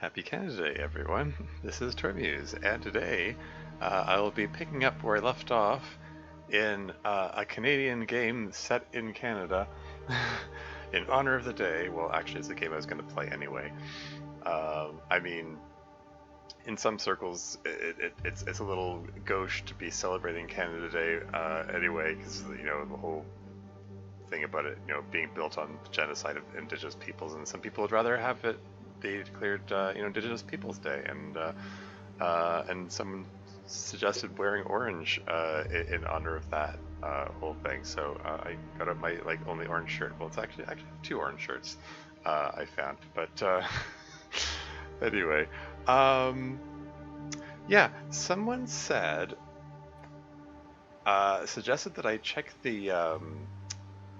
Happy Canada Day, everyone. This is Tormuse, and today I will be picking up where I left off in a Canadian game set in Canada in honor of the day. Well, actually, it's a game I was going to play anyway. I mean, in some circles, it's a little gauche to be celebrating Canada Day anyway, because the whole thing about it, being built on the genocide of Indigenous peoples, and some people would rather have it be declared, Indigenous Peoples Day, and someone suggested wearing orange in honor of that whole thing. So I got out my only orange shirt. Well, it's actually two orange shirts I found, but anyway, yeah, someone suggested that I check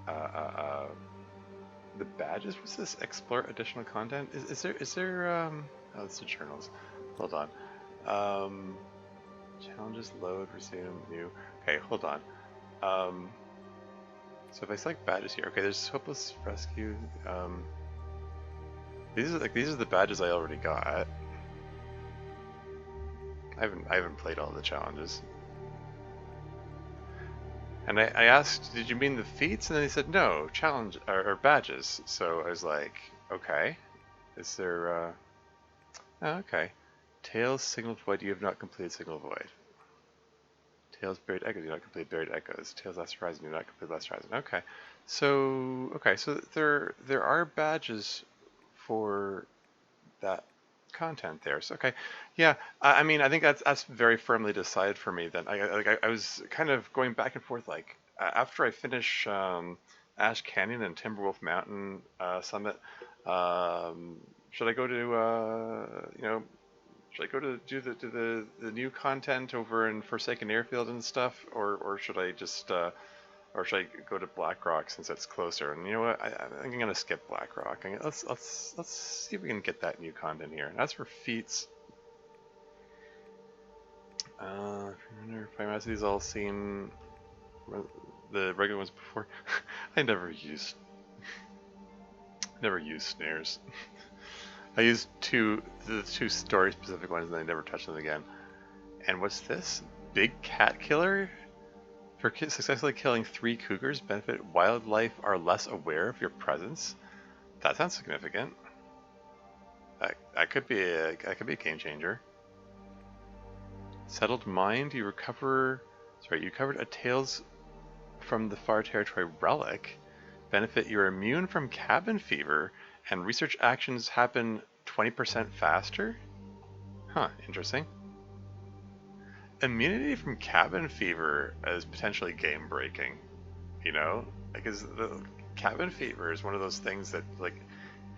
uh, the badges. What's this? Explore additional content. Is there oh, it's the journals. Hold on. Challenges, load, resume, new. Okay, hold on. So if I select badges here, okay, there's hopeless rescue. These are the badges I already got. I haven't played all the challenges. And I asked, did you mean the feats? And then he said, no, challenge or badges. So I was like, okay. Is there, oh, okay. Tails, Signal Void, you have not completed Signal Void. Tails, Buried Echoes, you have not completed Buried Echoes. Tails, Last Horizon, you have not completed Last Horizon. Okay, so there are badges for that content there. So okay, yeah. I mean, I think that's very firmly decided for me. Then I was kind of going back and forth. Like after I finish Ash Canyon and Timberwolf Mountain Summit, should I go to should I go to do the new content over in Forsaken Airfield and stuff, or should I just or should I go to Blackrock since it's closer? And you know what? I'm gonna skip Blackrock. Let's see if we can get that new content here. And as for feats, if these all seen the regular ones before. I never used snares. I used the two story specific ones, and I never touched them again. And what's this? Big Cat Killer? For successfully killing 3 cougars, benefit wildlife are less aware of your presence. That sounds significant. That could be a game changer. Settled Mind, you recovered a Tales from the Far Territory relic. Benefit, you're immune from cabin fever, and research actions happen 20% faster? Huh, interesting. Immunity from cabin fever is potentially game breaking, because the cabin fever is one of those things that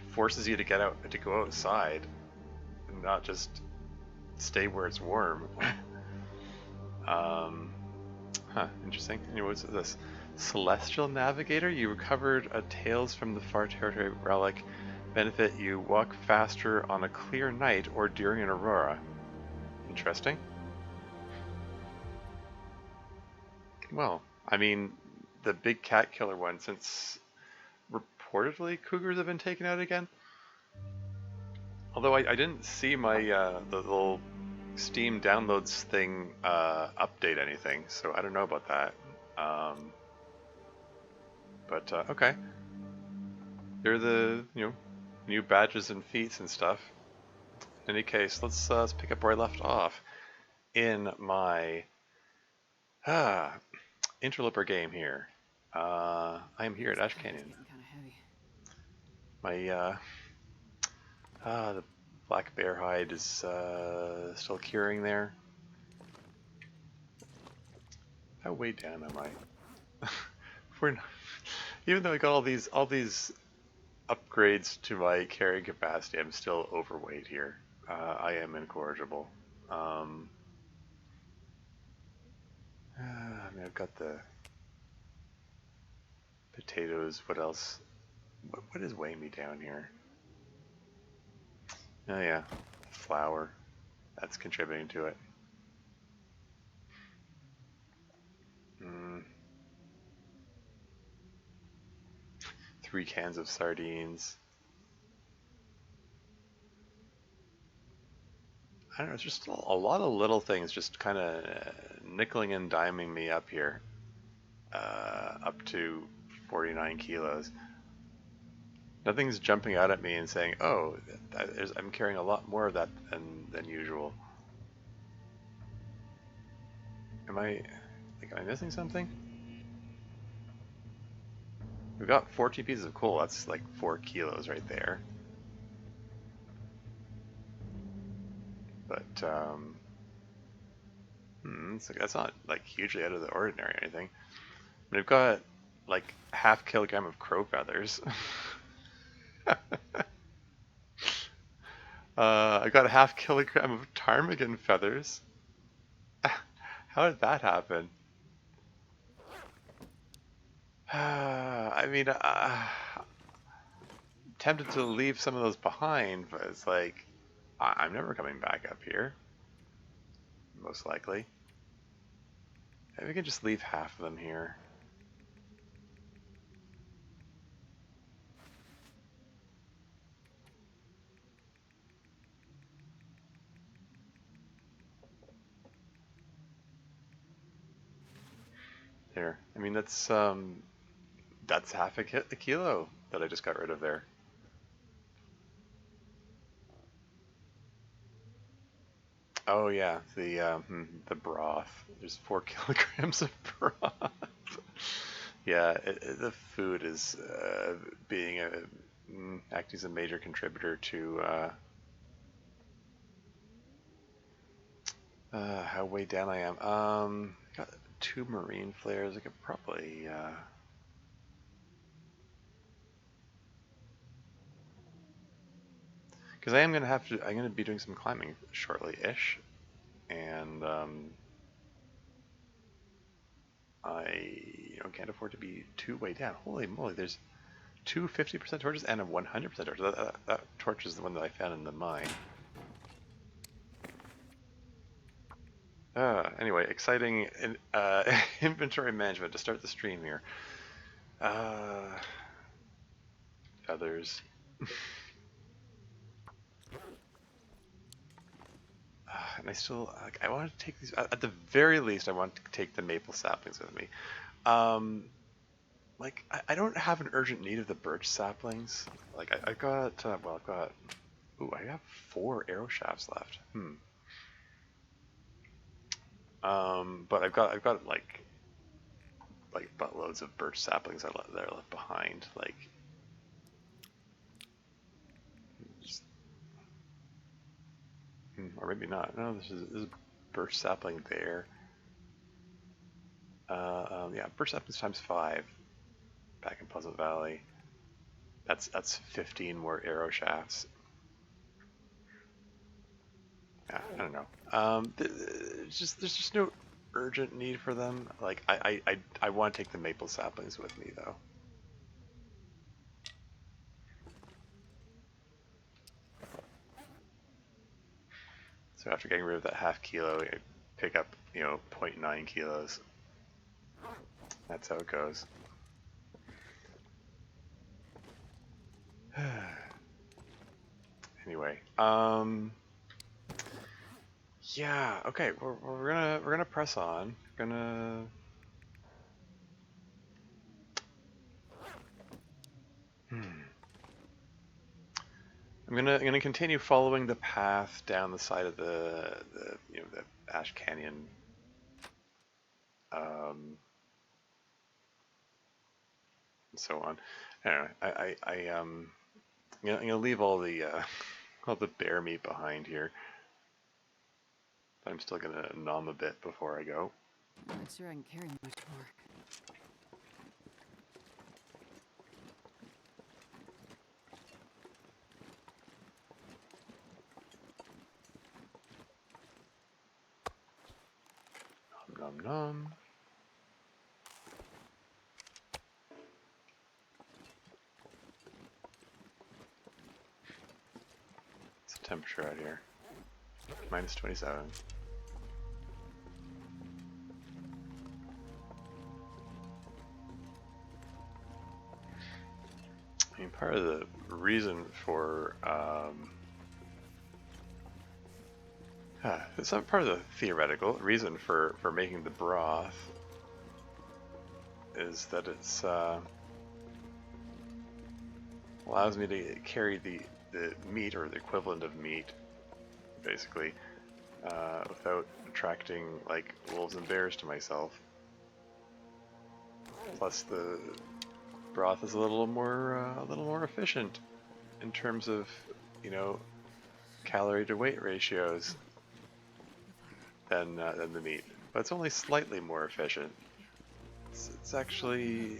forces you to go outside and not just stay where it's warm. Interesting. Anyway, what's this? Celestial Navigator, you recovered a Tales from the Far Territory relic. Benefit, you walk faster on a clear night or during an aurora. Interesting. Well, I mean, the Big Cat Killer one, since reportedly cougars have been taken out again. Although I didn't see my the little Steam downloads thing update anything, so I don't know about that. But okay, they're the new badges and feats and stuff. In any case, let's pick up where I left off in my Interloper game here. I am here at Ash Canyon. My the black bear hide is still curing there. How way down am I? We're not, even though I got all these upgrades to my carrying capacity, I'm still overweight here. I am incorrigible. I mean, I've got the potatoes. What else? What is weighing me down here? Oh yeah, flour. That's contributing to it. 3 cans of sardines. I don't know, it's just a lot of little things just kind of nickeling and diming me up here, up to 49 kilos. Nothing's jumping out at me and saying, "Oh, I'm carrying a lot more of that than usual." Am am I missing something? We've got 14 pieces of coal. That's like 4 kilos right there. But that's not like hugely out of the ordinary or anything. We've got like half kilogram of crow feathers. I got a half kilogram of ptarmigan feathers. How did that happen? I mean, tempted to leave some of those behind, but it's like, I'm never coming back up here, most likely. Maybe we can just leave half of them here. There. I mean, that's half a kilo that I just got rid of there. Oh yeah, the broth. There's 4 kilograms of broth. Yeah, the food is being acting as a major contributor to how weighed down I am. Got 2 marine flares. I could probably because I am gonna have to. I'm gonna be doing some climbing shortly-ish, and I can't afford to be too weighed down. Holy moly! There's two 50% torches and a 100% torch. That torch is the one that I found in the mine. Anyway, exciting inventory management to start the stream here. Feathers. And I still, I want to take these, at the very least, I want to take the maple saplings with me. I don't have an urgent need of the birch saplings. Like, I've got, ooh, I have 4 arrow shafts left. But I've got like buttloads of birch saplings that are left behind. Like, just, or maybe not. No, this is a birch sapling there. Yeah, birch saplings times 5 back in Pleasant Valley. That's 15 more arrow shafts. Yeah, I don't know. There's just no urgent need for them. Like I want to take the maple saplings with me though. So after getting rid of that half kilo, I pick up 0.9 kilos. That's how it goes. Anyway, yeah, okay, we're gonna press on. We're gonna I'm gonna continue following the path down the side of the Ash Canyon. And so on. Anyway, I'm gonna leave all the all the bear meat behind here. But I'm still gonna nom a bit before I go. I'm not sure I can carry much more. Nom nom. What's the temperature out here? Minus 27. I mean, part of the reason for Some part of the theoretical reason for making the broth is that it's allows me to carry the meat, or the equivalent of meat, basically, without attracting like wolves and bears to myself. Plus, the broth is a little more efficient in terms of, you know, calorie to weight ratios than the meat, but it's only slightly more efficient. It's actually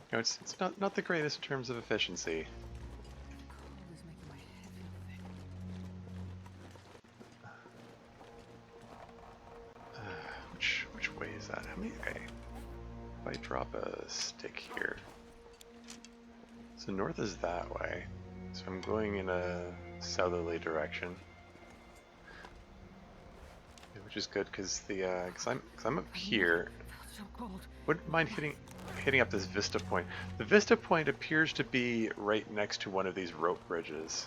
you know, it's not the greatest in terms of efficiency. Cold is making my head feel thick. Which way is that? How many? Okay, if I drop a stick here, so north is that way. So I'm going in a southerly direction, which is good because I'm up here. So cold. Wouldn't mind hitting up this vista point. The vista point appears to be right next to one of these rope bridges.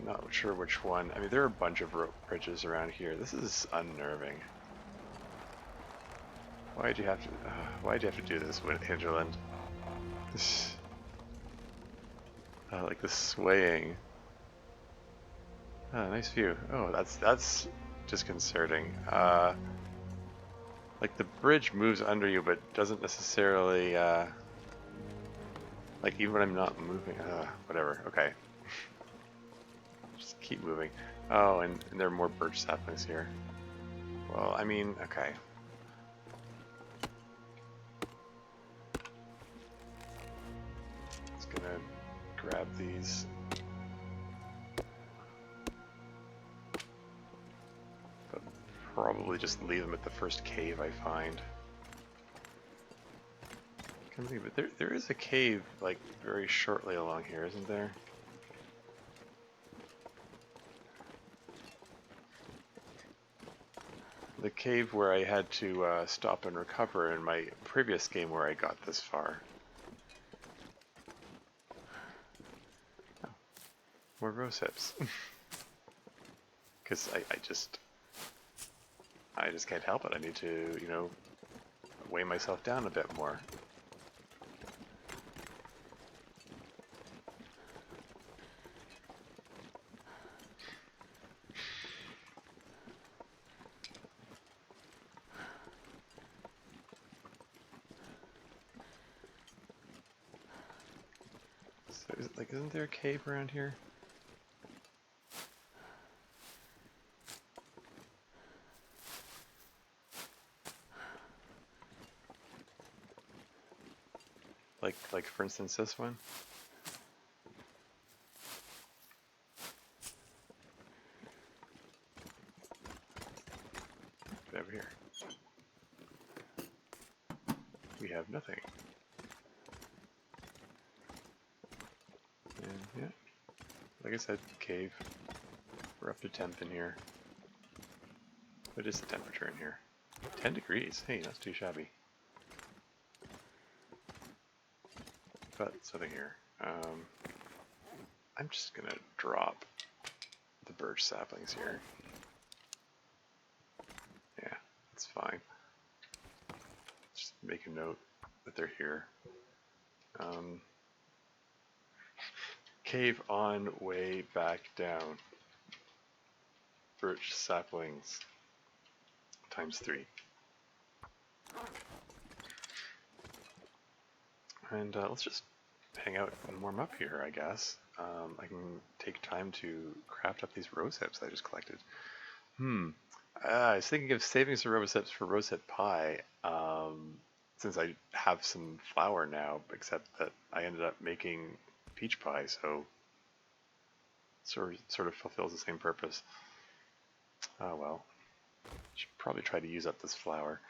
Not sure which one. I mean, there are a bunch of rope bridges around here. This is unnerving. Why'd you have to do this, Hinterland? Like the swaying. Oh, nice view. Oh, that's disconcerting. Like the bridge moves under you, but doesn't necessarily, like even when I'm not moving, whatever, okay. Just keep moving. Oh, and there are more birch saplings here. Well, I mean, okay. Just gonna grab these. But probably just leave them at the first cave I find. But there is a cave, like, very shortly along here, isn't there? The cave where I had to stop and recover in my previous game where I got this far. Oh, more rose hips. Because I just can't help it. I need to, you know, weigh myself down a bit more. So isn't there a cave around here? Like for instance this one? Get over here. We have nothing. And yeah, like I said, cave. We're up to 10th in here. What is the temperature in here? 10 degrees. Hey, that's too shabby. But something here. I'm just gonna drop the birch saplings here. Yeah, that's fine. Just make a note that they're here. Cave on way back down. Birch saplings times 3. And let's just hang out and warm up here, I guess. I can take time to craft up these rose hips I just collected. I was thinking of saving some rose hips for rosehip pie, since I have some flour now, except that I ended up making peach pie, so sort of fulfills the same purpose. Oh well. Should probably try to use up this flour.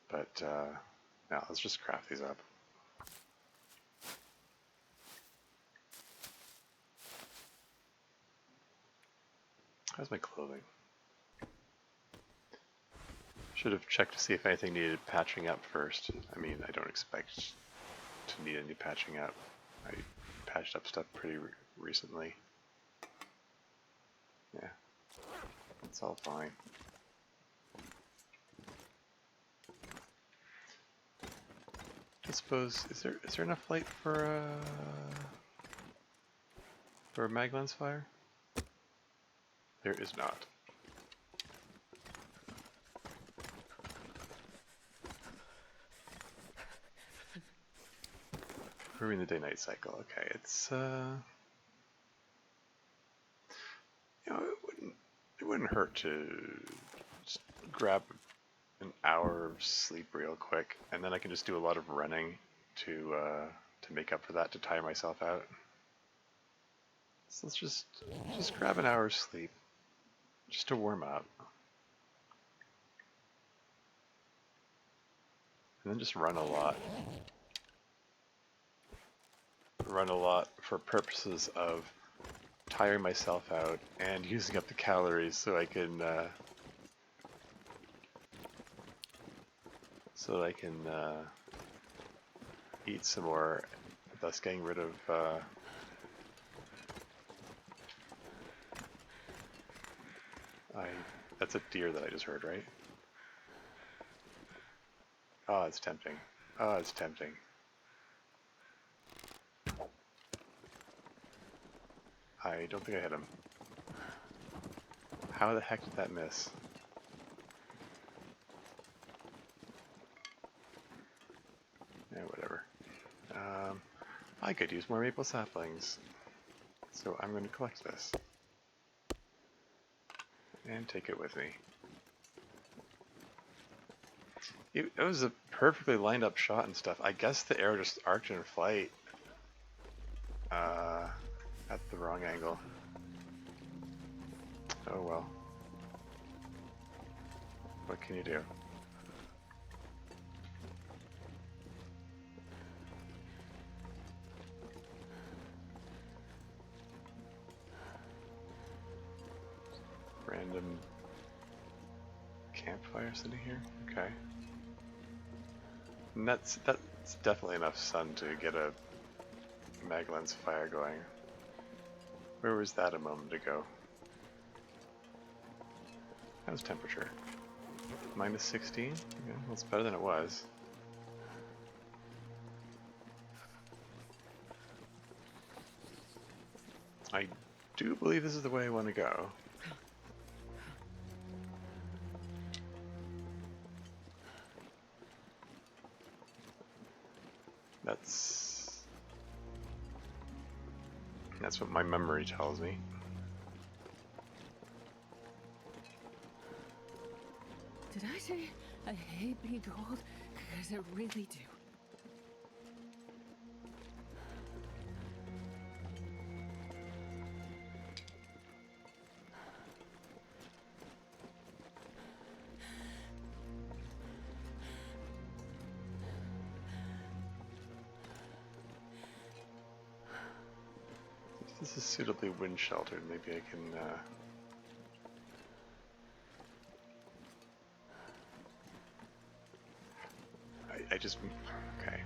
But now let's just craft these up. How's my clothing? Should have checked to see if anything needed patching up first. I mean, I don't expect to need any patching up. I patched up stuff pretty recently. Yeah, it's all fine. I suppose, is there enough light for a mag lens fire? There is not. Improving the day-night cycle. Okay, it's you know, it wouldn't hurt to just grab an hour of sleep real quick, and then I can just do a lot of running to make up for that, to tire myself out. So let's just grab an hour's sleep, just to warm up, and then just run a lot. Run a lot for purposes of tiring myself out and using up the calories so I can eat some more, thus getting rid of that's a deer that I just heard, right? Oh, it's tempting. Oh, it's tempting. I don't think I hit him. How the heck did that miss? Yeah, whatever. I could use more maple saplings. So I'm going to collect this. And take it with me. It was a perfectly lined up shot and stuff. I guess the arrow just arced in flight. At the wrong angle. Oh well. What can you do? Random campfire sitting here? Okay. And that's definitely enough sun to get a mag lens fire going. Where was that a moment ago? How's temperature? Minus 16? Okay, well, it's better than it was. I do believe this is the way I want to go. That's what my memory tells me. Did I say I hate being told? Because I really do. If this is suitably wind sheltered, maybe I can I just, okay.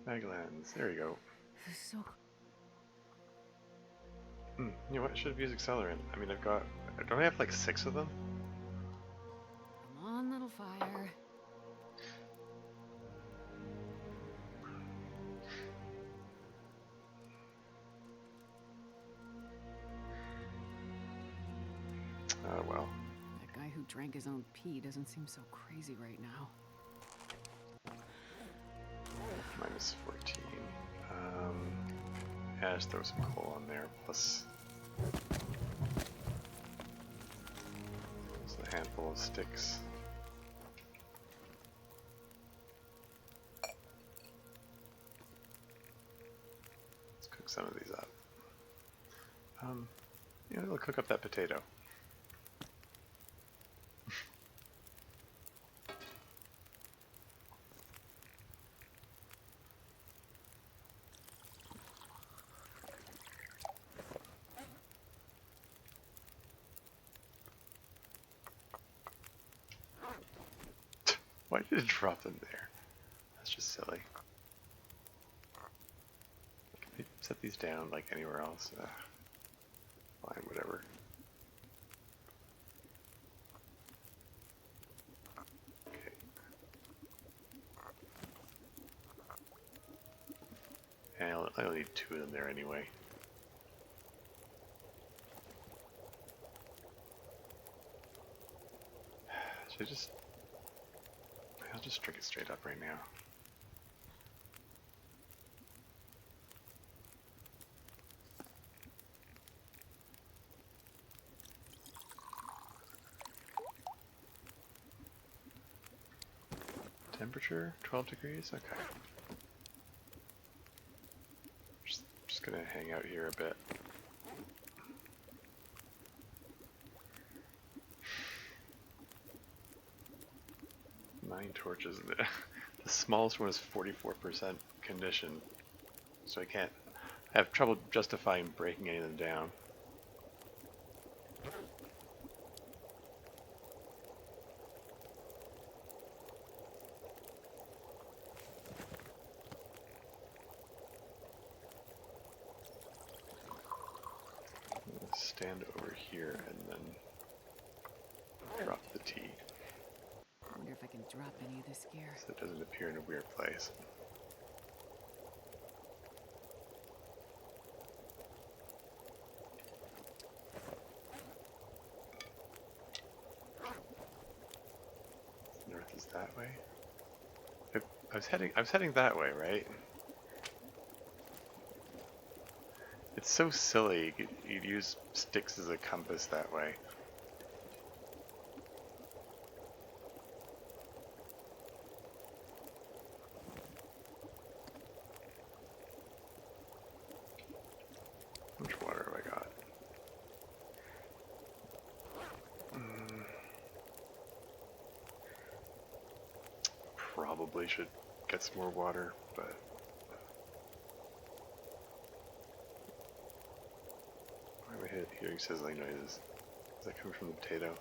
Maglands, there you go. This is so... You know what, I should have used accelerant. I mean, don't I have like 6 of them? Come on, little fire. Oh well. That guy who drank his own pee doesn't seem so crazy right now. Minus 14. Yeah, just throw some coal on there, plus a handful of sticks. Let's cook some of these up. Yeah, we'll cook up that potato. Why did it drop them there? That's just silly. Can we set these down like anywhere else? Fine, whatever. Okay. And I only need 2 of them there anyway. Should I just... I'll just drink it straight up right now. Temperature? 12 degrees? Okay. Just gonna hang out here a bit. Nine torches. The smallest one is 44% condition, so I have trouble justifying breaking any of them down. Stand over here and then drop the tea. I wonder if I can drop any of this gear. So it doesn't appear in a weird place. North is that way. I was heading that way, right? It's so silly. You'd use sticks as a compass that way. How much water have I got? Probably should get some more water, but why am I hearing sizzling noises? Is that coming from the potato?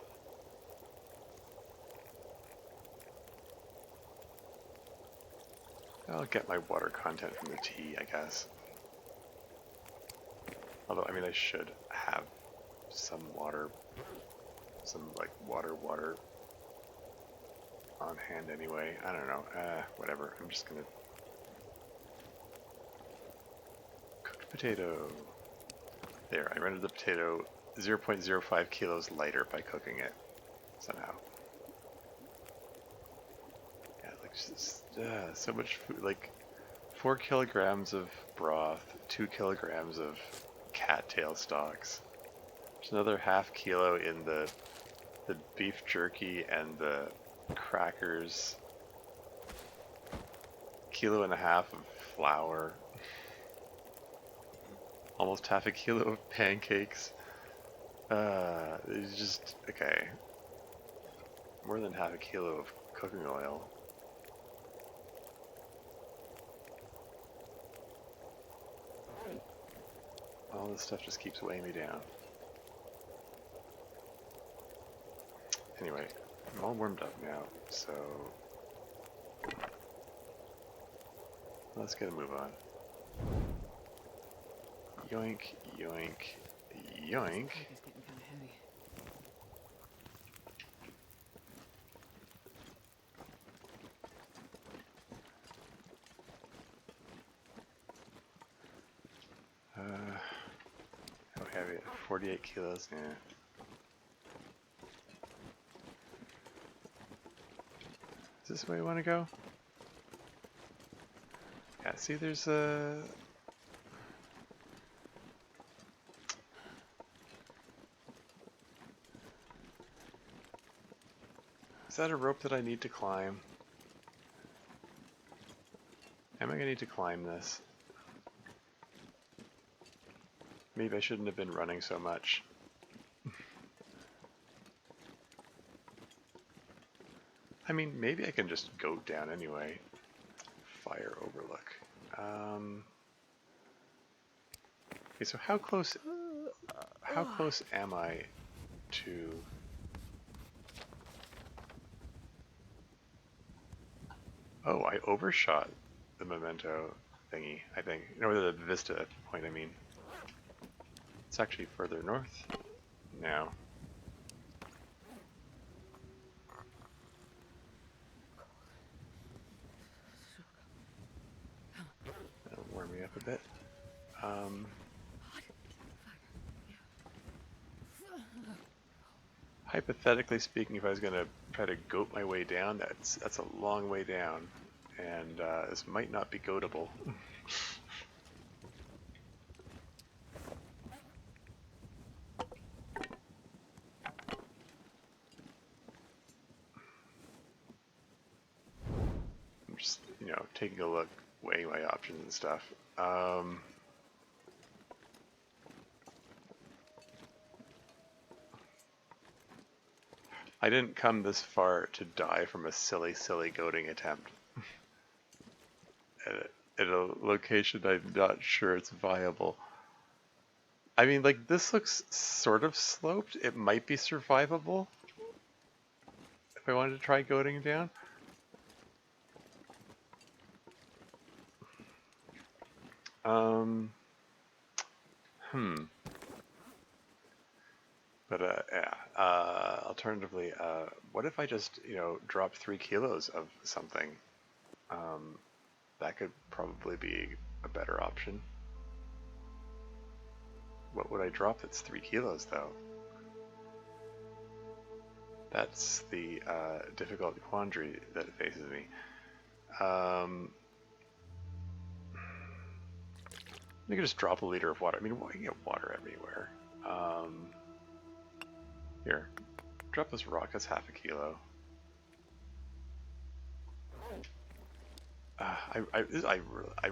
I'll get my water content from the tea, I guess. Although, I mean, I should have some water, like water on hand anyway. I don't know. Whatever. I'm just gonna cooked potato. There, I rendered the potato 0.05 kilos lighter by cooking it somehow. Yeah, like just, so much food. Like 4 kilograms of broth, 2 kilograms of cattail stalks. There's another ½ kilo in the beef jerky and the crackers. 1.5 kilos of flour. Almost ½ kilo of pancakes. It's just, okay. More than ½ kilo of cooking oil. All this stuff just keeps weighing me down. Anyway, I'm all warmed up now, so let's get a move on. Yoink, yoink, yoink. It's getting kind of heavy. How heavy? 48 kilos, yeah. Is this the way you want to go? Yeah, see there's a... Is that a rope that I need to climb? Am I going to need to climb this? Maybe I shouldn't have been running so much. I mean, maybe I can just go down anyway. Fire overlook. Okay, so how close am I to... Oh, I overshot the memento thingy, I think. No, the vista point, I mean. It's actually further north now. That'll warm me up a bit. Um, Hypothetically speaking, if I was going to try to goat my way down, that's a long way down, and this might not be goatable. I'm just, taking a look, weighing my options and stuff. I didn't come this far to die from a silly, silly goating attempt at a location I'm not sure it's viable. I mean, like, this looks sort of sloped. It might be survivable if I wanted to try goating down. Um, hmm. But yeah. Alternatively, what if I just drop 3 kilos of something? That could probably be a better option. What would I drop that's 3 kilos though? That's the difficult quandary that faces me. You could just drop a liter of water. I mean, well, you can get water everywhere. Here, drop this rock. That's half a kilo. I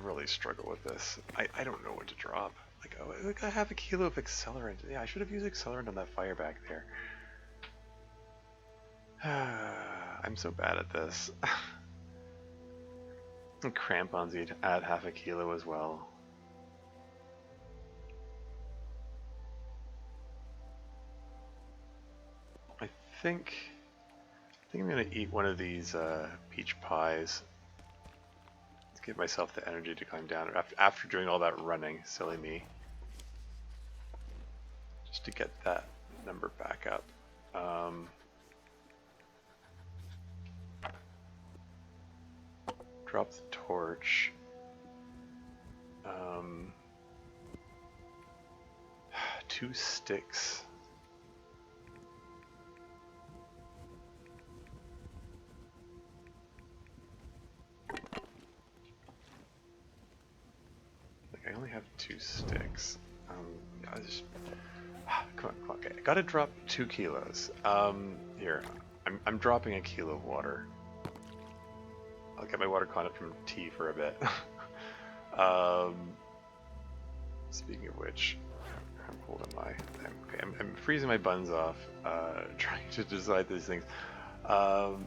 really struggle with this. I don't know what to drop. Like, oh, like I have a kilo of accelerant. Yeah, I should have used accelerant on that fire back there. I'm so bad at this. And crampons you'd add half a kilo as well. I think I'm gonna eat one of these peach pies. Let's give myself the energy to climb down after doing all that running. Silly me. Just to get that number back up. Drop the torch. 2 sticks. I only have 2 sticks. I just come on. Okay, I gotta drop 2 kilos. Here, I'm dropping a kilo of water. I'll get my water content from tea for a bit. Speaking of which, how cold am I? I'm freezing my buns off, trying to decide these things. Half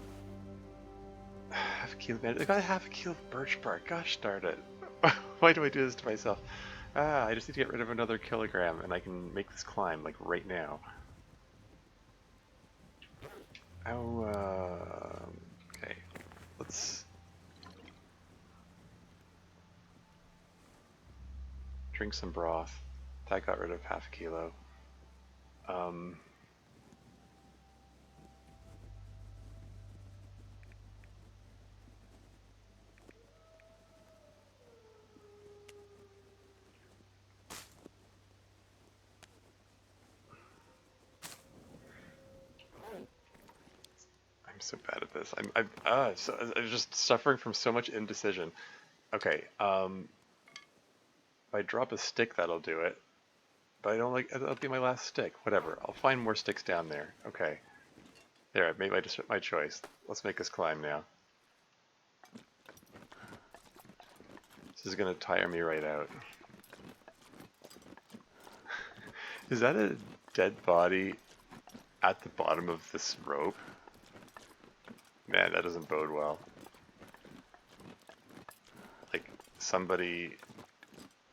a kilo, man. I got half a kilo of birch bark. Gosh darn it. Why do I do this to myself? I just need to get rid of another kilogram and I can make this climb, like, right now. Okay. Let's drink some broth. That got rid of half a kilo. I'm so bad at this. I'm just suffering from so much indecision. Okay, if I drop a stick, that'll do it. But I don't like, that'll be my last stick. Whatever, I'll find more sticks down there. Okay. There, I've made my choice. Let's make this climb now. This is gonna tire me right out. Is that a dead body at the bottom of this rope? Man, that doesn't bode well. Like, somebody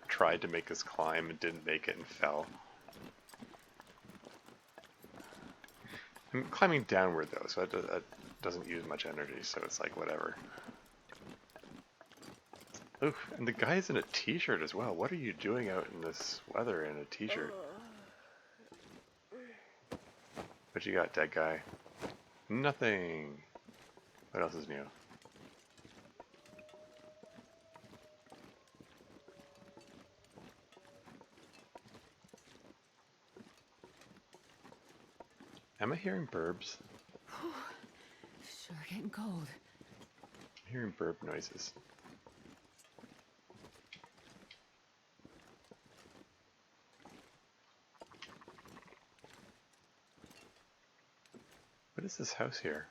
tried to make this climb and didn't make it and fell. I'm climbing downward though, so that doesn't use much energy, so it's like whatever. Oof, and the guy's in a t-shirt as well. What are you doing out in this weather in a t-shirt? What you got, dead guy? Nothing. What else is new? Am I hearing burbs? Sure getting cold. I'm hearing burp noises. What is this house here?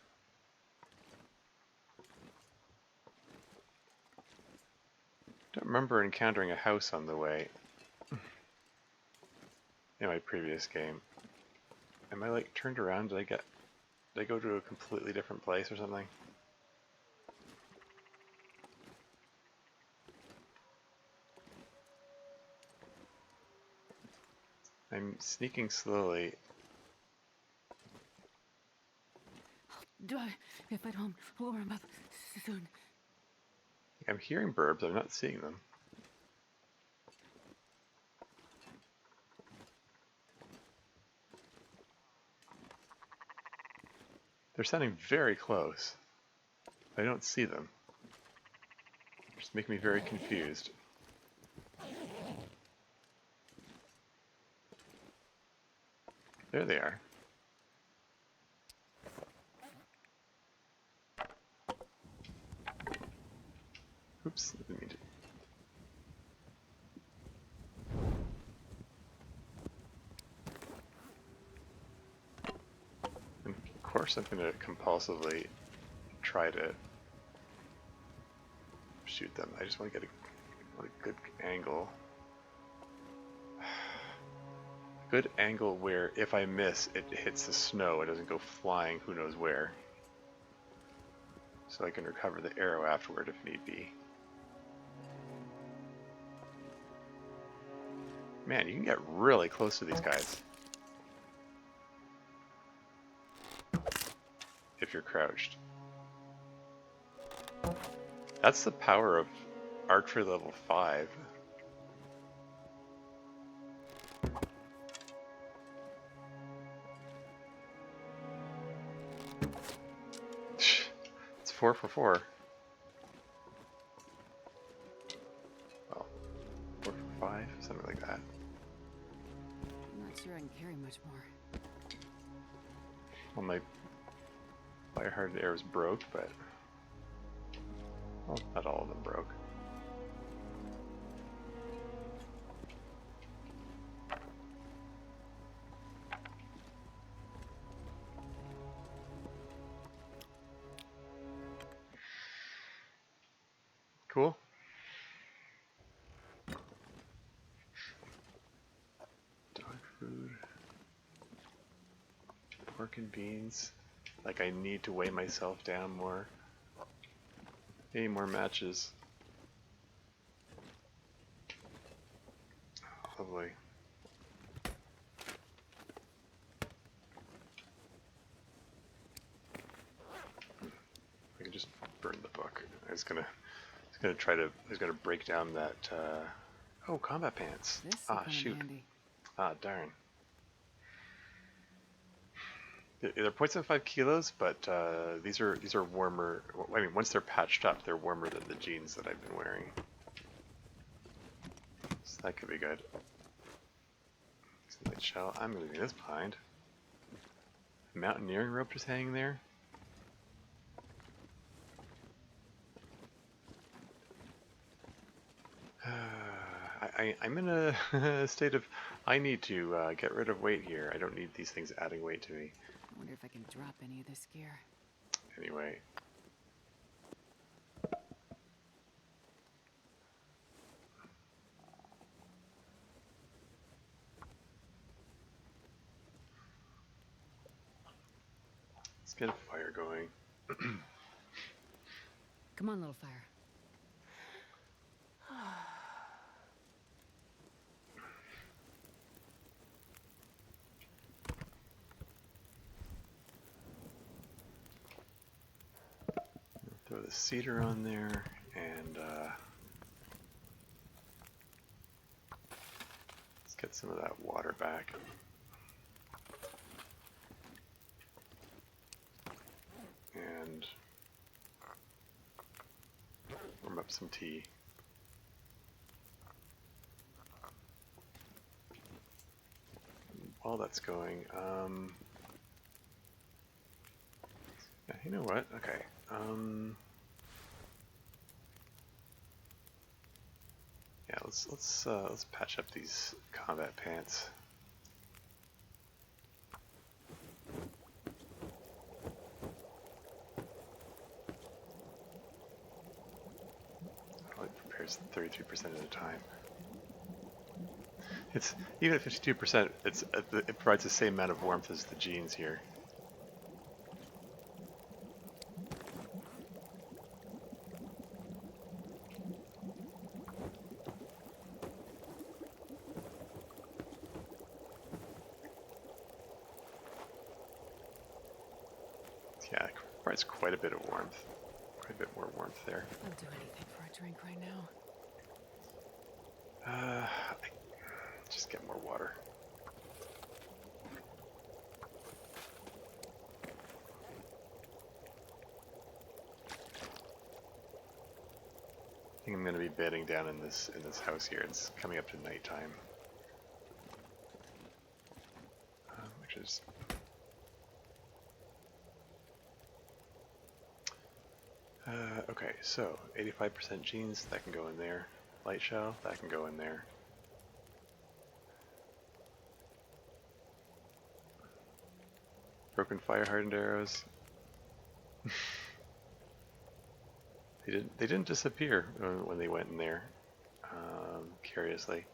Don't remember encountering a house on the way in my previous game. Am I like turned around? Did I go to a completely different place or something? I'm sneaking slowly. If I don't warm up soon. I'm hearing burbs, I'm not seeing them. They're sounding very close. I don't see them. Just make me very confused. There they are. Oops, I didn't mean to. And of course I'm going to compulsively try to shoot them. I just want to get a good angle. Good angle where if I miss, it hits the snow. It doesn't go flying who knows where. So I can recover the arrow afterward if need be. Man, you can get really close to these guys. If you're crouched. That's the power of archery level 5. It's 4 for 4. Well, 4 for 5, something like that. I'm not sure I can carry much more. Well, my fire-hardened arrows broke, but well, not all of them broke. Cool. Dog food. Pork and beans. Like I need to weigh myself down more. Any more matches. Lovely. I can just burn the book. I was gonna break down that. Oh, combat pants. This will Ah, come in shoot. handy. Ah, darn. They're 0.75 kilos, but these are warmer. I mean, once they're patched up, they're warmer than the jeans that I've been wearing. So that could be good. Light shell. I'm leaving this behind. Mountaineering rope just hanging there. I'm in a state of I need to get rid of weight here. I don't need these things adding weight to me. I wonder if I can drop any of this gear. Anyway. Let's get a fire going. Come on, little fire. Throw the cedar on there, and get some of that water back. And warm up some tea. While that's going, yeah, you know what? Okay. Yeah, let's patch up these combat pants. Oh, it prepares 33% of the time. It's even at 52%. It provides the same amount of warmth as the jeans here. Yeah, it provides quite a bit of warmth. Quite a bit more warmth there. I'll do anything for a drink right now. Just get more water. I think I'm going to be bedding down in this house here. It's coming up to nighttime, which is okay. So 85% jeans, that can go in there. Light shell, that can go in there. Broken fire hardened arrows. They didn't disappear when they went in there. Curiously.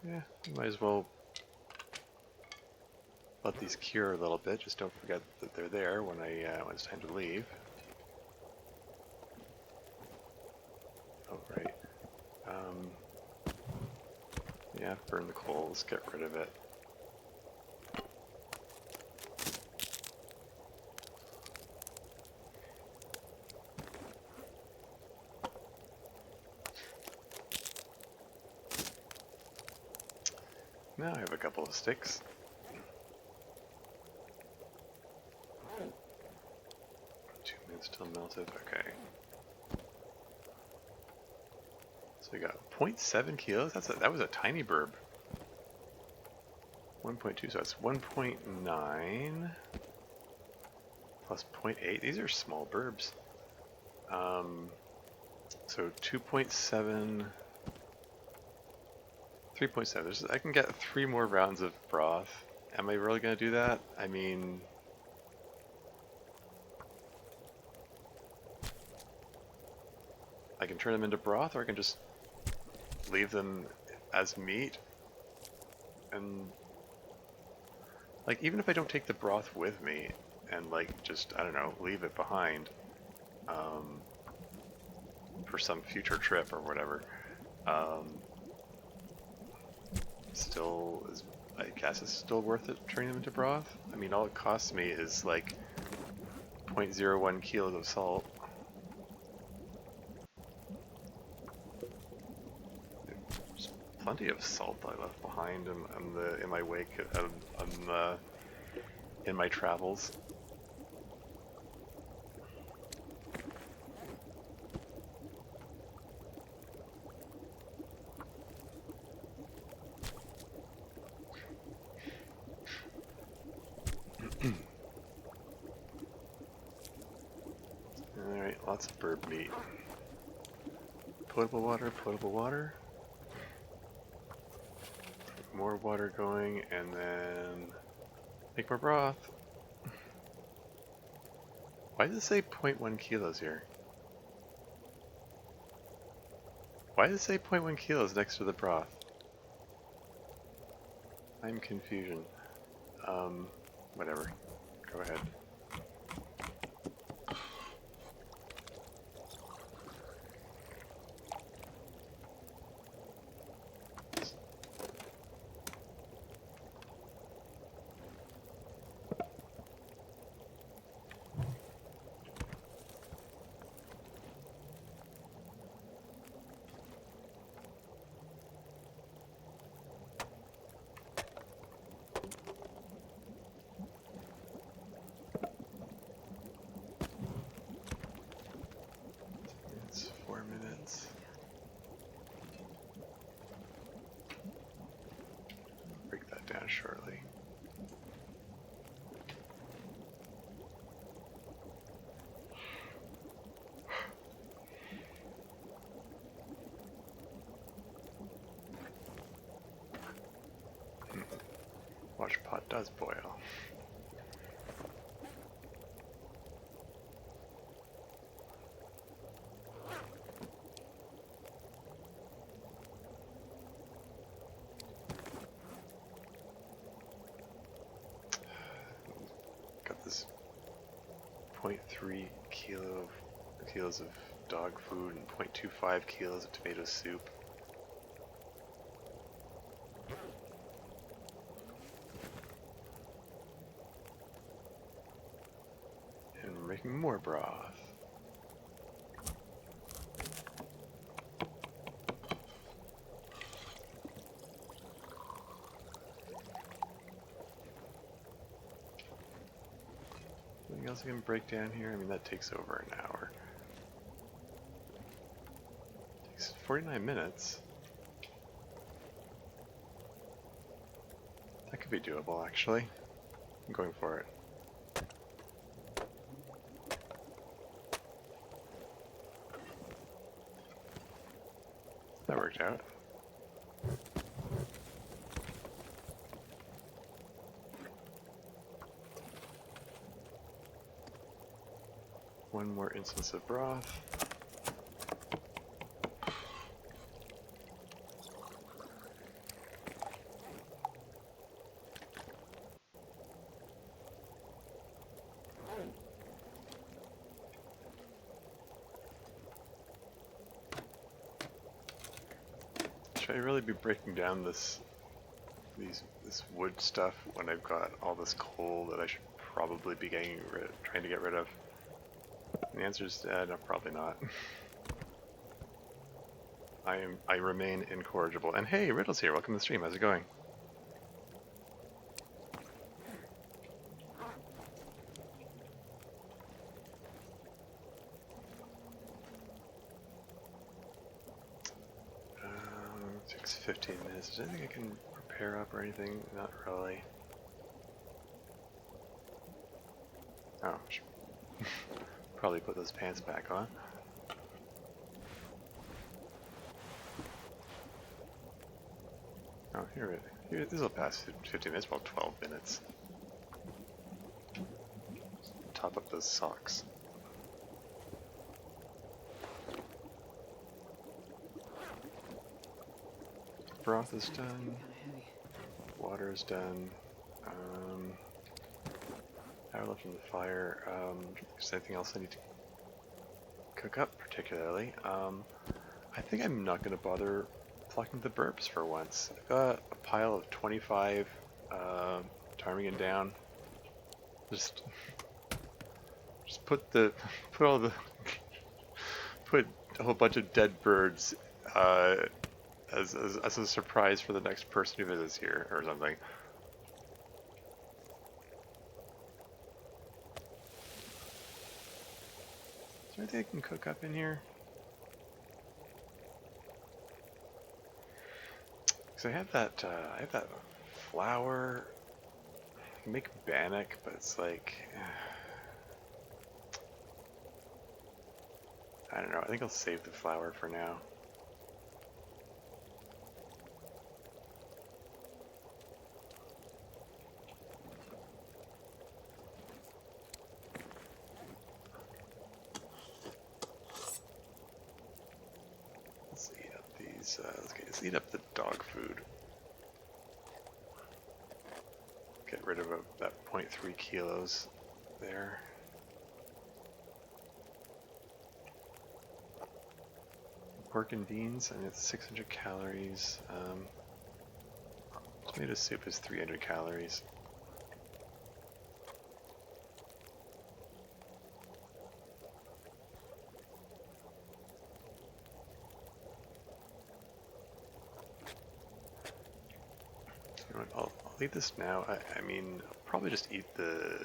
Yeah, you might as well let these cure a little bit. Just don't forget that they're there when when it's time to leave. Oh right. Yeah, burn the coals. Get rid of it. Now I have a couple of sticks. 2 minutes till melted. Okay. So we got 0.7 kilos. That was a tiny burb. 1.2, so that's 1.9 plus 0.8. These are small burbs. So 2.7, 3.7. I can get 3 more rounds of broth. Am I really going to do that? I mean, I can turn them into broth, or I can just leave them as meat. And like, even if I don't take the broth with me and like just, I don't know, leave it behind for some future trip or whatever, still is, I guess it's still worth it turning them into broth. I mean, all it costs me is like 0.01 kilos of salt. There's plenty of salt I left behind in my wake in my travels. Alright, lots of bird meat. Potable water, potable water. More water going, and then make more broth. Why does it say 0.1 kilos here? Why does it say 0.1 kilos next to the broth? I'm confusion. Whatever. Go ahead. shortly. Wash pot does boil. Got this 0.3 kilos of dog food and 0.25 kilos of tomato soup. And we're making more broth. Anything else I can break down here? I mean, that takes over an hour. Takes 49 minutes. That could be doable, actually. I'm going for it. That worked out. One more instance of broth. Should I really be breaking down this wood stuff when I've got all this coal that I should probably be trying to get rid of? And the answer is no, probably not. I remain incorrigible. And hey, Riddle's here. Welcome to the stream. How's it going? Takes 15 minutes. Is there anything I can prepare up or anything? Not really. Oh, probably put those pants back on. Oh, here this will pass 15 minutes, well 12 minutes. Top up those socks. Broth is done. Water is done. Power left on the fire. Is there anything else I need to cook up particularly? I think I'm not going to bother plucking the burps for once. I've got a pile of 25 ptarmigan down. Just put a whole bunch of dead birds as a surprise for the next person who visits here or something. Is there anything I can cook up in here? Because I have that flour. I can make bannock, but it's like I don't know. I think I'll save the flour for now. Let's eat up the dog food. Get rid of that 0.3 kilos there. Pork and beans, and it's 600 calories. Tomato soup is 300 calories. I'll eat this now. I mean, I'll probably just eat the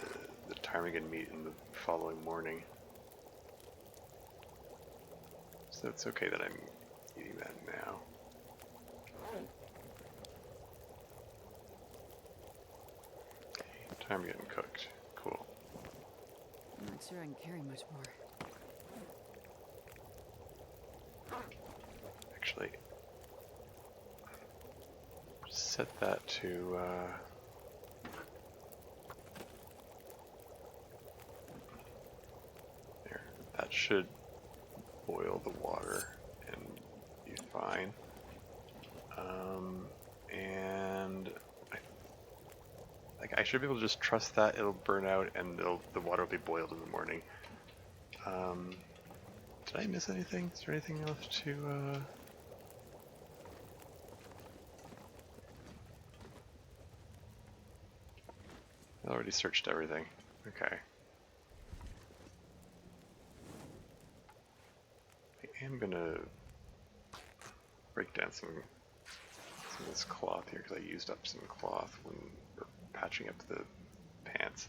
ptarmigan meat in the following morning. So it's okay that I'm eating that now. I'm getting cooked. Cool. I'm not sure I can carry much more. Actually, set that to there. That should boil the water and be fine. And I should be able to just trust that it'll burn out and the water will be boiled in the morning. Did I miss anything? Is there anything else to I already searched everything. Okay. I am gonna break down some of this cloth here because I used up some cloth when we're patching up the pants.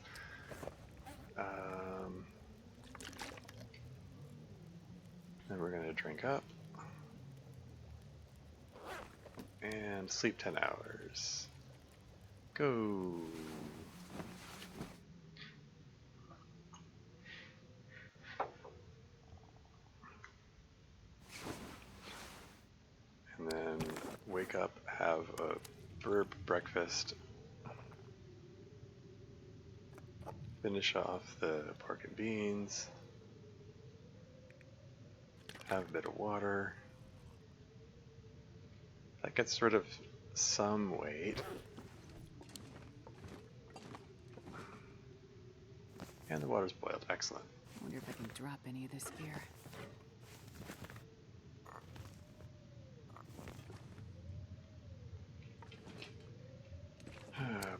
Then we're gonna drink up and sleep 10 hours. Go. And then wake up, have a burp breakfast, finish off the pork and beans, have a bit of water. That gets rid of some weight. And the water's boiled. Excellent. I wonder if I can drop any of this gear.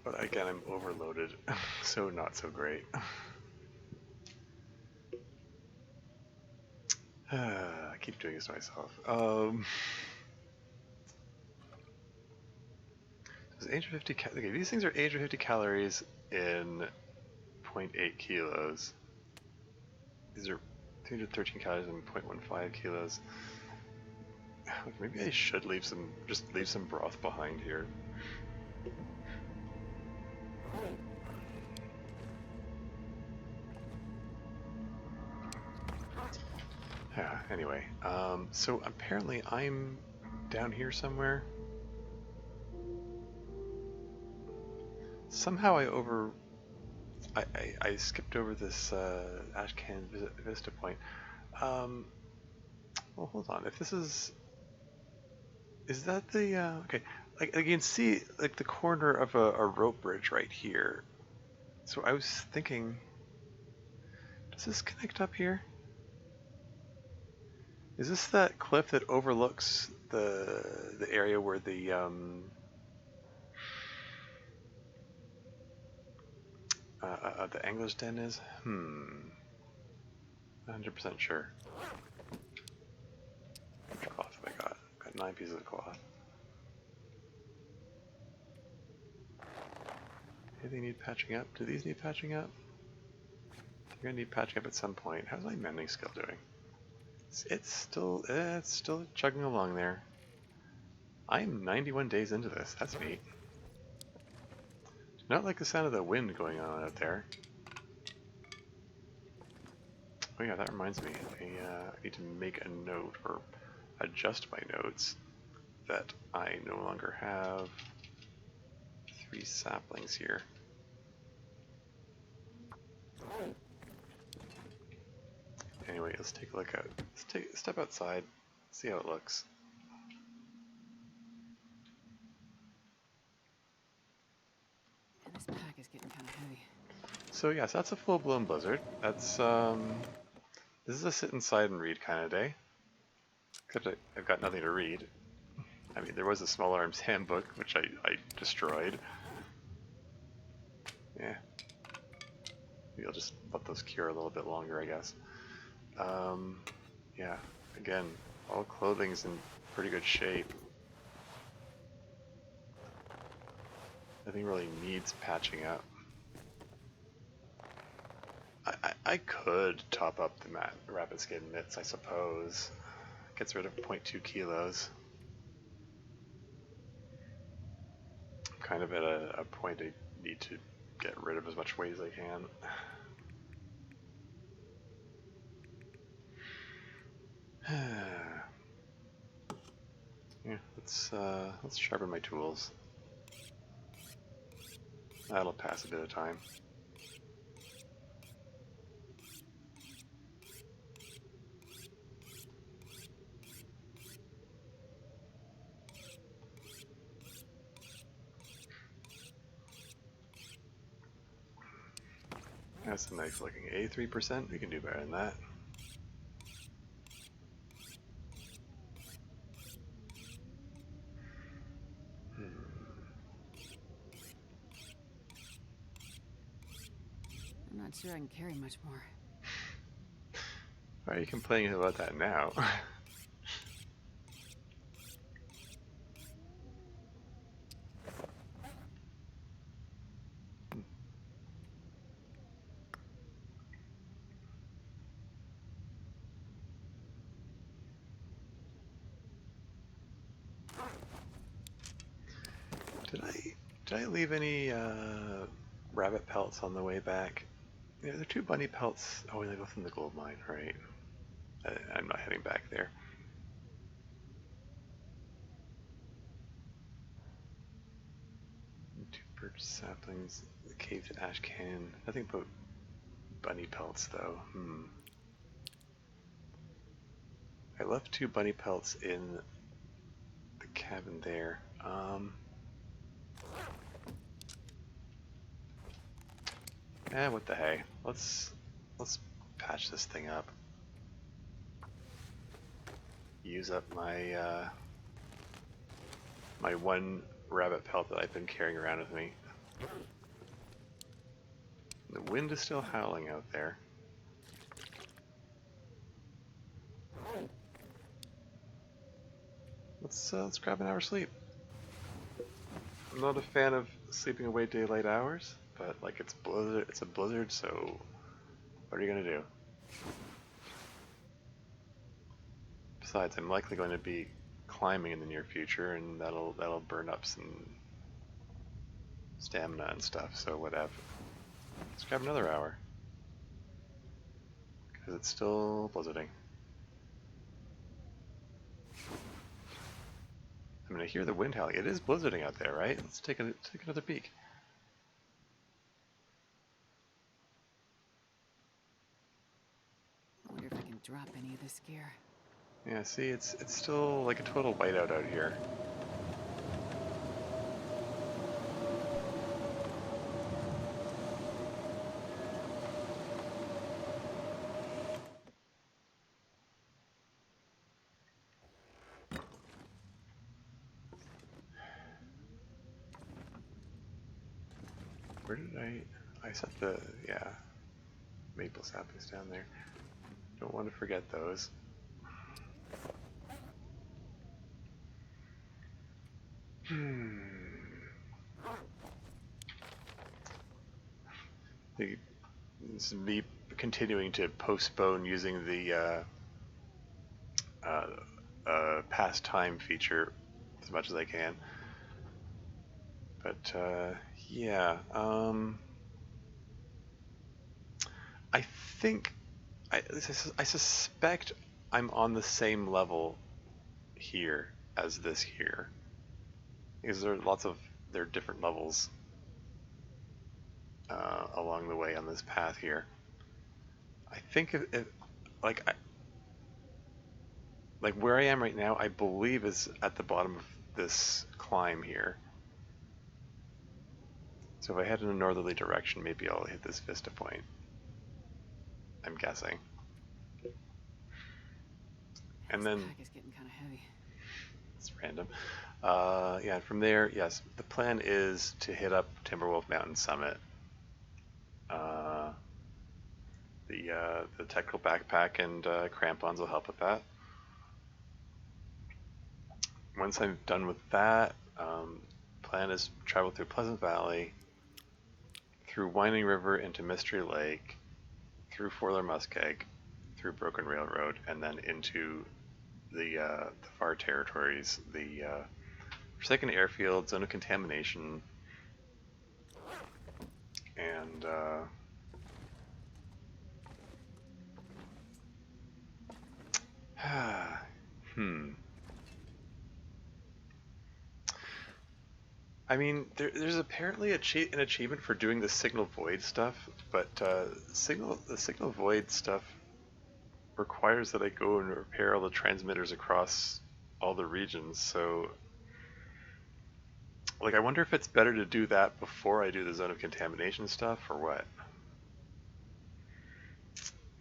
But again, I'm overloaded, so not so great. I keep doing this to myself. So 850 okay, these things are 850 calories in 0.8 kilos. These are 313 calories in 0.15 kilos. Maybe I should just leave some broth behind here. Yeah, anyway, so apparently I'm down here somewhere. Somehow I skipped over this Ashcan Vista point. Well, hold on. If this is that the okay? Like you can see like the corner of a rope bridge right here. So I was thinking, does this connect up here? Is this that cliff that overlooks the area where the angler's den is? 100% sure. How much cloth have I got? Got 9 pieces of cloth. Anything need patching up? Do these need patching up? They're gonna need patching up at some point. How's my mending skill doing? It's still chugging along there. I'm 91 days into this. That's neat. Do not like the sound of the wind going on out there. Oh yeah, that reminds me. I need to make a note or adjust my notes that I no longer have 3 saplings here. Anyway, let's take a look at. Step outside, see how it looks. And this pack is getting kind of heavy. So yes, that's a full-blown blizzard. That's this is a sit inside and read kind of day. Except I've got nothing to read. I mean, there was a small arms handbook which I destroyed. Yeah. Maybe I'll just let those cure a little bit longer, I guess. Yeah. Again, all clothing's in pretty good shape. Nothing really needs patching up. I could top up the rapid skin mitts, I suppose. Gets rid of 0.2 kilos. I'm kind of at a point I need to get rid of as much weight as I can. Yeah, let's sharpen my tools. That'll pass a bit of time. That's a nice looking 83%. We can do better than that. I'm not sure I can carry much more. Why are you complaining about that now? Did I leave any rabbit pelts on the way back? Yeah, there are 2 bunny pelts. Oh, they go from the gold mine, right? I'm not heading back there. 2 birch saplings, the cave to Ash Canyon. Nothing but bunny pelts, though. I left 2 bunny pelts in the cabin there. What the hey? Let's patch this thing up. Use up my my 1 rabbit pelt that I've been carrying around with me. The wind is still howling out there. Let's grab an hour's sleep. I'm not a fan of sleeping away daylight hours, but like it's a blizzard, so what are you gonna do? Besides, I'm likely going to be climbing in the near future, and that'll burn up some stamina and stuff. So whatever. Let's grab another hour because it's still blizzarding. I mean, I hear the wind howling. It is blizzarding out there, right? Let's take another peek. I wonder if I can drop any of this gear. Yeah, see, it's still like a total whiteout out here. Where did I set the, yeah, maple saplings down there. Don't want to forget those. This is me continuing to postpone using the past time feature as much as I can. But yeah, I think I suspect I'm on the same level here as this here, because there are different levels along the way on this path here. I think like like where I am right now, I believe is at the bottom of this climb here. So if I head in a northerly direction, maybe I'll hit this vista point. I'm guessing. And then This pack is getting kind of heavy. it's random. Yeah, and from there, yes, the plan is to hit up Timberwolf Mountain Summit. The technical backpack and crampons will help with that. Once I'm done with that, plan is travel through Pleasant Valley, through Winding River into Mystery Lake, through Forler Muskeg, through Broken Railroad, and then into the far territories, the Forsaken Airfield, Zone of Contamination, And hmm. I mean, there's apparently an achievement for doing the signal void stuff, but the signal void stuff requires that I go and repair all the transmitters across all the regions. So, like, I wonder if it's better to do that before I do the zone of contamination stuff, or what.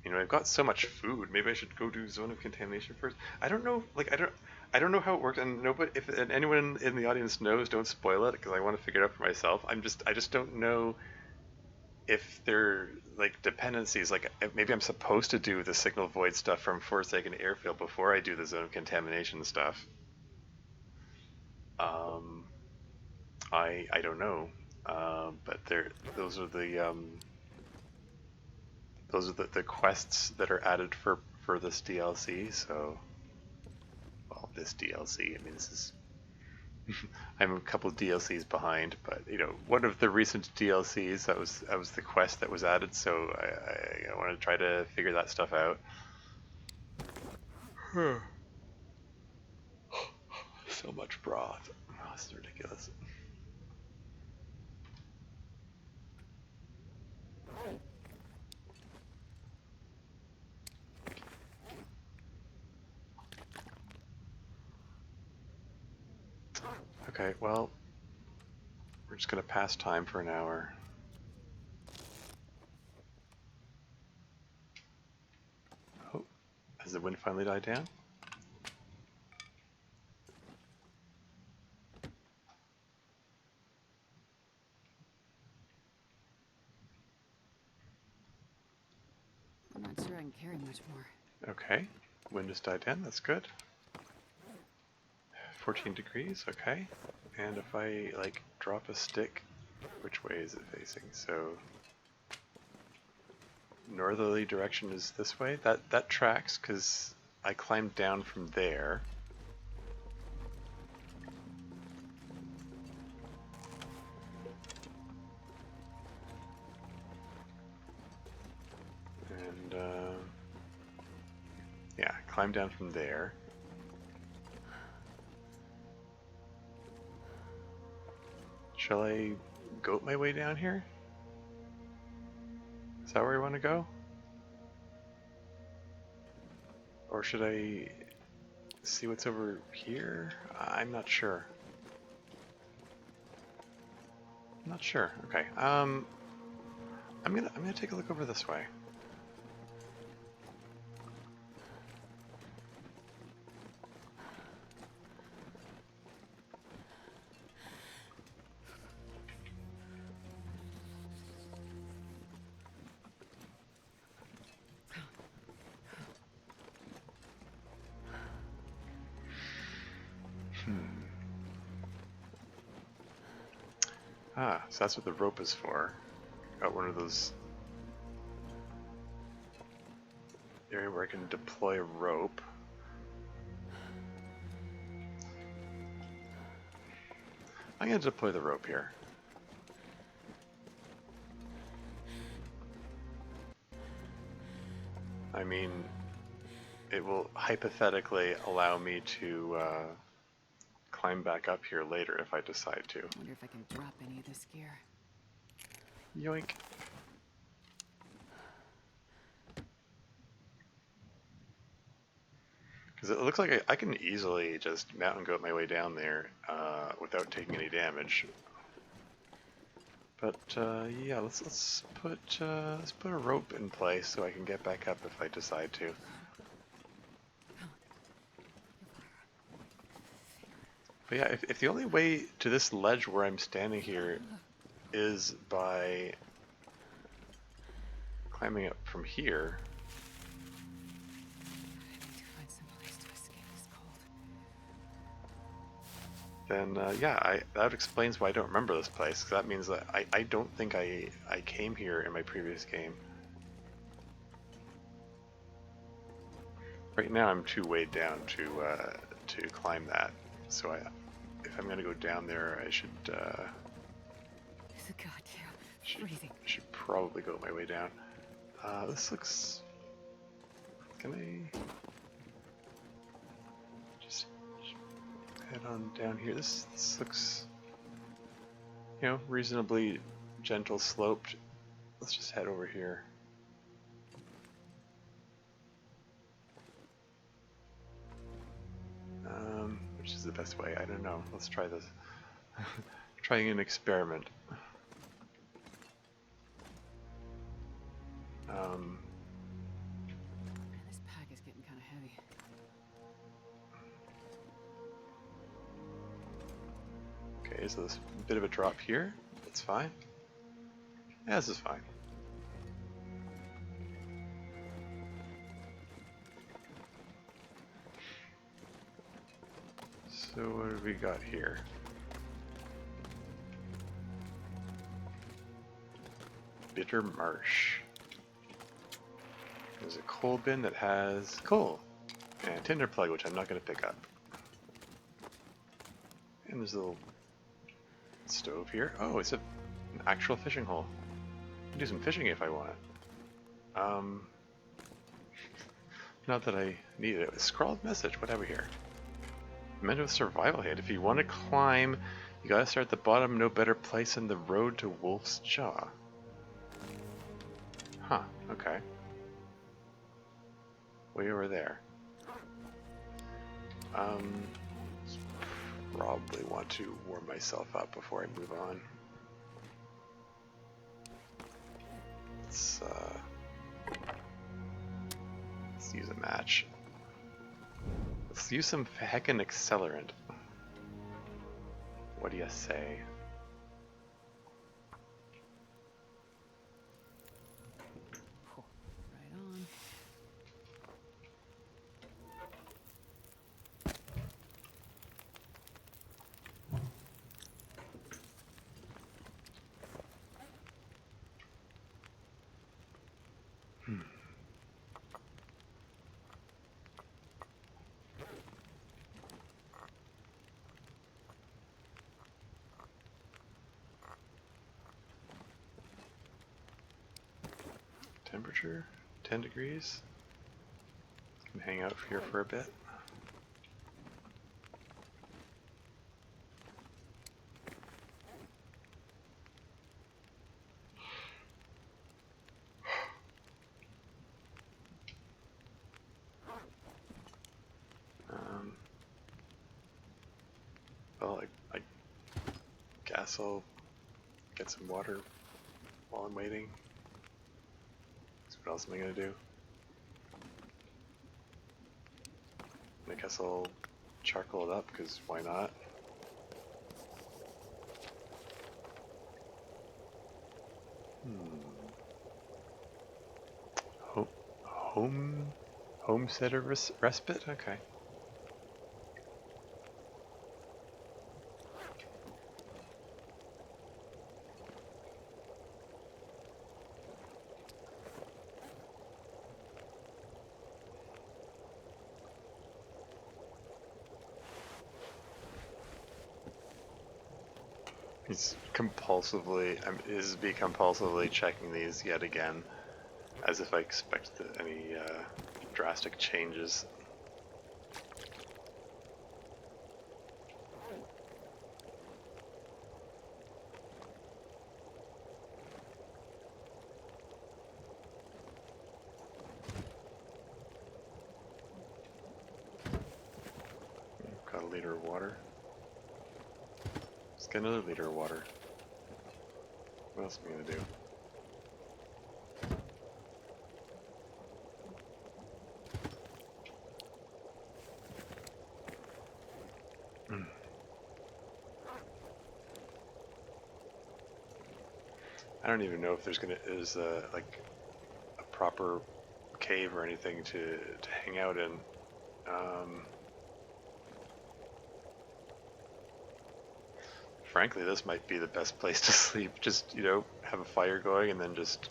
You know, I've got so much food. Maybe I should go do zone of contamination first. I don't know. Like, I don't know how it works. And nobody, if anyone in the audience knows, don't spoil it because I want to figure it out for myself. I just don't know if they're like dependencies. Like, maybe I'm supposed to do the signal void stuff from Forsaken Airfield before I do the zone of contamination stuff. Um, I don't know. But those are the quests that are added for this DLC. So, well, this DLC. I mean, this is I'm a couple DLCs behind, but you know, one of the recent DLCs that was the quest that was added. So I want to try to figure that stuff out. So much broth. Oh, this is ridiculous. Okay, well, we're just gonna pass time for an hour. Oh, has the wind finally died down? I'm not sure I can carry much more. Okay, wind has died down, that's good. 14 degrees, okay. And if I, like, drop a stick, which way is it facing? So, northerly direction is this way. That tracks, because I climbed down from there. And, yeah, climbed down from there. Shall I goat my way down here? Is that where I want to go? Or should I see what's over here? I'm not sure. I'm not sure. Okay. I'm gonna take a look over this way. Ah, so that's what the rope is for. Got one of those area where I can deploy a rope. I'm gonna deploy the rope here. I mean, it will hypothetically allow me to climb back up here later if I decide to. I wonder if I can drop any of this gear. Yoink. Because it looks like I can easily just mount and goat my way down there without taking any damage. But yeah, let's put a rope in place so I can get back up if I decide to. But yeah, if the only way to this ledge where I'm standing here is by climbing up from here. I need to find some place to escape this cold. Then yeah, that explains why I don't remember this place. Cause that means that I don't think I came here in my previous game. Right now I'm too weighed down to climb that. So if I'm gonna go down there, I should. There's a goddamn freezing. Should probably go my way down. This looks... Can I just head on down here? This looks, you know, reasonably gentle sloped. Let's just head over here. Which is the best way? I don't know. Let's try this. Trying an experiment. Man, this pack is getting kind of heavy. Okay, so there's a bit of a drop here. That's fine. Yeah, this is fine. So what have we got here? Bitter marsh. There's a coal bin that has coal and a tinder plug, which I'm not going to pick up. And there's a little stove here. Oh, it's an actual fishing hole. I can do some fishing if I want it. Not that I need it. Scrawled message. What have we here? Memento survival hit. If you want to climb, you gotta start at the bottom. No better place than the road to Wolf's Jaw. Huh. Okay. Way over there. Probably want to warm myself up before I move on. Let's use a match. Let's use some heckin' accelerant. What do you say? Right on. Temperature 10 degrees. Can hang out here for a bit. Well, I guess I'll get some water while I'm waiting. So what else am I gonna do? I guess I'll charcoal it up, because why not? Homesteader respite? Okay. He's compulsively, be compulsively checking these yet again, as if I expect any drastic changes. Got a liter of water. Let's get another liter of water. What else am I gonna do? I don't even know if there's like a proper cave or anything to hang out in. Frankly, this might be the best place to sleep. Just, you know, have a fire going and then just...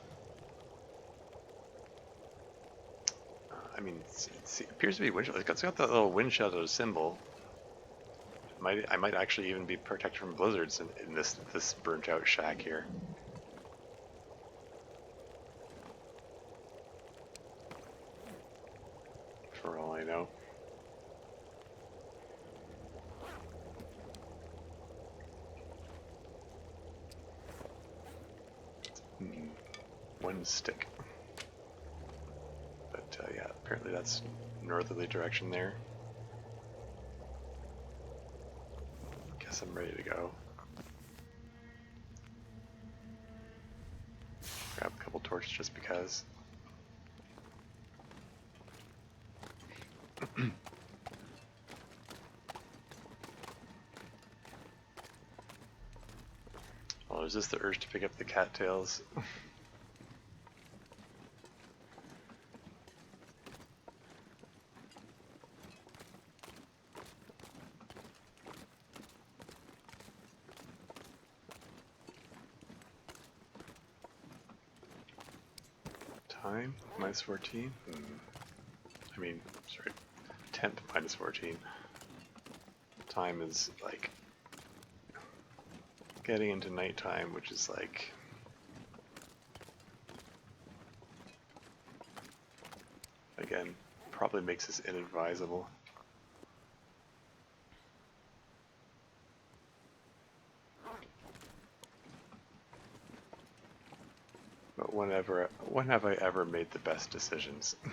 I mean, it appears to be wind shelter. It's got that little wind shelter symbol. I might actually even be protected from blizzards in this burnt out shack here. one stick. But yeah, apparently that's northerly direction there. Guess I'm ready to go. Grab a couple torches just because. Oh, is this the urge to pick up the cattails? Time, minus 14? I mean, sorry, temp minus 14. Time is like getting into nighttime, which is like again, probably makes this inadvisable. But when have I ever made the best decisions? I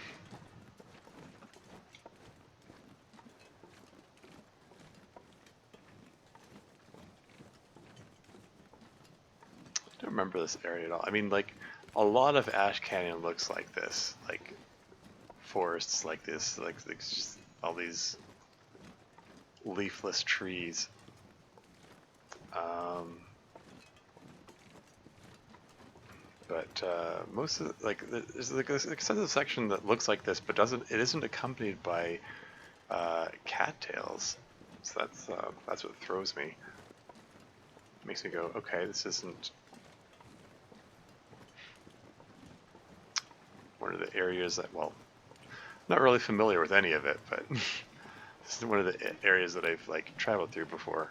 don't remember this area at all. I mean, like, a lot of Ash Canyon looks like this, like forests like this, like just all these leafless trees. But most of there's like a extensive section that looks like this, but it isn't accompanied by cattails. So that's what throws me. Makes me go, okay, this isn't one of the areas that, well, not really familiar with any of it, but this is one of the areas that I've like traveled through before.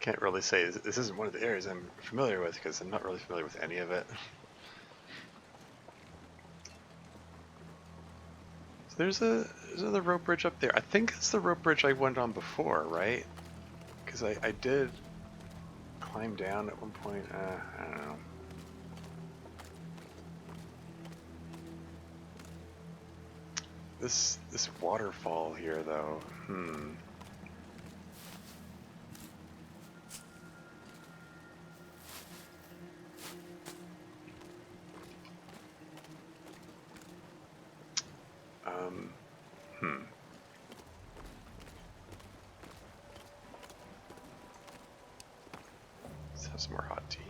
Can't really say this isn't one of the areas I'm familiar with because I'm not really familiar with any of it. So there's another rope bridge up there. I think it's the rope bridge I went on before, right? Because I did climb down at one point. I don't know. This waterfall here, though. Let's have some more hot tea.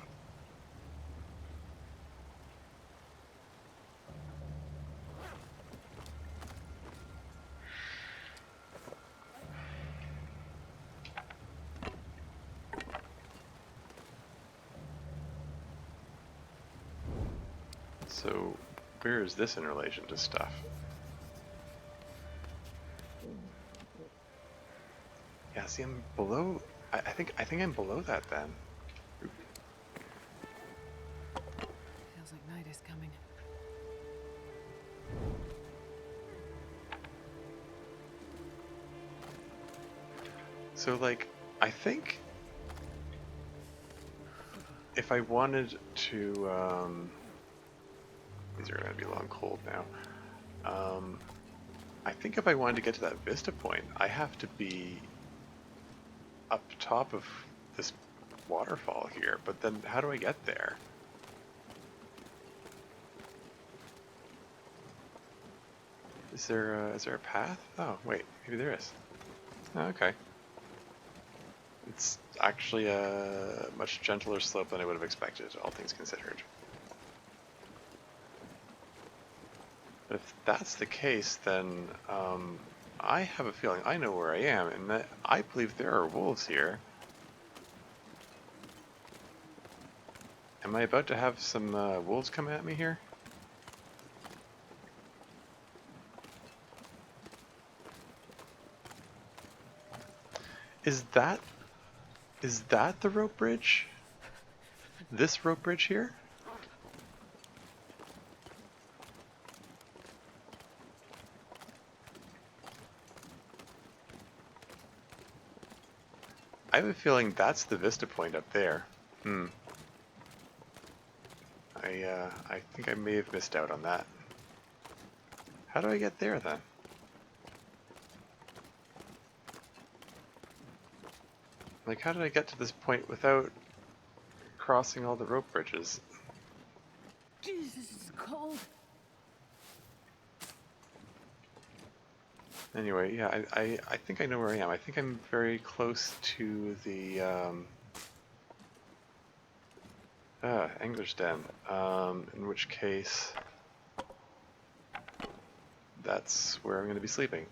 So, where is this in relation to stuff? Yeah, see, I'm below. I think I'm below that then. Feels like night is coming. So, like, I think if I wanted to, these are going to be long cold now. I think if I wanted to get to that vista point, I have to be up top of this waterfall here. But then, how do I get there? Is there a path? Oh, wait, maybe there is. Oh, okay. It's actually a much gentler slope than I would have expected, all things considered. But if that's the case, then I have a feeling I know where I am, and that I believe there are wolves here. Am I about to have some wolves come at me here? Is that the rope bridge? This rope bridge here? I have a feeling that's the vista point up there. Hmm. I think I may have missed out on that. How do I get there then? Like, how did I get to this point without crossing all the rope bridges? Jesus, it's cold. Anyway, yeah, I think I know where I am. I think I'm very close to the Angler's Den. In which case, that's where I'm going to be sleeping.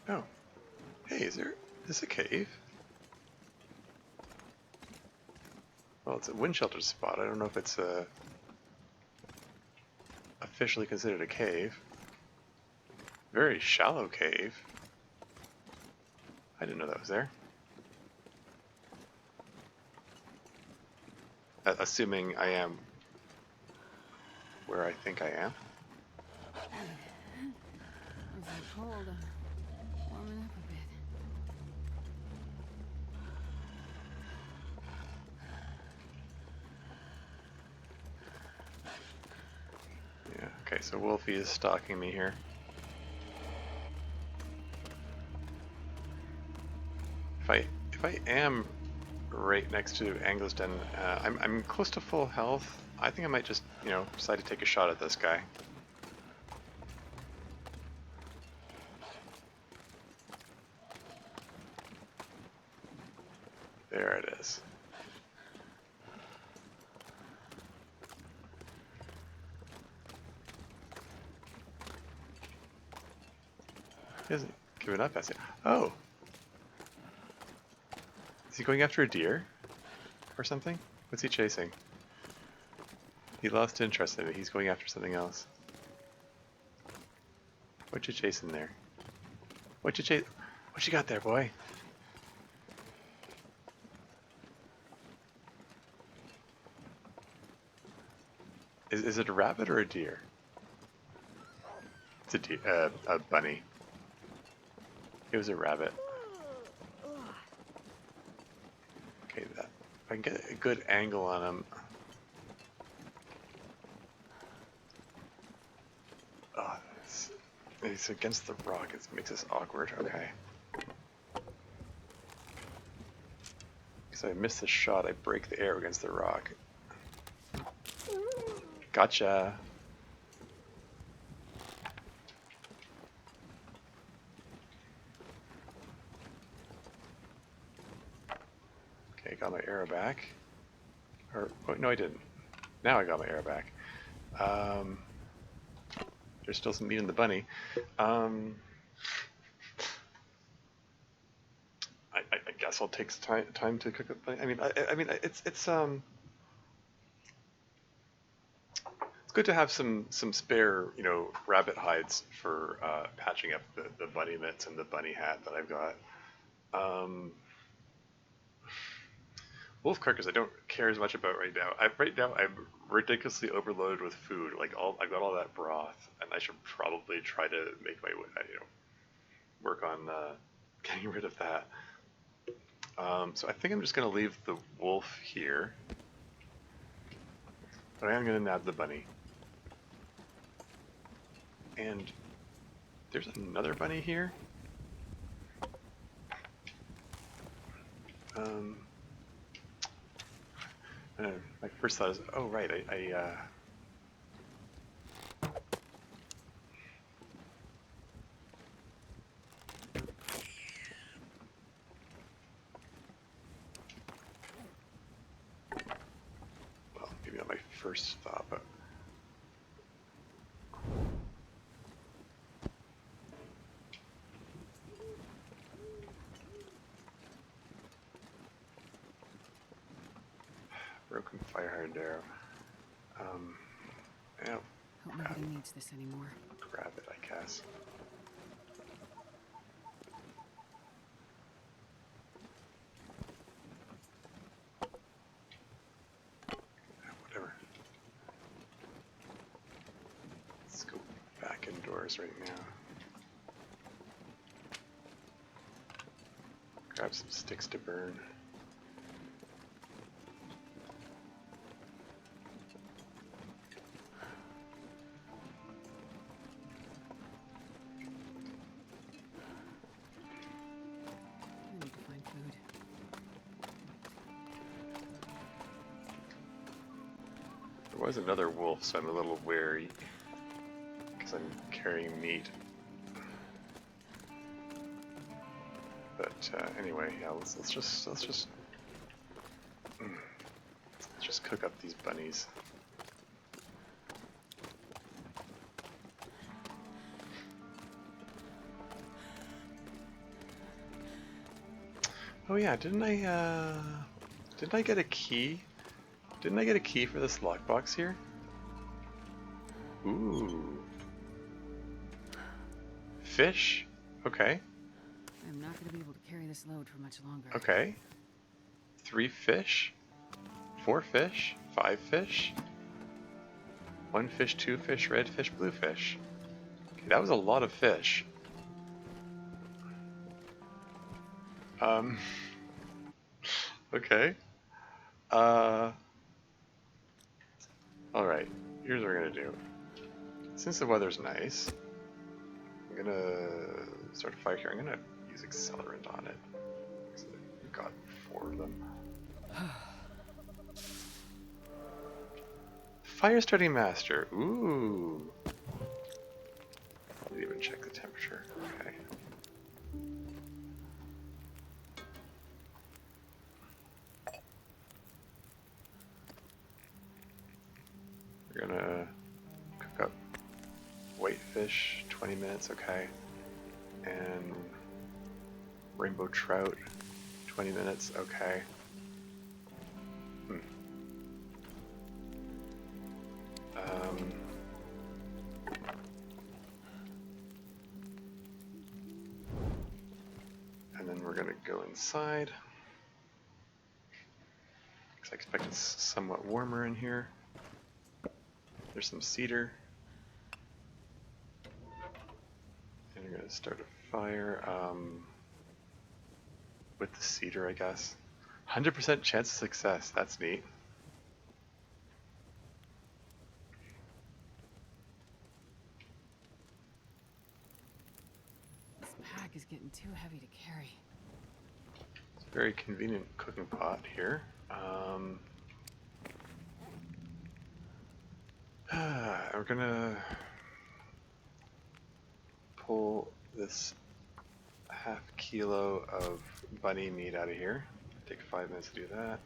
Oh, hey, is this a cave? Well, it's a wind shelter spot. I don't know if it's officially considered a cave. Very shallow cave. I didn't know that was there. Assuming I am where I think I am. I'm so cold. I'm warming up a bit. Yeah, okay, so Wolfie is stalking me here. If I am right next to Angler's Den, I'm close to full health. I think I might just, decide to take a shot at this guy. There it is. He hasn't given up, has he? Oh! Is he going after a deer? Or something? What's he chasing? He lost interest in it. He's going after something else. What you chasing there? What you got there, boy? Is it a rabbit or a deer? It's a bunny. It was a rabbit. Okay, if I can get a good angle on him. Oh, it's against the rock. It makes this awkward. Okay. Because I miss the shot, I break the air against the rock. Gotcha. Okay, got my arrow back. Or, oh, no I didn't. Now I got my arrow back. There's still some meat in the bunny. I guess I'll take time to cook the bunny. I mean, it's good to have some spare, rabbit hides for patching up the bunny mitts and the bunny hat that I've got. Wolf crackers I don't care as much about right now. Right now I'm ridiculously overloaded with food. Like I've got all that broth, and I should probably try to make my way, work on getting rid of that. So I think I'm just gonna leave the wolf here, but I am gonna nab the bunny. And there's another bunny here. My first thought is, oh right, well, maybe not my first thought, but broken fire hard arrow. Yeah, Hope nobody needs this anymore. grab it, I guess. Whatever. hours right now. Grab some sticks to burn. I need to find food. There was another wolf, so I'm a little wary because I'm carrying meat. But anyway, yeah, let's just cook up these bunnies. Oh yeah, didn't I get a key? Didn't I get a key for this lockbox here? Ooh. Fish? Okay. I'm not going to be able to carry this load for much longer. Okay. 3 fish? 4 fish? 5 fish? 1 fish, 2 fish, red fish, blue fish. Okay, that was a lot of fish. Okay. Alright, here's what we're gonna do. Since the weather's nice, I'm gonna start a fire here. I'm gonna use accelerant on it. I've got 4 of them. Fire starting master. Ooh. Didn't even check the temperature. Okay. We're gonna cook up whitefish, 20 minutes, okay. And rainbow trout, 20 minutes, okay. And then we're gonna go inside. Because I expect it's somewhat warmer in here. There's some cedar. And we're gonna start a fire with the cedar, I guess. 100% chance of success, that's neat. This pack is getting too heavy to carry. It's a very convenient cooking pot here. We're gonna pull this half kilo of bunny meat out of here. Take 5 minutes to do that.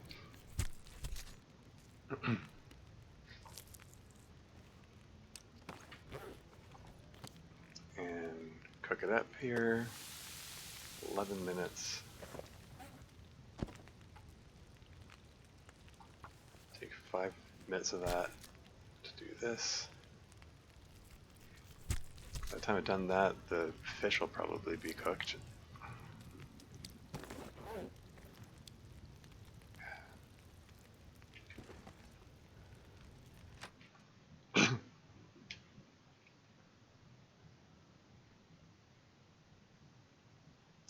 And cook it up here. 11 minutes. Take 5 minutes of that to do this. By the time I've done that, the fish will probably be cooked.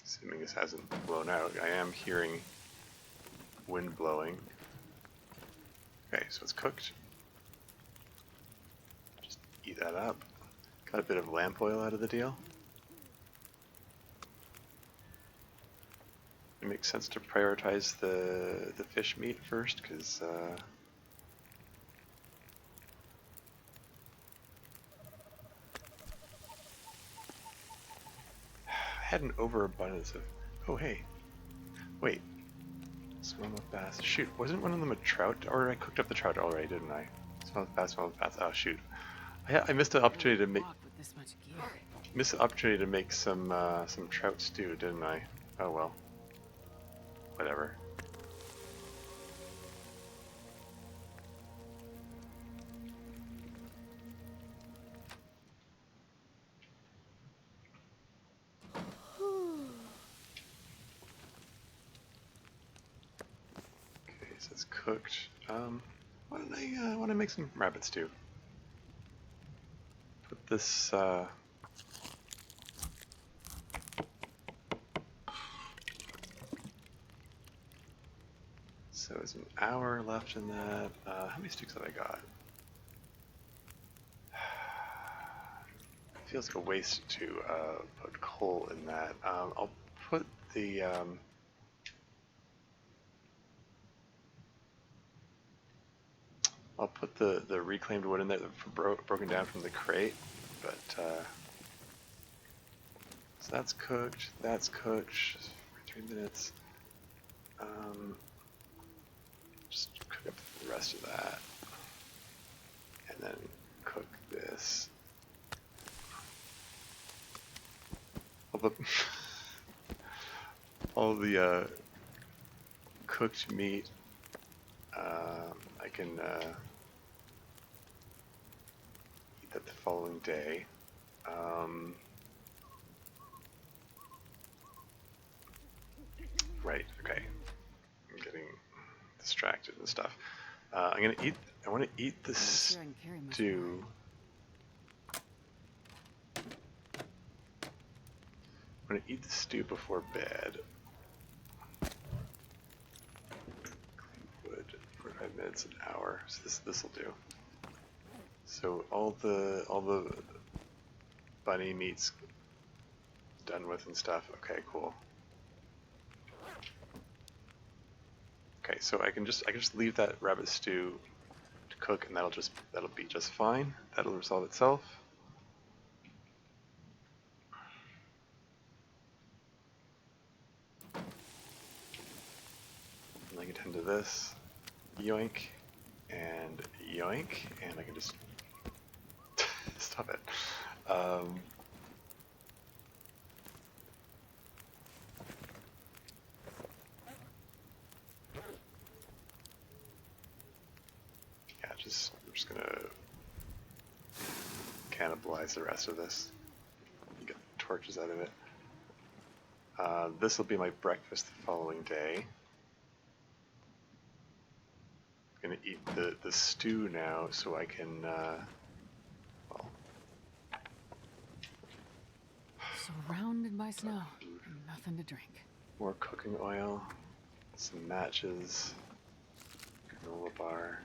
Assuming this hasn't blown out, I am hearing wind blowing. Okay, so it's cooked. Just eat that up. Got a bit of lamp oil out of the deal. It makes sense to prioritize the fish meat first, because I had an overabundance of... Oh, hey. Wait. Smallmouth bass. Shoot, wasn't one of them a trout? Or I cooked up the trout already, didn't I? Smallmouth bass, smallmouth bass. Oh, shoot. I missed an opportunity to make... With this much gear. Missed an opportunity to make some trout stew, didn't I? Oh, well. Whatever. Okay, so it's cooked. Why don't I make some rabbit stew? Put this So it's an hour left in that. How many sticks have I got? Feels like a waste to put coal in that. I'll put the the reclaimed wood in there broken down from the crate, but so that's cooked. That's cooked for 3 minutes. Just cook up the rest of that, and then cook this. All the cooked meat. I can eat that the following day. Right. Okay. I'm getting distracted and stuff. I'm gonna eat. I want to eat the stew. I'm gonna eat the stew before bed. Clean wood, 45 minutes, an hour. So this will do. So all the bunny meat's done with and stuff. Okay, cool. Okay, so I can just leave that rabbit stew to cook, and that'll be just fine. That'll resolve itself. And I can tend to this, yoink, and I can just stop it. I'm just gonna cannibalize the rest of this. Get torches out of it. This will be my breakfast the following day. I'm gonna eat the stew now, so I can well. Surrounded by snow and nothing to drink. More cooking oil, some matches, granola bar.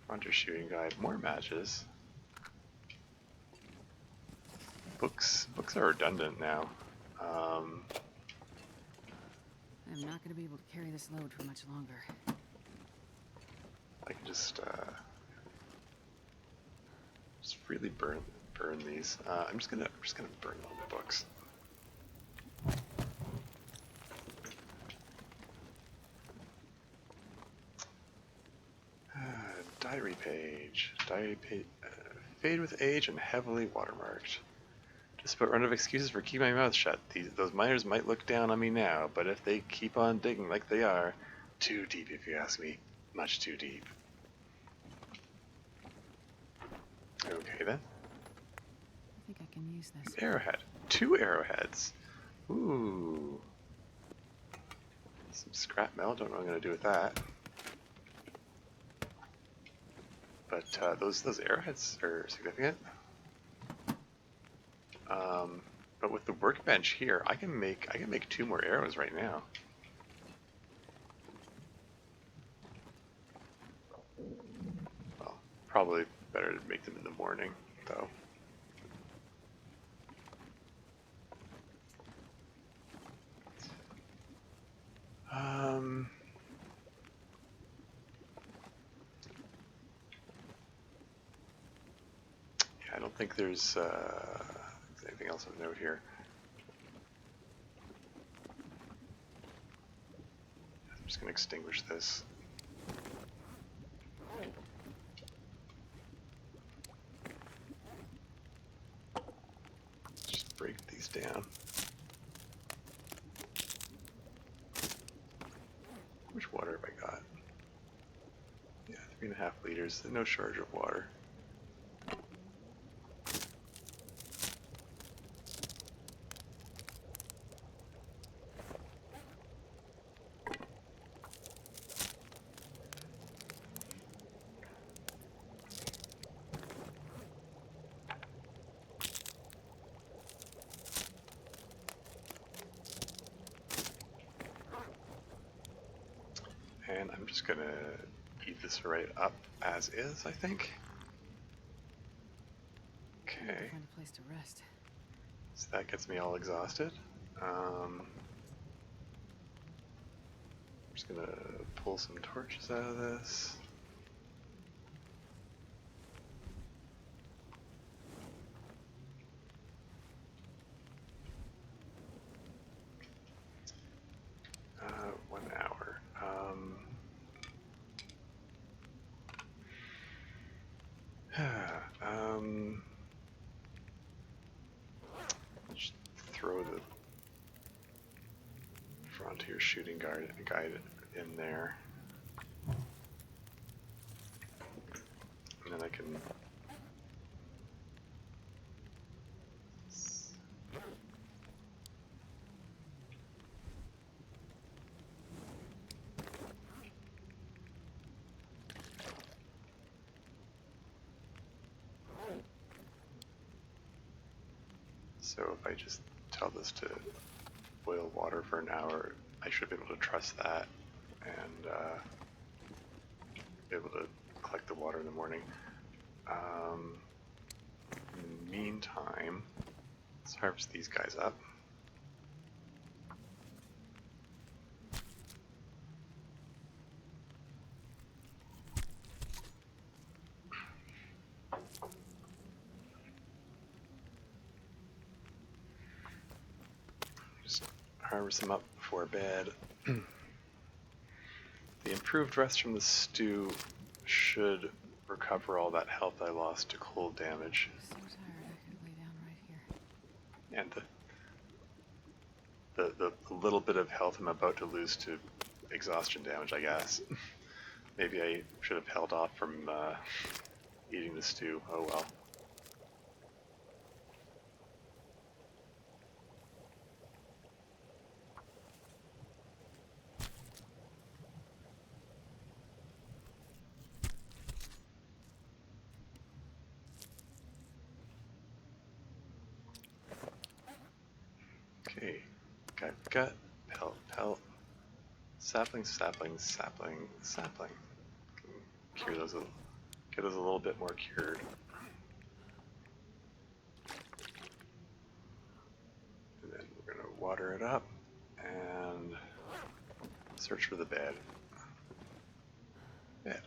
Hunter shooting guide, more matches. Books are redundant now. I'm not going to be able to carry this load for much longer. I can just really burn these. I'm just gonna burn all the books. Diary page. Fade with age and heavily watermarked. Just about run out of excuses for keeping my mouth shut. Those miners might look down on me now, but if they keep on digging like they are, too deep if you ask me. Much too deep. Okay then. I think I can use this. Arrowhead. 2 arrowheads. Ooh. Some scrap metal. Don't know what I'm going to do with that. But those arrowheads are significant. But with the workbench here, I can make 2 more arrows right now. Well, probably better to make them in the morning, though. Yeah, I don't think there's anything else of note here. I'm just going to extinguish this. Just break these down. How much water have I got? Yeah, 3.5 liters. No shortage of water. just gonna eat this right up as is, I think. I need Okay, to find a place to rest. so that gets me all exhausted. I'm just gonna pull some torches out of this. Uh, 1 hour. Just throw the frontier shooting guide in there, and then I can. So if I just tell this to boil water for an hour, I should be able to trust that and be able to collect the water in the morning. In the meantime, let's harvest these guys up. Just harvest them up before bed. The improved rest from the stew should recover all that health I lost to cold damage. I'm so tired I could lay down right here. And the little bit of health I'm about to lose to exhaustion damage, I guess. Maybe I should have held off from eating the stew. Oh well. Okay, got pelt, pelt, sapling, sapling, sapling, sapling. Cure those, get those a little bit more cured. And then we're gonna water it up and search for the bed. Bed.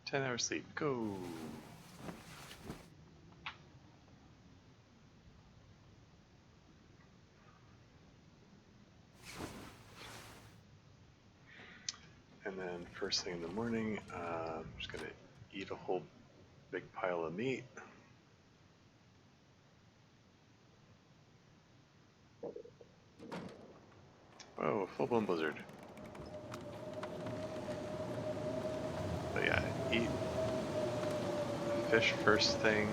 10 hours sleep, go! And then first thing in the morning, I'm just gonna eat a whole big pile of meat. Whoa, full-blown blizzard. But yeah, eat fish first thing.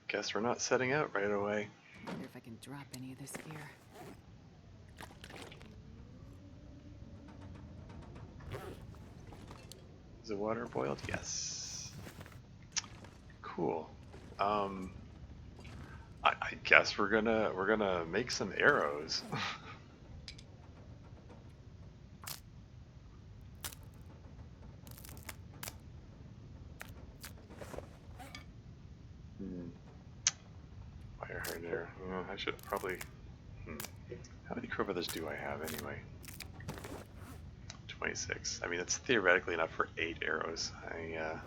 Guess we're not setting out right away. I wonder if I can drop any of this gear. Is the water boiled? Yes. Cool. I guess we're gonna make some arrows. Fire hardener. I should probably. How many crow feathers do I have anyway? 26. I mean, that's theoretically enough for 8 arrows. I'm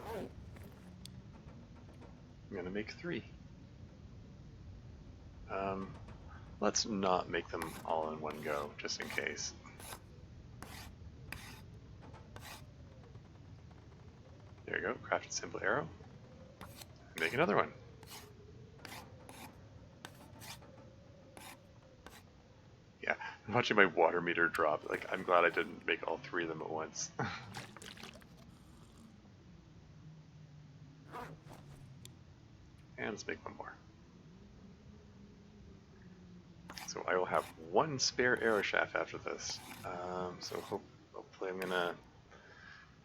gonna make 3. Let's not make them all in one go, just in case. There you go, crafted simple arrow. And make another one. Yeah, I'm watching my water meter drop. Like, I'm glad I didn't make all 3 of them at once. And let's make one more. So I will have 1 spare arrow shaft after this. So hopefully I'm gonna,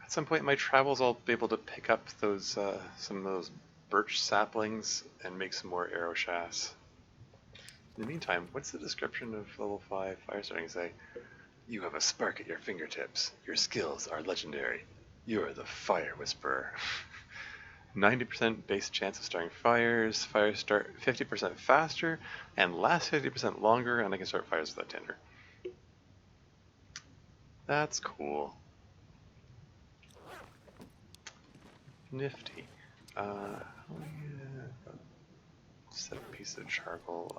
at some point in my travels, I'll be able to pick up those some of those birch saplings and make some more arrow shafts. In the meantime, what's the description of level 5 fire starting say? You have a spark at your fingertips. Your skills are legendary. You're the Fire Whisperer. 90% base chance of starting fires. Fires start 50% faster and last 50% longer, and I can start fires without tinder. That's cool. Nifty. Set a piece of charcoal.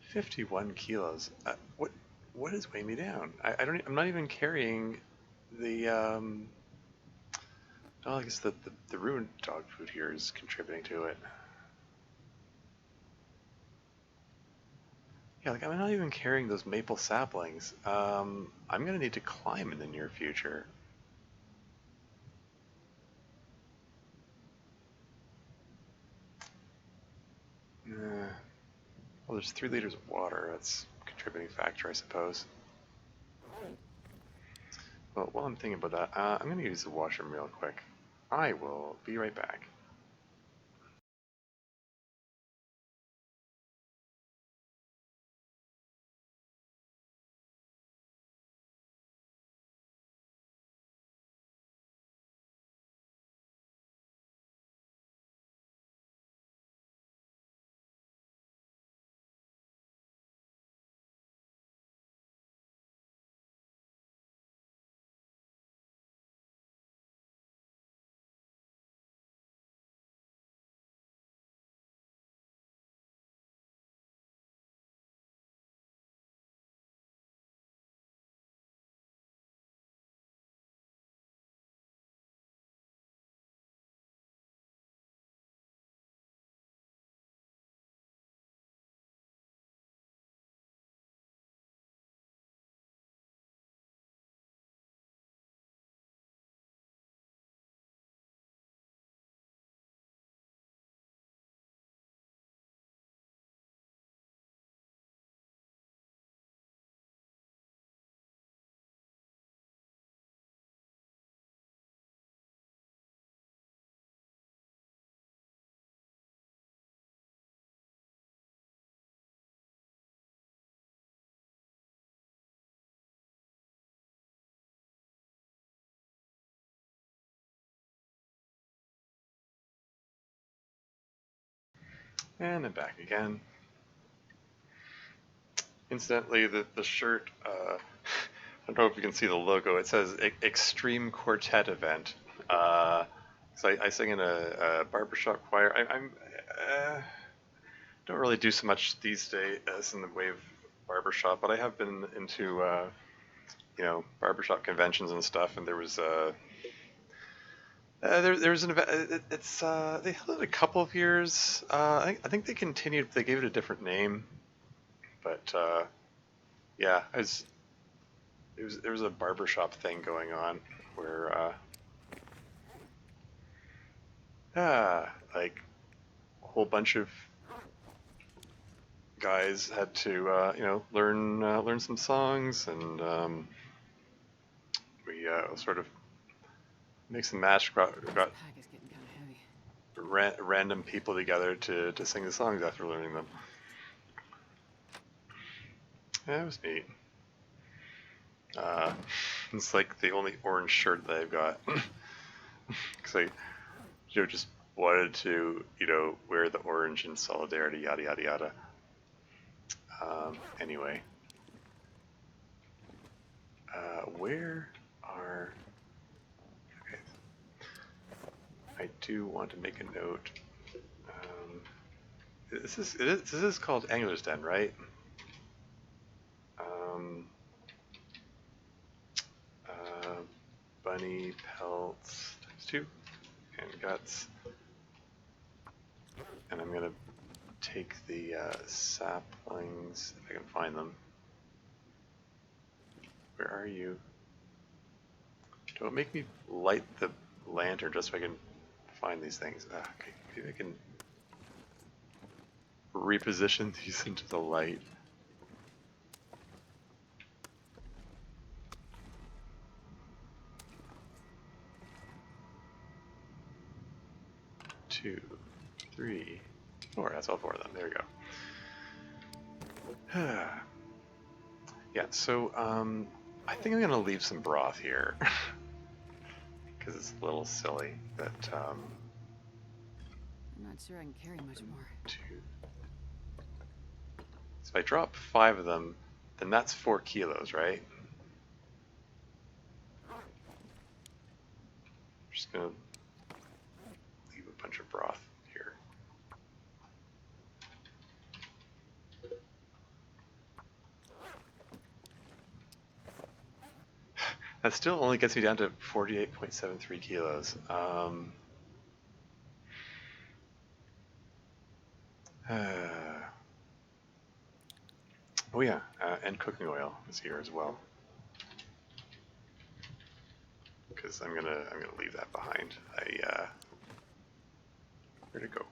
51 kilos. What is weighing me down? I'm not even carrying the oh, I guess the ruined dog food here is contributing to it. Yeah, like I'm not even carrying those maple saplings. I'm gonna need to climb in the near future. Well, there's 3 liters of water. That's a contributing factor, I suppose. Well, while I'm thinking about that, I'm gonna use the washroom real quick. I will be right back. And I'm back again. Incidentally, the shirt, I don't know if you can see the logo, it says Extreme Quartet Event. So I sing in a barbershop choir. Don't really do so much these days in the way of barbershop, but I have been into, barbershop conventions and stuff, and there was there was an event. They held it a couple of years. I think they continued. They gave it a different name, but yeah, there was a barbershop thing going on where like a whole bunch of guys had to learn some songs, and we sort of mix and match, got Pack is getting kind of heavy. random people together to sing the songs after learning them. Yeah, it was neat. It's like the only orange shirt that I've got. Because I just wanted to, wear the orange in solidarity, yada, yada, yada. Anyway. Where are... Okay. I do want to make a note. This is called Angler's Den, right? Bunny pelts ×2 and guts, and I'm gonna take the saplings if I can find them. Where are you? Don't make me light the lantern just so I can find these things. Okay, maybe I can reposition these into the light. 2, 3, 4. That's all 4 of them. There we go. Yeah, so I think I'm going to leave some broth here. Because it's a little silly that I'm not sure I can carry much more. 2. So if I drop 5 of them, then that's 4 kilos, right? I'm just gonna leave a bunch of broth here. That still only gets me down to 48.73 kilos. Oh yeah, and cooking oil is here as well. Because I'm gonna leave that behind. Where'd it go?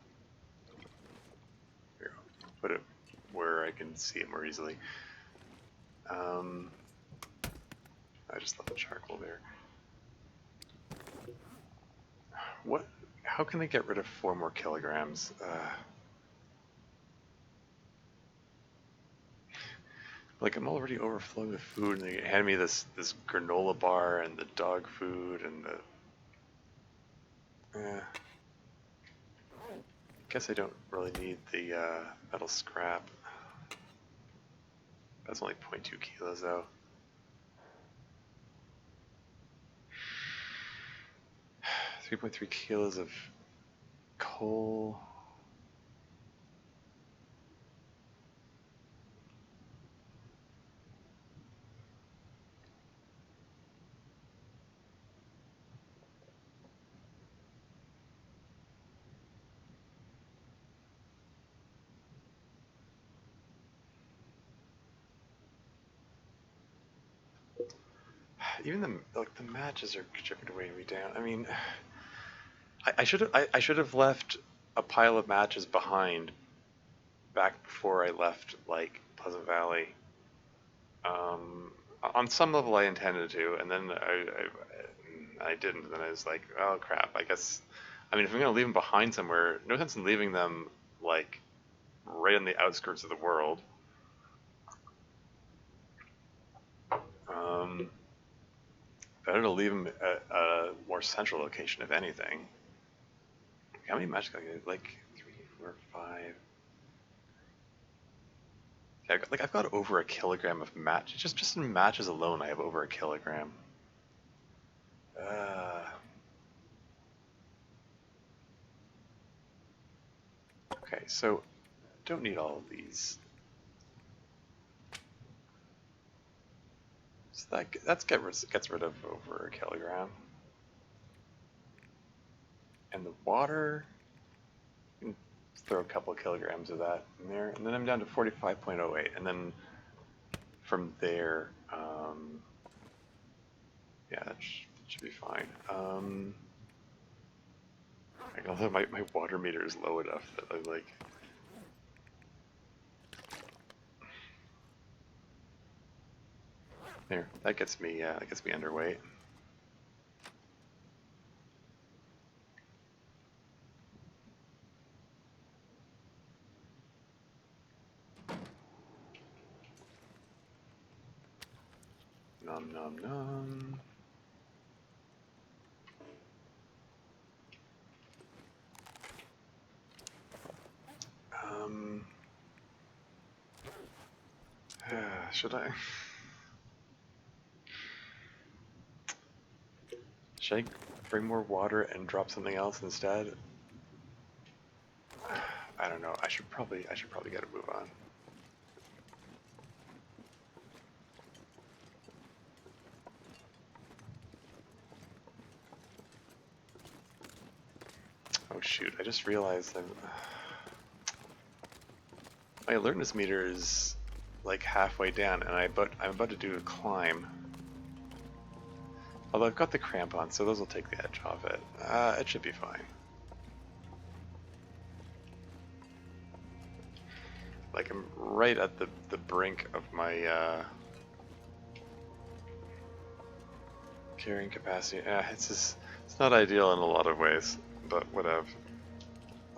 Here, I'll put it where I can see it more easily. I just left the charcoal there. What? How can I get rid of 4 more kilograms? Like I'm already overflowing with food, and they hand me this granola bar and the dog food and the. Guess I don't really need the metal scrap. That's only 0.2 kilos though. 3.3 kilos of coal. Even the matches are chipping away me down. I mean, I should have left a pile of matches behind back before I left like Pleasant Valley. On some level, I intended to, and then I didn't. And then I was like, oh crap. I guess. I mean, if I'm gonna leave them behind somewhere, no sense in leaving them like right on the outskirts of the world. Better to leave them at a more central location, if anything. How many matches can I get? Like 3, 4, 5. Yeah, I've got over a kilogram of match. Just in matches alone, I have over a kilogram. Okay, so don't need all of these. So that gets rid of over a kilogram. And the water, you can throw a couple of kilograms of that in there, and then I'm down to 45.08, and then from there, yeah, that should be fine. Although my water meter is low enough that I'm like. There, that gets me underweight. Nom nom nom. Should I? Should I bring more water and drop something else instead? I don't know. I should probably get a move on. Oh shoot! I just realized my alertness meter is like halfway down, and I'm about to do a climb. Although I've got the crampons, so those will take the edge off it. It should be fine. Like I'm right at the brink of my carrying capacity. It's not ideal in a lot of ways, but whatever.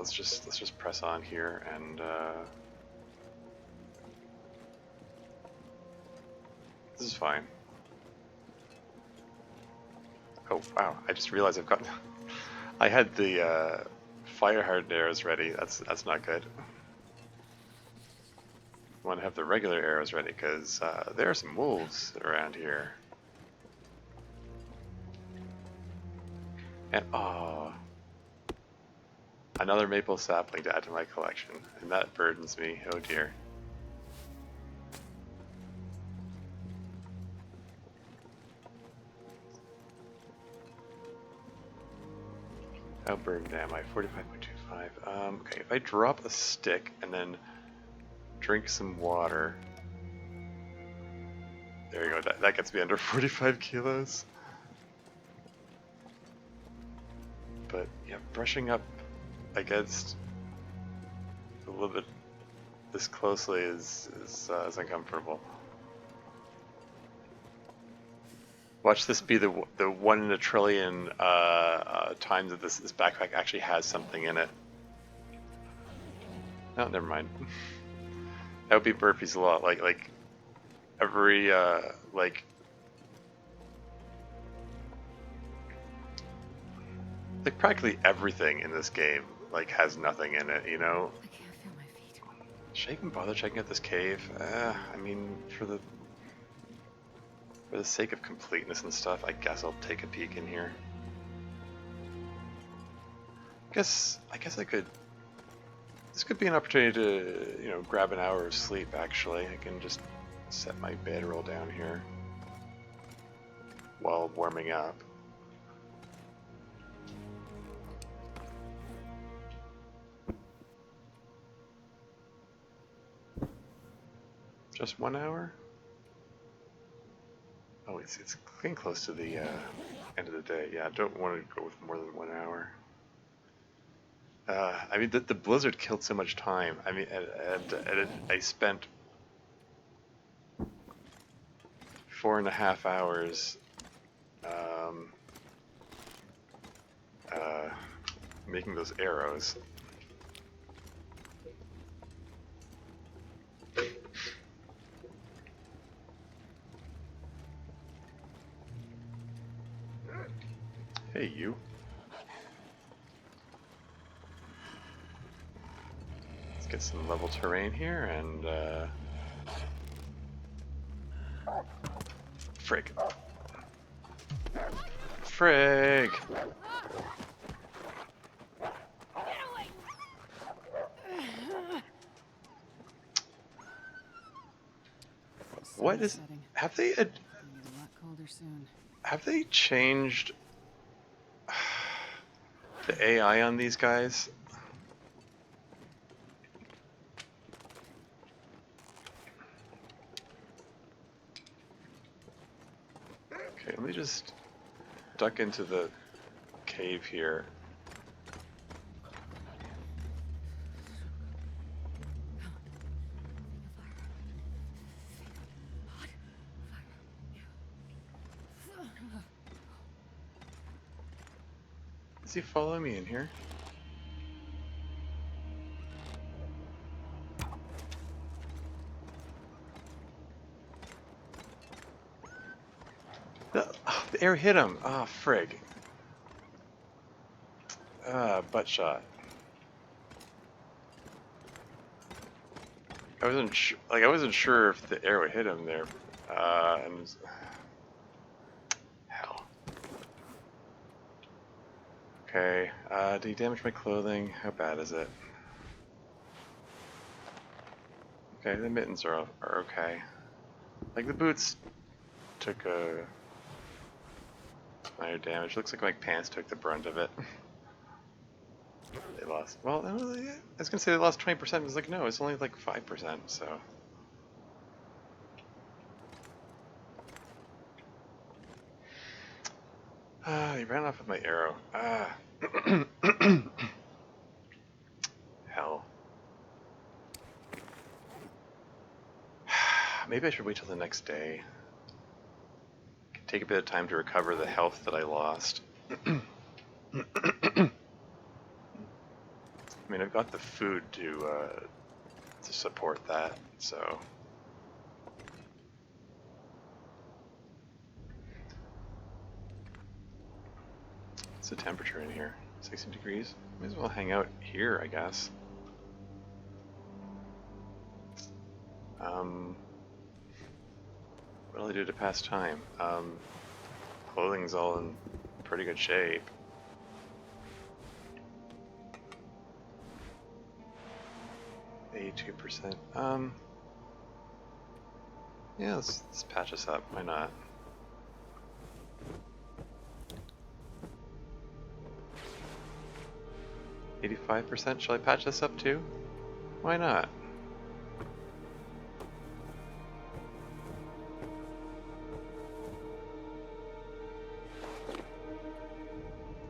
let's just press on here and this is fine. Oh wow! I just realized I've got. I had the fire hardened arrows ready. That's not good. I want to have the regular arrows ready because there are some wolves around here. And oh, another maple sapling to add to my collection, and that burdens me. Oh dear. How burdened am I? 45.25. Okay, if I drop a stick and then drink some water, there you go. That gets me under 45 kilos. But yeah, brushing up against a little bit this closely is uncomfortable. Watch this be the 1 in a trillion times that this backpack actually has something in it. Oh, never mind. That would be burpees a lot. Like every like practically everything in this game like has nothing in it. You know. I can't feel my feet. Should I even bother checking out this cave? I mean, for the sake of completeness and stuff, I guess I'll take a peek in here. I guess I could. This could be an opportunity to, you know, grab an hour of sleep. Actually, I can just set my bedroll down here while warming up. Just 1 hour? Oh, it's getting close to the end of the day. Yeah, I don't want to go with more than 1 hour. I mean, the blizzard killed so much time. I mean, and I spent 4.5 hours making those arrows. Hey, you. Let's get some level terrain here and frig. Frig! What is... Have they... Have they changed the AI on these guys? Okay, let me just duck into the cave here. Is he following me in here? The air hit him. Ah, frig. Butt shot. I wasn't sure if the arrow hit him there. And hell. Okay. Did he damage my clothing? How bad is it? Okay, the mittens are okay. Like the boots took a minor damage. Looks like my pants took the brunt of it. They lost. Well, I was gonna say they lost 20%. I was like, no, it's only like 5%. So. He ran off with my arrow. Hell. Maybe I should wait till the next day. Take a bit of time to recover the health that I lost. mean, I've got the food to support that, so. What's the temperature in here? 60 degrees? Might as well hang out here, I guess. What'll I do to pass time? Clothing's all in pretty good shape. %. Yeah, let's patch us up. Why not? %. Shall I patch this up too? Why not?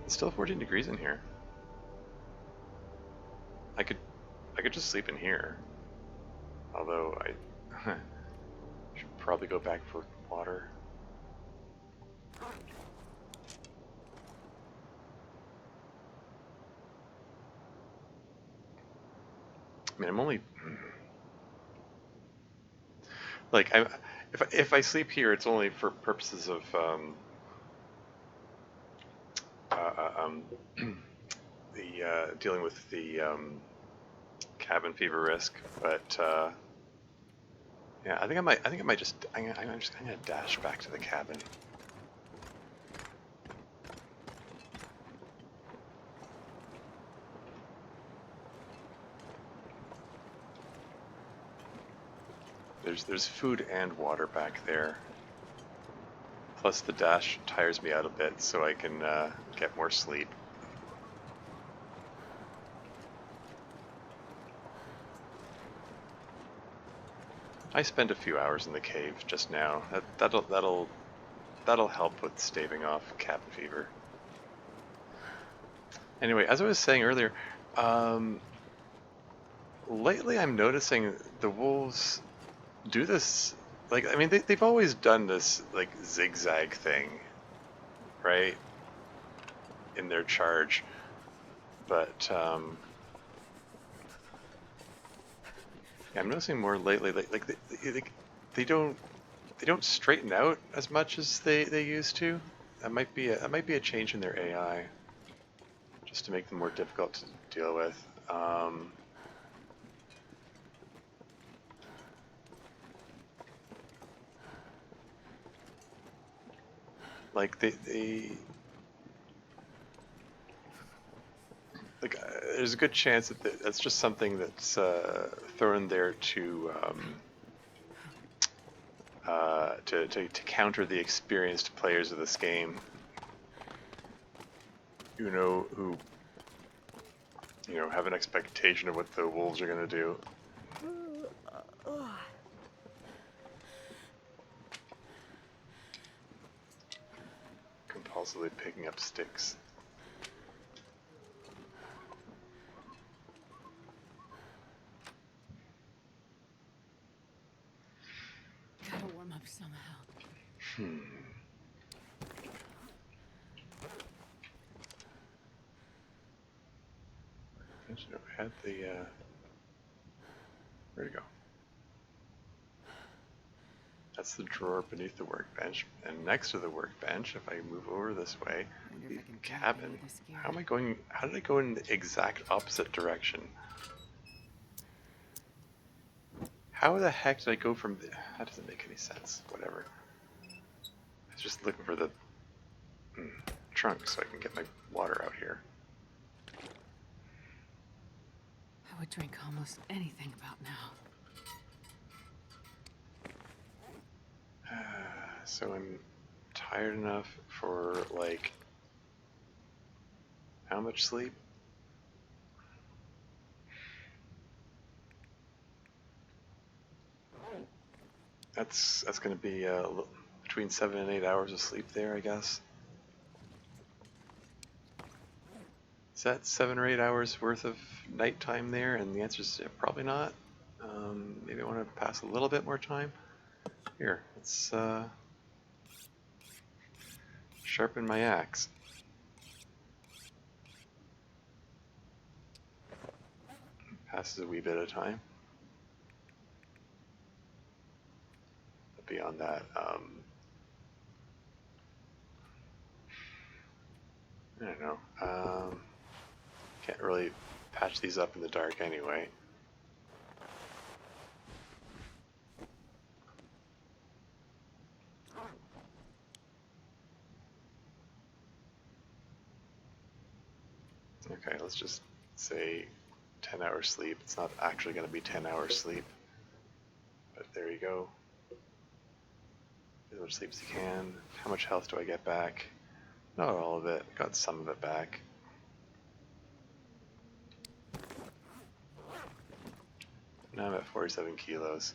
It's still 14 degrees in here. I could just sleep in here. Although I should probably go back for water. I mean, I'm only like if I sleep here, it's only for purposes of dealing with the cabin fever risk. But yeah, I think I might just I'm gonna dash back to the cabin. There's food and water back there. Plus the dash tires me out a bit, so I can get more sleep. I spent a few hours in the cave just now. That'll help with staving off cabin fever. Anyway, as I was saying earlier, lately I'm noticing the wolves do this. Like, I mean, they've always done this like zigzag thing, right? In their charge, but yeah, I'm noticing more lately. Like they don't straighten out as much as they used to. That might be a change in their AI, just to make them more difficult to deal with. Like like there's a good chance that that's just something that's thrown there to counter the experienced players of this game, who have an expectation of what the wolves are going to do. Compulsively picking up sticks. Gotta warm up somehow. I had the where'd it go? That's the drawer beneath the workbench, and next to the workbench, if I move over this way, the cabin. How am I going? How did I go in the exact opposite direction? How the heck did I go from? That doesn't make any sense. Whatever. I was just looking for the trunk so I can get my water out here. I would drink almost anything about now. So I'm tired enough for like how much sleep? That's going to be between 7 and 8 hours of sleep there, I guess. Is that 7 or 8 hours worth of nighttime there? And the answer is probably not. Maybe I want to pass a little bit more time. Here, let's sharpen my axe. Passes a wee bit of time. But beyond that, I don't know. Can't really patch these up in the dark anyway. Okay, let's just say 10 hours sleep. It's not actually going to be 10 hours sleep, but there you go. As much sleep as you can. How much health do I get back? Not all of it. Got some of it back. Now I'm at 47 kilos.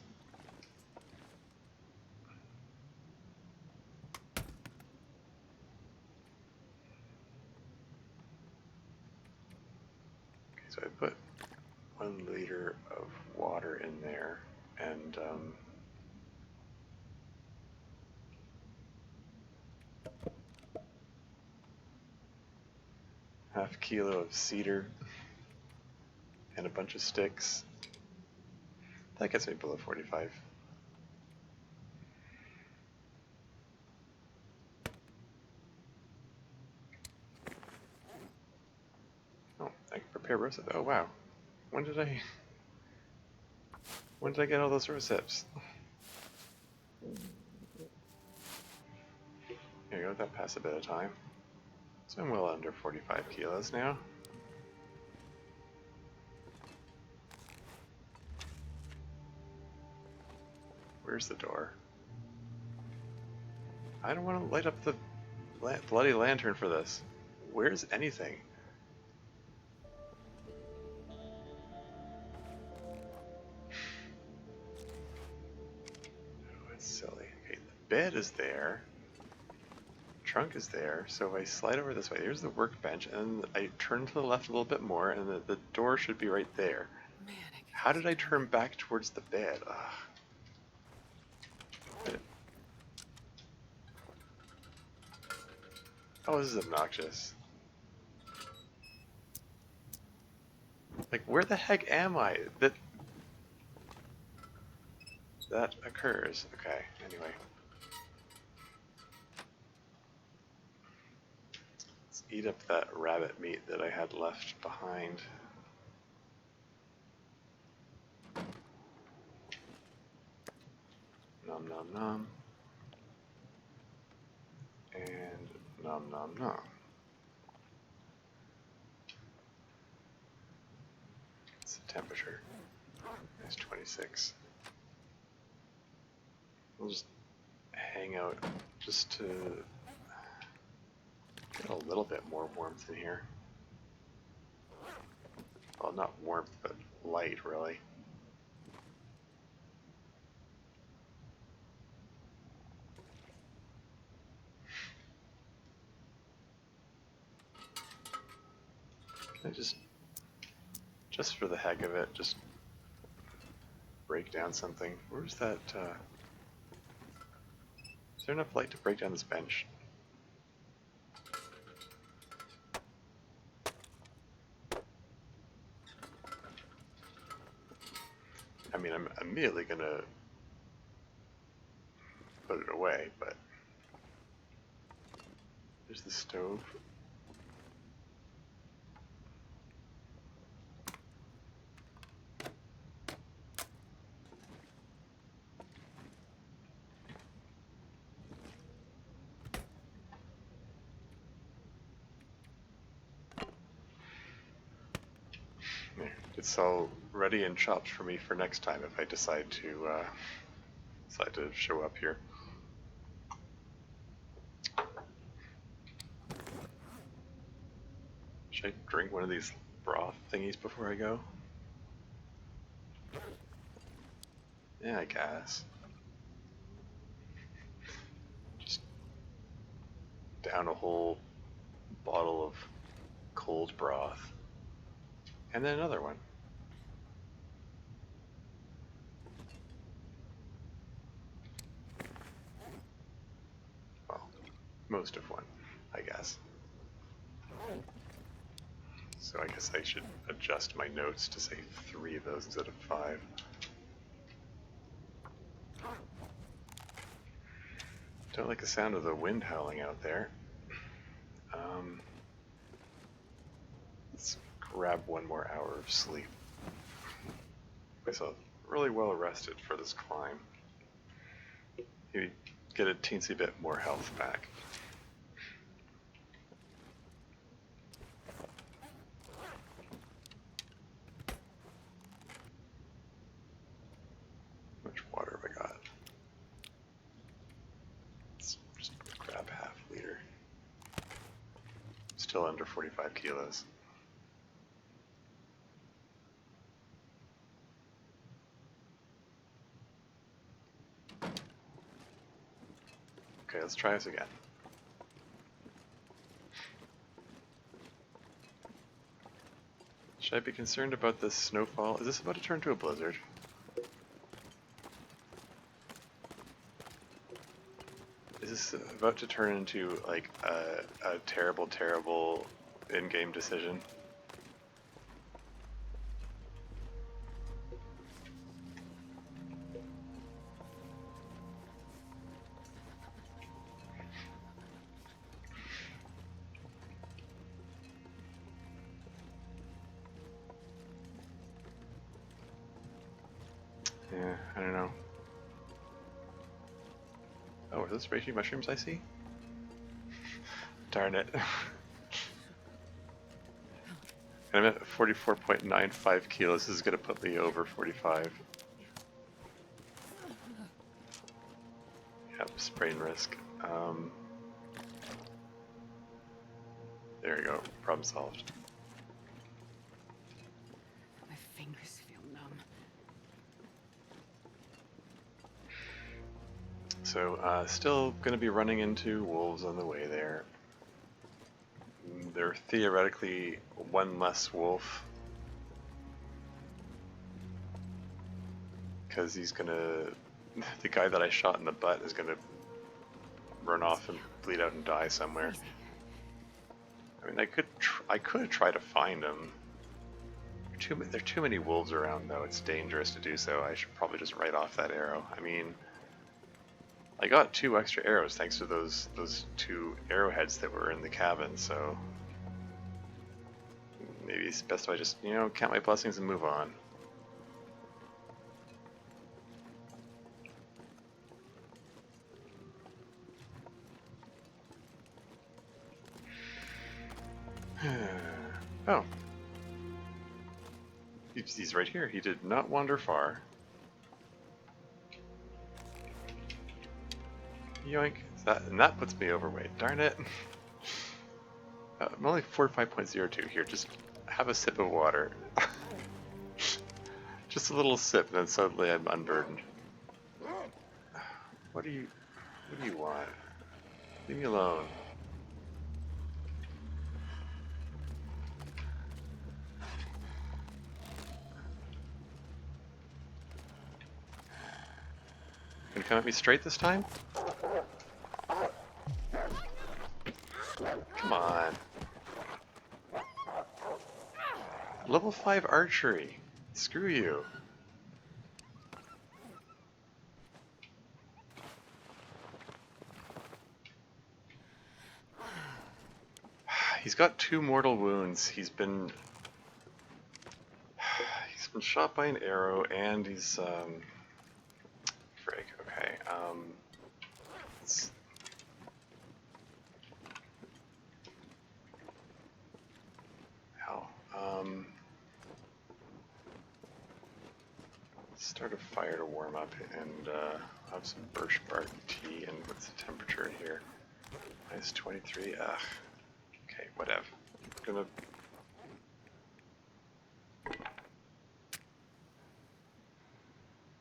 Okay, so I put 1 liter of water in there, and half kilo of cedar and a bunch of sticks. That gets me below 45. Oh, I can prepare recipes. Oh wow, when did I get all those recipes? There you go. That passed a bit of time. So I'm well under 45 kilos now. Where's the door? I don't want to light up the bloody lantern for this. Where's anything? Oh, it's silly. Okay, the bed is there. Trunk is there. So if I slide over this way, there's the workbench, and I turn to the left a little bit more, and the door should be right there. Man, How did I turn back towards the bed? Ugh. Oh, this is obnoxious. Like, where the heck am I? That occurs. Okay, anyway. Let's eat up that rabbit meat that I had left behind. Nom nom nom. And nom nom nom. What's the temperature? It's 26. We'll just hang out just to get a little bit more warmth in here. Well, not warmth, but light, really. Can I just for the heck of it, just break down something? Where's that, is there enough light to break down this bench? I mean, I'm immediately gonna put it away, but there's the stove. There, it's all ready and chopped for me for next time if I decide to show up here. Should I drink one of these broth thingies before I go? Yeah, I guess. Just down a whole bottle of cold broth. And then another one. Well, most of one, I guess. So I guess I should adjust my notes to say 3 of those instead of 5. Don't like the sound of the wind howling out there. Let's grab 1 more hour of sleep. Myself really well rested for this climb. Maybe get a teensy bit more health back. How much water have I got? Let's just grab half liter. Still under 45 kilos. Okay, let's try this again. Should I be concerned about this snowfall? Is this about to turn to a blizzard? Is this about to turn into like a terrible, terrible in-game decision? Yeah, I don't know. Oh, are those reishi mushrooms I see? Darn it. And I'm at 44.95 kilos. This is going to put me over 45. Yep, sprain risk. There we go. Problem solved. My fingers feel numb. So, still going to be running into wolves on the way there. They're theoretically 1 less wolf. Because he's going to... The guy that I shot in the butt is going to run off and bleed out and die somewhere. I mean, I could try to find him. There are too many wolves around, though. It's dangerous to do so. I should probably just write off that arrow. I mean, I got 2 extra arrows thanks to those 2 arrowheads that were in the cabin, so maybe it's best if I just, you know, count my blessings and move on. Oh. He's right here. He did not wander far. Yoink. And that puts me overweight. Darn it. I'm only 45.02 here. Just have a sip of water. Just a little sip, and then suddenly I'm unburdened. What do you want? Leave me alone. Gonna come at me straight this time? Come on. Level 5 archery. Screw you. He's got 2 mortal wounds. He's been shot by an arrow, and he's frig. Okay. Hell. Start a fire to warm up, and have some birch bark tea. And what's the temperature in here? Minus 23. Ugh. Okay, whatever. I'm gonna.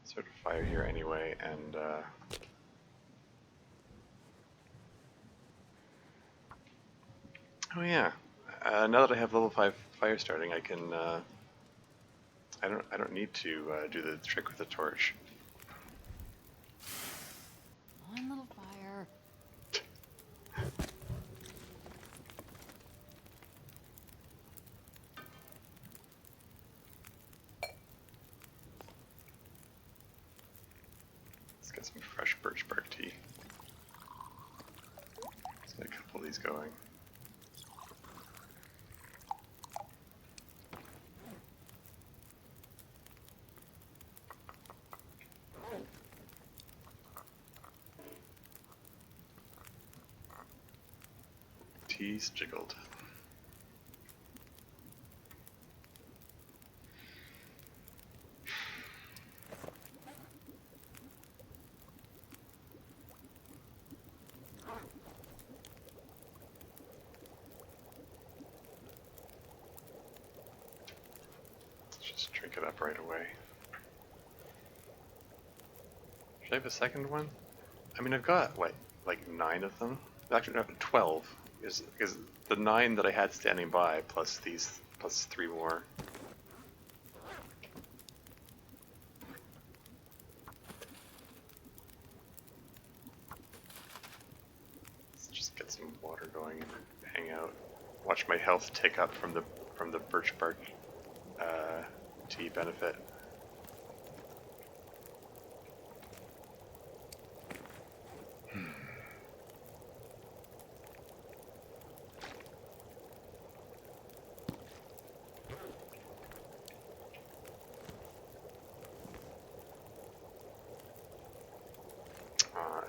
Start a fire here anyway, and oh yeah. Now that I have level 5 fire starting, I can. I don't need to do the trick with the torch. One little fire. Get some fresh birch bark tea. Let's get a couple of these going. Tea's jiggled. Just drink it up right away. Should I have a second one? I mean, I've got, what, like 9 of them? Actually, no, 12. Because the 9 that I had standing by, plus these, plus 3 more. Let's just get some water going and hang out. Watch my health tick up from the birch bark tea benefit.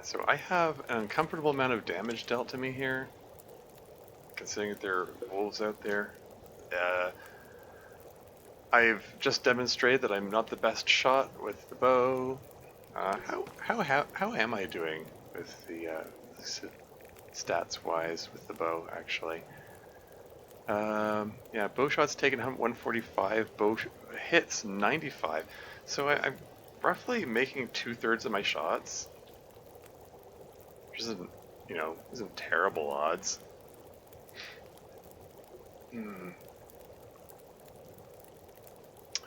So I have an uncomfortable amount of damage dealt to me here, considering that there are wolves out there. I've just demonstrated that I'm not the best shot with the bow. How am I doing with the stats wise with the bow actually? Yeah, bow shots taken 145, bow hits 95. So I'm roughly making 2/3 of my shots. Which isn't, isn't terrible odds.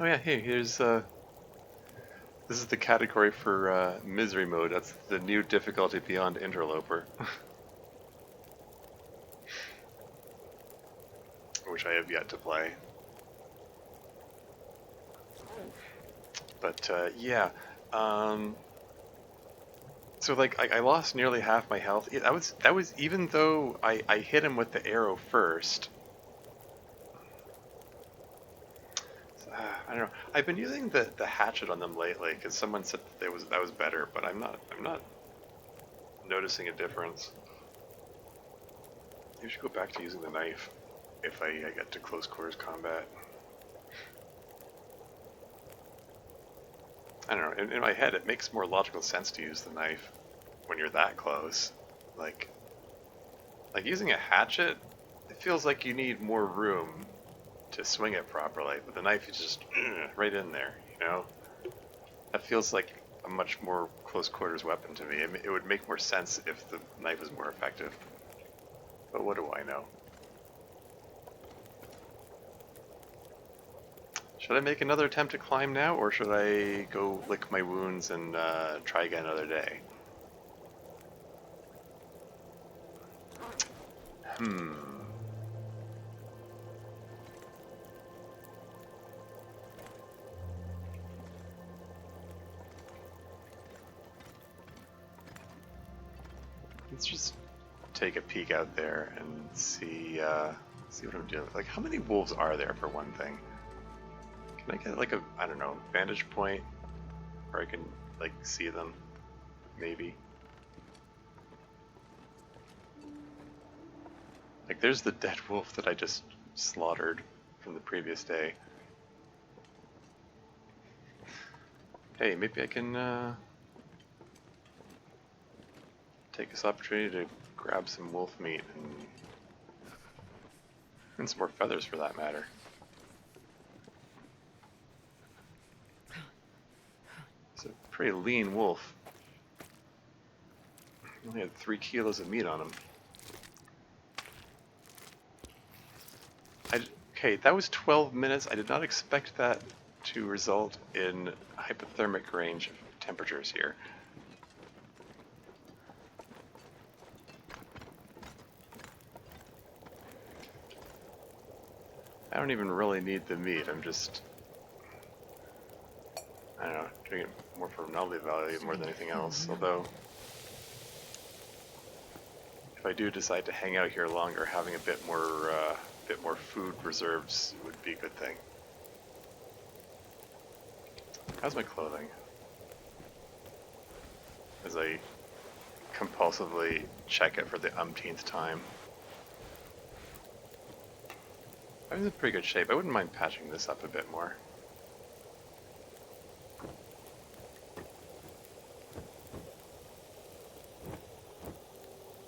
Oh yeah, hey, here's this is the category for misery mode. That's the new difficulty beyond Interloper. Which I have yet to play. But yeah, so like I lost nearly half my health. That was even though I hit him with the arrow first. I don't know. I've been using the hatchet on them lately because someone said that was better, but I'm not noticing a difference. Maybe I should go back to using the knife if I get to close quarters combat. I don't know. In my head, it makes more logical sense to use the knife when you're that close. Like using a hatchet, it feels like you need more room to swing it properly, but the knife is just right in there, That feels like a much more close quarters weapon to me. It would make more sense if the knife was more effective. But what do I know? Should I make another attempt to climb now, or should I go lick my wounds and try again another day? Let's just take a peek out there and see what I'm doing. Like, how many wolves are there, for one thing? Can I get like a, I don't know, vantage point where I can like see them? Maybe. Like, there's the dead wolf that I just slaughtered from the previous day. Hey, maybe I can take this opportunity to grab some wolf meat and some more feathers for that matter. It's a pretty lean wolf. Only had 3 kilos of meat on him. Okay, that was 12 minutes. I did not expect that to result in hypothermic range of temperatures here. I don't even really need the meat. I'm just, I don't know, doing it more for novelty value more than anything else. Although, if I do decide to hang out here longer, having a bit more food reserves would be a good thing. How's my clothing? As I compulsively check it for the umpteenth time. I'm in pretty good shape. I wouldn't mind patching this up a bit more.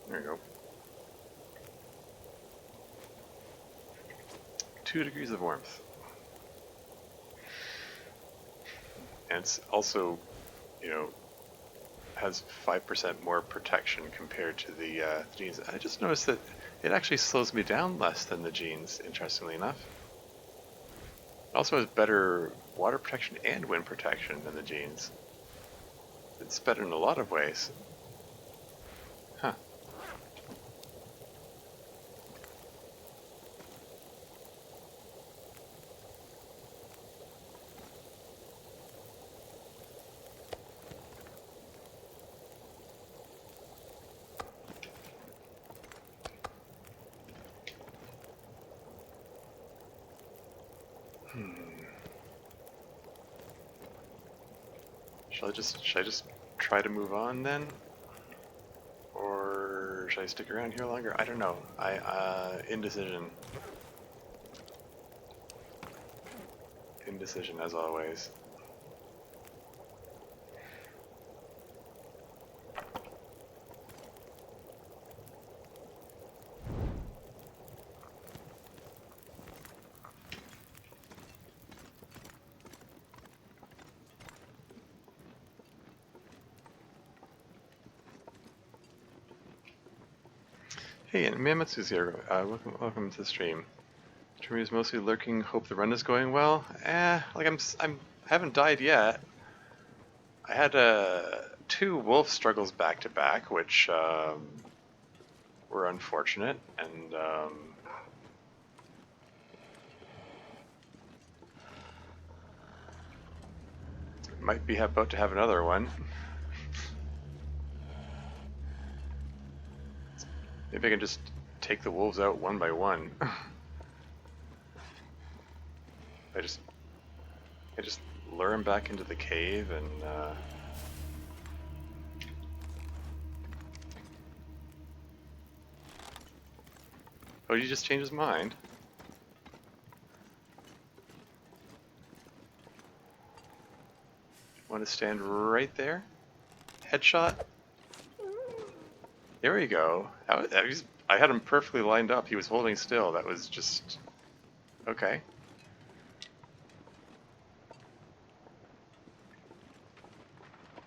There we go. 2 degrees of warmth. And it's also, you know, has 5% more protection compared to the jeans. I just noticed that it actually slows me down less than the jeans, interestingly enough. It also has better water protection and wind protection than the jeans. It's better in a lot of ways. Huh. Should I just try to move on then? Or should I stick around here longer? I don't know. Indecision. Indecision as always. Hey, and Mamatsu's here. Welcome to the stream. Stream is mostly lurking. Hope the run is going well. Like I haven't died yet. I had 2 wolf struggles back to back, which were unfortunate, and might be about to have another one. Maybe I can just take the wolves out one by one. I just lure him back into the cave and oh, you just changed his mind? Want to stand right there? Headshot? There we go. I had him perfectly lined up. He was holding still. That was just... okay.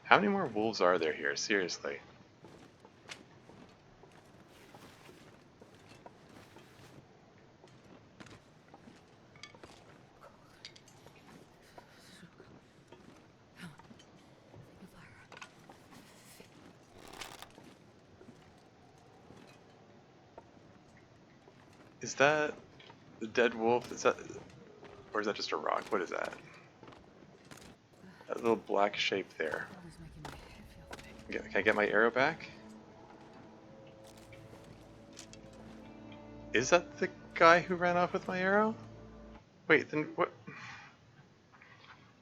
How many more wolves are there here? Seriously. Is that the dead wolf? Is that... or is that just a rock? What is that? That little black shape there. Can I get my arrow back? Is that the guy who ran off with my arrow? Wait, then what?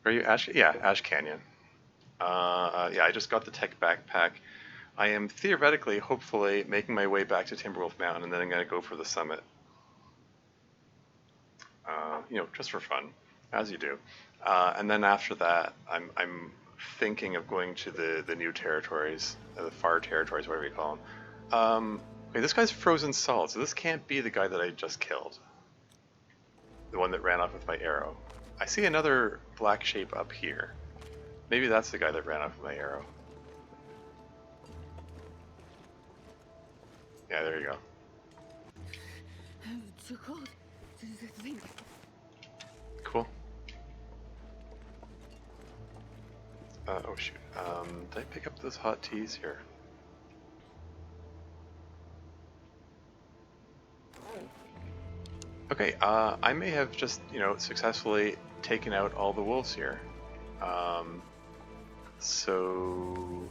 Are you Ash? Yeah, Ash Canyon. Yeah, I just got the tech backpack. I am theoretically, hopefully, making my way back to Timberwolf Mountain, and then I'm going to go for the summit. You know, just for fun, as you do. And then after that, I'm thinking of going to the new territories, the far territories, whatever you call them. Wait, this guy's frozen solid, so this can't be the guy that I just killed. The one that ran off with my arrow. I see another black shape up here. Maybe that's the guy that ran off with my arrow. Yeah, there you go. It's too cold to think. Cool. Oh shoot. Did I pick up those hot teas here? Okay, I may have just, you know, successfully taken out all the wolves here. So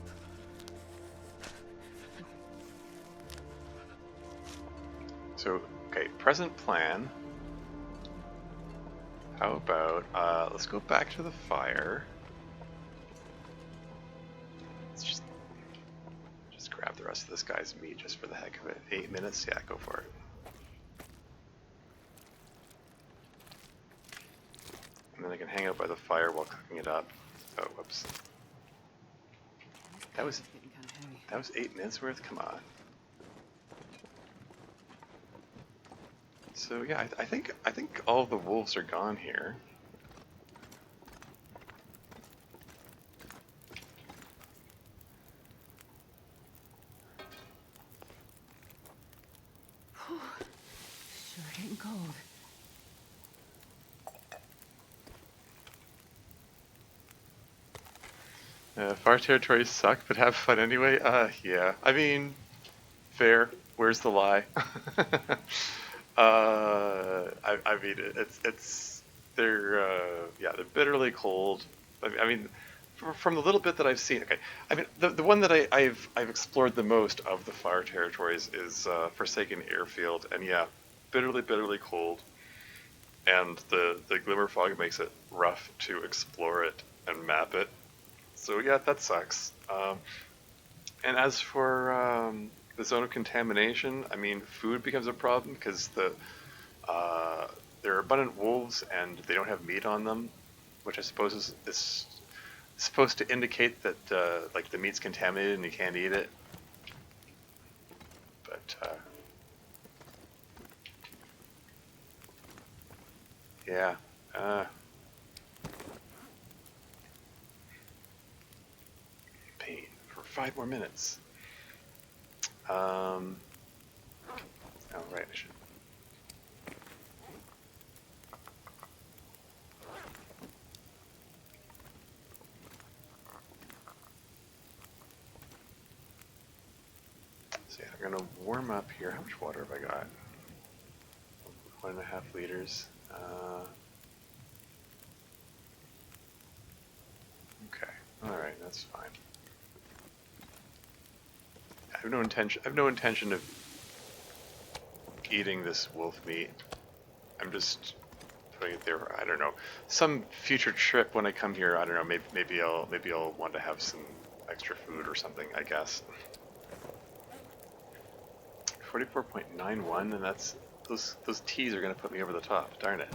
okay, present plan. How about let's go back to the fire. Let's just grab the rest of this guy's meat just for the heck of it. 8 minutes? Yeah, go for it. And then I can hang out by the fire while cooking it up. Oh, whoops. That was 8 minutes worth? Come on. So yeah, I think all of the wolves are gone here. Sure getting cold. Far territories suck, but have fun anyway. Yeah. I mean, fair. Where's the lie? I mean, it's they're yeah, they're bitterly cold. I mean, from the little bit that I've seen, okay. I mean, the one that I've explored the most of the far territories is Forsaken Airfield, and yeah, bitterly cold. And the glimmer fog makes it rough to explore it and map it. So yeah, that sucks. And as for the zone of contamination, I mean, food becomes a problem because there are abundant wolves and they don't have meat on them, which I suppose is supposed to indicate that like the meat's contaminated and you can't eat it. But yeah. Pain for 5 more minutes. Oh right, I should. So yeah, I'm gonna warm up here. How much water have I got? 1.5 liters. Okay, all right, that's fine. I have no intention of eating this wolf meat. I'm just putting it there. I don't know. Some future trip when I come here, I don't know. Maybe I'll want to have some extra food or something. I guess. 44.91, and that's those T's are gonna put me over the top. Darn it.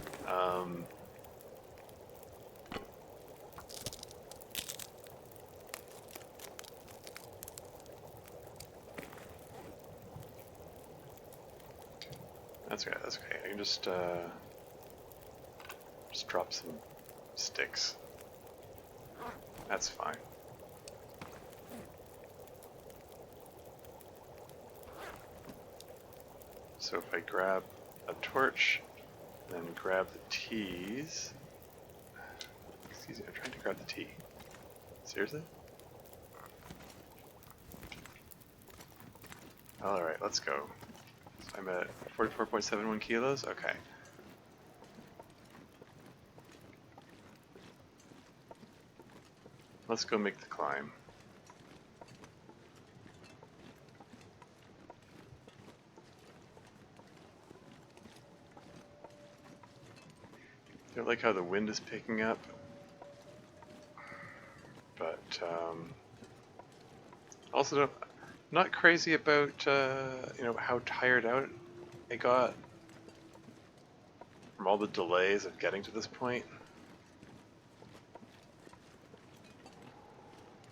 That's okay. That's okay. I can just drop some sticks. That's fine. So if I grab a torch, then grab the teas. Excuse me, I'm trying to grab the tea. Seriously? Alright, let's go. So I'm at 44.71 kilos? Okay. Let's go make the climb. I don't like how the wind is picking up, but also not crazy about you know, how tired out I got from all the delays of getting to this point.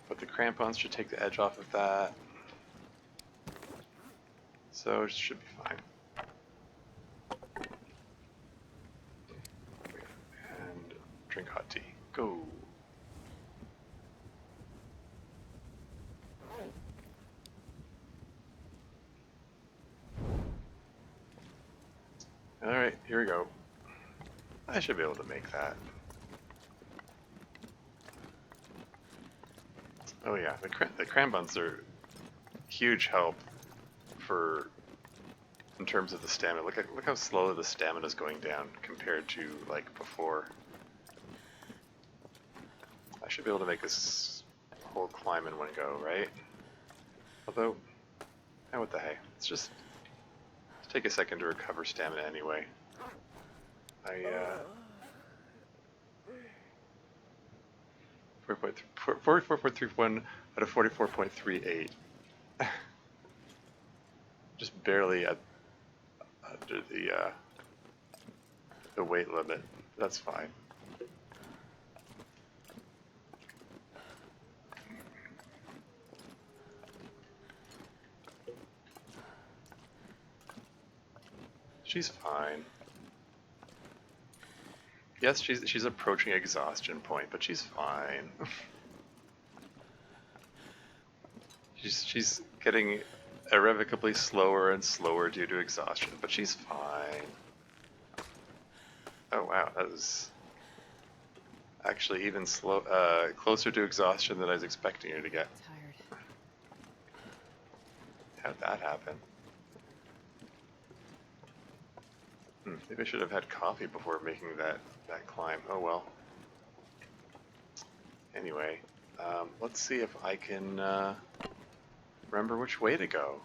But the crampons should take the edge off of that, so it should be fine. And drink hot tea. Go. Alright, here we go. I should be able to make that. Oh yeah, the crampons are huge help for in terms of the stamina. Look how slow the stamina is going down compared to like before. I should be able to make this whole climb in one go, right? Although, what the hey? Let's take a second to recover stamina anyway. 44.31 out of 44.38. Just barely under the weight limit. That's fine. She's fine. Yes, she's approaching exhaustion point, but she's fine. she's getting irrevocably slower and slower due to exhaustion, but she's fine. Oh wow, that was actually even closer to exhaustion than I was expecting her to get. Tired. How'd that happen? Maybe I should have had coffee before making that climb. Oh well. Anyway, let's see if I can remember which way to go.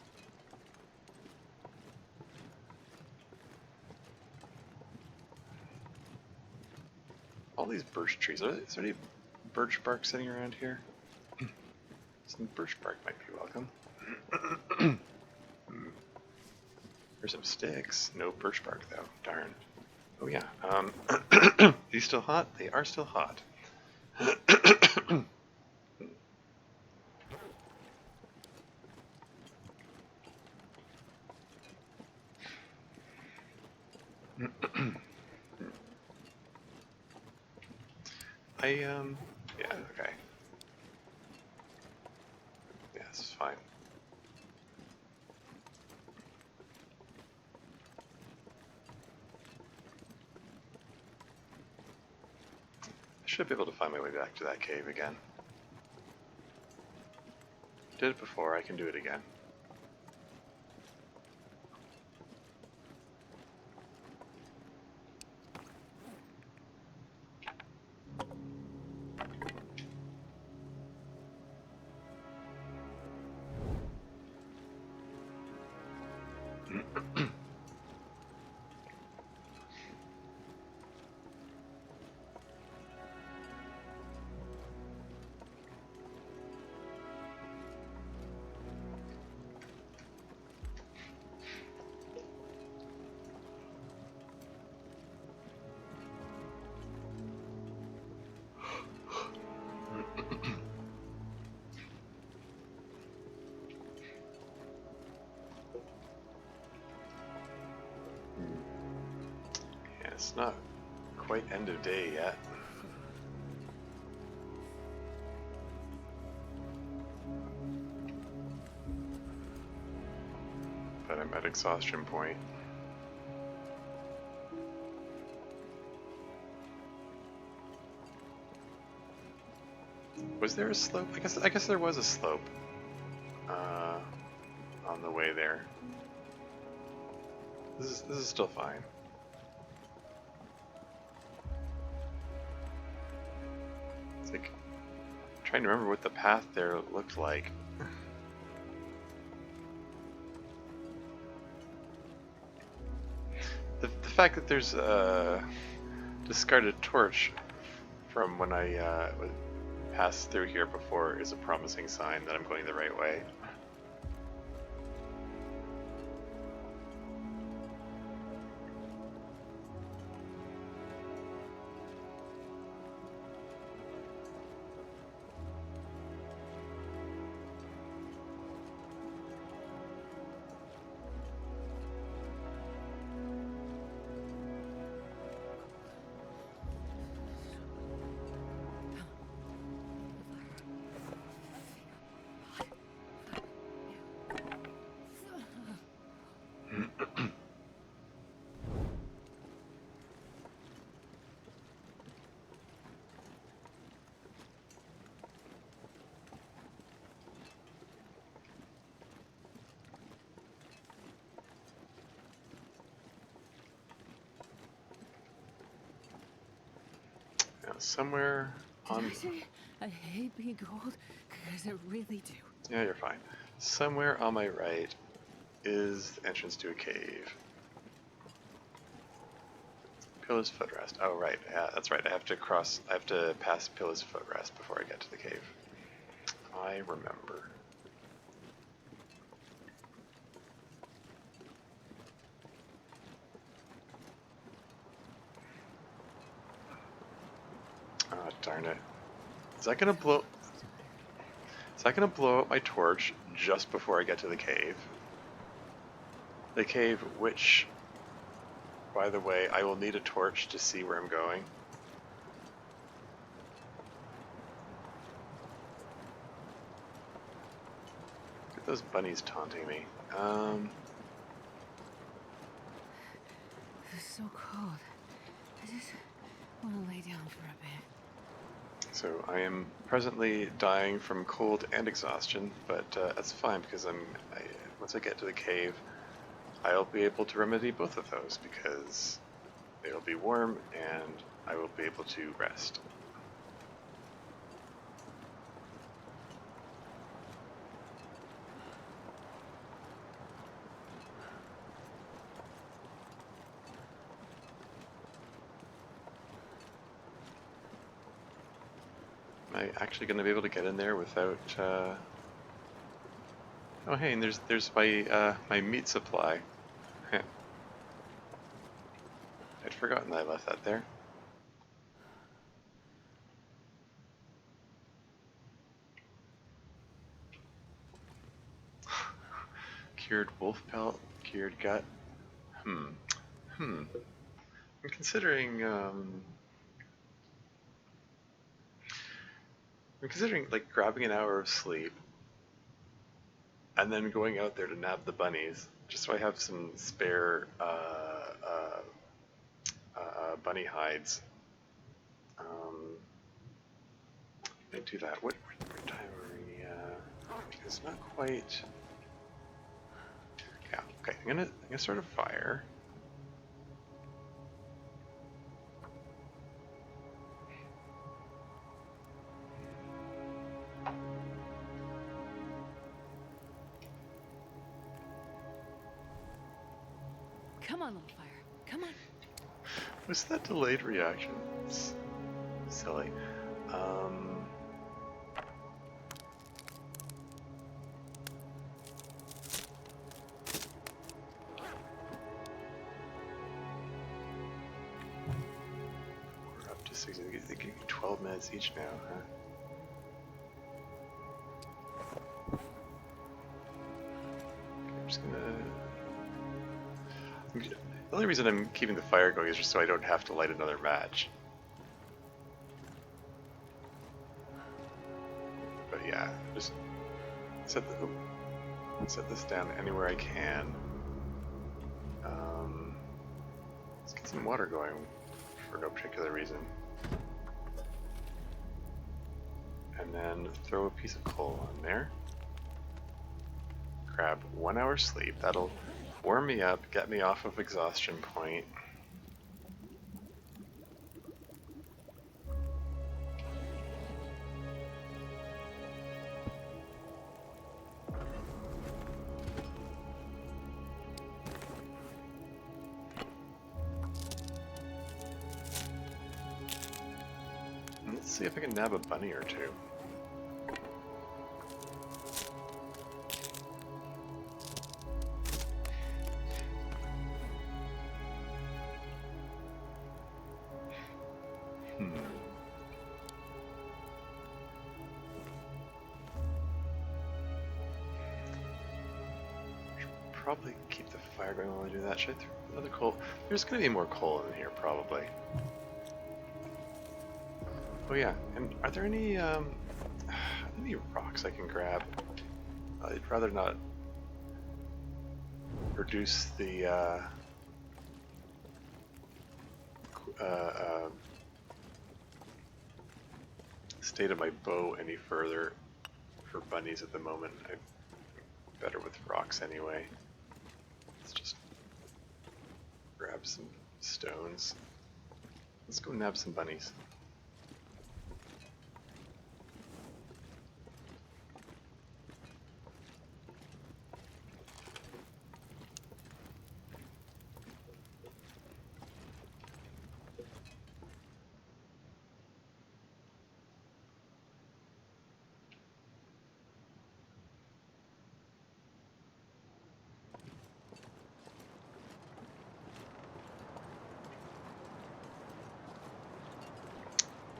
All these birch trees. Is there any birch bark sitting around here? Some birch bark might be welcome. There's some sticks. No birch bark though. Darn. Oh yeah. These still hot? They are still hot. Yeah, okay. Yeah, this is fine. I should be able to find my way back to that cave again. Did it before, I can do it again. Yeah, it's not quite end of day yet. But I'm at exhaustion point. Was there a slope? I guess there was a slope on the way there. This is still fine. It's like I'm trying to remember what the path there looked like. The fact that there's a discarded torch from when I passed through here before is a promising sign that I'm going the right way. Somewhere Did on... I say I hate being cold? Because I really do. Yeah, you're fine. Somewhere on my right is the entrance to a cave. Pillar's footrest. Oh, right. Yeah, that's right. I have to pass Pillar's footrest before I get to the cave. I remember. Oh, darn it. Is that gonna blow... Is that gonna blow up my torch just before I get to the cave? The cave, which, by the way, I will need a torch to see where I'm going. Look at those bunnies taunting me. It's so cold. I just want to lay down for a bit. So I am presently dying from cold and exhaustion, but that's fine because once I get to the cave, I'll be able to remedy both of those because it'll be warm and I will be able to rest. Am I actually going to be able to get in there without... Oh hey, and there's my my meat supply. I'd forgotten that I left that there. Cured wolf pelt, cured gut. I'm considering like grabbing an hour of sleep and then going out there to nab the bunnies, just so I have some spare bunny hides. I do that. What time are we? It's not quite. Yeah. Okay. I'm gonna start a fire. Come on, little fire. Come on. Was that delayed reaction? It's silly. We're up to 60. They give you 12 minutes each now, huh? Okay, I'm just gonna... The only reason I'm keeping the fire going is just so I don't have to light another match. But yeah, just set this down anywhere I can. Let's get some water going for no particular reason. And then throw a piece of coal on there. Grab 1 hour sleep. That'll warm me up, get me off of exhaustion point. And let's see if I can nab a bunny or two. Probably keep the fire going while I do that. Should I throw another coal? There's going to be more coal in here, probably. Oh yeah, and are there any rocks I can grab? I'd rather not reduce the state of my bow any further for bunnies at the moment. I'm better with rocks anyway. Let's just grab some stones. Let's go nab some bunnies.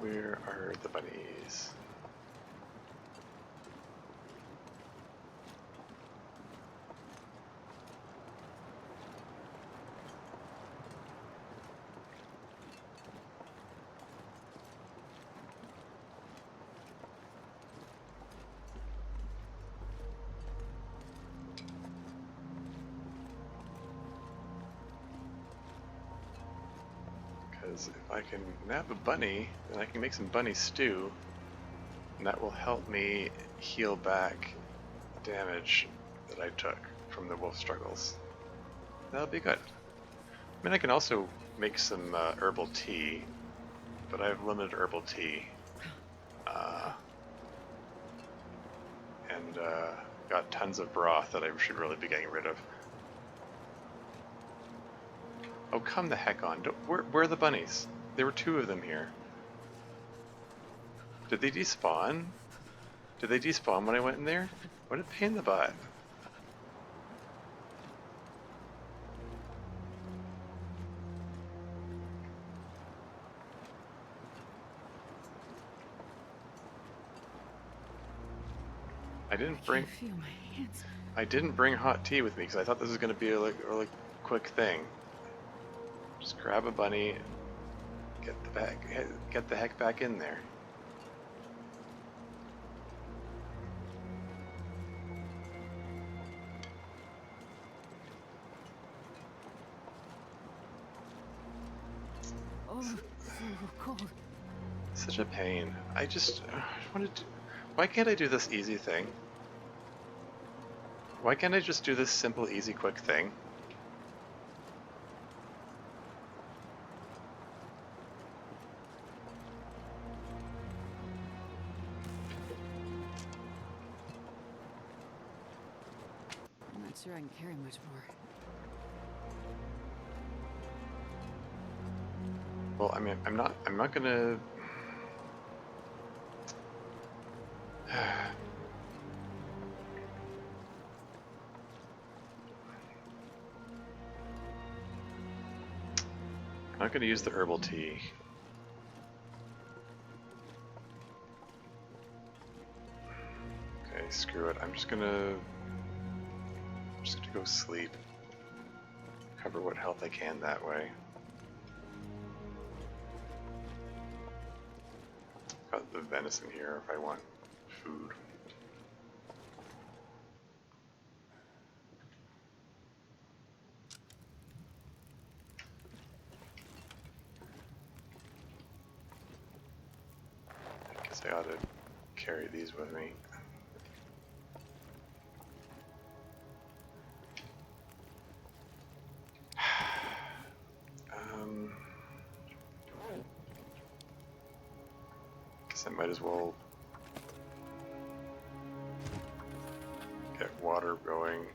Where are the bunnies? Because if I can nab a bunny, then I can make some bunny stew, and that will help me heal back damage that I took from the wolf struggles. That'll be good. I mean, I can also make some herbal tea, but I have limited herbal tea. And got tons of broth that I should really be getting rid of. Oh, come the heck on. Where are the bunnies? There were 2 of them here. Did they despawn? Did they despawn when I went in there? What a pain in the butt. Feel my hands. I didn't bring hot tea with me because I thought this was going to be a really quick thing. Just grab a bunny, get the heck back in there. Oh, so cold. Such a pain. I just wanted to. Why can't I do this easy thing? Why can't I just do this simple, easy, quick thing? I'm not sure I can carry much more. Well, I mean, I'm not gonna. I'm not gonna use the herbal tea. Okay, screw it. I'm just gonna go sleep. Cover what health I can that way. Got the venison here if I want food. I guess I ought to carry these with me. Guess I might as well get water going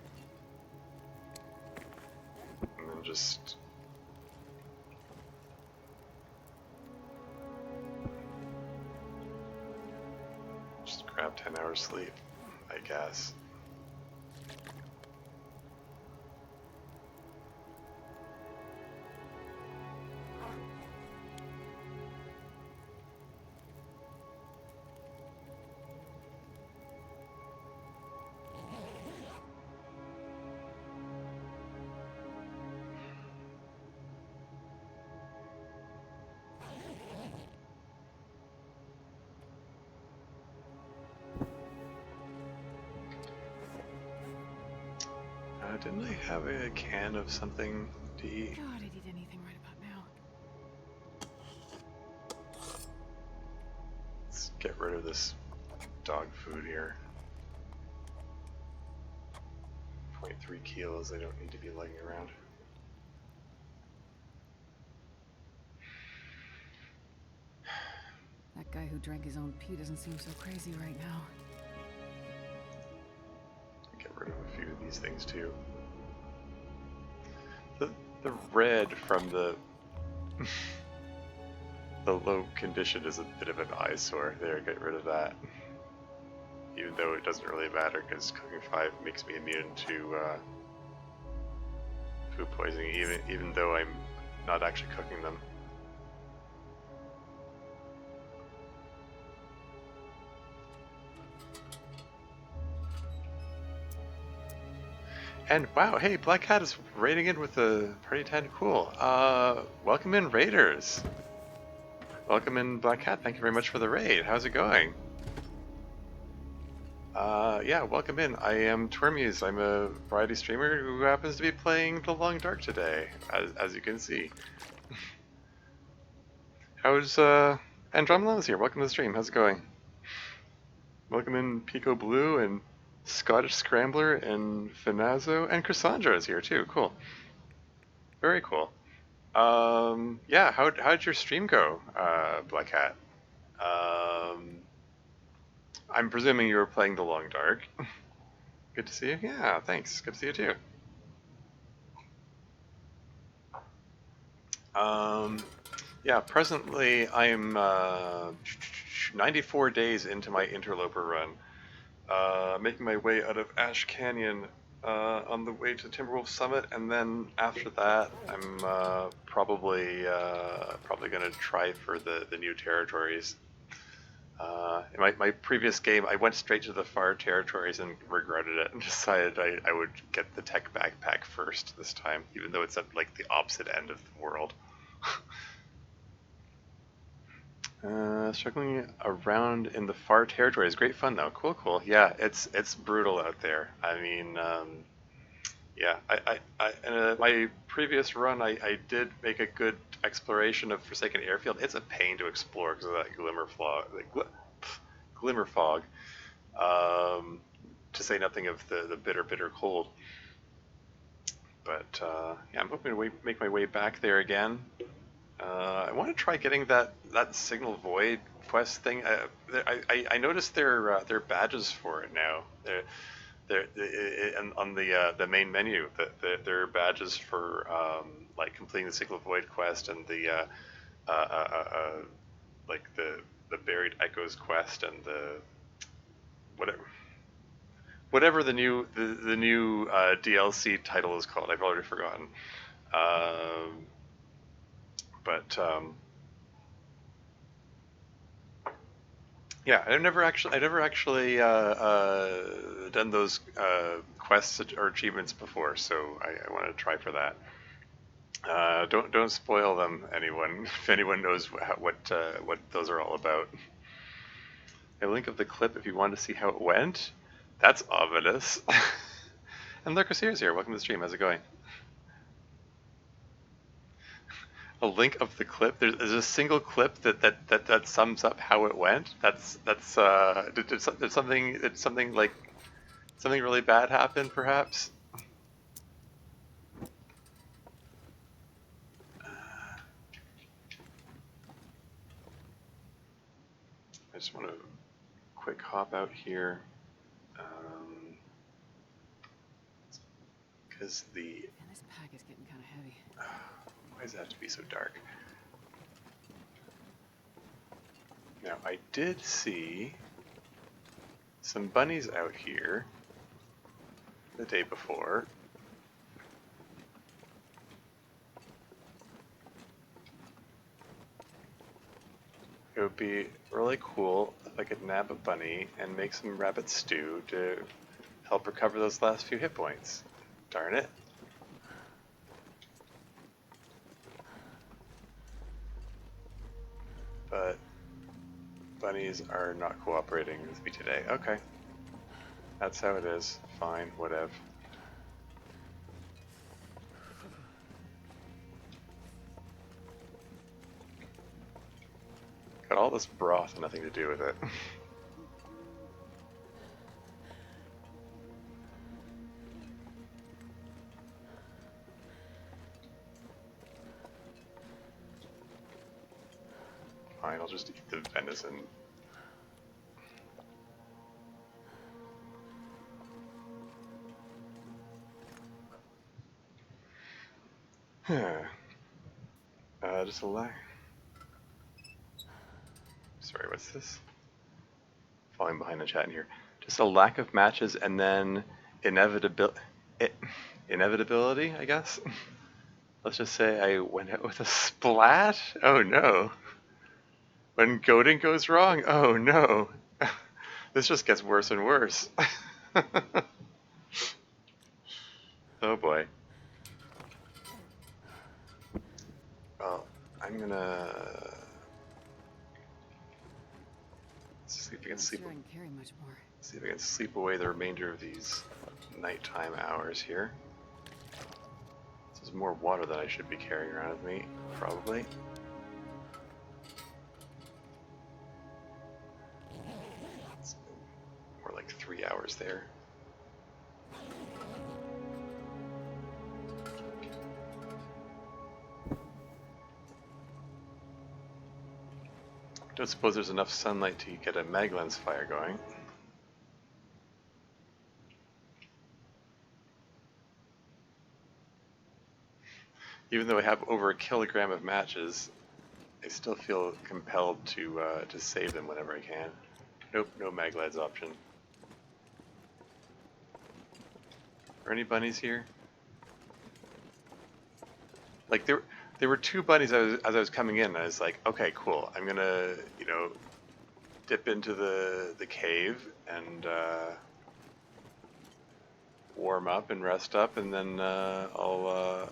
and then just grab 10 hours sleep, I guess. Didn't I have a can of something to eat? God, I'd eat anything right about now. Let's get rid of this dog food here. 0.3 kilos, they don't need to be lugging around. That guy who drank his own pee doesn't seem so crazy right now. Get rid of a few of these things too. The red from the the low condition is a bit of an eyesore. There, get rid of that. Even though it doesn't really matter because cooking 5 makes me immune to food poisoning, even though I'm not actually cooking them. And wow, hey, Black Cat is raiding in with the party 10. Cool. Welcome in, Raiders. Welcome in, Black Cat. Thank you very much for the raid. How's it going? Yeah, welcome in. I am Twermuse. I'm a variety streamer who happens to be playing The Long Dark today, as you can see. How's, Andromedon's here. Welcome to the stream. How's it going? Welcome in, Pico Blue and Scottish Scrambler and Finazzo, and Cassandra is here too. Cool. Very cool. Yeah, how'd your stream go, Black Hat? I'm presuming you were playing The Long Dark. Good to see you. Yeah, thanks. Good to see you too. Yeah, presently I'm 94 days into my Interloper run, making my way out of Ash Canyon on the way to Timberwolf Summit, and then after that I'm probably gonna try for the new territories. In my previous game, I went straight to the far territories and regretted it and decided I would get the tech backpack first this time, even though it's at like the opposite end of the world. Struggling around in the far territories. Great fun though. Cool, cool. Yeah, it's brutal out there. I mean, yeah. In my previous run, I did make a good exploration of Forsaken Airfield. It's a pain to explore because of that glimmer fog. To say nothing of the bitter, bitter cold. But yeah, I'm hoping to make my way back there again. I want to try getting that Signal Void quest thing. I noticed their badges for it now. On the main menu. Their badges for like completing the Signal Void quest and the like the Buried Echoes quest and the whatever the new DLC title is called. I've already forgotten. But yeah, I never actually done those quests or achievements before, so I want to try for that. Don't spoil them, anyone. If anyone knows what those are all about. A link of the clip if you want to see how it went. That's ominous. And Lurkus here's here. Welcome to the stream. How's it going? A link of the clip. There's a single clip that sums up how it went. Did something like something really bad happen, perhaps? I just want to quick hop out here because Man, this pack is getting kind of heavy. why does it have to be so dark? Now, I did see some bunnies out here the day before. It would be really cool if I could nab a bunny and make some rabbit stew to help recover those last few hit points. Darn it. But bunnies are not cooperating with me today. Okay. That's how it is. Fine, whatever. Got all this broth and nothing to do with it. Fine, I'll just eat the venison. Just a lack. Sorry, what's this? Falling behind the chat in here. Just a lack of matches and then inevitability, I guess. Let's just say I went out with a splat. Oh no. When goading goes wrong, oh no. This just gets worse and worse. Oh boy. Well, I'm gonna see if I can Not sleep. sure I can carry much more. See if I can sleep away the remainder of these nighttime hours here. This is more water than I should be carrying around with me, probably. It's more like 3 hours there. Don't suppose there's enough sunlight to get a mag lens fire going. Even though I have over a kilogram of matches, I still feel compelled to save them whenever I can. Nope, no mag lens option. Are any bunnies here? Like there were 2 bunnies as I was coming in. I was like, okay, cool. I'm gonna, you know, dip into the cave and warm up and rest up, and then I'll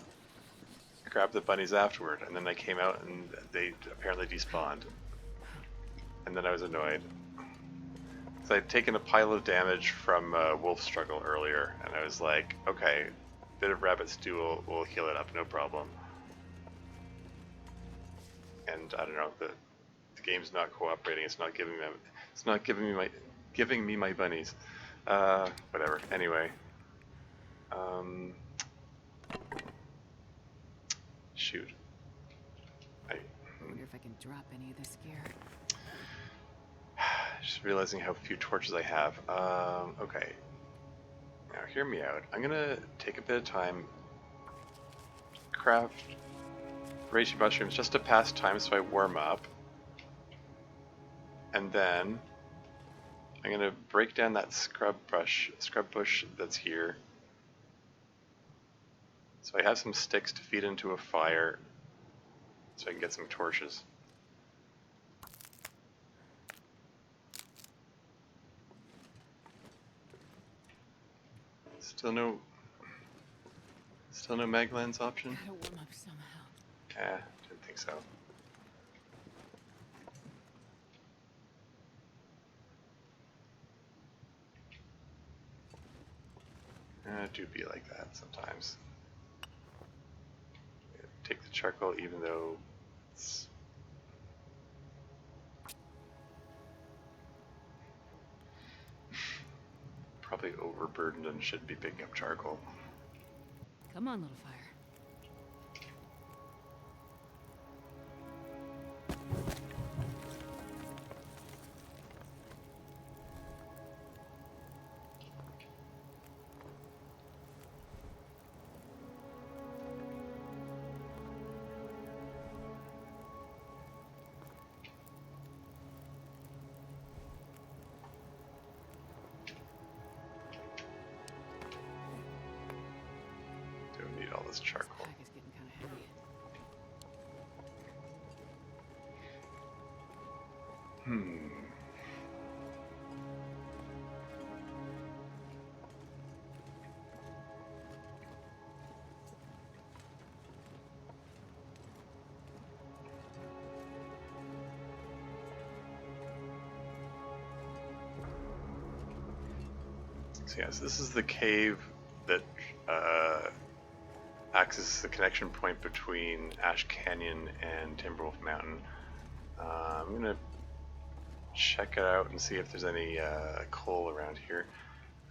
grab the bunnies afterward. And then I came out and they apparently despawned. And then I was annoyed. So I'd taken a pile of damage from Wolf Struggle earlier, and I was like, okay, bit of rabbit stew will heal it up, no problem. And I don't know, the game's not cooperating. It's not giving them. It's not giving me my bunnies. Whatever. Anyway. Shoot. I wonder if I can drop any of this gear. just realizing how few torches I have. Okay. Now hear me out. I'm gonna take a bit of time, craft reishi mushrooms just to pass time so I warm up. And then I'm gonna break down that scrub bush that's here. So I have some sticks to feed into a fire so I can get some torches. Still no Maglans option? Gotta warm up somehow. Didn't think so. It do be like that sometimes. Take the charcoal even though it's probably overburdened and should be picking up charcoal. Come on, little fire. Don't need all this charcoal. This pack is getting kind of heavy. So yes, this is the cave that acts as the connection point between Ash Canyon and Timberwolf Mountain. I'm gonna check it out and see if there's any coal around here.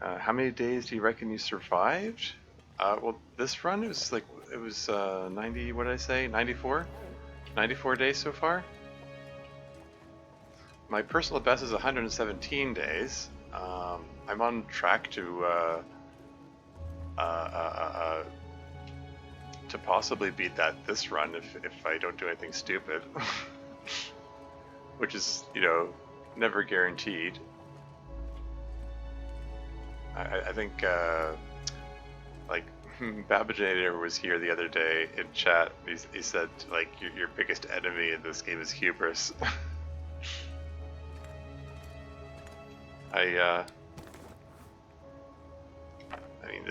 How many days do you reckon you survived? Well, this run it was 90. What did I say? 94. 94 days so far. My personal best is 117 days. I'm on track to possibly beat that this run if I don't do anything stupid, which is, you know, never guaranteed. I think like Babajanator was here the other day in chat. He said like your biggest enemy in this game is hubris. I mean,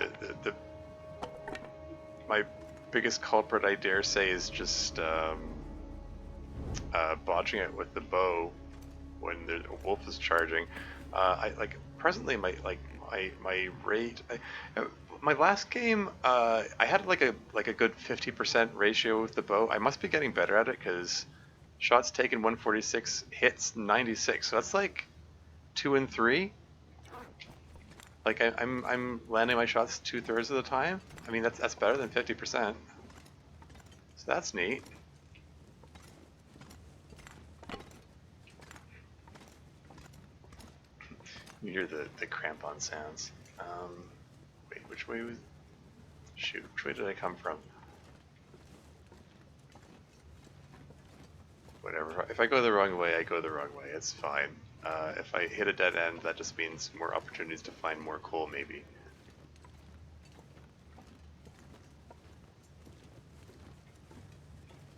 my biggest culprit, I dare say, is just botching it with the bow when the wolf is charging. I like presently my rate. My last game, I had like a good 50% ratio with the bow. I must be getting better at it because shots taken 146, hits 96. So that's like 2 and 3. Like I'm landing my shots 2/3 of the time. I mean that's better than 50%. So that's neat. You hear the crampon sounds. Wait, which way was? Shoot, which way did I come from? Whatever. If I go the wrong way, I go the wrong way. It's fine. If I hit a dead end, that just means more opportunities to find more coal, maybe.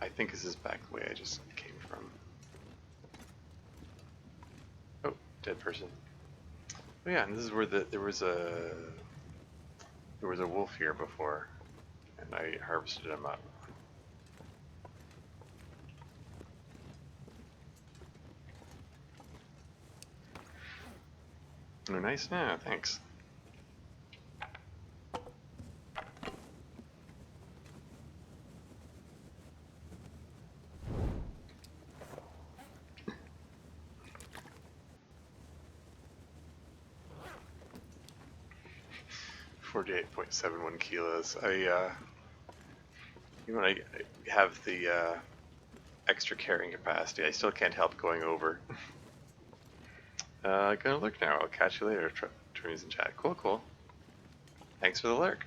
I think this is back the way I just came from. Oh, dead person. Oh yeah, and this is where there was a wolf here before, and I harvested him up. Oh, nice. Yeah, thanks. .71 kilos. Even when I have the extra carrying capacity, I still can't help going over. Gonna look now. I'll catch you later. Trees in chat. Cool, cool. Thanks for the lurk.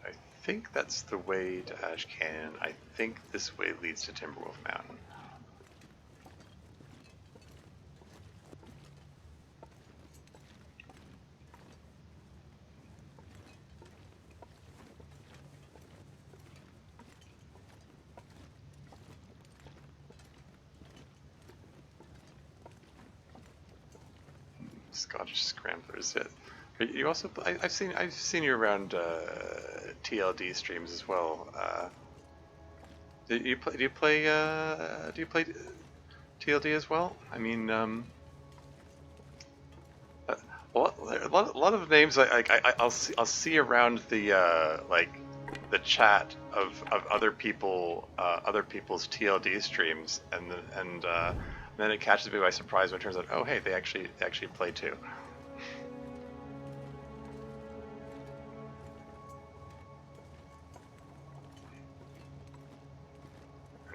I think that's the way to Ash Canyon. I think this way leads to Timberwolf Mountain. Scottish Scramblers. You also, I've seen you around TLD streams as well. Do you play TLD as well? I mean, a lot of names I'll see around the like the chat of other people's TLD streams, and then it catches me by surprise when it turns out, oh hey, they actually play too.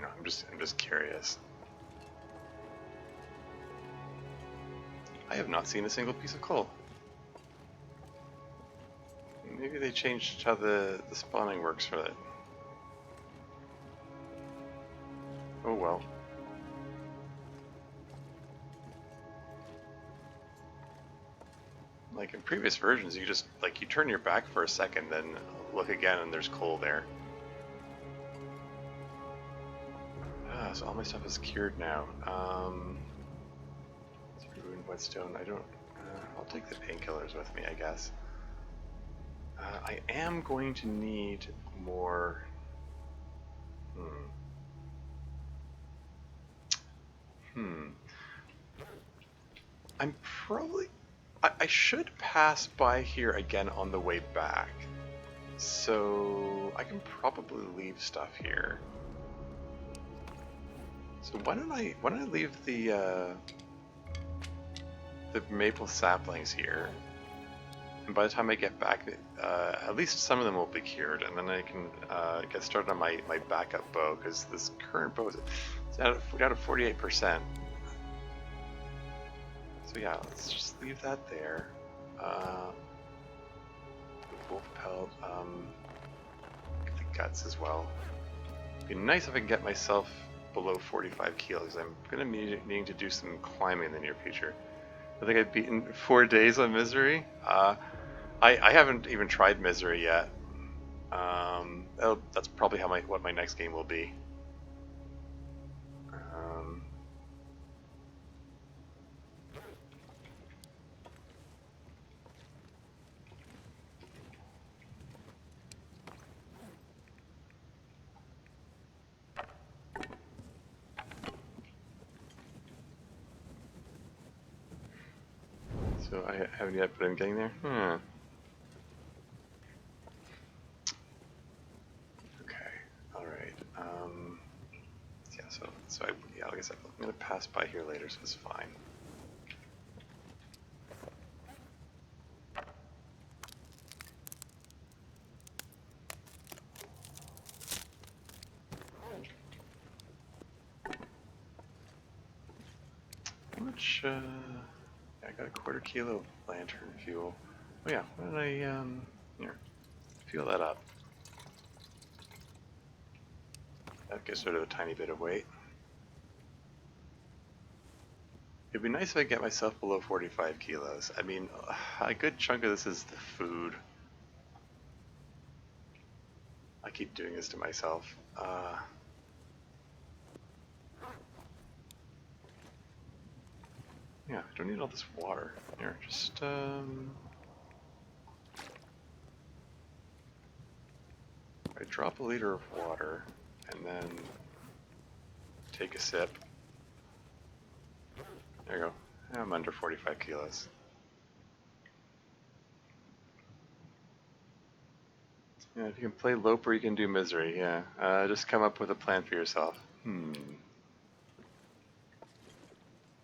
No, I'm just curious. I have not seen a single piece of coal. Maybe they changed how the spawning works for it. Oh well. Like in previous versions, you just, like, you turn your back for a second, then look again and there's coal there. So all my stuff is cured now. Ruined whetstone. I don't. I'll take the painkillers with me, I guess. I am going to need more. I'm probably. I should pass by here again on the way back, so I can probably leave stuff here. So why don't I leave the maple saplings here, and by the time I get back, at least some of them will be cured, and then I can get started on my backup bow, because this current bow is down to 48%. So yeah, let's just leave that there. Wolf pelt, get the guts as well. It'd be nice if I can get myself below 45 kilos. I'm gonna be needing to do some climbing in the near future. I think I've beaten 4 days on Misery. I haven't even tried Misery yet. That's probably what my next game will be. So I haven't yet, but I'm getting there. Okay. All right. Yeah. So yeah. Like I said, I'm gonna pass by here later, so it's fine. How much? Yeah, I got a quarter-kilo of lantern fuel. Oh yeah. Why don't I here fuel that up? That gets rid of a tiny bit of weight. It'd be nice if I get myself below 45 kilos. I mean, a good chunk of this is the food. I keep doing this to myself. Yeah, I don't need all this water. Here, just I drop a liter of water and then take a sip. There you go. I'm under 45 kilos. Yeah, if you can play Loper, you can do Misery, yeah. Just come up with a plan for yourself.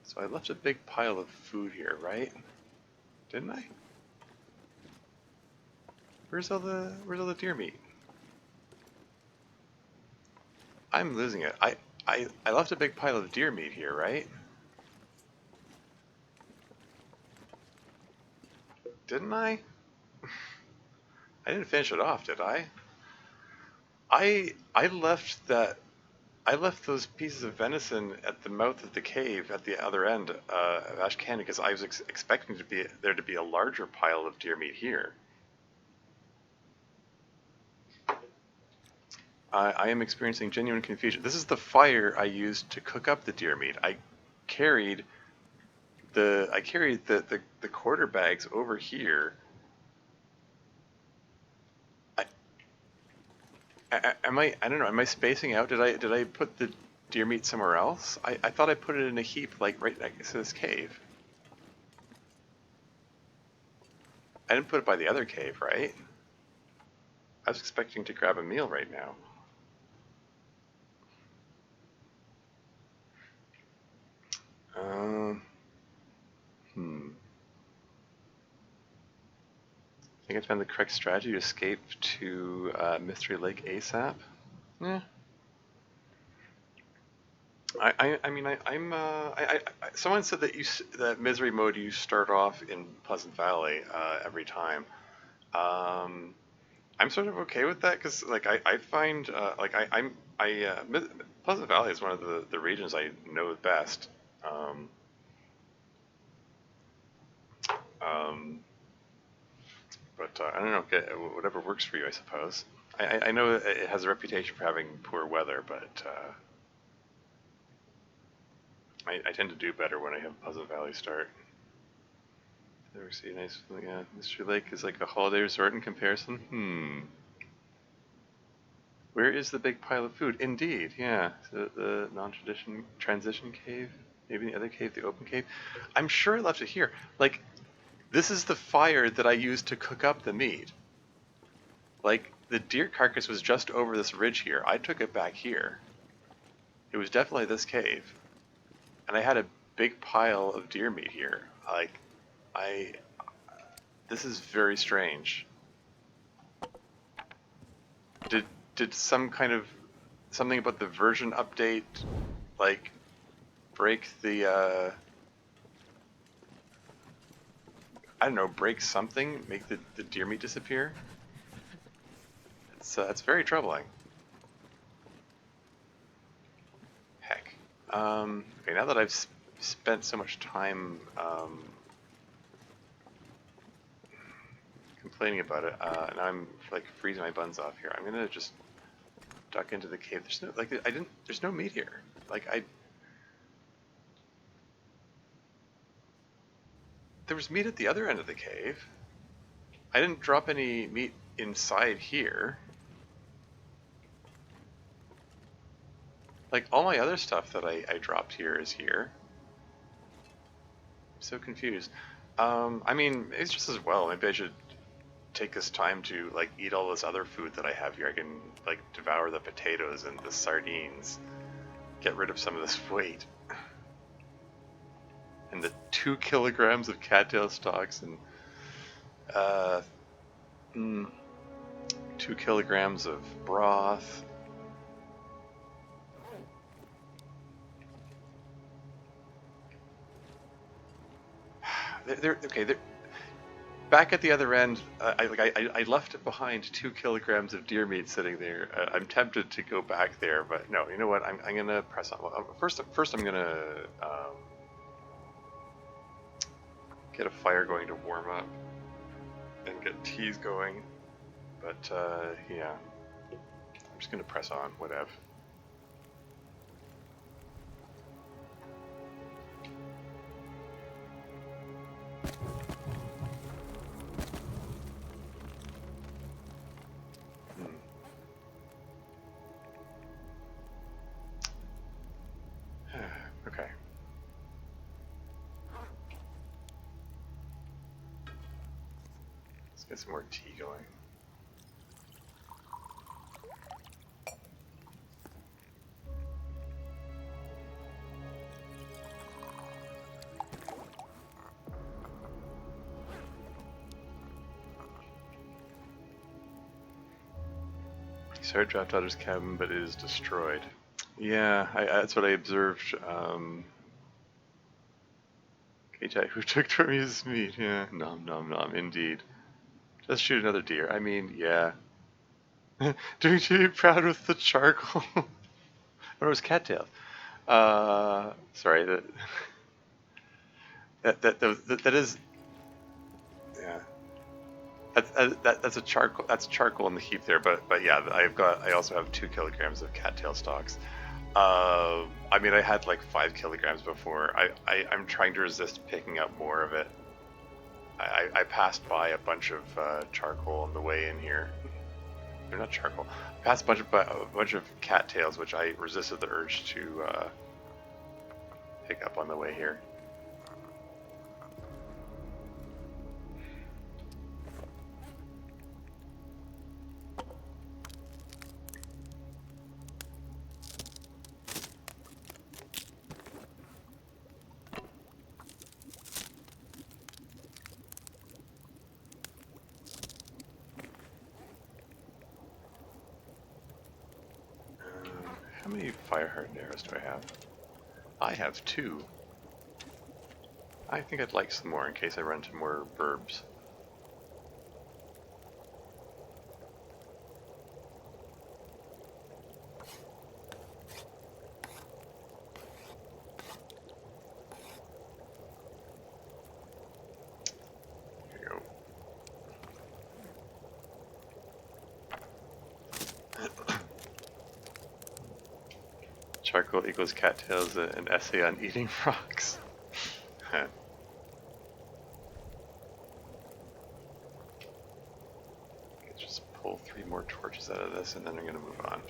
So I left a big pile of food here, right? Didn't I? Where's all the deer meat? I'm losing it. I left a big pile of deer meat here, right? Didn't I? I didn't finish it off, did I? I left that. I left those pieces of venison at the mouth of the cave at the other end of Ash Canyon because I was expecting there to be a larger pile of deer meat here. I am experiencing genuine confusion. This is the fire I used to cook up the deer meat. I carried the quarter bags over here. I don't know. Am I spacing out? Did I put the deer meat somewhere else? I thought I put it in a heap like right next to this cave. I didn't put it by the other cave, right? I was expecting to grab a meal right now. Um, I think I found the correct strategy to escape to Mystery Lake ASAP. Yeah. I mean someone said that that misery mode you start off in Pleasant Valley every time. Um, I'm sort of okay with that because like I find like I'm I Pleasant Valley is one of the regions I know best. Um, um, but I don't know, whatever works for you, I suppose. I know it has a reputation for having poor weather, but I tend to do better when I have Pleasant Valley start. Never see a nice, yeah. Mystery Lake is like a holiday resort in comparison. Where is the big pile of food? Indeed, yeah. The non-tradition transition cave, maybe the other cave, the open cave. I'm sure I left it here. Like, this is the fire that I used to cook up the meat. Like, the deer carcass was just over this ridge here. I took it back here. It was definitely this cave. And I had a big pile of deer meat here. Like, I... This is very strange. Did some kind of... Something about the version update, like, break the, I don't know, break something? Make the deer meat disappear? It's very troubling. Heck. Okay, now that I've spent so much time complaining about it, and I'm like freezing my buns off here, I'm gonna just duck into the cave. There's no, like, there's no meat here. Like, there was meat at the other end of the cave. I didn't drop any meat inside here. Like, all my other stuff that I dropped here is here. I'm so confused. I mean, it's just as well. Maybe I should take this time to like eat all this other food that I have here. I can like devour the potatoes and the sardines, get rid of some of this weight, and the 2 kilograms of cattail stalks and uh, mm, 2 kilograms of broth. Okay. Back at the other end, I left behind 2 kilograms of deer meat sitting there. I'm tempted to go back there, but no. You know what? I'm gonna press on. Well, first I'm gonna get a fire going to warm up and get teas going. But yeah, I'm just gonna press on. Whatever. Okay. Let's get some more tea going. Sarah dropped out of his cabin, but it is destroyed. Yeah, that's what I observed. KJ, who took Tormi's meat? Yeah, nom nom nom, indeed. Just shoot another deer. I mean, yeah. Doing too proud with the charcoal. Or it was cattails. Sorry. That is. Yeah. That's a charcoal. That's charcoal in the heap there. But yeah, I also have 2 kilograms of cattail stalks. I mean, I had like 5 kilograms before. I'm trying to resist picking up more of it. I passed by a bunch of charcoal on the way in here. They're not charcoal. I passed a bunch of cattails, which I resisted the urge to pick up on the way here. How many fire hardened arrows do I have? I have 2. I think I'd like some more in case I run into more burbs. Here you go. Charcoal equals cattails, an essay on eating rocks. Just pull 3 more torches out of this and then I'm going to move on.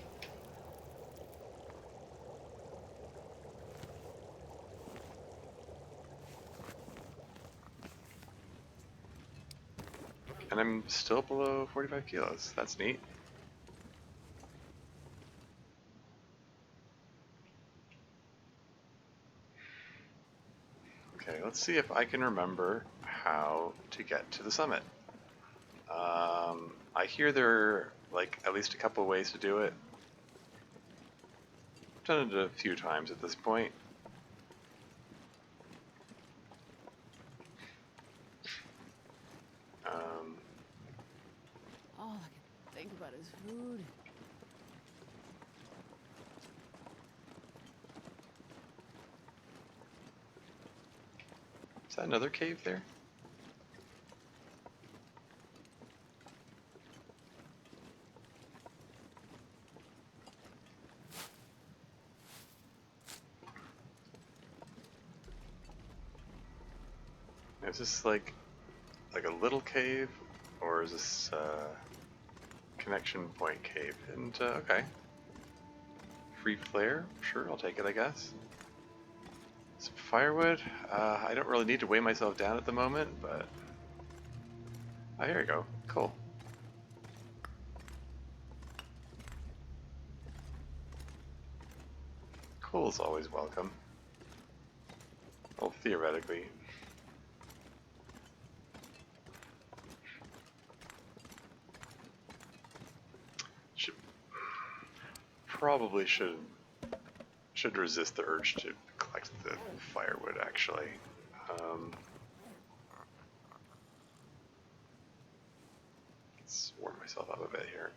And I'm still below 45 kilos. That's neat. Okay, let's see if I can remember how to get to the summit. I hear there are like at least a couple ways to do it. I've done it a few times at this point. All I can think about is food. Is that another cave there? Is this like a little cave, or is this connection point cave? And okay, free flare, sure, I'll take it, I guess. Some firewood. I don't really need to weigh myself down at the moment, but... Oh, here we go. Cool. Coal's always welcome. Well, theoretically. Probably should resist the urge to collect the firewood, actually. Let's warm myself up a bit here.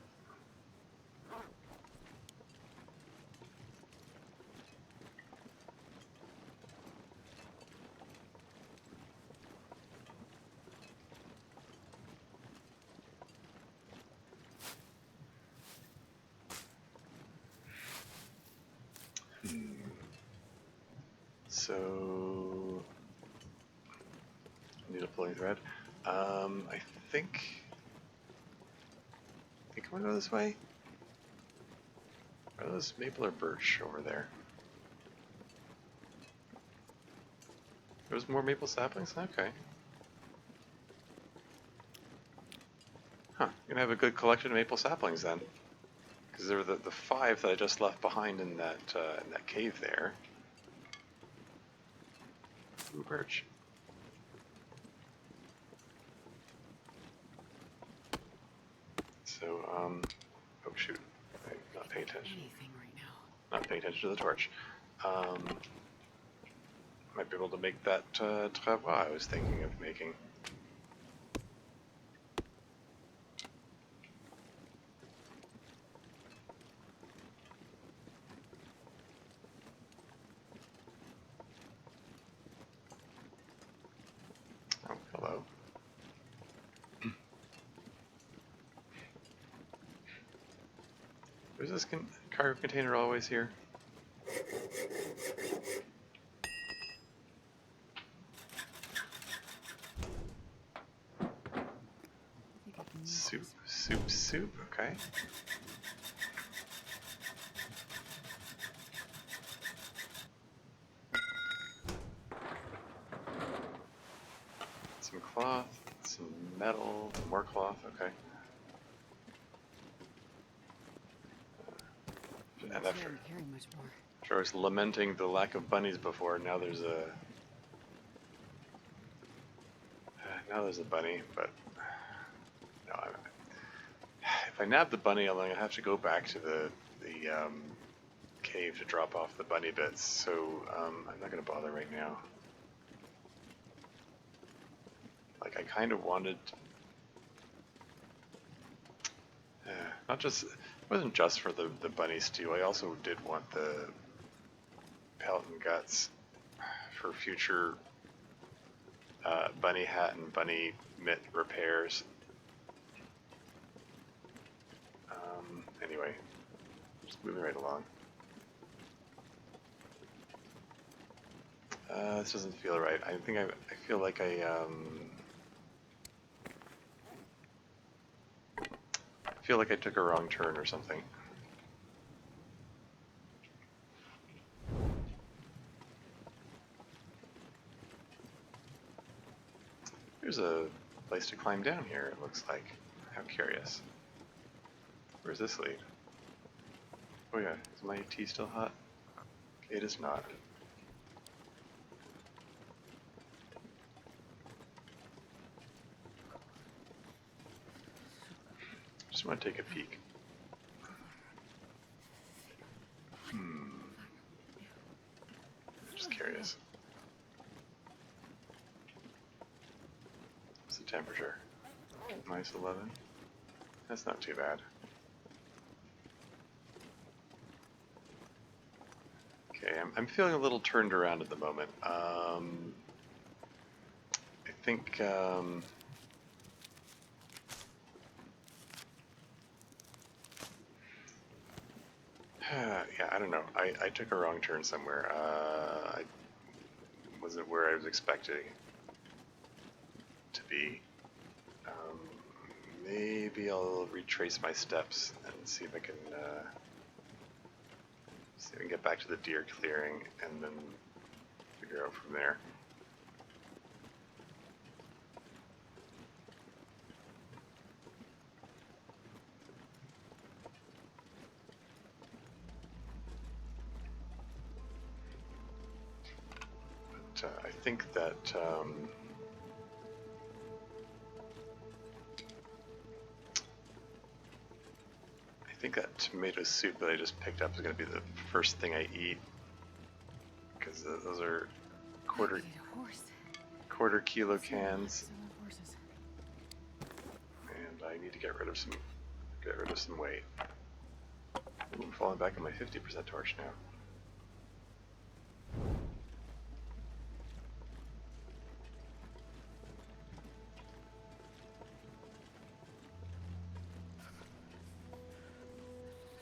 So, need a pulling thread. I think I'm gonna go this way. Are those maple or birch over there? There's more maple saplings? Okay. Huh, you're gonna have a good collection of maple saplings then. Because there were the 5 that I just left behind in that cave there. Ooh, birch. So, oh shoot, I'm not paying attention. Anything right now. Not paying attention to the torch. Might be able to make that travois I was thinking of making. Oh, hello. Is this cargo container always here? Soup, okay. Some cloth, some metal, more cloth, okay. And after I was lamenting the lack of bunnies before, now there's a bunny, but no, if I nab the bunny, I'm gonna have to go back to the cave to drop off the bunny bits, so I'm not gonna bother right now. Like, I kind of wanted, not just, it wasn't just for the bunny stew, I also did want the pellet and guts for future bunny hat and bunny mitt repairs. Anyway, just moving right along. This doesn't feel right. I think I feel like I feel like I took a wrong turn or something. There's a place to climb down here, it looks like. How curious. Where's this lead? Oh yeah, is my tea still hot? Okay, it is not. Just want to take a peek. Just curious. What's the temperature? -11? That's not too bad. Okay, I'm feeling a little turned around at the moment. I think yeah, I don't know. I took a wrong turn somewhere. I wasn't where I was expecting to be. Maybe I'll retrace my steps and see if I can get back to the deer clearing, and then figure out from there. But I think that tomato soup that I just picked up is going to be the first thing I eat, because those are quarter kilo cans, and I need to get rid of some weight. Ooh, I'm falling back on my 50% torch now.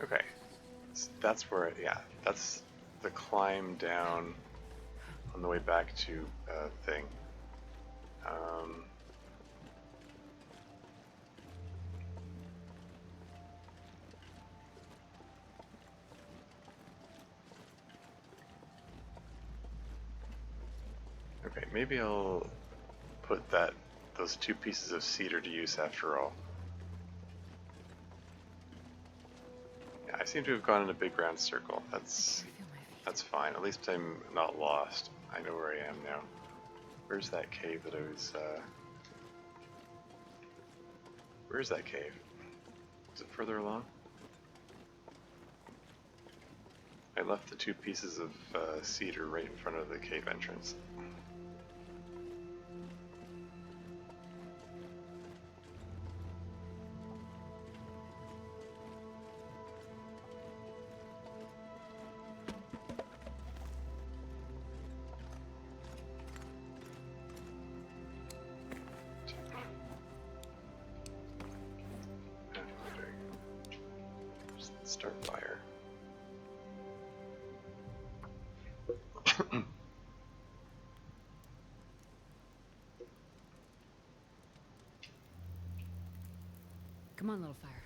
Okay, so that's where, yeah, that's the climb down on the way back to thing. Okay, maybe I'll put those 2 pieces of cedar to use after all. Yeah, I seem to have gone in a big round circle. That's fine. At least I'm not lost. I know where I am now. Where's that cave that I was, where's that cave? Is it further along? I left the 2 pieces of cedar right in front of the cave entrance. Start fire. Come on, little fire.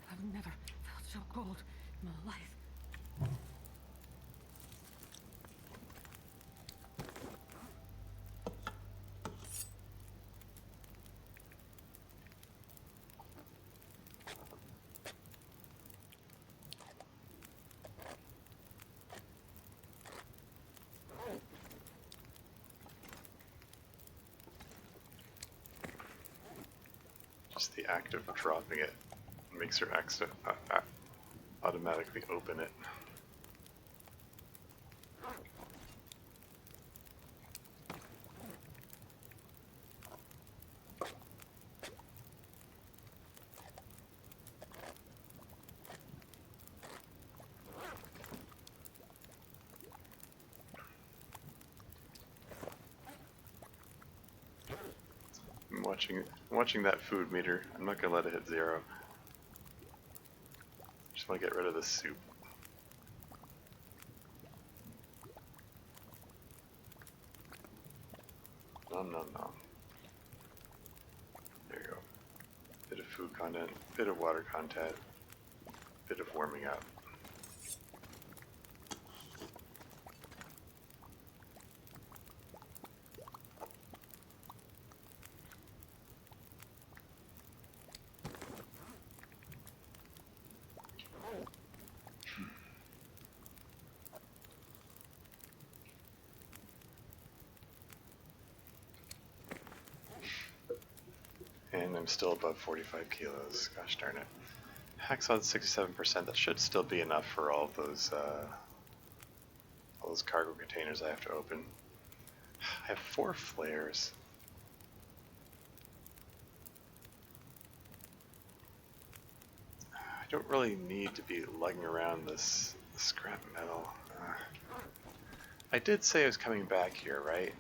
I've never felt so cold in my life. Just the act of dropping it makes her automatically open it. I'm watching that food meter. I'm not gonna let it hit 0. Just want to get rid of this soup. Nom nom nom. There you go. Bit of food content, bit of water content, bit of warming up. And I'm still above 45 kilos, gosh darn it. Hacksaw's 67%, that should still be enough for all those cargo containers I have to open. I have 4 flares. I don't really need to be lugging around this scrap metal. I did say I was coming back here, right?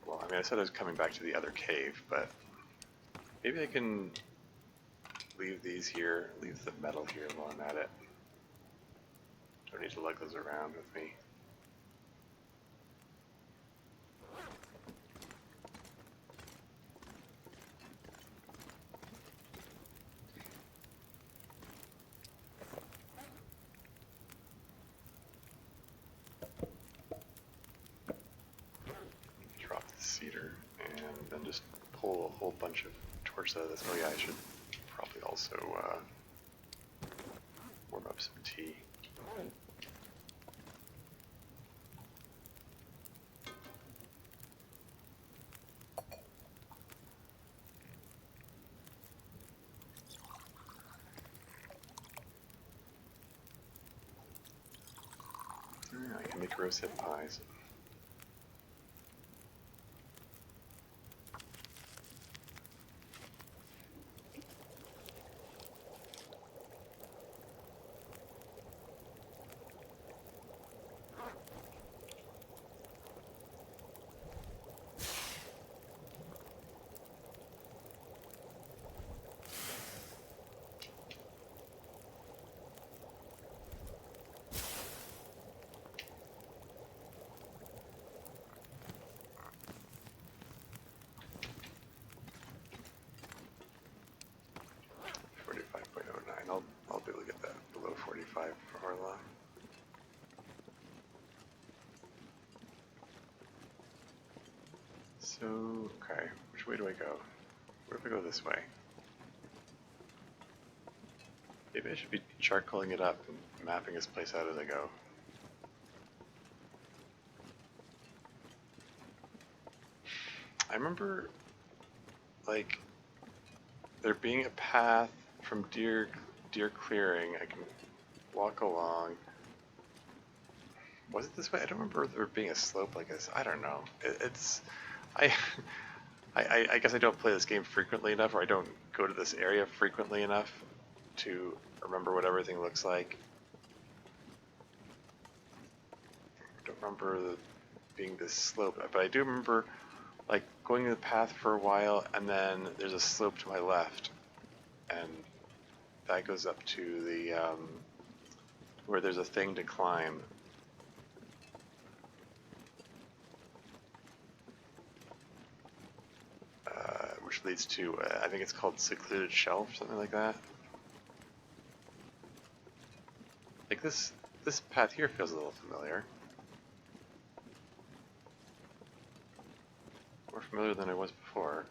Well, I mean, I said I was coming back to the other cave, but maybe I can leave these here, leave the metal here while I'm at it. Don't need to lug those around with me. drop the cedar and then just pull a whole bunch of torches out of this. Oh yeah, I should probably also warm up some tea. I can make rosehip pies. I'll be able to get that below 45 for Orla. So, okay, which way do I go? What if I go this way? Maybe I should be charcoaling it up and mapping this place out as I go. I remember, like, there being a path from Deer Clearing. I can walk along. Was it this way? I don't remember there being a slope like this. I don't know. I, I guess I don't play this game frequently enough, or I don't go to this area frequently enough to remember what everything looks like. I don't remember being this slope, but I do remember like going the path for a while, and then there's a slope to my left, and that goes up to the where there's a thing to climb. Which leads to, I think it's called Secluded Shelf, something like that. Like this path here feels a little familiar. More familiar than I was before.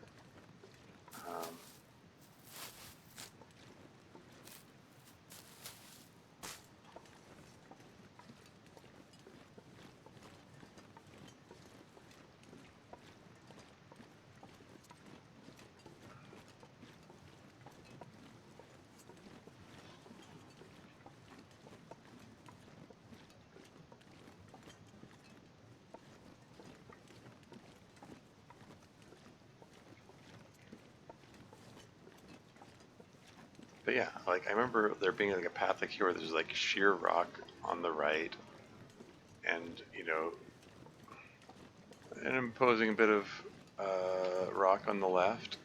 But yeah, like I remember there being like a path like here where there's like sheer rock on the right, and you know, an imposing bit of rock on the left.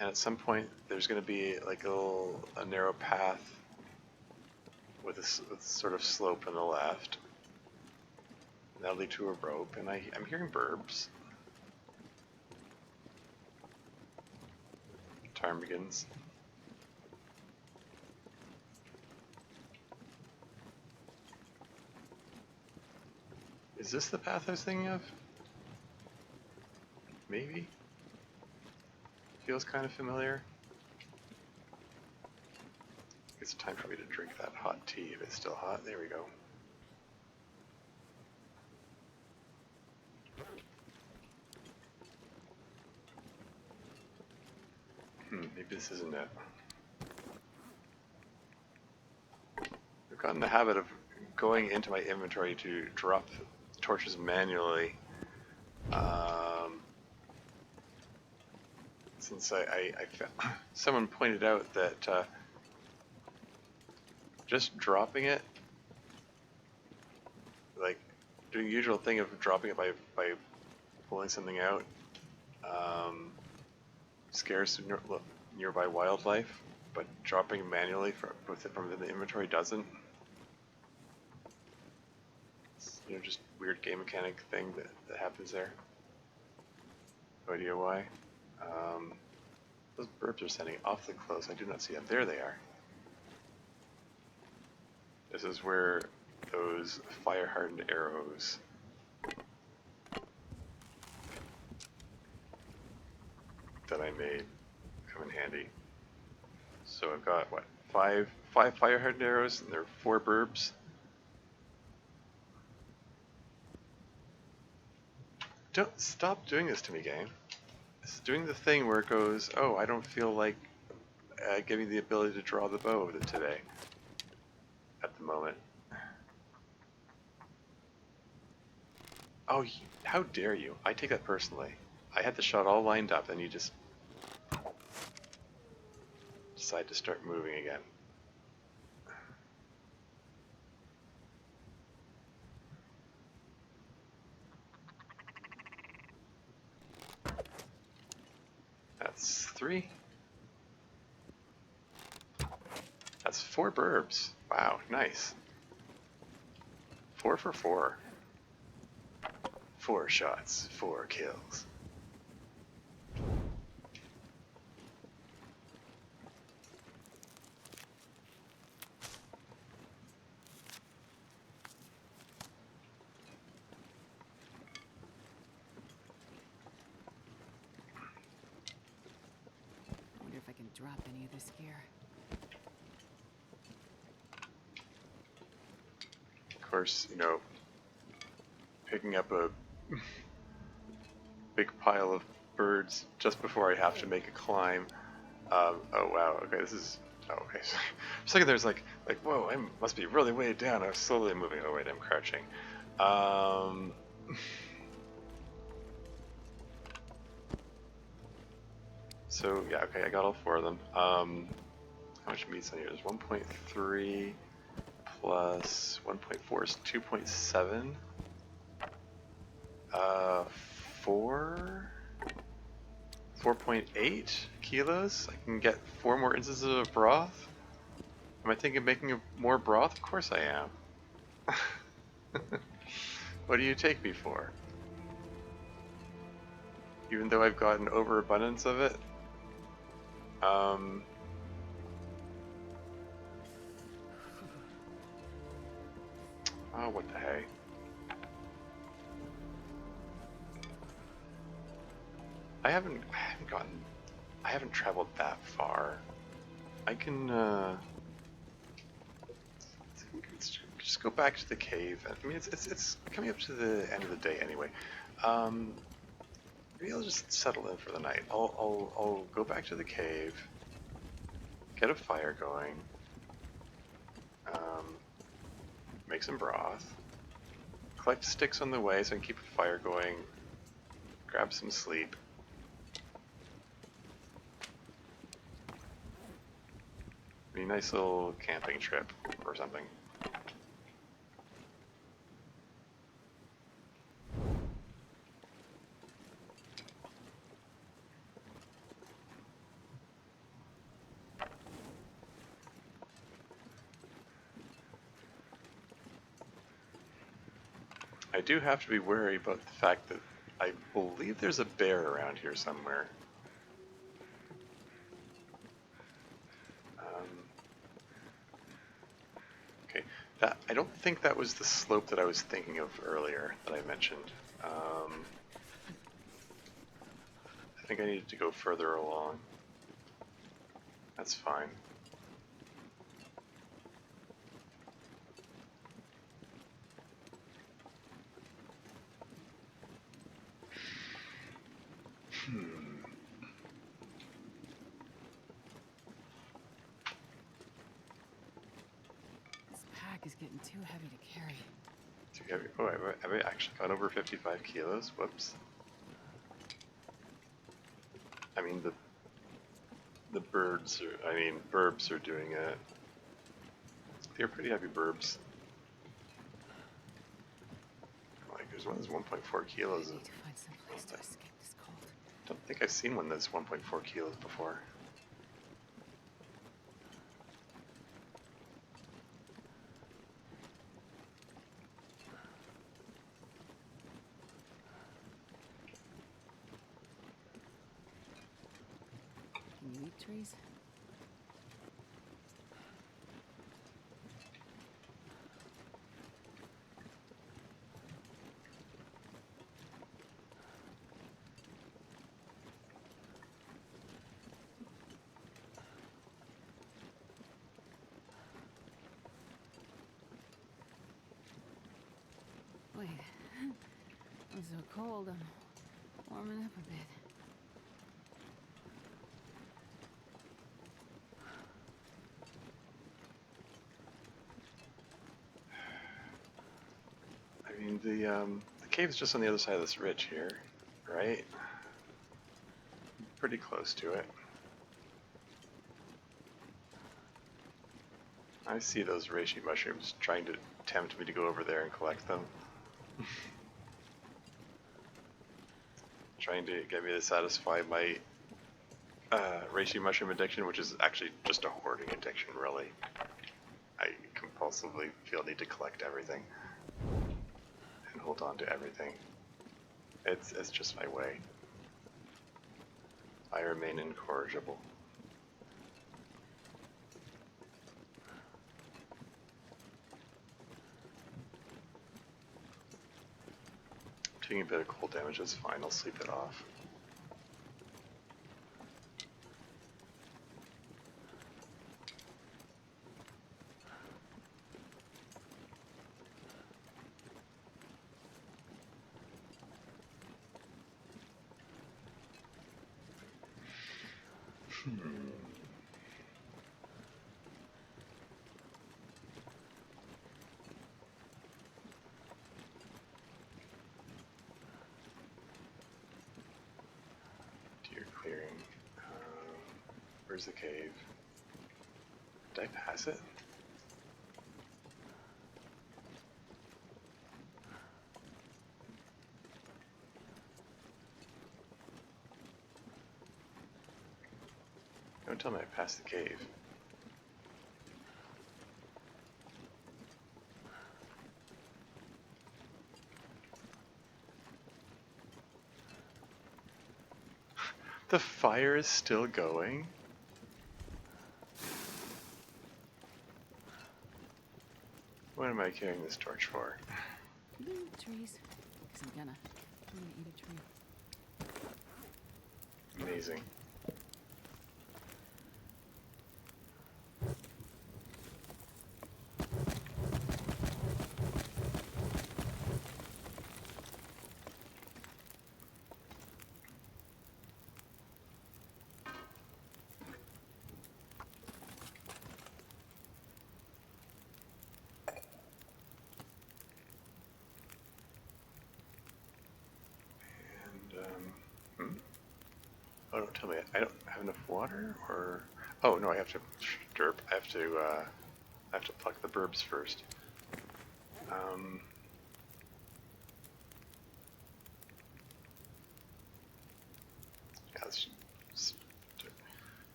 And at some point, there's going to be like a narrow path with with sort of slope on the left. And that'll lead to a rope, and I'm hearing burbs. Ptarmigans. Is this the path I was thinking of? Maybe? Feels kind of familiar. It's time for me to drink that hot tea if it's still hot. There we go. Maybe this isn't it. I've gotten in the habit of going into my inventory to drop torches manually. Since someone pointed out that just dropping it, like doing the usual thing of dropping it by pulling something out, scares nearby wildlife, but dropping manually from within the inventory doesn't. It's, you know, just weird game mechanic thing that happens there. No idea why. Those birds are standing awfully close. I do not see them. There they are. This is where those fire-hardened arrows that I made come in handy. So I've got, what, five fire hardened arrows, and there are 4 burbs. Don't stop doing this to me, game. It's doing the thing where it goes, oh, I don't feel like giving the ability to draw the bow today. At the moment. Oh, how dare you? I take that personally. I had the shot all lined up, and you just decide to start moving again. That's 3. That's 4 burbs. Wow, nice. 4 for 4. 4 shots, 4 kills. I wonder if I can drop any of this gear. Of course, you know, picking up a big pile of birds just before I have to make a climb. Oh wow, okay, this is, oh, okay. For a second there's like, whoa, I must be really way down. I was slowly moving, oh wait, I'm crouching. So yeah, okay, I got all 4 of them. How much meat's on here? There's 1.3 plus 1.4 is 2.7. 4.8 kilos. I can get 4 more instances of broth. Am I thinking of making more broth? Of course I am. What do you take me for? Even though I've got an overabundance of it? Oh, what the hey. I haven't traveled that far. I can, just go back to the cave. I mean, it's coming up to the end of the day anyway. Maybe I'll just settle in for the night. I'll go back to the cave, get a fire going, make some broth, collect sticks on the way so I can keep a fire going, grab some sleep. Be a nice little camping trip or something. I do have to be wary about the fact that I believe there's a bear around here somewhere. Okay, I don't think that was the slope that I was thinking of earlier that I mentioned. I think I needed to go further along. That's fine. This pack is getting too heavy to carry. Too heavy. Oh, have I actually got over 55 kilos? Whoops. I mean, the birds are, I mean, burbs are doing it. They're pretty heavy burbs. Like, there's one that's 1.4 kilos. I need to find some place to escape this cold. Don't think I've seen one that's 1.4 kilos before. Can you eat trees? Wait. I'm so cold, I'm warming up a bit. I mean, the cave's just on the other side of this ridge here, right? Pretty close to it. I see those reishi mushrooms trying to tempt me to go over there and collect them. Trying to get me to satisfy my reishi mushroom addiction, which is actually just a hoarding addiction, really. I compulsively feel need to collect everything and hold on to everything. It's just my way. I remain incorrigible. Taking a bit of cold damage is fine, I'll sleep it off. Deer clearing. Where's the cave? Did I pass it? Don't tell me I passed the cave. The fire is still going? What am I carrying this torch for? Trees. Because I'm gonna eat a tree. Amazing. Oh, don't tell me I don't have enough water, or... Oh, no, I have to... Derp. I have to pluck the burbs first. Yeah,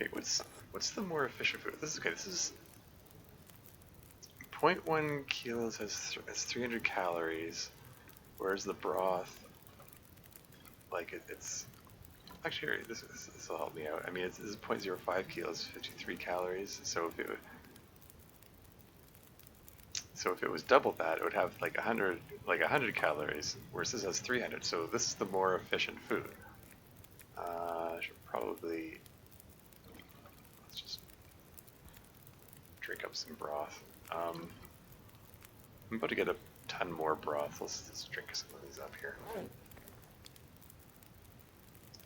okay, what's the more efficient food? This is okay, this is... 0.1 kilos has 300 calories, whereas the broth, like, it's... Actually, this will help me out. I mean, this is 0.05 kilos, 53 calories. So if it was double that, it would have like 100 calories, whereas this has 300. So this is the more efficient food. I should probably let's just drink up some broth. I'm about to get a ton more broth. Let's drink some of these up here.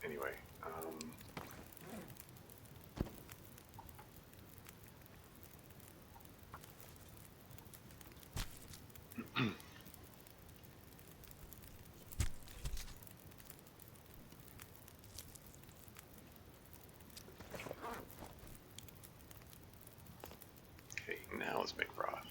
Anyway, okay, now let's make broth.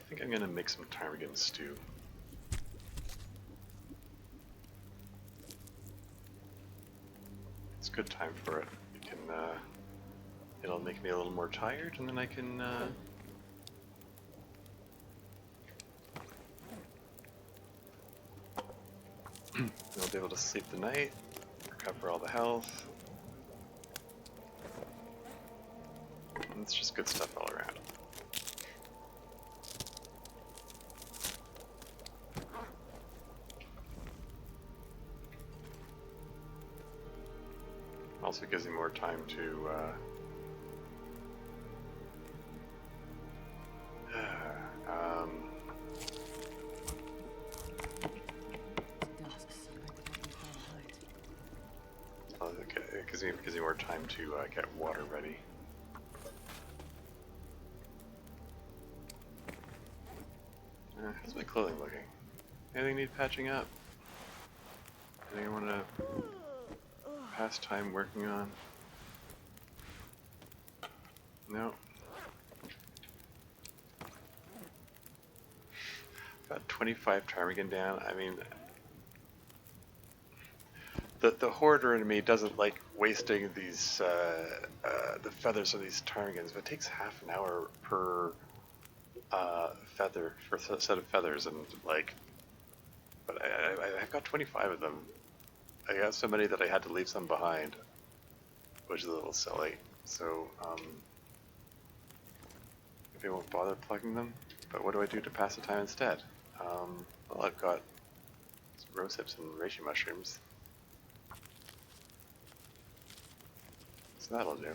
think I'm gonna make some ptarmigan stew. It's a good time for it. You can, it'll make me a little more tired, and then I can, I'll be able to sleep the night, recover all the health. And it's just good stuff all around. Also gives me more time to it gives me more time to get water ready. How's my clothing looking? Anything need patching up? Anything I want to pass time working on? No. Got 25 ptarmigan down. I mean, the hoarder in me doesn't like wasting these the feathers of these ptarmigans, but it takes half an hour per feather for a set of feathers, and like, but I've got 25 of them. I got so many that I had to leave some behind, which is a little silly. So maybe I won't bother plugging them. But what do I do to pass the time instead? Well, I've got some rose hips and reishi mushrooms, so that'll do.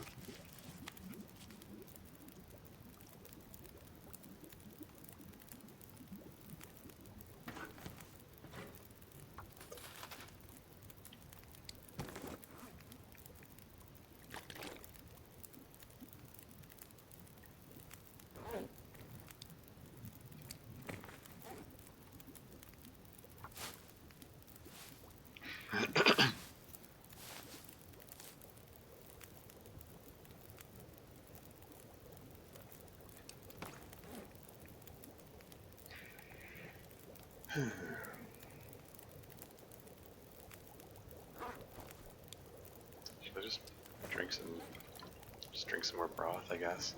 Should I just drink some more broth, I guess?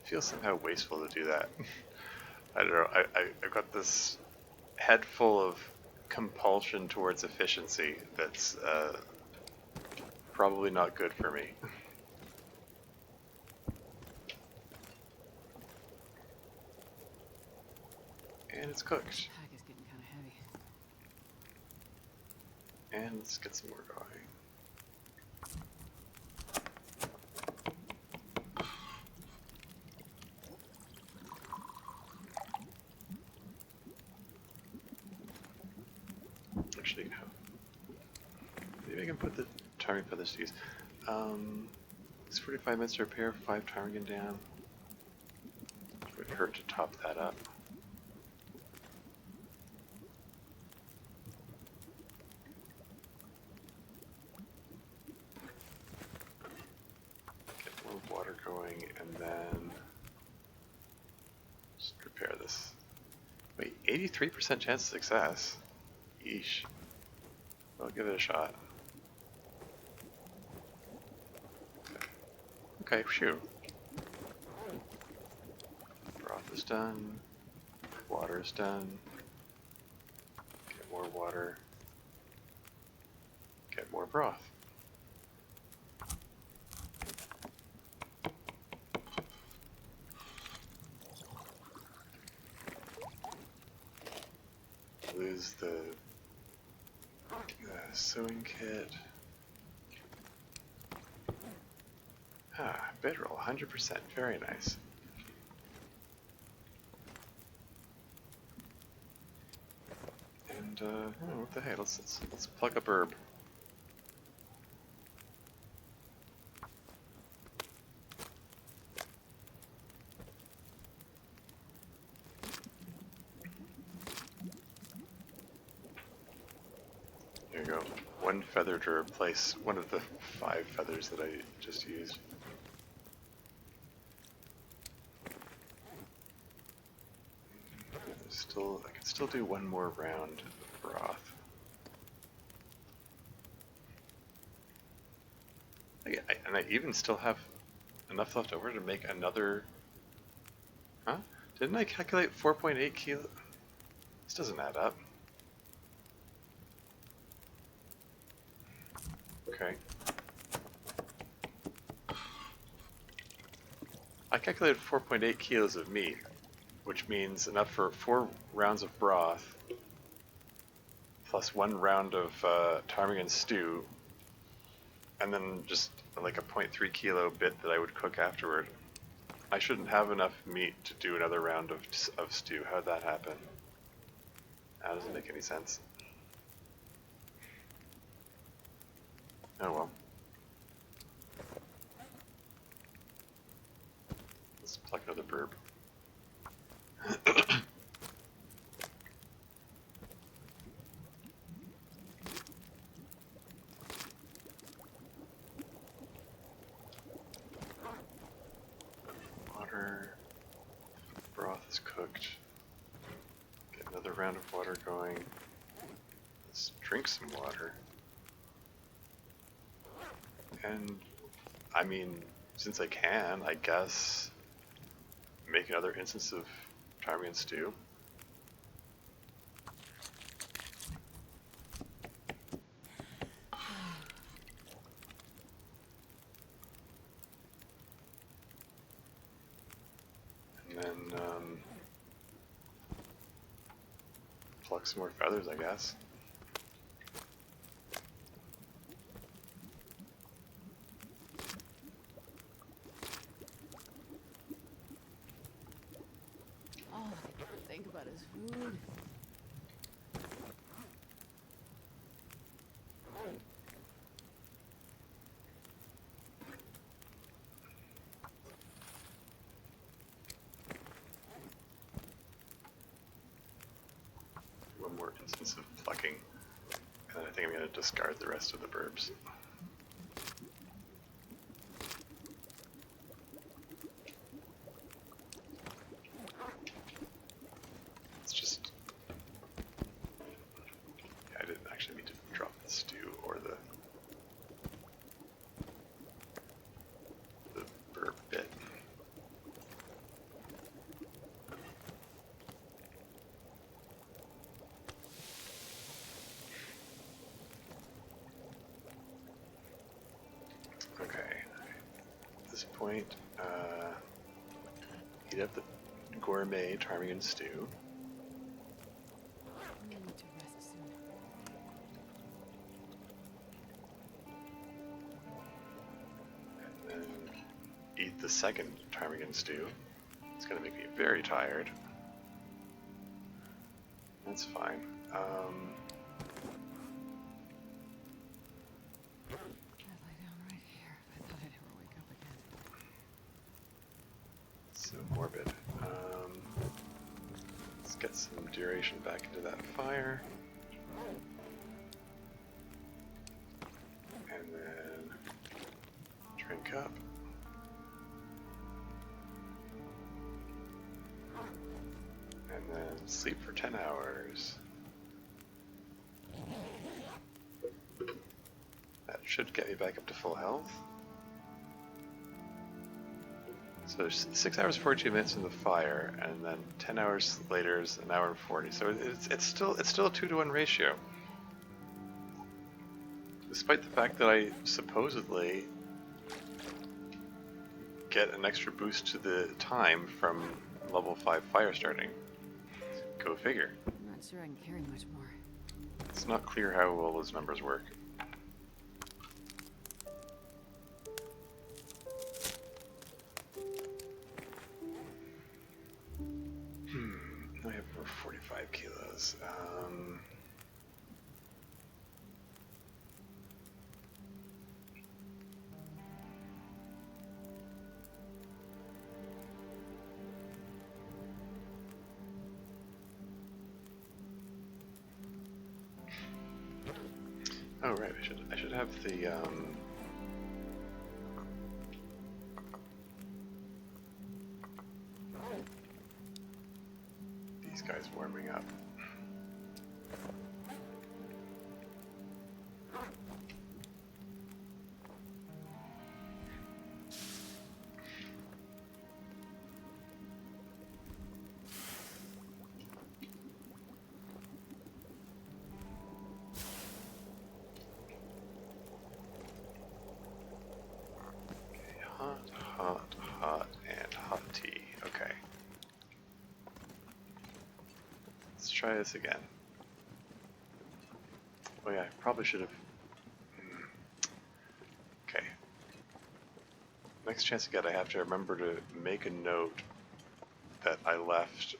It feels somehow wasteful to do that. I don't know, I've got this head full of compulsion towards efficiency that's probably not good for me. And it's cooked. Pack is getting kind of heavy. And let's get some more going. Actually, no. Maybe I can put the ptarmigan feathers to use. It's 45 minutes to repair, 5 ptarmigan down. It would hurt to top that up. Get more water going, and then just repair this. Wait, 83% chance of success? Yeesh. I'll give it a shot. Okay, phew. Broth is done. Water is done. Get more water. Get more broth. Lose the sewing kit. Ah, bedroll, 100%. Very nice. And oh, what the heck? Let's pluck up herb. There you go. 1 feather to replace one of the 5 feathers that I just used. I can still do one more round of broth. And I even still have enough left over to make another. Huh? Didn't I calculate 4.8 kilo? This doesn't add up. Okay. I calculated 4.8 kilos of meat, which means enough for 4 rounds of broth, plus 1 round of ptarmigan stew, and then just like a 0.3 kilo bit that I would cook afterward. I shouldn't have enough meat to do another round of stew. How'd that happen? That doesn't make any sense. Oh well. Let's pluck another burb. Water. Broth is cooked. Get another round of water going. Let's drink some water. And, I mean, since I can, I guess, make another instance of ptarmigan stew. And then, pluck some more feathers, I guess. All I can think about is food. One more instance of plucking, and then I think I'm going to discard the rest of the burbs. It's just... I didn't actually mean to drop the stew or the burb bit. Okay, at this point, heat up the gourmet ptarmigan stew. I'm gonna need to rest soon. And then eat the second ptarmigan stew. It's going to make me very tired. That's fine. I'd lie down right here if I thought I'd ever wake up again. So morbid. Let's get some duration back into that fire. And then drink up. And then sleep for 10 hours. That should get me back up to full health. So there's 6 hours 42 minutes in the fire, and then 10 hours later is an hour and 40. So it's still a 2-to-1 ratio. Despite the fact that I supposedly get an extra boost to the time from level 5 fire starting. Go figure. I'm not sure I can carry much more. It's not clear how all those numbers work. I have over 45 kilos. Oh right, I should have the These guys warming up. Hot, hot, hot, and hot tea. Okay. Let's try this again. Oh yeah, I probably should have... Okay. Next chance I get, I have to remember to make a note that I left...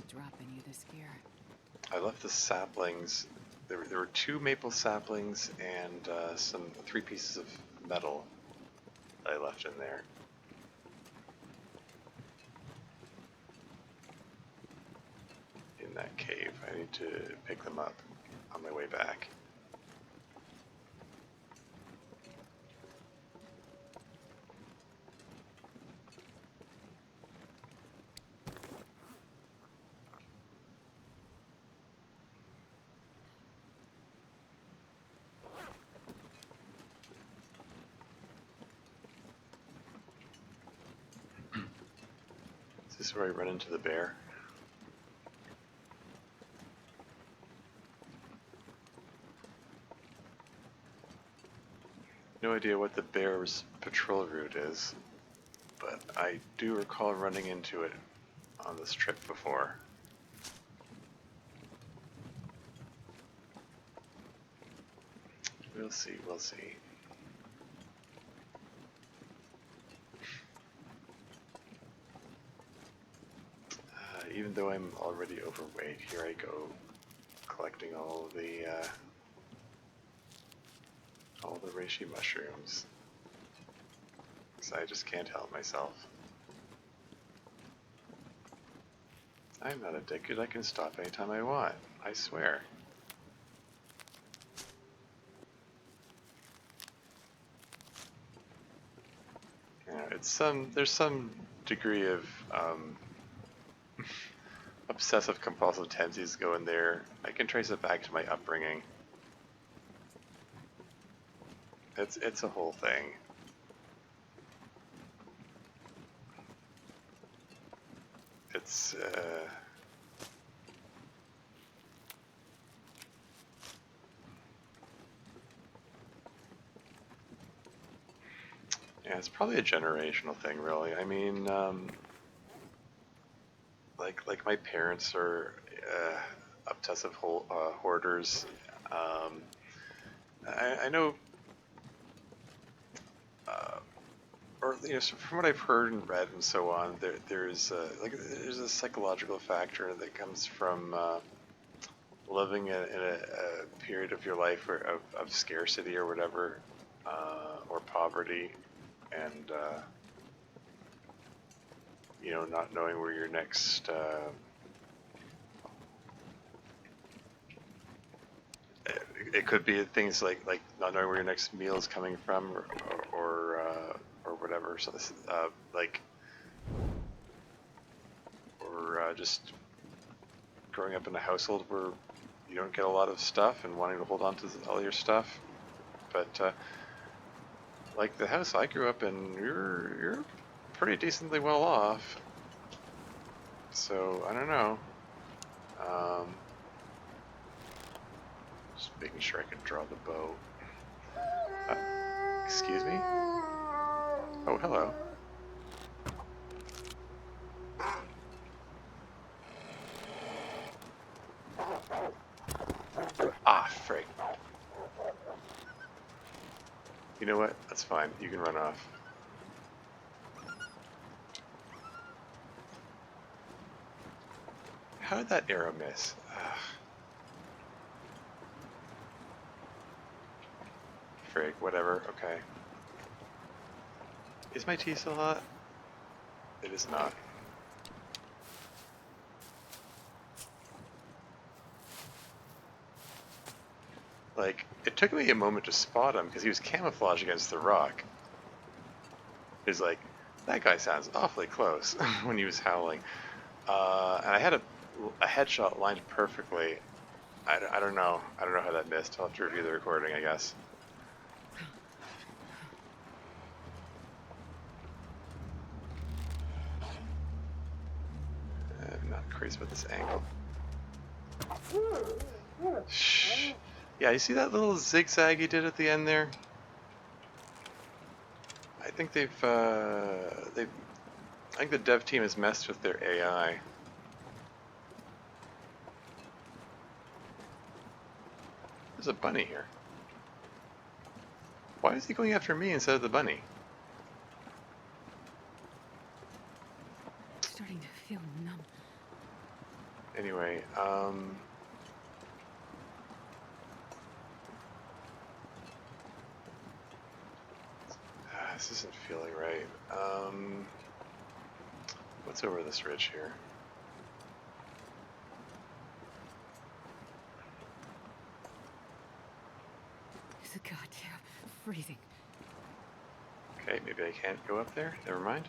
Drop any of this gear. I left the saplings. There were 2 maple saplings and 3 pieces of metal that I left in there. In that cave. I need to pick them up on my way back. Is this where I run into the bear? No idea what the bear's patrol route is, but I do recall running into it on this trip before. We'll see, we'll see. Even though I'm already overweight, here I go collecting all the reishi mushrooms. Because I just can't help myself. I'm not addicted, I can stop anytime I want, I swear. You know, there's some degree of obsessive compulsive tendencies go in there. I can trace it back to my upbringing. It's a whole thing. It's yeah, it's probably a generational thing, really. I mean, like my parents are obsessive hoarders. I know, or you know, so from what I've heard and read and so on, there's a psychological factor that comes from living in a period of your life of scarcity or whatever, or poverty, and you know, not knowing where your next it could be things like not knowing where your next meal is coming from, or whatever. So this like, or just growing up in a household where you don't get a lot of stuff and wanting to hold on to all your stuff. But like the house I grew up in, you're pretty decently well off. So I don't know. Just making sure I can draw the bow. Excuse me? Oh, hello. Ah, frick. You know what? That's fine. You can run off. How did that arrow miss? Ugh. Frig, whatever, okay. Is my tea still hot? It is not. Like, it took me a moment to spot him because he was camouflaged against the rock. He's like, That guy sounds awfully close when he was howling. And I had a headshot lined perfectly. I don't know. I don't know how that missed. I'll have to review the recording, I guess. I'm not crazy about this angle. Shh. Yeah, you see that little zigzag he did at the end there? I think I think the dev team has messed with their AI. There's a bunny here. Why is he going after me instead of the bunny? Starting to feel numb. Anyway, this isn't feeling right. What's over this ridge here? It's a goddamn freezing. Okay, maybe I can't go up there. Never mind.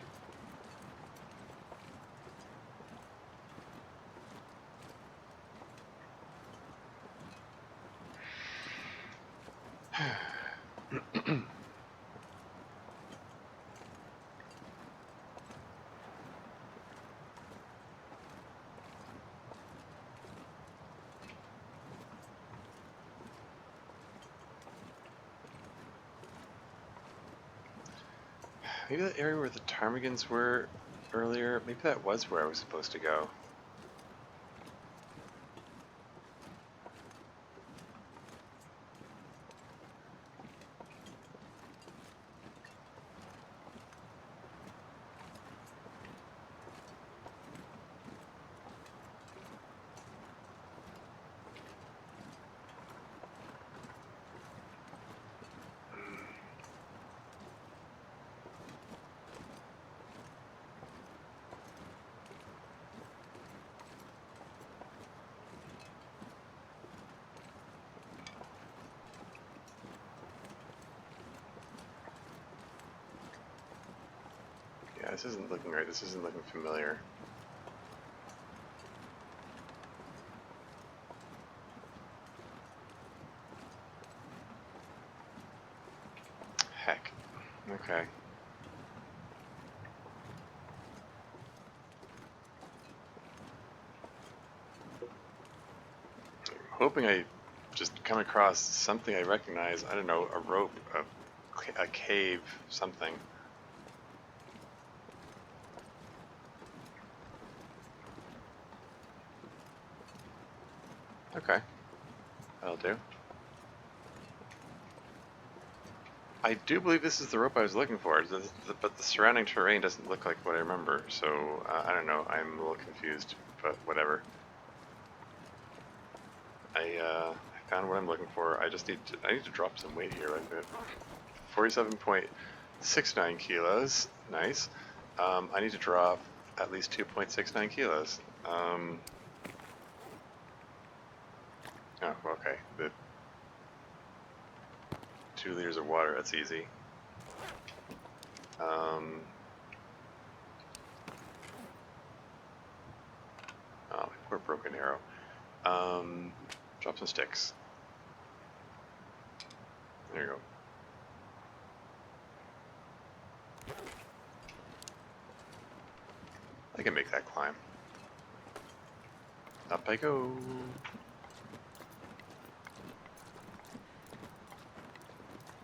Maybe that area where the ptarmigans were earlier, maybe that was where I was supposed to go. Yeah, this isn't looking right. This isn't looking familiar. Heck. Okay. I'm hoping I just come across something I recognize. I don't know, a rope, a cave, something. Okay, that'll do. I do believe this is the rope I was looking for, but the surrounding terrain doesn't look like what I remember, so I don't know, I'm a little confused, but whatever. I found what I'm looking for. I need to drop some weight here. I've got 47.69 kilos. Nice. I need to drop at least 2.69 kilos. Oh, okay. The 2 liters of water, that's easy. Oh, poor broken arrow. Drop some sticks. There you go. I can make that climb. Up I go.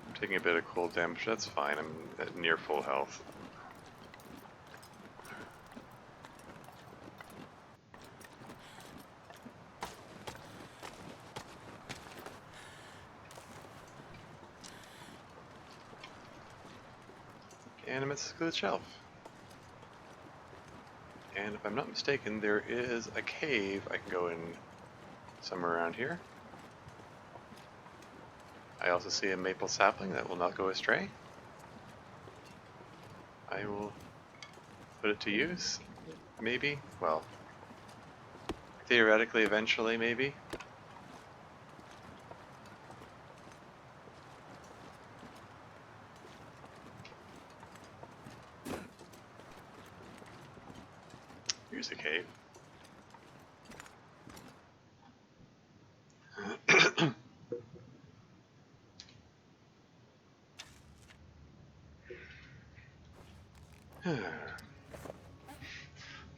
I'm taking a bit of cold damage, that's fine. I'm at near full health. And I'm at the shelf. And if I'm not mistaken, there is a cave I can go in somewhere around here. I also see a maple sapling that will not go astray. I will put it to use, maybe. Well, theoretically, eventually, maybe. Here's a cave.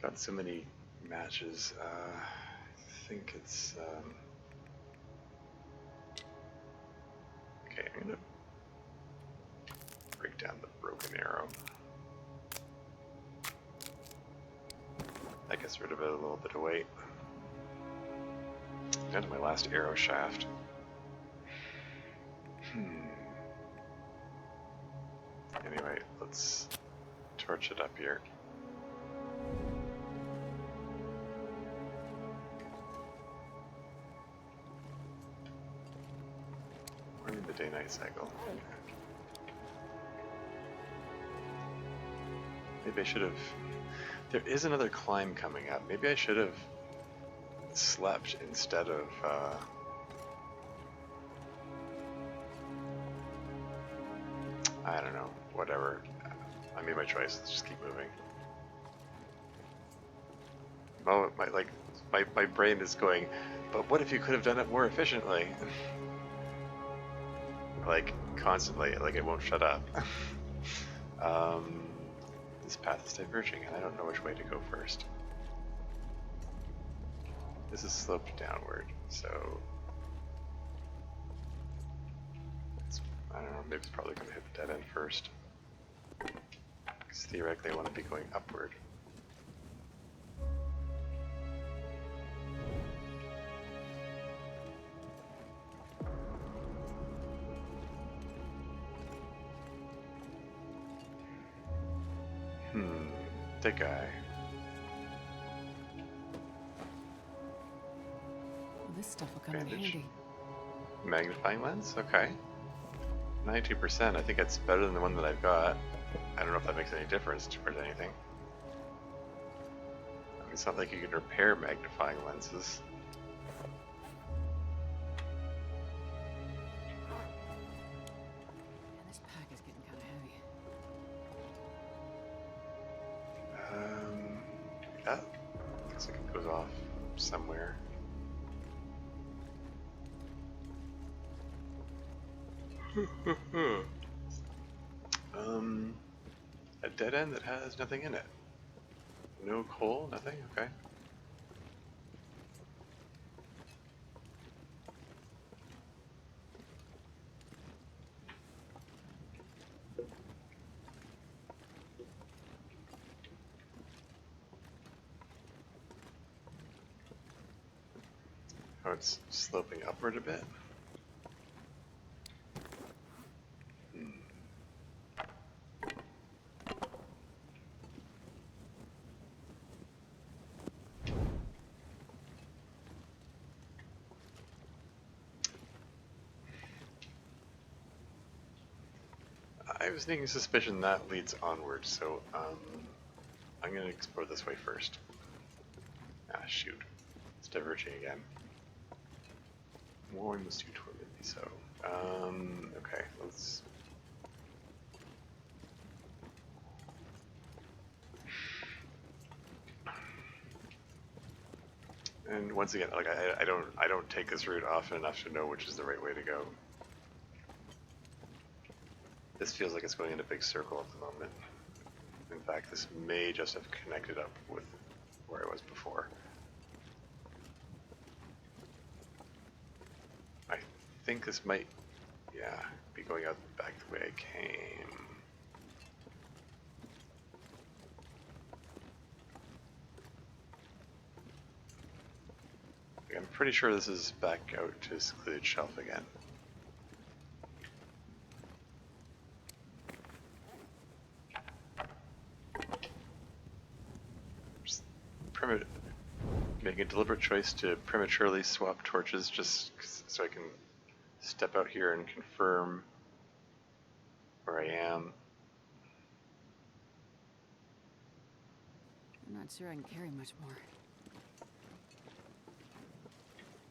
Got so many matches. I think it's okay. I'm gonna break down the broken arrow. That gets rid of it a little bit of weight. Down to my last arrow shaft. Anyway, let's torch it up here. We're in the day-night cycle. Maybe I should have... There is another climb coming up. Maybe I should have slept instead of... I don't know. Whatever. I made my choice. Let's just keep moving. Oh, my brain is going, but what if you could have done it more efficiently? Like, constantly. Like, it won't shut up. This path is diverging, and I don't know which way to go first. This is sloped downward, so... I don't know, maybe it's probably going to hit the dead end first. Because theoretically I want to be going upward. The guy. Well, this stuff will come in Bandage. handy. Magnifying lens? Okay. 92%, I think that's better than the one that I've got. I don't know if that makes any difference towards anything. I mean, it's not like you can repair magnifying lenses. And this pack is getting kind of heavy. That looks like it goes off somewhere. A dead end that has nothing in it. No coal, nothing? Okay. Oh, it's sloping upward a bit. I have a sneaking suspicion that leads onward, so I'm going to explore this way first. Ah, shoot. It's diverging again. Warren was too toward me, so... okay, let's... And once again, like I don't take this route often enough to know which is the right way to go. This feels like it's going in a big circle at the moment. In fact, this may just have connected up with where I was before. I think this might, yeah, be going out back the way I came. I'm pretty sure this is back out to Secluded Shelf again. Making a deliberate choice to prematurely swap torches just so I can step out here and confirm where I am. I'm not sure I can carry much more.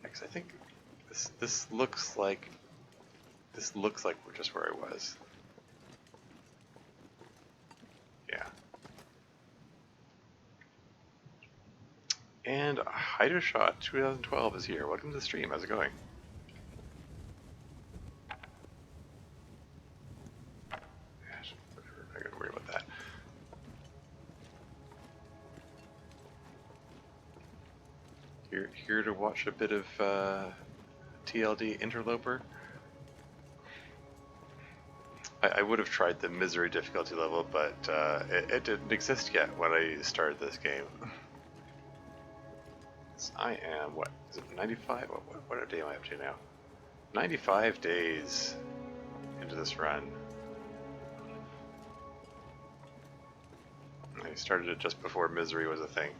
Because I think this looks like just where I was. Yeah. And Hydroshot 2012 is here. Welcome to the stream. How's it going? Gosh, whatever. I gotta worry about that. You're here to watch a bit of TLD Interloper. I would have tried the misery difficulty level, but it didn't exist yet when I started this game. So I am, what, is it 95? What day am I up to now? 95 days into this run. I started it just before misery was a thing.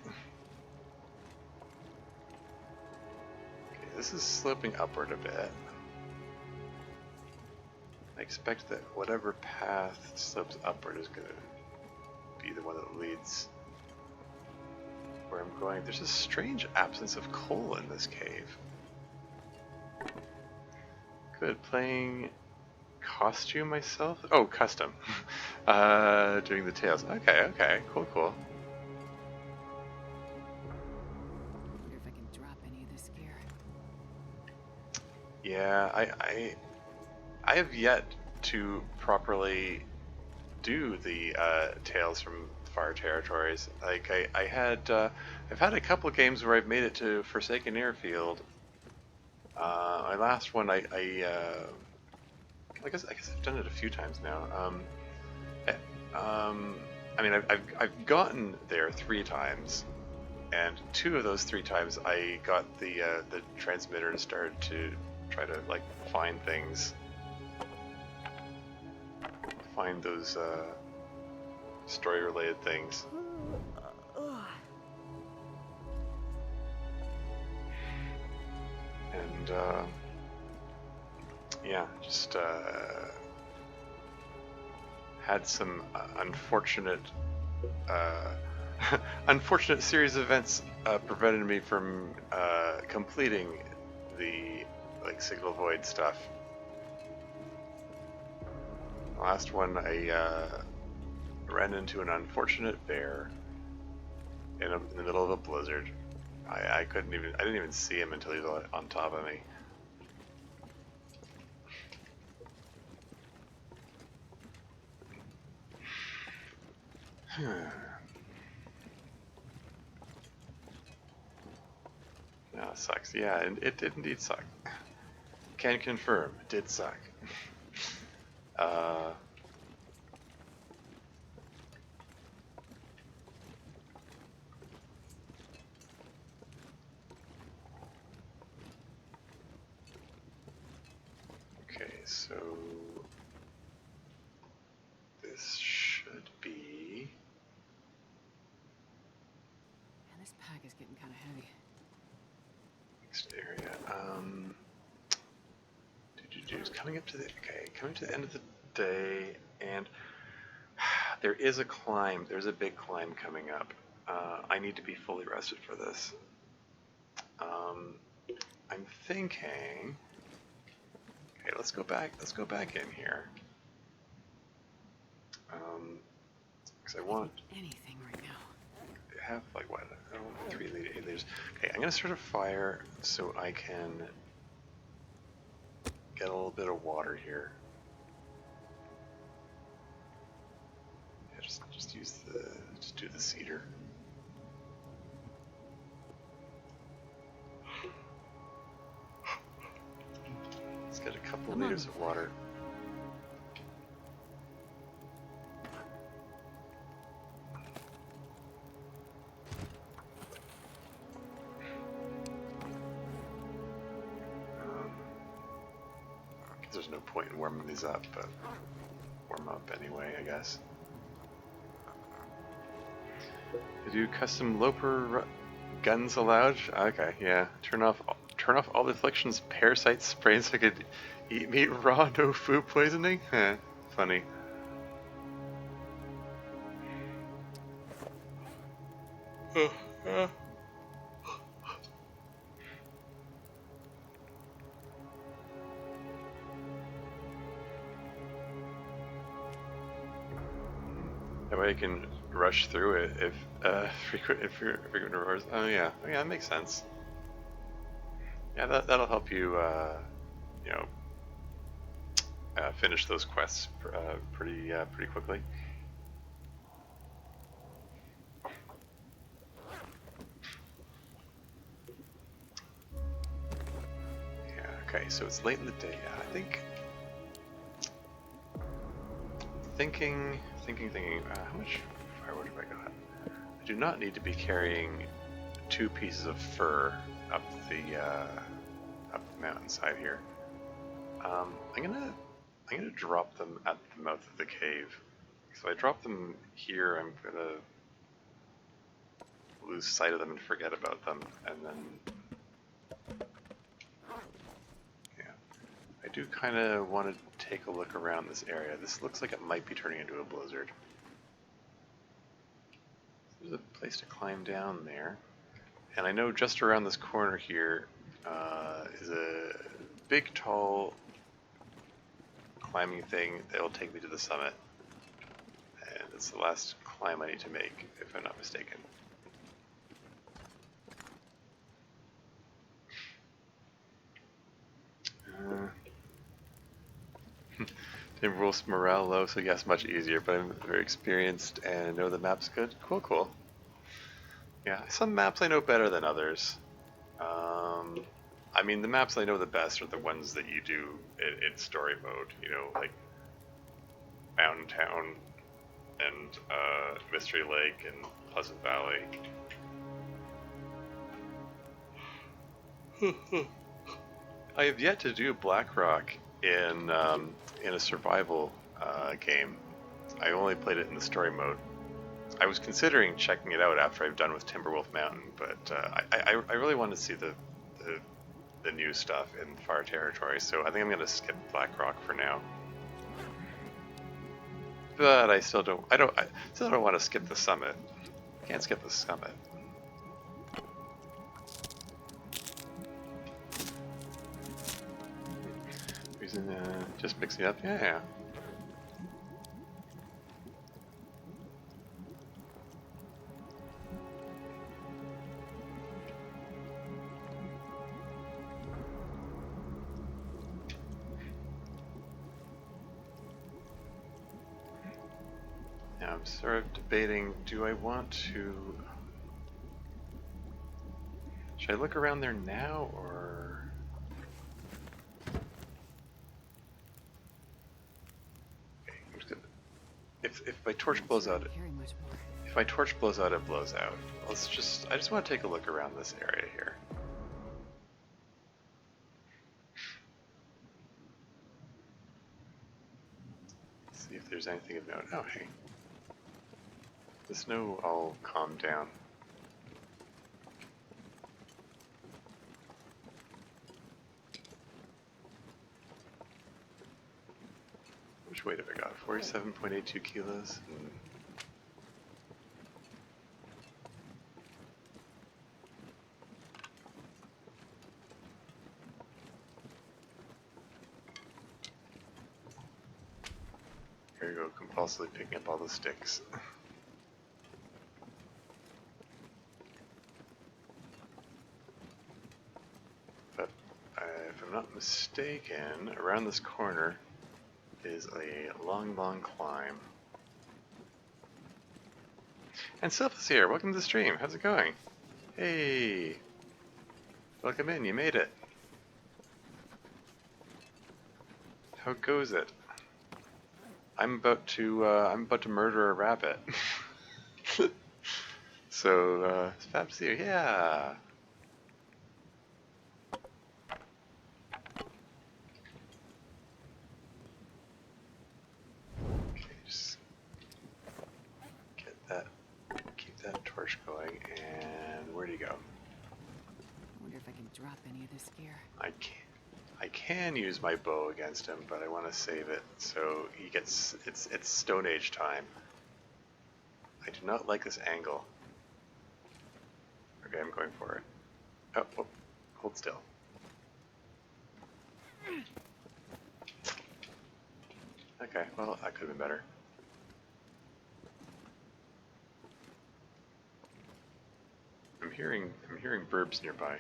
Okay, this is sloping upward a bit. I expect that whatever path slopes upward is going to be the one that leads where I'm going. There's a strange absence of coal in this cave. Good, playing costume myself? Oh, custom. Doing the tails. Okay, cool. Wonder if I can drop any of this gear. Yeah, I have yet to properly do the Tales from Far Territories. Like I've had a couple of games where I've made it to Forsaken Airfield. My last one, I guess I've done it a few times now. I mean, I've gotten there 3 times, and 2 of those 3 times I got the transmitter and started to try to like find things. Find those story-related things. And yeah, just had some unfortunate unfortunate series of events prevented me from completing the like signal void stuff. Last one, I ran into an unfortunate bear in the middle of a blizzard. I didn't even see him until he was on top of me. No, it sucks. Yeah, it did indeed suck. Can confirm, it did suck. Okay, so this should be. Man, this pack is getting kind of heavy. Next area. Coming up to the end of the day, and there is a climb. There's a big climb coming up. I need to be fully rested for this. I'm thinking. Okay, let's go back. Let's go back in here. Because I want Anything right now. have like what? Oh, 3 liters, 8 liters. Okay, I'm gonna start a fire so I can get a little bit of water here. Yeah, just do the cedar. Let's get a couple liters of water. There's no point in warming these up, but warm up anyway, I guess. You do custom Loper guns allowed? Okay, yeah. Turn off all the afflictions, parasites, sprains so I could eat meat raw, no food poisoning? Funny. That way I can rush through it if frequent rewards. Oh yeah, that makes sense. Yeah, that'll help you, you know, finish those quests pretty quickly. Yeah. Okay. So it's late in the day. I think. Thinking. How much firewood have I got? I do not need to be carrying 2 pieces of fur up the mountainside here. I'm gonna drop them at the mouth of the cave. So I drop them here, I'm gonna lose sight of them and forget about them, and then yeah, I do kind of want to take a look around this area. This looks like it might be turning into a blizzard. There's a place to climb down there, and I know just around this corner here is a big, tall climbing thing that will take me to the summit, and it's the last climb I need to make, if I'm not mistaken. Timberwolf's morale low, so yes, much easier, but I'm very experienced and know the map's good. Cool. Yeah, some maps I know better than others. I mean, the maps I know the best are the ones that you do in story mode, you know, like Mountain Town and Mystery Lake and Pleasant Valley. I have yet to do Blackrock in a survival game. I only played it in the story mode. I was considering checking it out after I've done with Timberwolf Mountain, but I really want to see the new stuff in Far Territory, so I think I'm going to skip Blackrock for now. But I still don't want to skip the summit. Can't skip the summit. Reason just mixing it up. Yeah. Now I'm sort of debating, do I want to... Should I look around there now, or... Okay, I'm just gonna... If my torch blows out, if my torch blows out, it blows out. I just want to take a look around this area here. See if there's anything of note. Oh, hey. The snow all calmed down. Which weight have I got? 47.82 kilos. Here you go, compulsively picking up all the sticks. But if I'm not mistaken, around this corner is a long climb. And Sylph is here. Welcome to the stream. How's it going? Hey, welcome in. You made it. How goes it? I'm about to murder a rabbit. So it's fab to see you. Yeah. Okay, just keep that torch going. And where do you go? I wonder if I can drop any of this gear. I can use my bow against him, but I want to save it so he gets it's Stone Age time. I do not like this angle. Okay, I'm going for it. Oh, hold still. Okay, well, that could have been better. I'm hearing burbs nearby.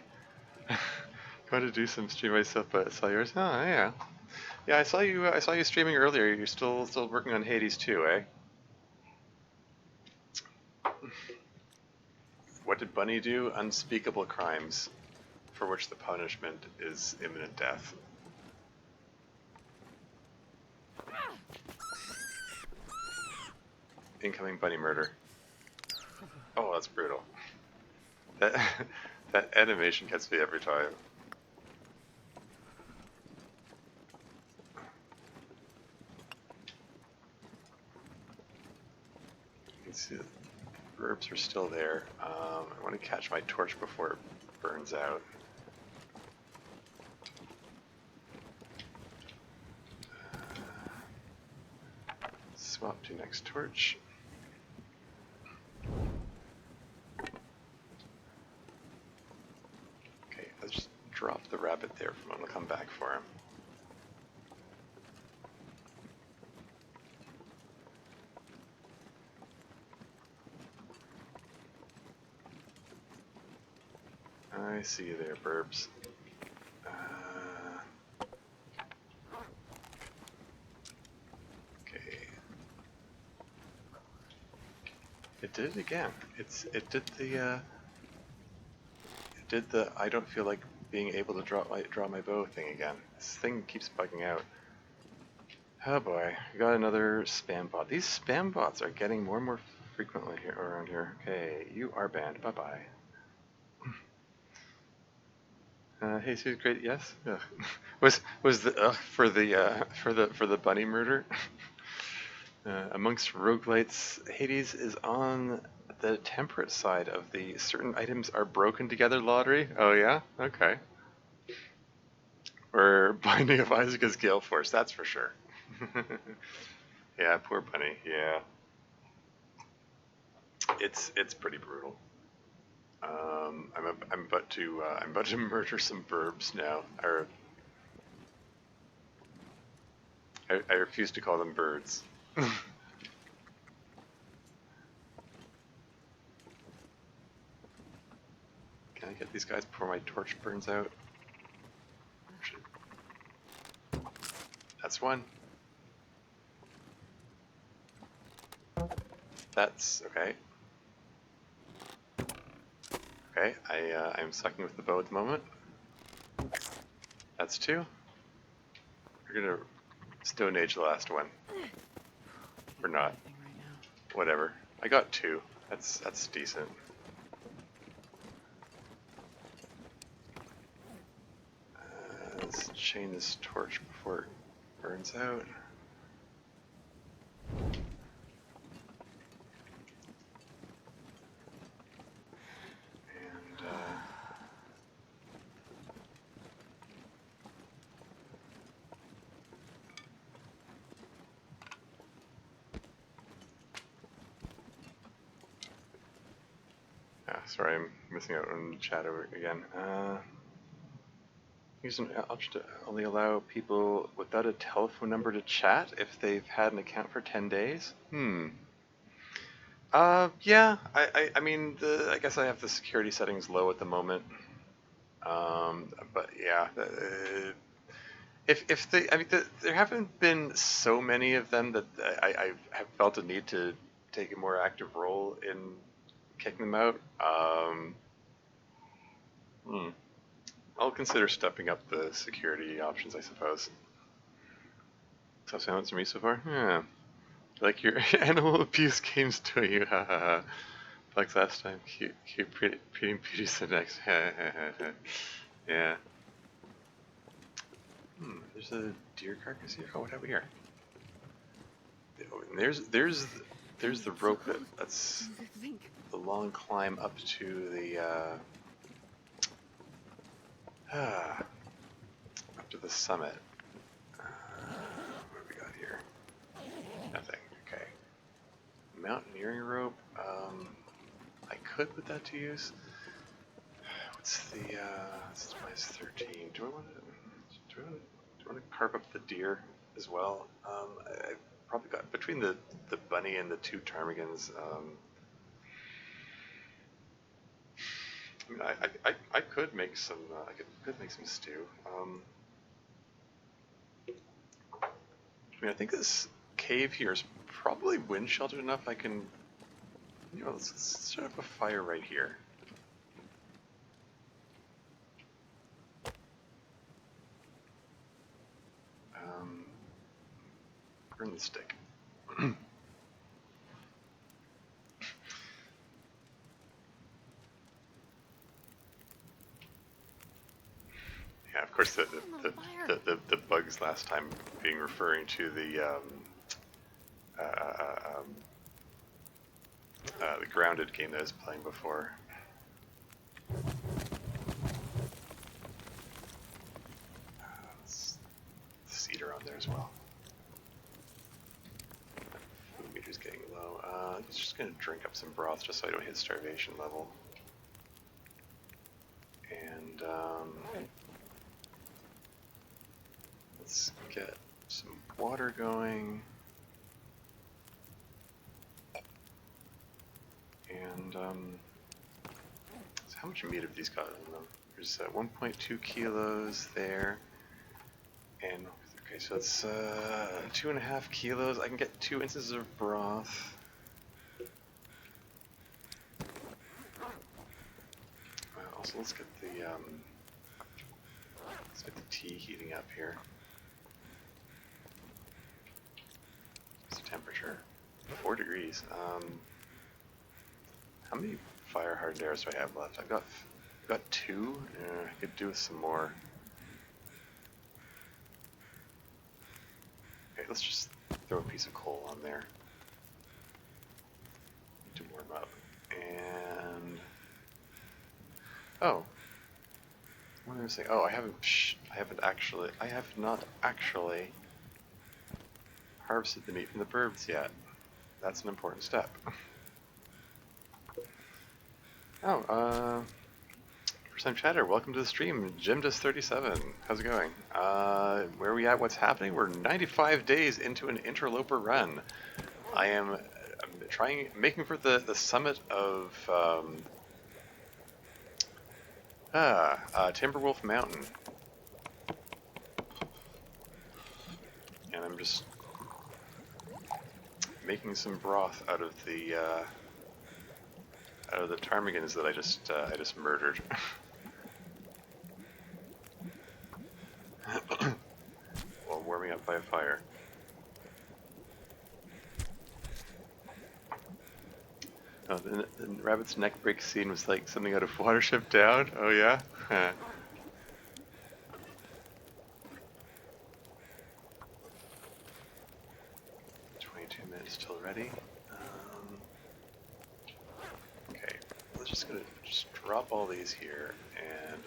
Going to do some stream myself, but I saw yours. Oh yeah, yeah. I saw you streaming earlier. You're still working on Hades too, eh? What did Bunny do? Unspeakable crimes, for which the punishment is imminent death. Incoming bunny murder. Oh, that's brutal. That that animation gets me every time. You can see the herbs are still there. I want to catch my torch before it burns out. Swap to next torch. Okay, let's just drop the rabbit there for when we'll come back for him. I see you there, Burbs. Okay. It did it again. It did the I don't feel like being able to draw my bow thing again. This thing keeps bugging out. Oh boy, we got another spam bot. These spam bots are getting more and more frequently here around here. Okay, you are banned. Bye bye. Hey, Sue, great. Yes. Ugh. Was the for the bunny murder? Amongst roguelites, Hades is on the temperate side of the certain items are broken together lottery. Oh yeah, okay. Or Binding of Isaac as Gale Force. That's for sure. Yeah, poor bunny. Yeah, it's pretty brutal. I'm about to murder some burbs now. I refuse to call them birds. Can I get these guys before my torch burns out? That's one. That's okay. Okay, I'm sucking with the bow at the moment. That's two. We're gonna Stone Age the last one. Or not. Whatever. I got two. That's decent. Let's chain this torch before it burns out. And sorry, I'm missing out on the chat over again. Use an option to only allow people without a telephone number to chat if they've had an account for 10 days? Yeah, I mean, I guess I have the security settings low at the moment. But yeah, if they, I mean, there haven't been so many of them that I have felt a need to take a more active role in kicking them out. I'll consider stepping up the security options, I suppose. So sounds to me so far. Yeah. Like your animal abuse games doing you, hahaha. Like last time, keep reading beauty's the next. Yeah. There's a deer carcass here. Oh, what have we here? Oh, and there's the rope that's the long climb up to the up to the summit. What do we got here? Nothing. Okay. Mountaineering rope. I could put that to use. What's the? It's minus 13. Do I want to carve up the deer as well? I've probably got between the bunny and the two ptarmigans. I mean, I could make some. Could make some stew. I mean, I think this cave here is probably wind sheltered enough. I can, let's set up a fire right here. Burn the stick. Yeah, of course, the bugs last time being referring to the grounded game that I was playing before. Cedar on there as well. Food meter's getting low. I'm just gonna drink up some broth just so I don't hit starvation level. And let's get some water going. And so how much meat have these got in them? There's 1.2 kilos there. And okay, so it's 2.5 kilos. I can get 2 instances of broth. Also, let's get the tea heating up here. What's the temperature? 4 degrees. How many fire hardened arrows do I have left? I've got 2. I could do with some more. Okay, let's just throw a piece of coal on there to warm up. And oh, what was I saying? Oh, I have not actually harvested the meat from the birds yet. That's an important step. Oh, first time chatter, welcome to the stream. Jim does 37. How's it going? Where are we at? What's happening? We're 95 days into an interloper run. I'm making for the summit of Timberwolf Mountain. And I'm just making some broth out of the ptarmigans that I just murdered. While warming up by a fire. Oh, the rabbit's neck break scene was like something out of Watership Down. Oh yeah. 22 minutes till ready. Okay, we're just gonna drop all these here and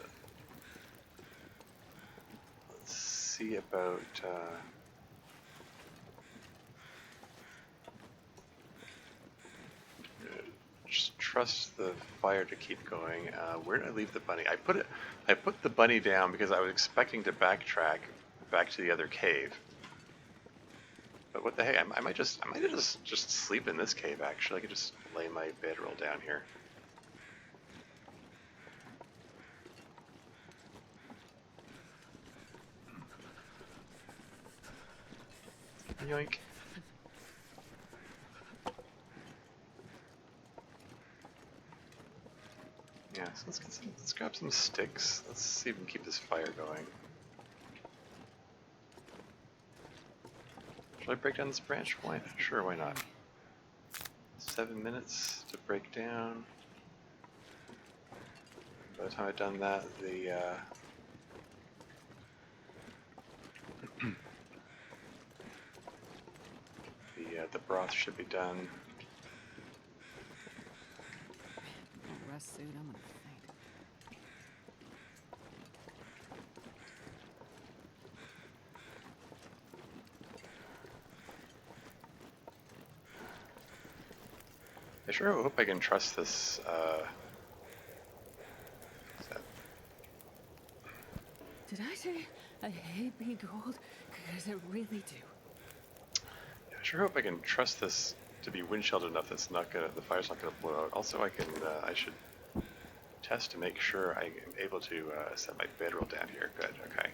let's see about just trust the fire to keep going. Where did I leave the bunny? I put the bunny down because I was expecting to backtrack back to the other cave. But what the heck? I might just sleep in this cave. Actually, I could just lay my bedroll down here. Yoink. Yeah, so let's grab some sticks. Let's see if we can keep this fire going. Should I break down this branch? Why? Sure, why not? 7 minutes to break down. By the time I've done that, the broth should be done. Rest suit, I'm gonna faint. I sure hope I can trust this. Did I say I hate being cold? Because I really do. I sure hope I can trust this to be wind sheltered enough that's not gonna, the fire's not gonna blow out. Also, I should test to make sure I am able to set my bedroll down here. Good, okay.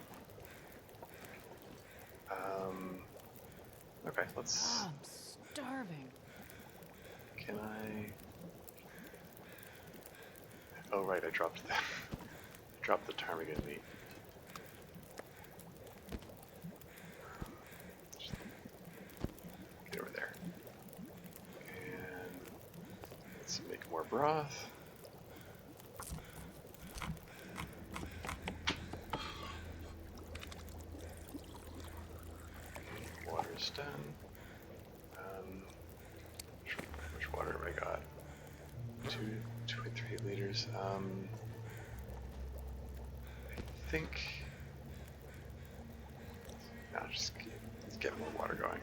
Okay, let's... Oh, I'm starving. Can I... Oh right, I dropped the... dropped the ptarmigan meat. Just get over there. And let's make more broth. Water's done. Which water have I got? 2.3 liters. I think... No, let's get more water going.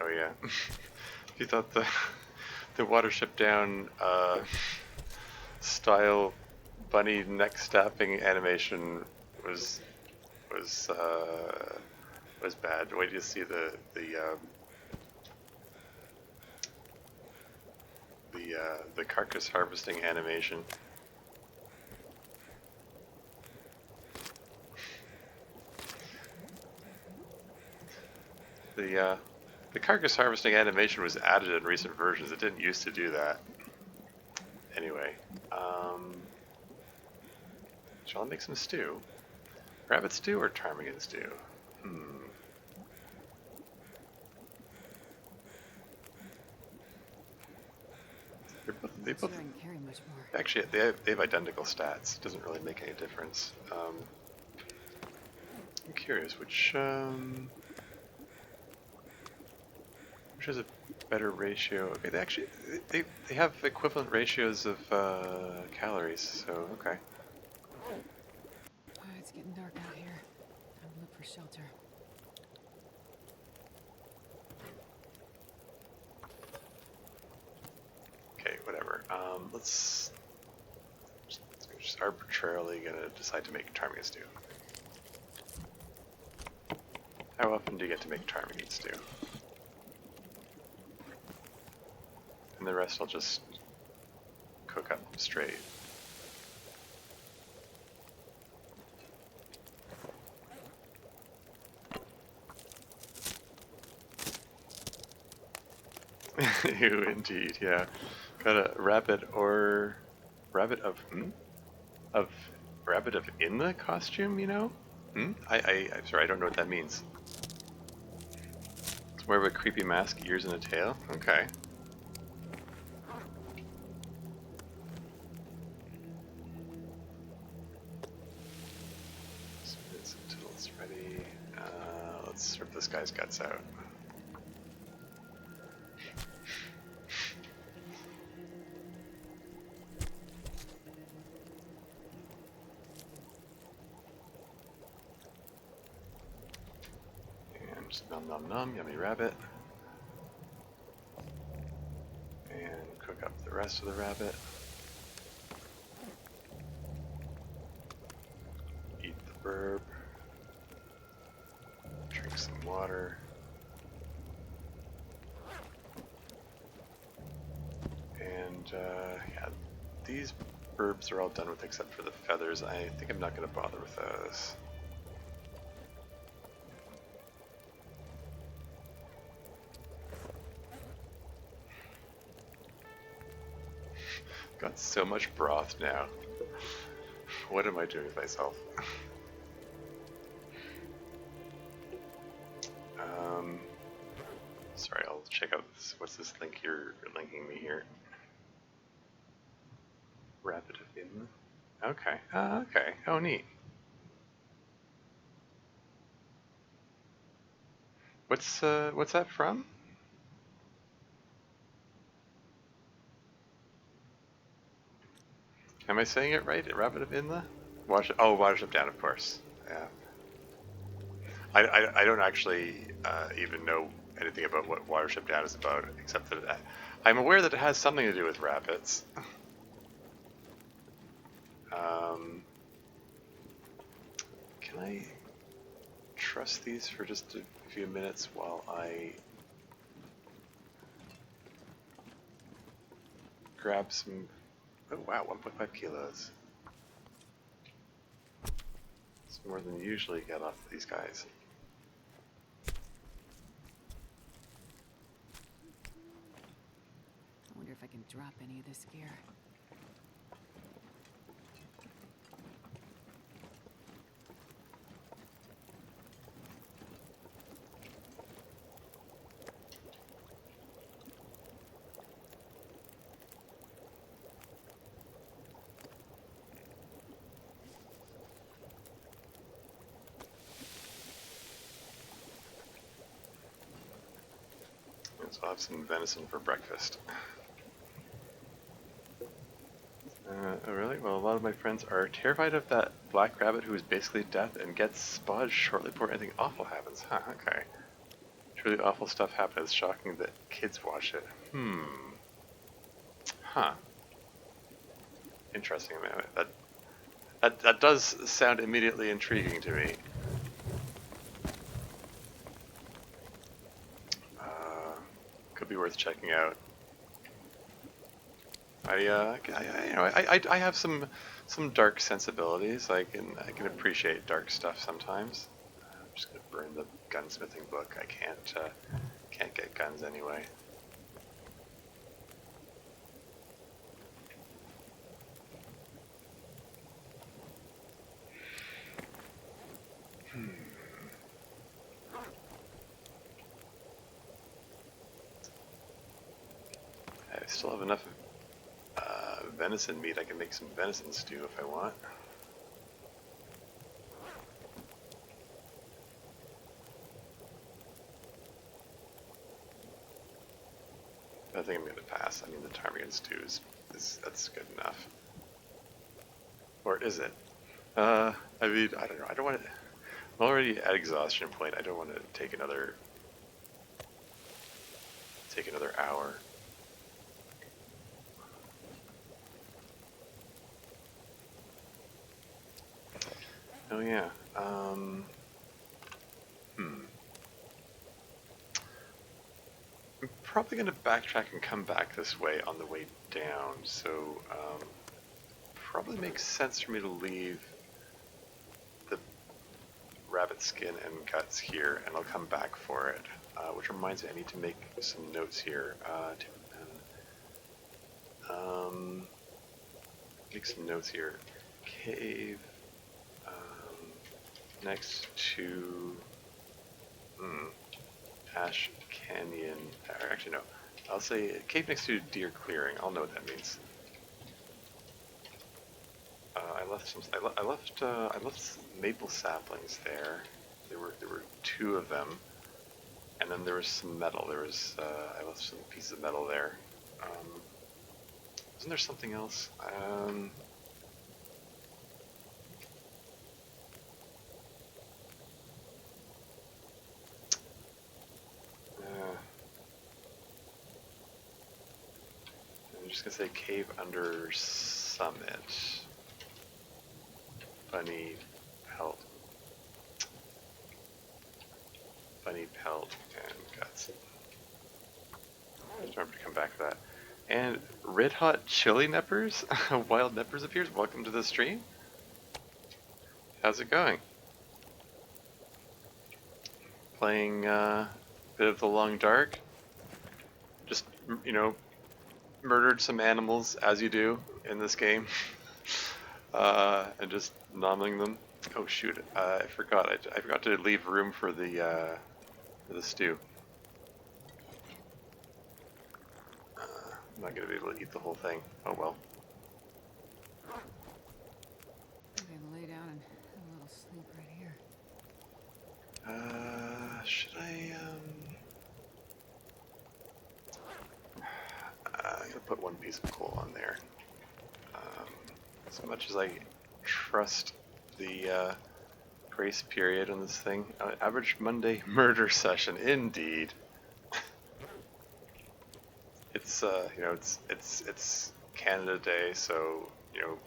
Oh yeah. If you thought the Watership Down style bunny neck snapping animation was bad. Wait till you see the carcass harvesting animation. The carcass harvesting animation was added in recent versions. It didn't used to do that. Anyway, shall I make some stew? Rabbit stew or ptarmigan stew? They both I can carry much more. actually they have identical stats. It doesn't really make any difference. I'm curious which has a better ratio. Okay, they have equivalent ratios of calories. So okay. Oh, it's getting dark out here. Time to look for shelter. Okay, whatever. Let's just arbitrarily gonna decide to make ptarmigan stew. How often do you get to make ptarmigan stew? And the rest I'll just cook up straight. You indeed, yeah. Got a rabbit of in the costume, you know? I'm sorry, I don't know what that means. It's more of a creepy mask, ears and a tail? Okay. Until it's ready. Let's rip this guy's guts out. And just nom nom nom, yummy rabbit. And cook up the rest of the rabbit. Eat the burb. Drink some water. And yeah, these burbs are all done with except for the feathers. I think I'm not going to bother with those. Got so much broth now. What am I doing with myself? Sorry, I'll check out this. What's this link you're linking me here? Rabbit in. Okay. Okay. Oh, neat. What's that from? Am I saying it right? Rabbit of Inla? Watership Down, of course. Yeah. I don't actually even know anything about what Watership Down is about, except that I'm aware that it has something to do with rabbits. Can I trust these for just a few minutes while I grab some. Oh wow, 1.5 kilos. It's more than you usually get off of these guys. I wonder if I can drop any of this gear. So I'll have some venison for breakfast. Oh really? Well, a lot of my friends are terrified of that black rabbit who is basically death and gets spotted shortly before anything awful happens. Huh, okay. Truly awful stuff happens. It's shocking that kids watch it. Huh. Interesting. I mean, that does sound immediately intriguing to me. Could be worth checking out. I have some dark sensibilities. I can appreciate dark stuff sometimes. I'm just gonna burn the gunsmithing book. I can't get guns anyway. I still have enough venison meat. I can make some venison stew if I want. I think I'm going to pass. I mean, the ptarmigan stew that's good enough. Or is it? I mean, I don't know. I don't want to. I'm already at exhaustion point. I don't want to take another hour. Oh yeah. I'm probably going to backtrack and come back this way on the way down. So probably makes sense for me to leave the rabbit skin and guts here, and I'll come back for it. Which reminds me, I need to make some notes here. Make some notes here. Cave next to Ash Canyon. Or actually, no. I'll say cave next to Deer Clearing. I'll know what that means. I left maple saplings there. There were two of them, and then there was some metal. I left some pieces of metal there. Wasn't there something else? I'm just gonna say cave under summit. Bunny pelt. Bunny pelt and guts. Just remember to come back to that. And Red Hot Chili Neppers? Wild Neppers appears. Welcome to the stream. How's it going? Playing a bit of the Long Dark. Just, you know, murdered some animals, as you do in this game. And just nomming them. Oh shoot, I forgot. I forgot to leave room for the stew. I'm not gonna be able to eat the whole thing. Oh well. I'm gonna lay down and have a little sleep right here. Should I, I'm gonna put one piece of coal on there. As much as I trust the grace period on this thing. Average Monday murder session, indeed. It's you know, it's Canada Day, so you know,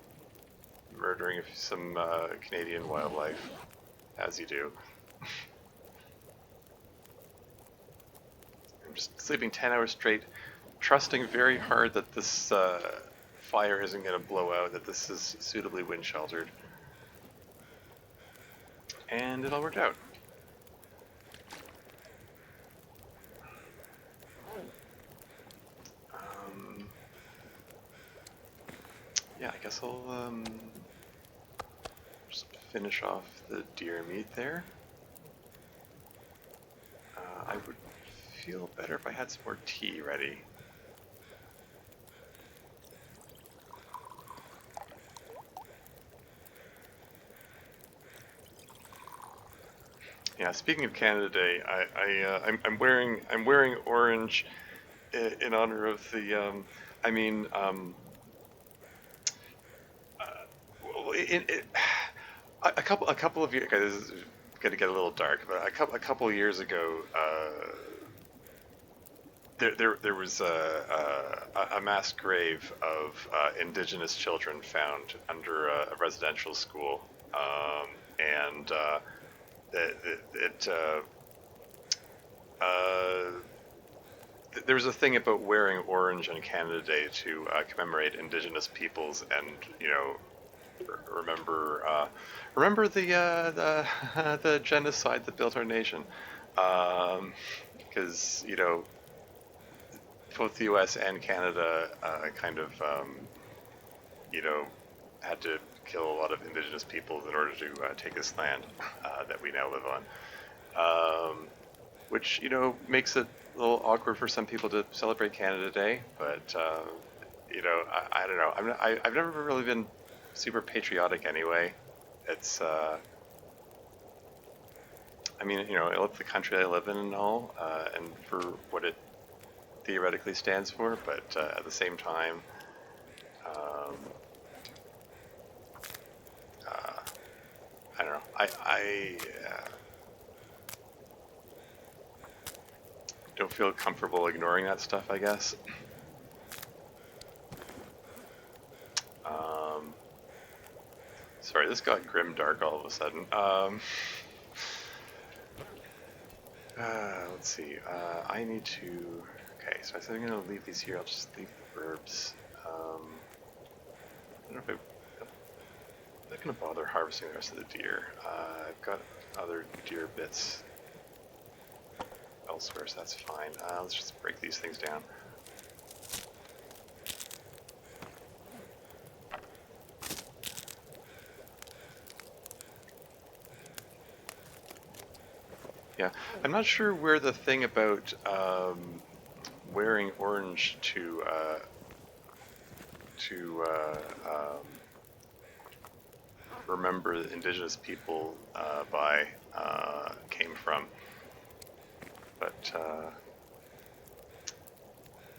murdering some Canadian wildlife, as you do. I'm just sleeping 10 hours straight, trusting very hard that this fire isn't going to blow out, that this is suitably wind sheltered. And it all worked out. Yeah, I guess I'll just finish off the deer meat there. I would feel better if I had some more tea ready. Yeah, speaking of Canada Day, I'm wearing orange in honor of the well, a couple of years. Okay, this is going to get a little dark, but a couple of years ago, there was a mass grave of Indigenous children found under a residential school, and it there was a thing about wearing orange on Canada Day to commemorate Indigenous peoples, and remember the genocide that built our nation, because both the U.S. and Canada kind of had to kill a lot of Indigenous peoples in order to take this land that we now live on, which makes it a little awkward for some people to celebrate Canada Day, but I don't know. I've never really been super patriotic anyway. It's I love the country I live in and all, and for what it theoretically stands for, but at the same time, I don't know. I don't feel comfortable ignoring that stuff, I guess. Sorry, this got grim dark all of a sudden. Let's see. I need to. Okay, so I said I'm going to leave these here. I'll just leave the herbs. I don't know if I'm not going to bother harvesting the rest of the deer. I've got other deer bits elsewhere, so that's fine. Let's just break these things down. Yeah, I'm not sure where the thing about wearing orange to remember the Indigenous people by came from, but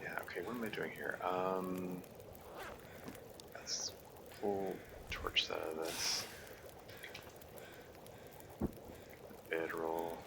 yeah. Okay, what am I doing here? Let's pull torch out of this. Bedroll.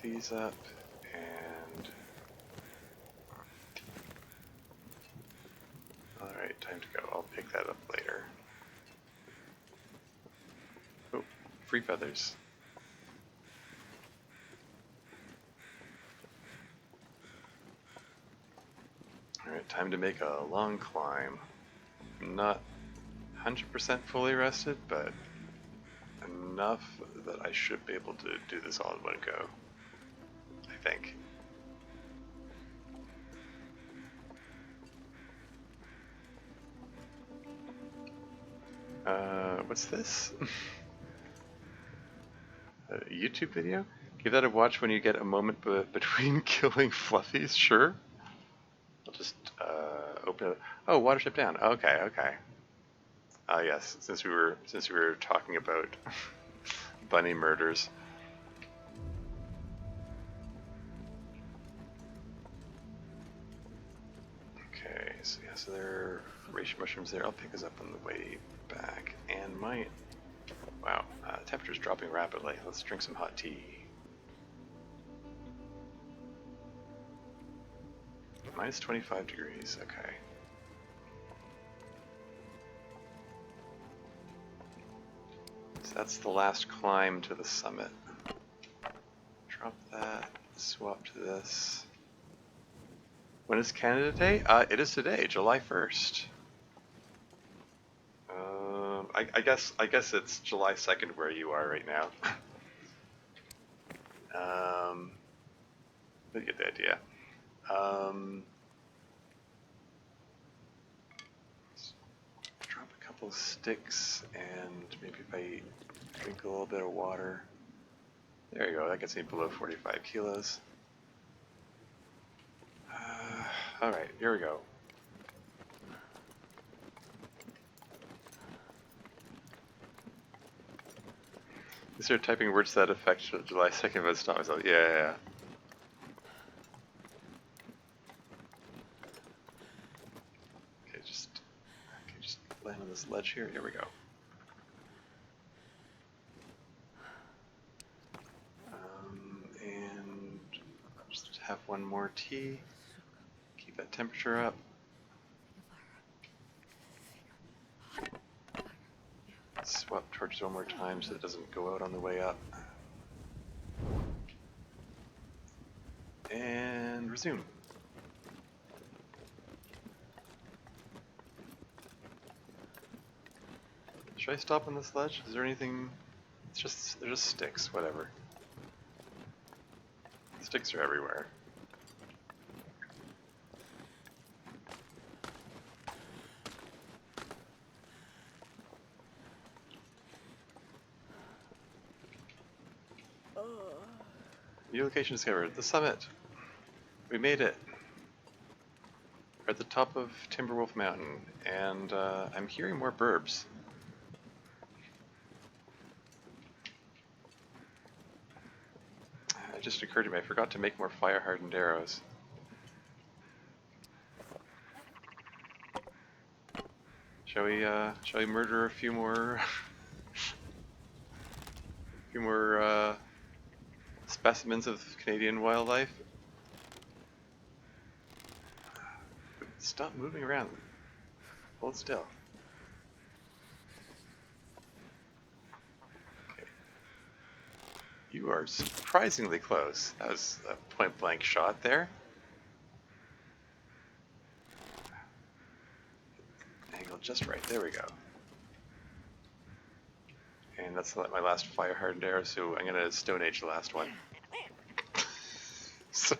These up, and alright, time to go. I'll pick that up later. Oh, free feathers. Alright, time to make a long climb. I'm not 100% fully rested, but enough that I should be able to do this all in one go. I think. What's this? A YouTube video? Give that a watch when you get a moment between killing fluffies, sure. I'll just open it. Oh, Watership Down. Okay, okay. Yes, since we were talking about bunny murders. Okay, so yeah, so there are reishi mushrooms there. I'll pick us up on the way back. And my, wow, temperature's dropping rapidly. Let's drink some hot tea. Minus 25 degrees, okay. So that's the last climb to the summit. Drop that, swap to this. When is Canada Day? It is today, July 1st. I guess it's July 2nd where you are right now. But you get the idea. Drop a couple of sticks, and maybe if I drink a little bit of water. There you go, that gets me below 45 kilos. Alright, here we go. You start typing words to that effect July 2nd, but stop myself. Yeah. Okay, just land on this ledge here. Here we go. And just have one more tea. Keep that temperature up. Swap torches one more time so it doesn't go out on the way up. And resume. Should I stop on this ledge? Is there anything? They're just sticks, whatever. Sticks are everywhere. New location discovered. The summit. We made it. We're at the top of Timberwolf Mountain, and I'm hearing more burbs. It just occurred to me, I forgot to make more fire-hardened arrows. Shall we murder a few more, specimens of Canadian wildlife? Stop moving around. Hold still. Okay. You are surprisingly close. That was a point-blank shot there. Angle just right. There we go. And that's my last fire-hardened arrow, so I'm gonna Stone Age the last one. Sorry.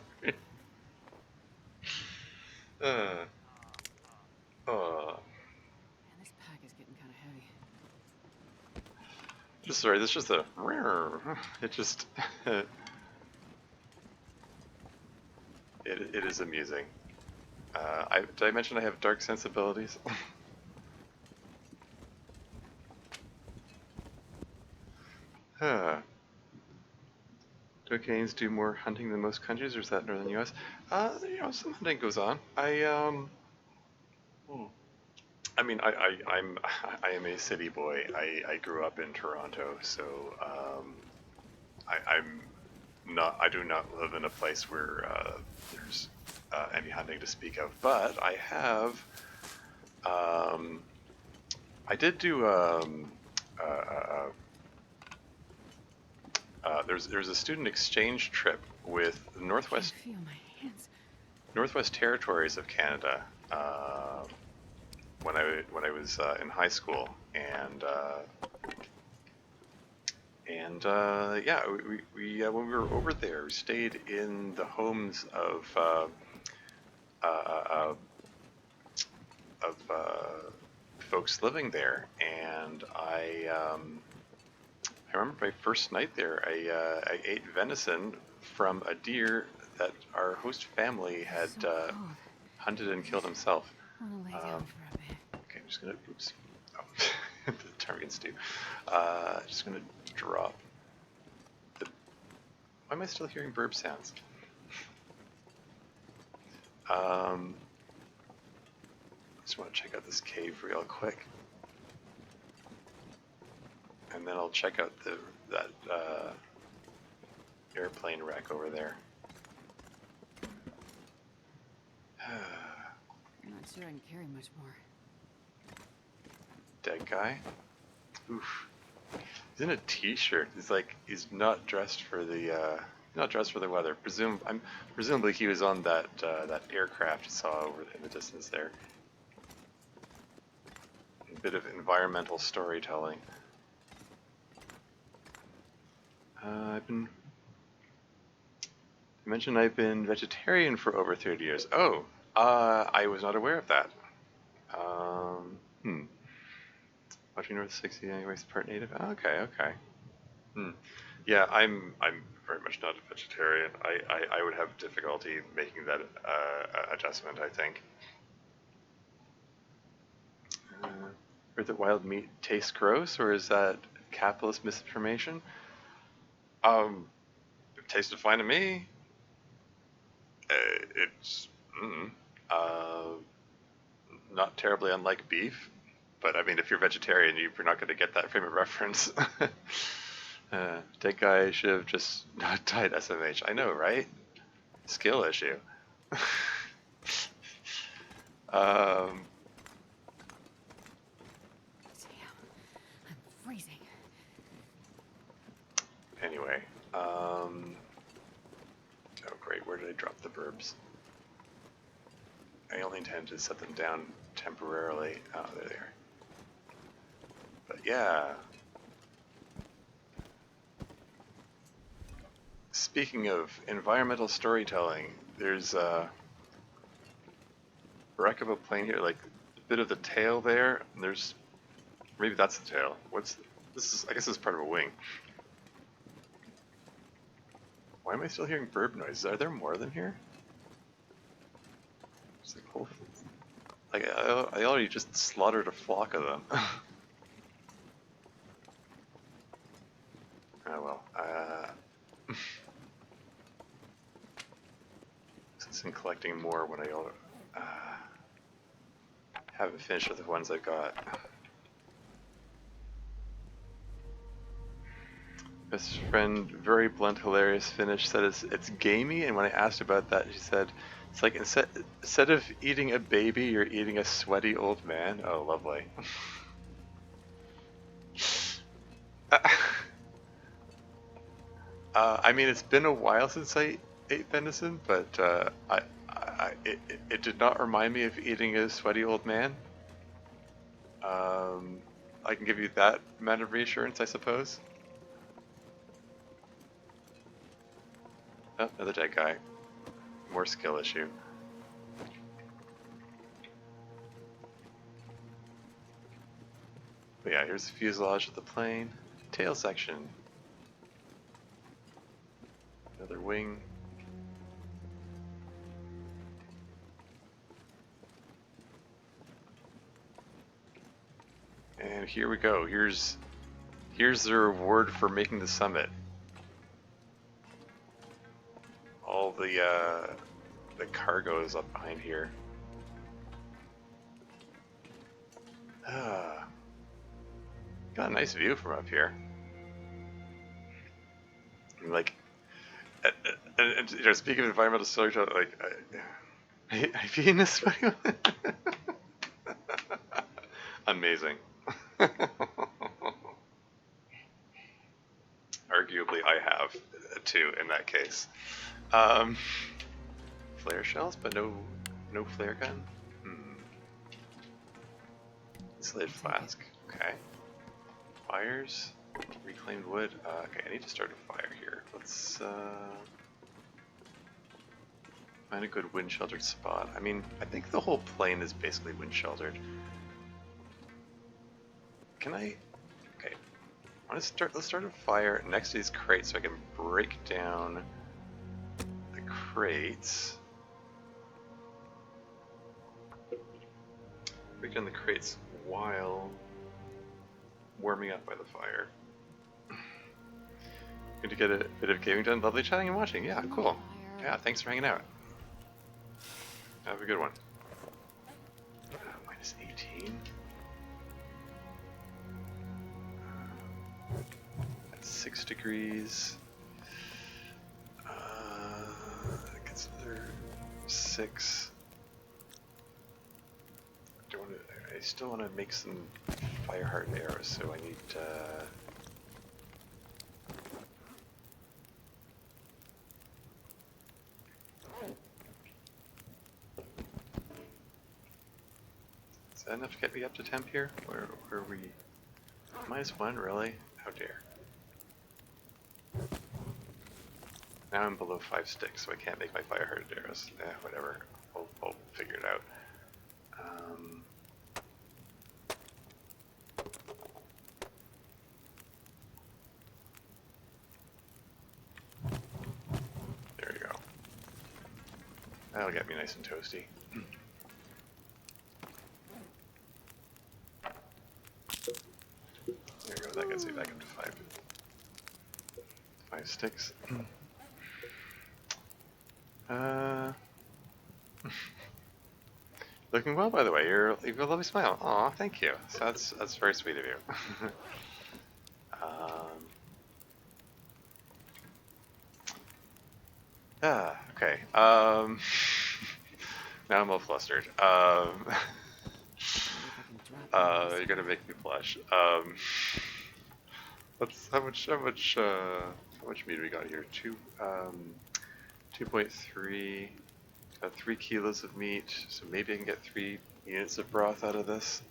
Man, this pack is getting kind of heavy. Just sorry, this is just a. It just. It is amusing. Did I mention I have dark sensibilities? Huh. Do Canadians do more hunting than most countries, or is that northern U.S.? Some hunting goes on. I mean, I am a city boy. I grew up in Toronto, so I do not live in a place where there's any hunting to speak of. But I have. I did do. There's a student exchange trip with the I feel my hands. Northwest Territories of Canada when I was in high school, and yeah, we when we were over there, we stayed in the homes of folks living there, and I remember my first night there. I ate venison from a deer that our host family had hunted and killed himself. I want to lay down for a bit. Okay, I'm just gonna. Oops. Oh, the ptarmigan stew. Just gonna drop. Why am I still hearing burp sounds? Just want to check out this cave real quick. And then I'll check out that airplane wreck over there. I'm not sure I can carry much more. Dead guy. Oof. He's in a t-shirt. He's not dressed for the weather. Presumably he was on that aircraft you saw over in the distance there. A bit of environmental storytelling. I mentioned I've been vegetarian for over 30 years. Oh, I was not aware of that. Watching North 60 anyways, part native. Oh, okay. Yeah, I'm very much not a vegetarian. I would have difficulty making that adjustment, I think. Or that wild meat tastes gross, or is that capitalist misinformation? It tasted fine to me. It's not terribly unlike beef, but I mean, if you're vegetarian, you're not going to get that frame of reference. That guy should have just not died SMH. I know, right? Skill issue. Damn, I'm freezing. Anyway, oh great, where did I drop the burbs? I only intend to set them down temporarily. Oh, there they are. But yeah. Speaking of environmental storytelling, there's a wreck of a plane here, like a bit of the tail there, and there's, maybe that's the tail. I guess this is part of a wing. Why am I still hearing burp noises? Are there more of them here? It's like, oh, like I already just slaughtered a flock of them. Oh well. Since I'm collecting more when I haven't finished with the ones I got. Best friend, very blunt, hilarious finish, said it's gamey, and when I asked about that, she said, it's like instead of eating a baby, you're eating a sweaty old man. Oh, lovely. I mean, it's been a while since I ate venison, but it did not remind me of eating a sweaty old man. I can give you that amount of reassurance, I suppose. Oh, another dead guy. More skill issue. But yeah, here's the fuselage of the plane. Tail section. Another wing. And here we go. Here's the reward for making the summit. All the cargo is up behind here. Got a nice view from up here. Like, and you know, speaking of environmental storytelling, like, I've eaten this way. Amazing. Arguably, I have too in that case. Flare shells, but no flare gun. Insulated flask. Okay. Fires. Reclaimed wood. Okay, I need to start a fire here. Let's find a good wind sheltered spot. I mean, I think the whole plane is basically wind sheltered. Can I? Okay. Let's start a fire next to these crates so I can break down the crates. Break down the crates while warming up by the fire. Good to get a bit of gaming done. Lovely chatting and watching. Yeah, cool. Yeah, thanks for hanging out. Have a good one. It's 18. That's 6 degrees. Gets another 6. I still want to make some fire hardened arrows, so I need is that enough to get me up to temp here? Where are we? -1, really? How dare. Now I'm below 5 sticks, so I can't make my fire hardened arrows. Whatever. We'll figure it out. There we go. That'll get me nice and toasty. There we go. That gets me back up to 5 sticks. Looking well, by the way. You've got a lovely smile. Aw, thank you. So that's very sweet of you. Okay. Now I'm all flustered. You're gonna make me blush. Let's how much meat we got here? 2.3. Got 3 kilos of meat, so maybe I can get 3 units of broth out of this.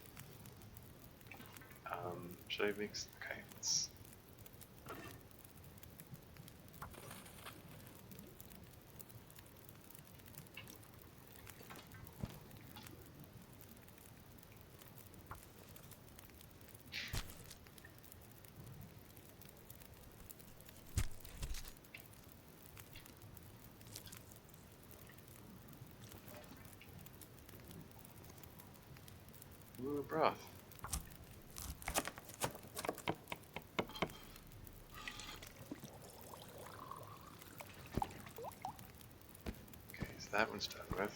Should I mix? Okay, let's. Ooh, broth. Okay, so that one's done with.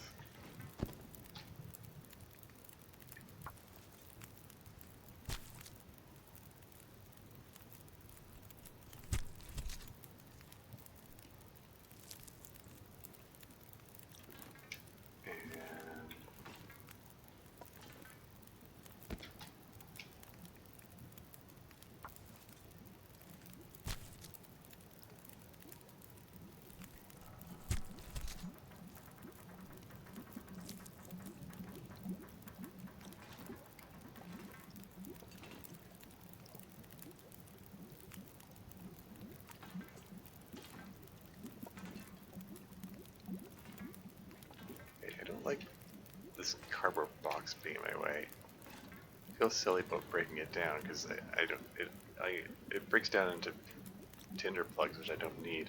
I don't like this cardboard box being in my way. I feel silly about breaking it down because it breaks down into tinder plugs, which I don't need.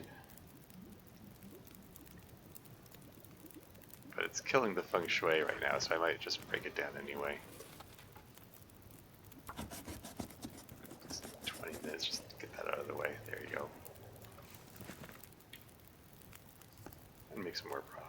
But it's killing the feng shui right now, so I might just break it down anyway. Just 20 minutes, just get that out of the way. There you go. And make some more broth.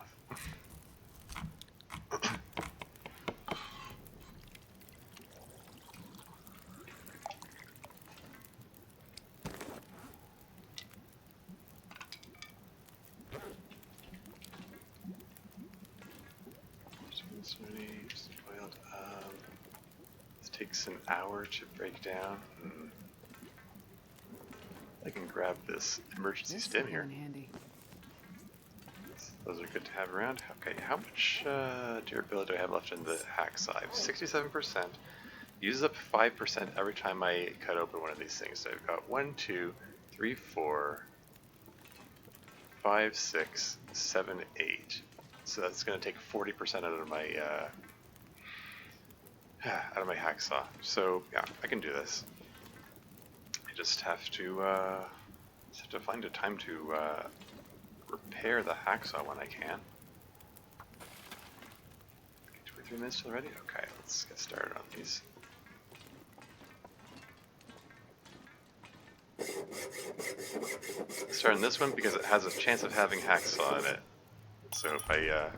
Boiled. This takes an hour to break down. I can grab this emergency stim here. Handy. Those are good to have around. Okay, how much durability do I have left in the hacksaw? 67%. Uses up 5% every time I cut open one of these things. So I've got 1, 2, 3, 4, 5, 6, 7, 8. So that's going to take 40% out of my hacksaw. So yeah, I can do this. I just have to find a time to repair the hacksaw when I can. 23 minutes already? Okay, let's get started on these. Starting this one because it has a chance of having hacksaw in it. So if I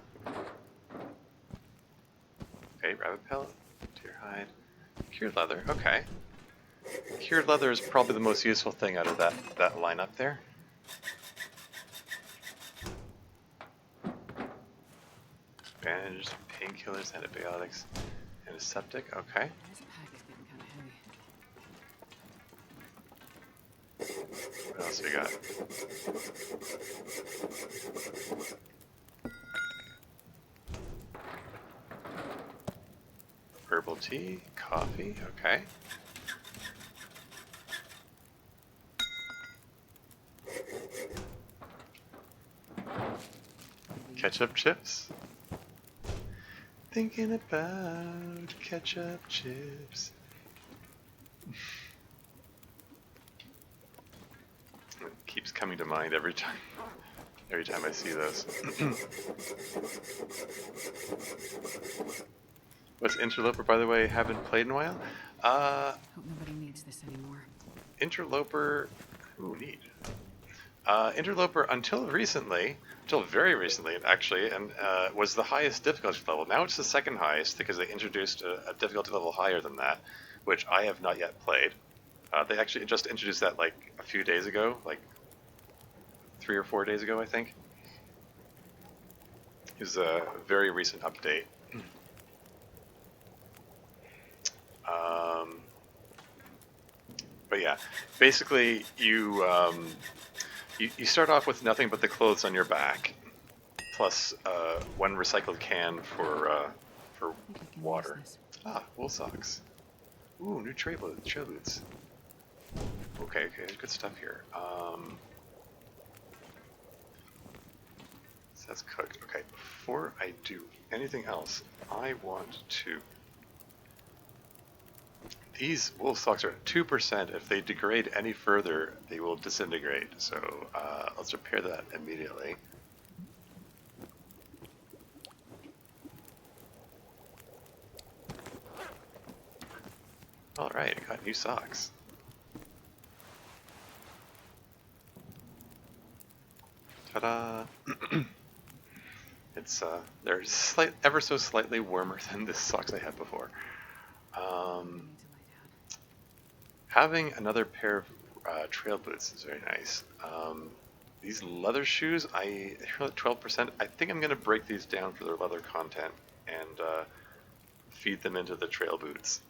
okay, rabbit pellet. Deer hide. Cured leather, okay. Cured leather is probably the most useful thing out of that lineup there. Bandages, painkillers, antibiotics, antiseptic, okay. This pack is getting kind of heavy. What else we got? Herbal tea, coffee, okay. Ketchup chips. Thinking about ketchup chips. It keeps coming to mind every time I see those. What's Interloper, by the way? Haven't played in a while. Hope nobody needs this anymore. Interloper. Ooh, neat. Interloper, until very recently, actually, and was the highest difficulty level. Now it's the second highest because they introduced a difficulty level higher than that, which I have not yet played. They actually just introduced that like a few days ago, like 3 or 4 days ago, I think. It was a very recent update. But yeah, basically you start off with nothing but the clothes on your back, plus one recycled can for water. Ah, wool socks. Ooh, new trail boots. Okay, there's good stuff here. So that's cooked. Okay, before I do anything else, I want to... These wool socks are at 2%. If they degrade any further, they will disintegrate. So let's repair that immediately. Alright, I got new socks. Ta-da! It's they're ever so slightly warmer than the socks I had before. Having another pair of trail boots is very nice. These leather shoes, I are at 12%. I think I'm going to break these down for their leather content and feed them into the trail boots.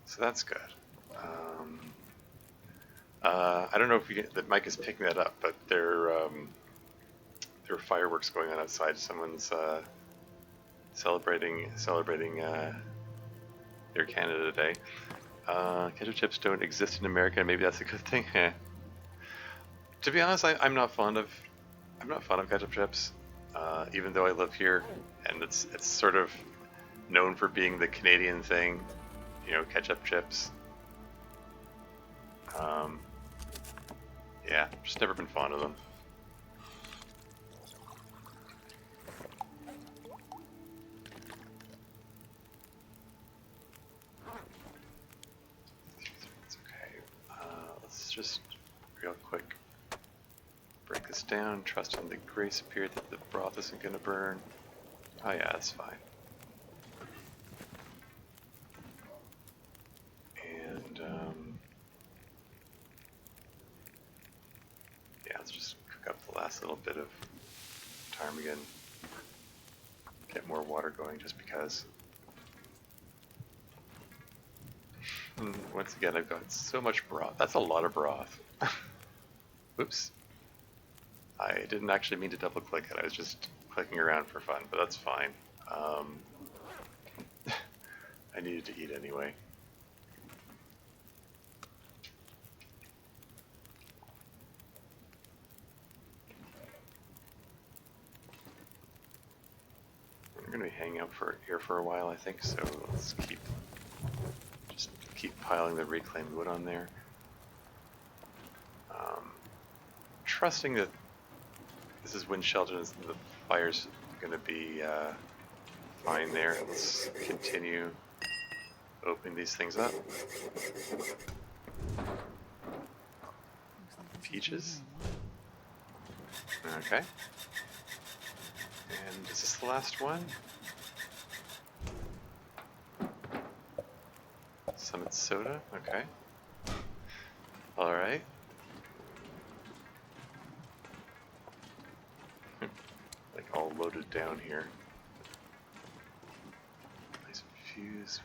So that's good. I don't know if the mic is picking that up, but there are fireworks going on outside. Someone's celebrating their Canada Day. Ketchup chips don't exist in America. Maybe that's a good thing. To be honest, I'm not fond of ketchup chips, even though I live here, and it's sort of known for being the Canadian thing, you know, ketchup chips. Yeah, just never been fond of them. It's okay. Let's just real quick break this down, trusting the grace spirit that the broth isn't going to burn. Oh yeah, that's fine. And yeah, let's just cook up the last little bit of ptarmigan. Get more water going just because. Once again, I've got so much broth. That's a lot of broth. Oops. I didn't actually mean to double click it. I was just clicking around for fun, but that's fine. I needed to eat anyway. We're going to be hanging out here for a while, I think, so let's keep piling the reclaimed wood on there. Trusting that this is wind shelter and the fire's going to be fine there. Let's continue opening these things up. Peaches. Okay. And is this the last one? Summit soda, okay. Alright. Like all loaded down here. Nice fuse.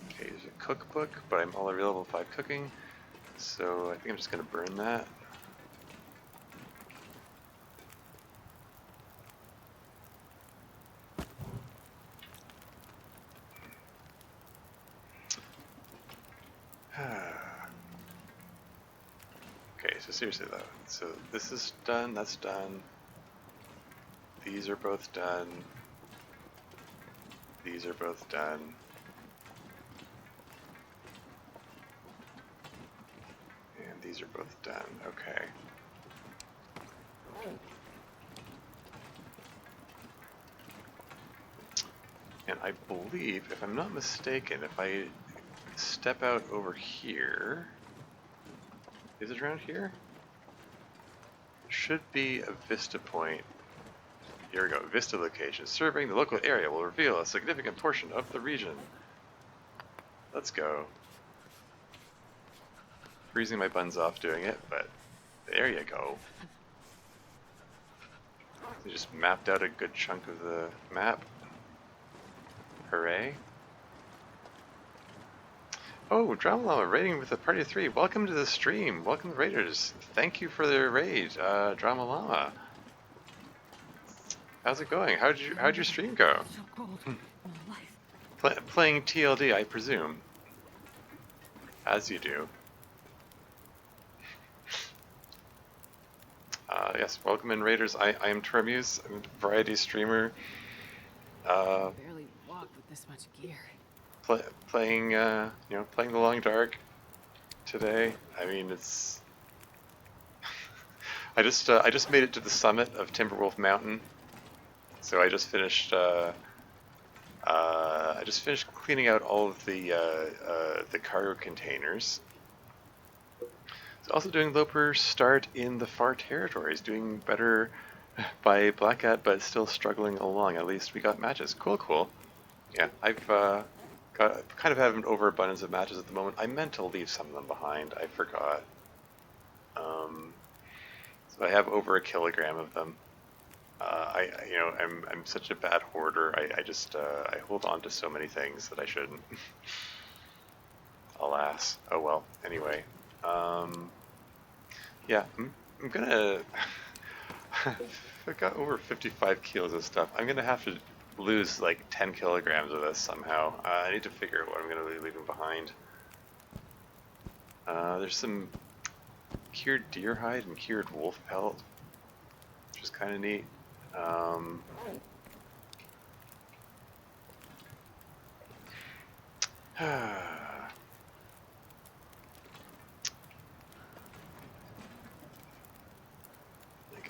Okay, there's a cookbook, but I'm already level 5 cooking, so I think I'm just gonna burn that. Okay, so seriously though, so this is done, that's done. These are both done. These are both done. And these are both done, okay. And I believe, if I'm not mistaken, if I step out over here, is it around here? Should be a vista point. Here we go, vista location. Surveying the local area will reveal a significant portion of the region. Let's go. Freezing my buns off doing it, but there you go. They just mapped out a good chunk of the map. Hooray. Oh, Drama Llama raiding with a party of 3. Welcome to the stream. Welcome to Raiders. Thank you for the raid, Drama Llama. How's it going? How'd your stream go? So cold in my life. Playing TLD, I presume. As you do. Yes, welcome in Raiders. I am Termuse. I'm a variety streamer. Barely walk with this much gear. Playing playing the Long Dark today. I mean, it's. I just made it to the summit of Timberwolf Mountain, so I just finished cleaning out all of the cargo containers. Also doing Loper start in the far territories, doing better by Black Hat, but still struggling along. At least we got matches. Cool. Yeah, I've kind of have an overabundance of matches at the moment. I meant to leave some of them behind. I forgot. So I have over 1 kilogram of them. I'm such a bad hoarder. I hold on to so many things that I shouldn't. Alas. Oh well. Anyway. Yeah, I'm gonna. I've got over 55 kilos of stuff. I'm gonna have to lose like 10 kilograms of this somehow. I need to figure out what I'm gonna be leaving behind. There's some cured deer hide and cured wolf pelt, which is kind of neat.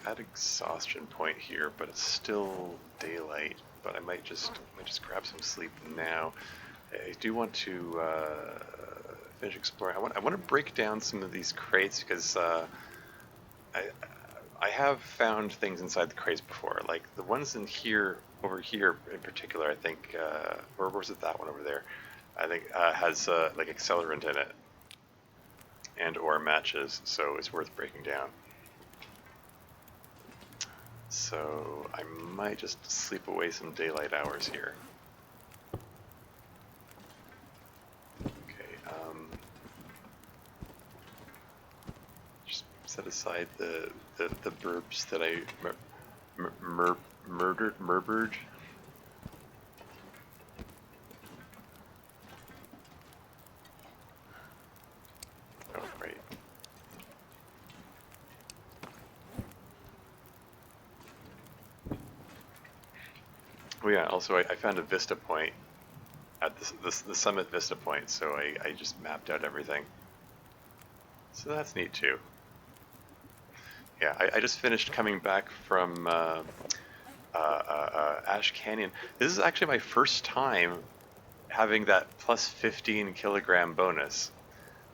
At exhaustion point here, but it's still daylight. But I might just grab some sleep now. I do want to finish exploring. I want to break down some of these crates because I have found things inside the crates before, like the ones in here, over here in particular. I think, or was it that one over there? I think has like accelerant in it and or matches, so it's worth breaking down. So I might just sleep away some daylight hours here. Okay, just set aside the burbs that I murdered. Oh, right. Oh yeah, also I found a vista point at the summit vista point, so I just mapped out everything. So that's neat too. Yeah, I just finished coming back from Ash Canyon. This is actually my first time having that plus 15 kilogram bonus.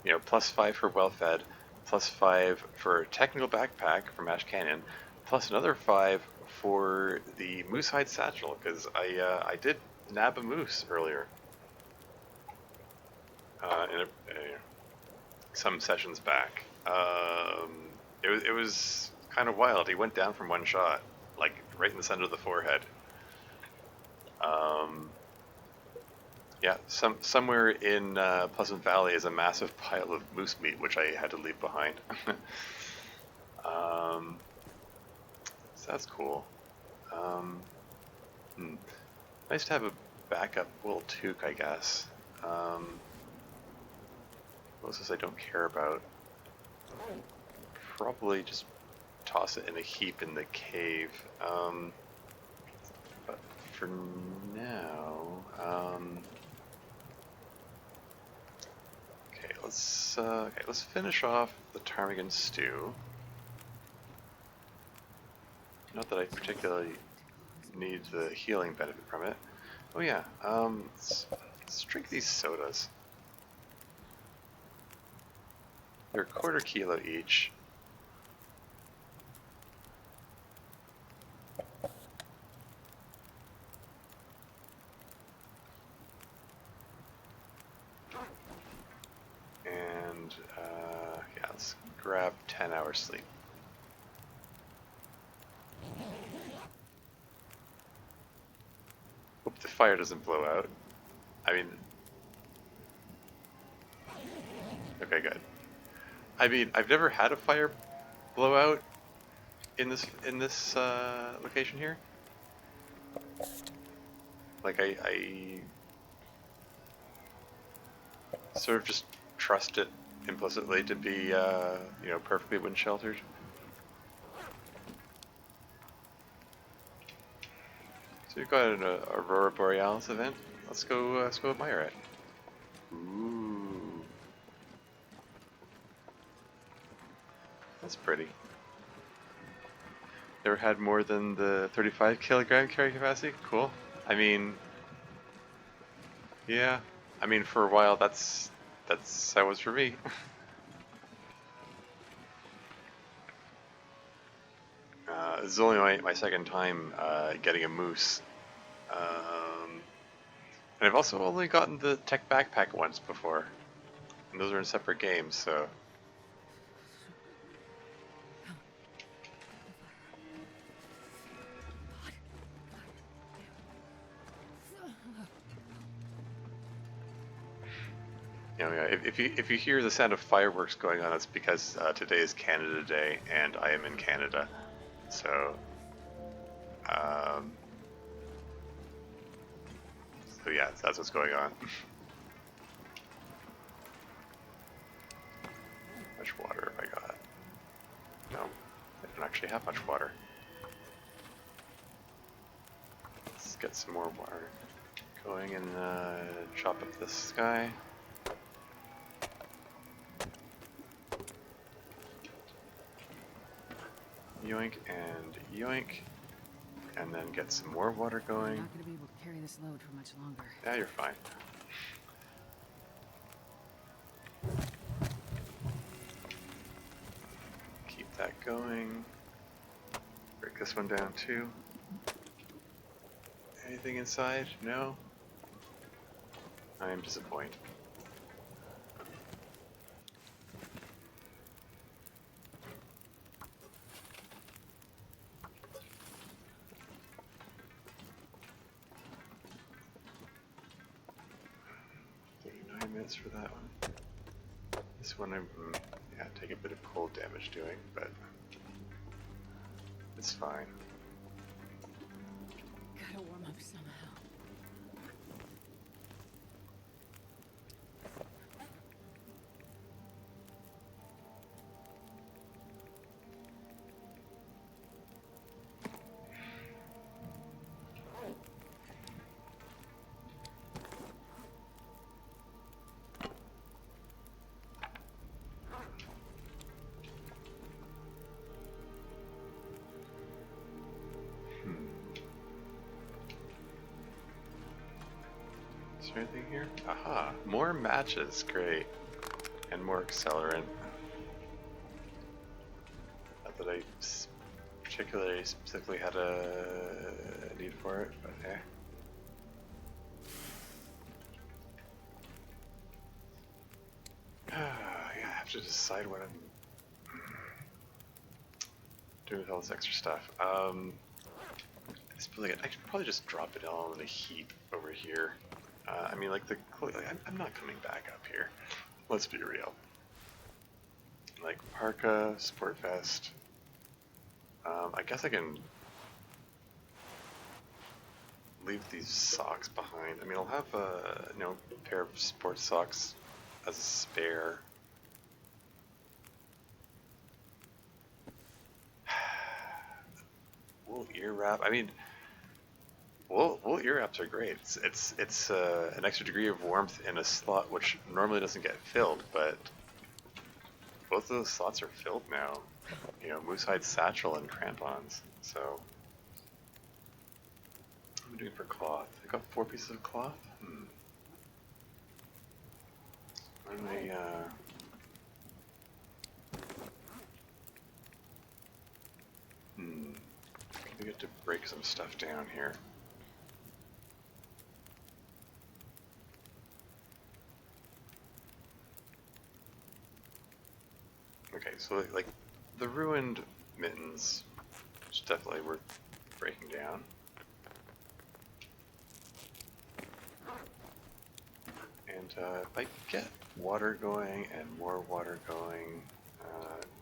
You know, plus 5 for well fed, plus 5 for technical backpack from Ash Canyon, plus another 5 for the moose hide satchel, because I did nab a moose earlier. some sessions back. It was kind of wild. He went down from one shot, like right in the center of the forehead. Yeah, somewhere in Pleasant Valley is a massive pile of moose meat, which I had to leave behind. um, so that's cool. Um, Nice to have a backup little toque, I guess. What else I don't care about? Probably just toss it in a heap in the cave. But for now, let's finish off the ptarmigan stew. Not that I particularly need the healing benefit from it. Oh yeah, let's drink these sodas. They're a quarter kilo each. And yeah, let's grab 10 hours sleep. Hope the fire doesn't blow out. I mean, okay, good. I mean, I've never had a fire blow out in this location here. Like I sort of just trust it implicitly to be you know, perfectly wind sheltered. So we've got an Aurora Borealis event. Let's go admire it. Ooh, that's pretty. Never had more than the 35 kilogram carry capacity? Cool. I mean, yeah. I mean, for a while, that's how it was for me. This is only my second time getting a moose. And I've also only gotten the tech backpack once before. And those are in separate games, so... You know, yeah, if you hear the sound of fireworks going on, it's because today is Canada Day, and I am in Canada. So, um, so yeah, that's what's going on. How much water have I got? No, I don't actually have much water. Let's get some more water going and chop up this guy. Yoink and yoink, and then get some more water going. I'm not going to be able to carry this load for much longer. Yeah, you're fine. Keep that going. Break this one down too. Anything inside? No? I am disappointed. For that one. This one, yeah, take a bit of cold damage doing, but it's fine. Gotta warm up somehow. Is there anything here? Aha! More matches, great. And more accelerant. Not that I particularly specifically had a need for it, but eh. have to decide what I'm doing with all this extra stuff. I could probably just drop it all in a heap over here. I mean, like I'm not coming back up here. Let's be real. Like parka, sport vest. I guess I can leave these socks behind. I mean, I'll have a pair of sports socks as a spare. Wool ear wrap. I mean, wool ear wraps are great. It's an extra degree of warmth in a slot which normally doesn't get filled, but both of those slots are filled now. You know, moose hide satchel and crampons. So, what am I doing for cloth? I got 4 pieces of cloth. What am I? We get to break some stuff down here. Okay, so like the ruined mittens, which definitely worth breaking down. And if I get water going and more water going,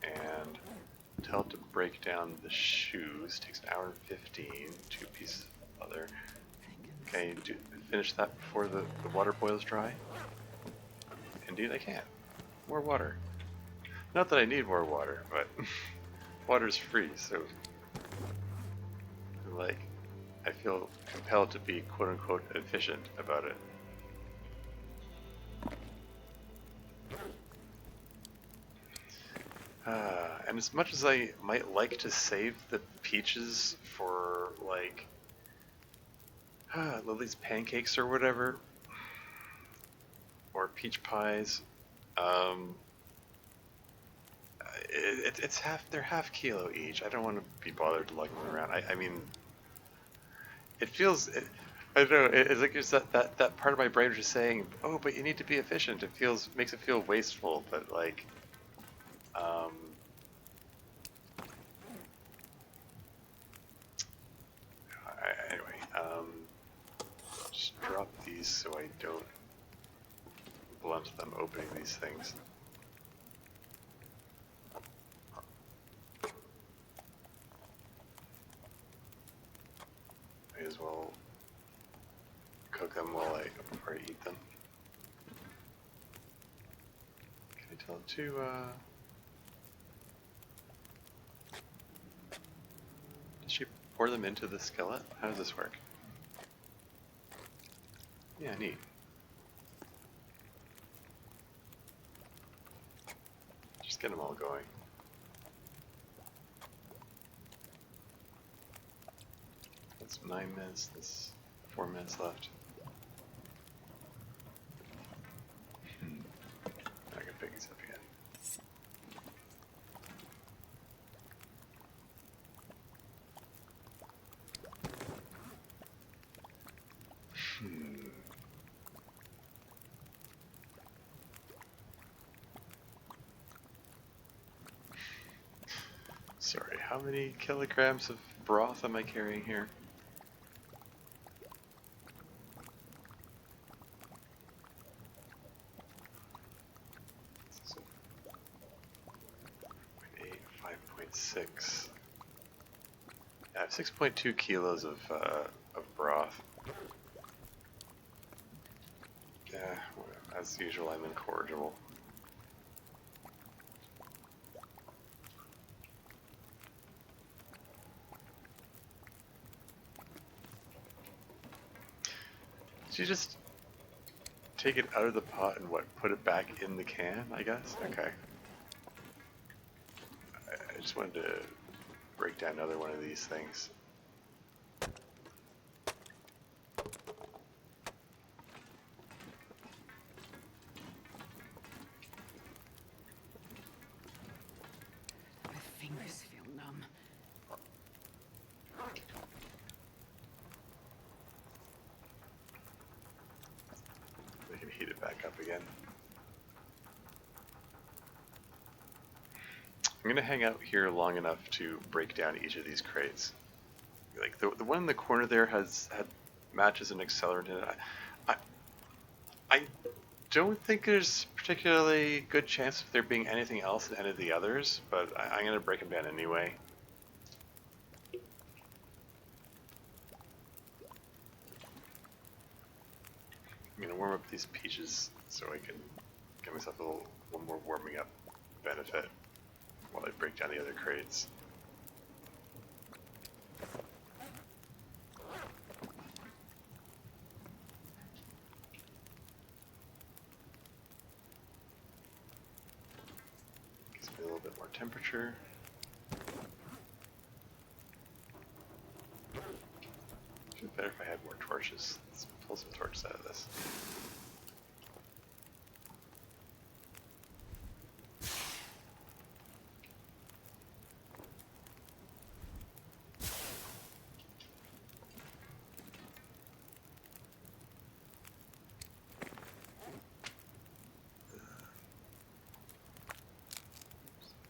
and tell it to break down the shoes, takes an hour and 15, 2 pieces of leather. Okay, finish that before the water boils dry? Indeed I can. More water. Not that I need more water, but water's free, so like I feel compelled to be quote-unquote efficient about it. And as much as I might like to save the peaches for like Lily's pancakes or whatever, or peach pies, they're half kilo each. I don't want to be bothered lugging them around. I mean, it feels, I don't know, it's like there's that part of my brain which is saying, oh, but you need to be efficient. Makes it feel wasteful, but like, anyway, just drop these so I don't blunt them opening these things. May as well cook them before I eat them. Can I tell them to, does she pour them into the skillet? How does this work? Yeah, neat. Just get them all going. That's 9 minutes, that's 4 minutes left. I can pick these up again. Sorry, how many kilograms of broth am I carrying here? So, 5.8, 5.6. I have 6.2 kilos of broth. As usual, I'm incorrigible. Did you just take it out of the pot and put it back in the can, I guess? Okay. I just wanted to break down another one of these things. My fingers feel numb. We can heat it back up again. I'm gonna hang out here long enough to break down each of these crates. Like the one in the corner there had matches and accelerant in it. I, I don't think there's particularly good chance of there being anything else in any of the others, but I'm gonna break them down anyway. I'm gonna warm up these peaches so I can give myself a little more warming up benefit while I break down the other crates. Gives me a little bit more temperature. It'd be better if I had more torches. Let's pull some torches out of this.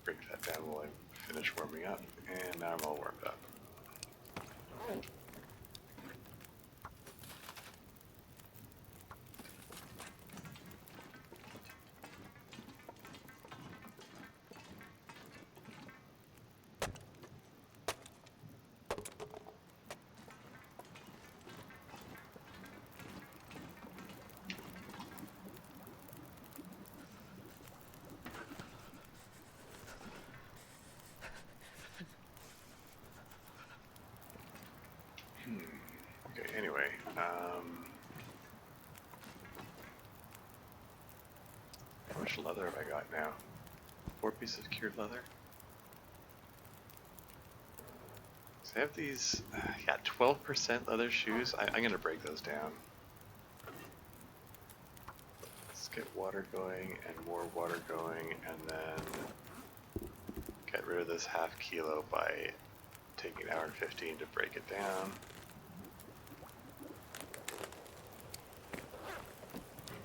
Break that down while I finish warming up, and now I'm all warmed up. Okay, anyway, how much leather have I got now? 4 pieces of cured leather? So I have these, yeah, 12% leather shoes. I'm gonna break those down. Let's get water going and more water going, and then get rid of this half kilo by taking an hour and 15 to break it down.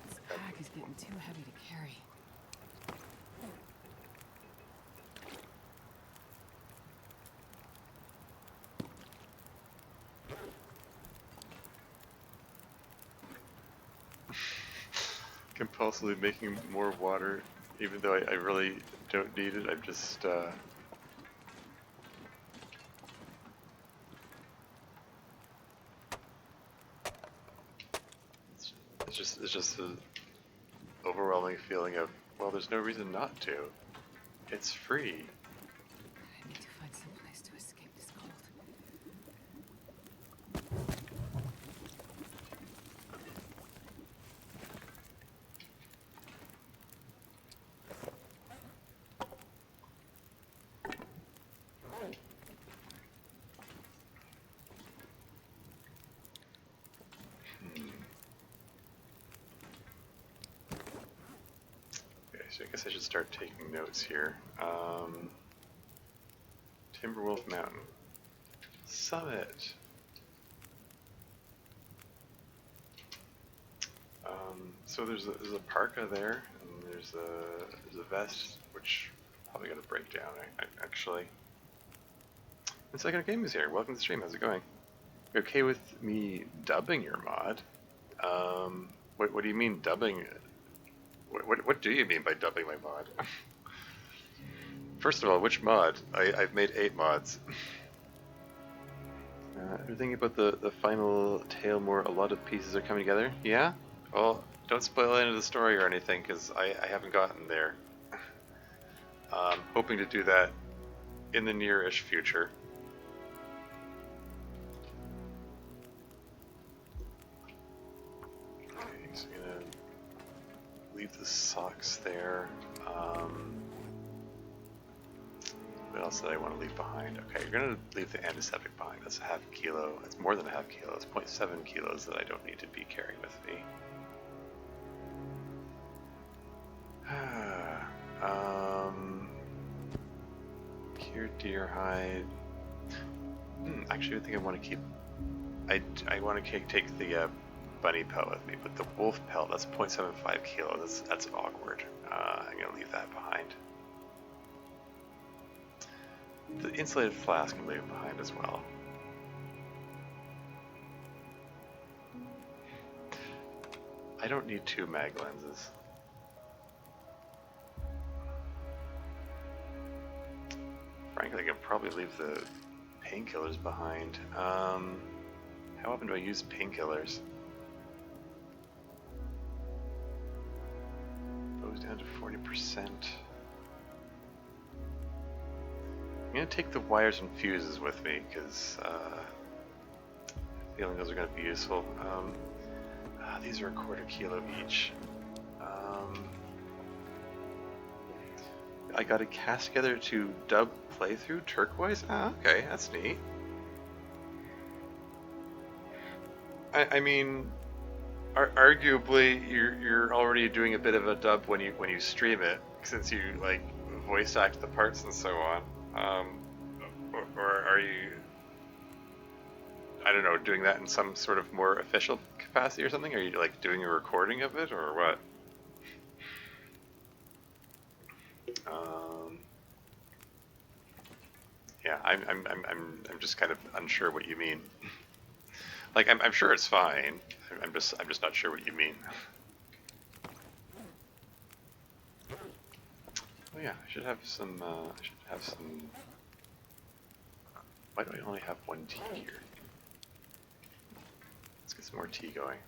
This pack is getting too heavy to carry. Compulsively making more water, even though I really don't need it. I'm just, it's just an overwhelming feeling of, well, there's no reason not to. It's free. I need to find some place to escape this cold. Okay, so I guess I should start taking notes here. Timberwolf Mountain. Summit. So there's a parka there, and there's a vest, which I'm probably gonna break down, actually. And Second Game is here. Welcome to the stream. How's it going? You okay with me dubbing your mod? What do you mean dubbing? What do you mean by dubbing my mod? First of all, which mod? I've made 8 mods. You're thinking about the final tale more, a lot of pieces are coming together? Yeah? Well, don't spoil any of the story or anything, because I haven't gotten there. Hoping to do that in the near-ish future. Okay, so I'm gonna leave the socks there. What else did I want to leave behind? Okay, you're gonna leave the antiseptic behind. That's a half kilo. It's more than a half kilo. It's 0.7 kilos that I don't need to be carrying with me. Cured deer hide. Actually, I think I want to keep. I want to take the bunny pelt with me, but the wolf pelt, that's 0.75 kilos. That's awkward. I'm gonna leave that behind. the insulated flask can leave it behind as well. I don't need 2 mag lenses. Frankly, I could probably leave the painkillers behind. How often do I use painkillers? Goes down to 40%. I'm gonna take the wires and fuses with me because feeling those are gonna be useful. These are a $1/4 kilo each. I got to cast together to dub playthrough turquoise. Okay, that's neat. I mean, arguably, you're already doing a bit of a dub when you stream it, since you like voice act the parts and so on. Or are you, I don't know, doing that in some sort of more official capacity or something? Are you like doing a recording of it or what? Yeah, I'm just kind of unsure what you mean. Like I'm sure it's fine. I'm just not sure what you mean. Oh yeah, I should have some. Why do I only have 1 tea here? Let's get some more tea going.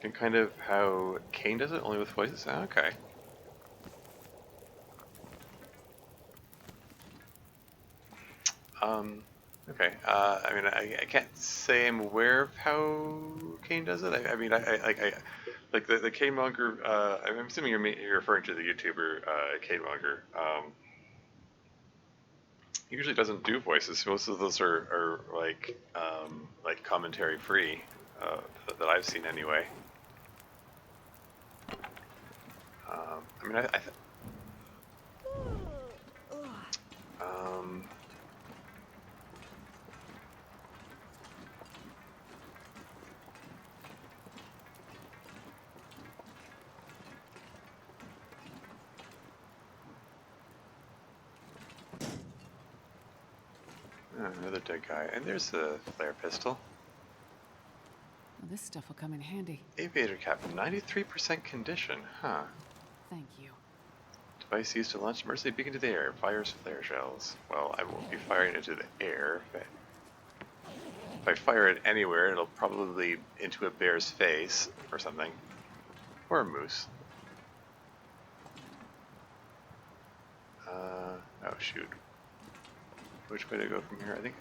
And kind of how Kane does it, only with voices? Okay. Okay. I mean, I can't say I'm aware of how Kane does it. I mean, I like the Kane Monger. I'm assuming you're referring to the YouTuber Kane Monger. He usually doesn't do voices. Most of those are like commentary free that I've seen anyway. I mean, another dead guy. And there's the flare pistol. Well, this stuff will come in handy. Aviator cap, 93% condition. Huh. Thank you. Device used to launch emergency beacon to the air. Fires flare shells. Well, I won't be firing into the air. If I fire it anywhere, it'll probably into a bear's face or something. Or a moose. Oh shoot. Which way to go from here? I think...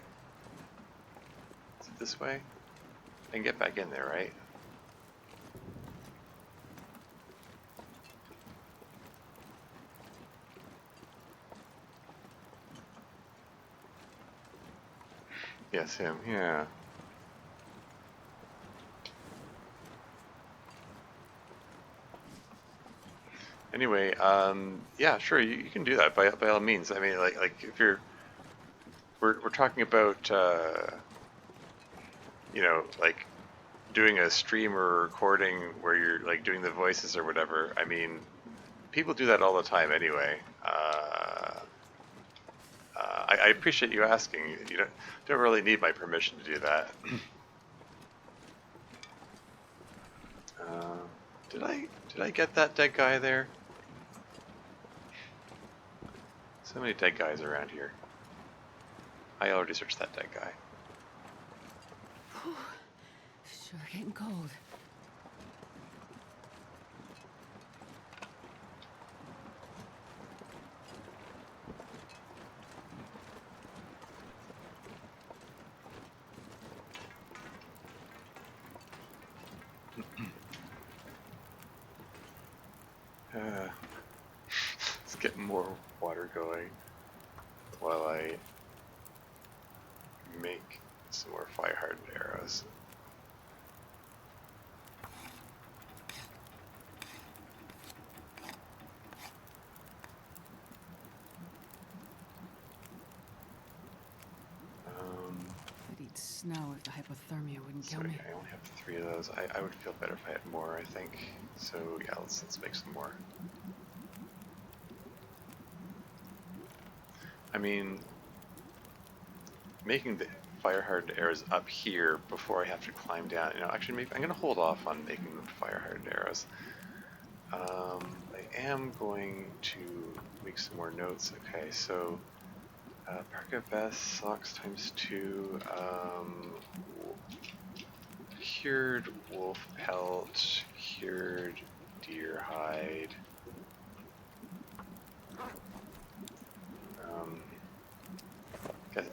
Is it this way? I can get back in there, right? Yes, him, yeah. Anyway, yeah, sure, you can do that by all means. I mean, like if you're, we're talking about, you know, like doing a stream or recording where you're like doing the voices or whatever. I mean, people do that all the time anyway. I appreciate you asking. You don't really need my permission to do that. Did I get that dead guy there? So many dead guys around here. I already searched that dead guy. Sure getting cold. Let's get more water going while I make some more fire hardened arrows. snow if the hypothermia wouldn't So kill me. yeah, I only have 3 of those. I would feel better if I had more, I think. So yeah, let's make some more. I mean, making the fire hardened arrows up here before I have to climb down. You know, actually, maybe I'm gonna hold off on making them fire hardened arrows. I am going to make some more notes. Okay, so parka vest, socks ×2, cured wolf pelt, cured deer hide.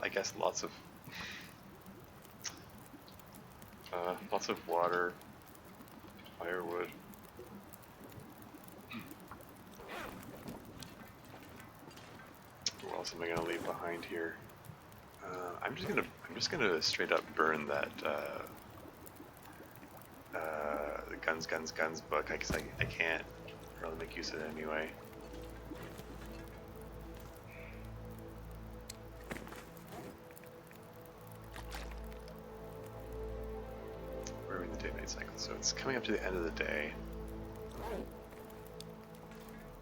I guess lots of water, firewood. What else am I gonna leave behind here? I'm just gonna straight up burn that the guns book. I guess I can't really make use of it anyway. Where are we in the day-night cycle? So it's coming up to the end of the day.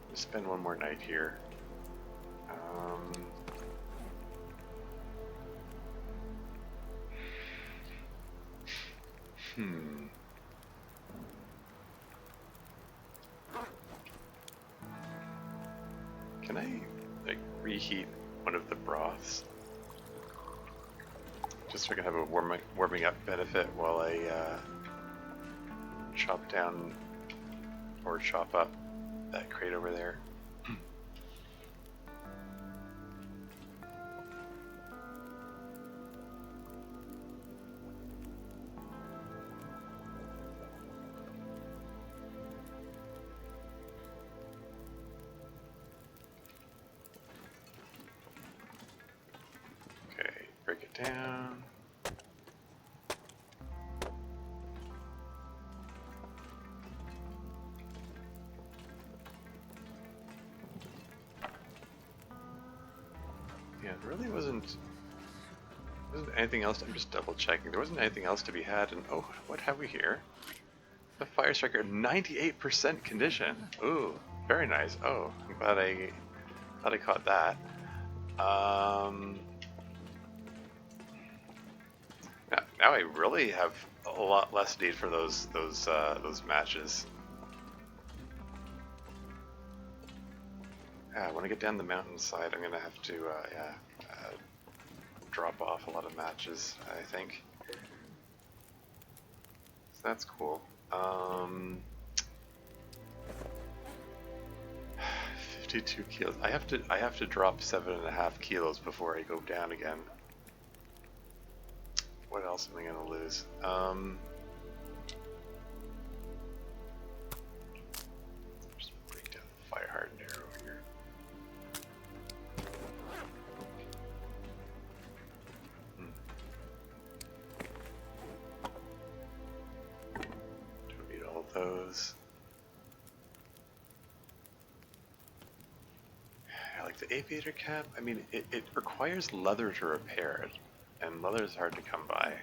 Just spend one more night here. Can I like reheat one of the broths? Just so I can have a warming up benefit while I chop down or chop up that crate over there. Okay, break it down. Yeah, there really wasn't anything else. I'm just double checking. There wasn't anything else to be had. And oh, what have we here? The Fire Striker, 98% condition. Ooh, very nice. Oh, I'm glad I caught that. Now I really have a lot less need for those matches. Yeah, when I get down the mountainside, I'm gonna have to drop off a lot of matches, I think. So that's cool. 52 kilos. I have to drop 7.5 kilos before I go down again. What else am I gonna lose? Just break down the fire hardened arrow here. Don't need all of those. I like the aviator cap. I mean, it requires leather to repair it, and leather is hard to come by.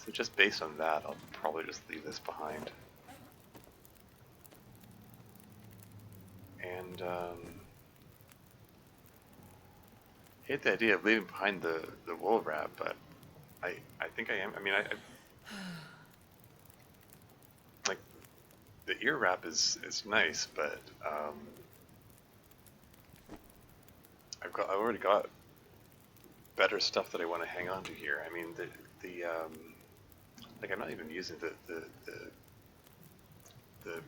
So just based on that, I'll probably just leave this behind. And hate the idea of leaving behind the wool wrap, but I think I am. I mean, I like the ear wrap is nice, but I've already got better stuff that I want to hang on to here. I mean, like I'm not even using the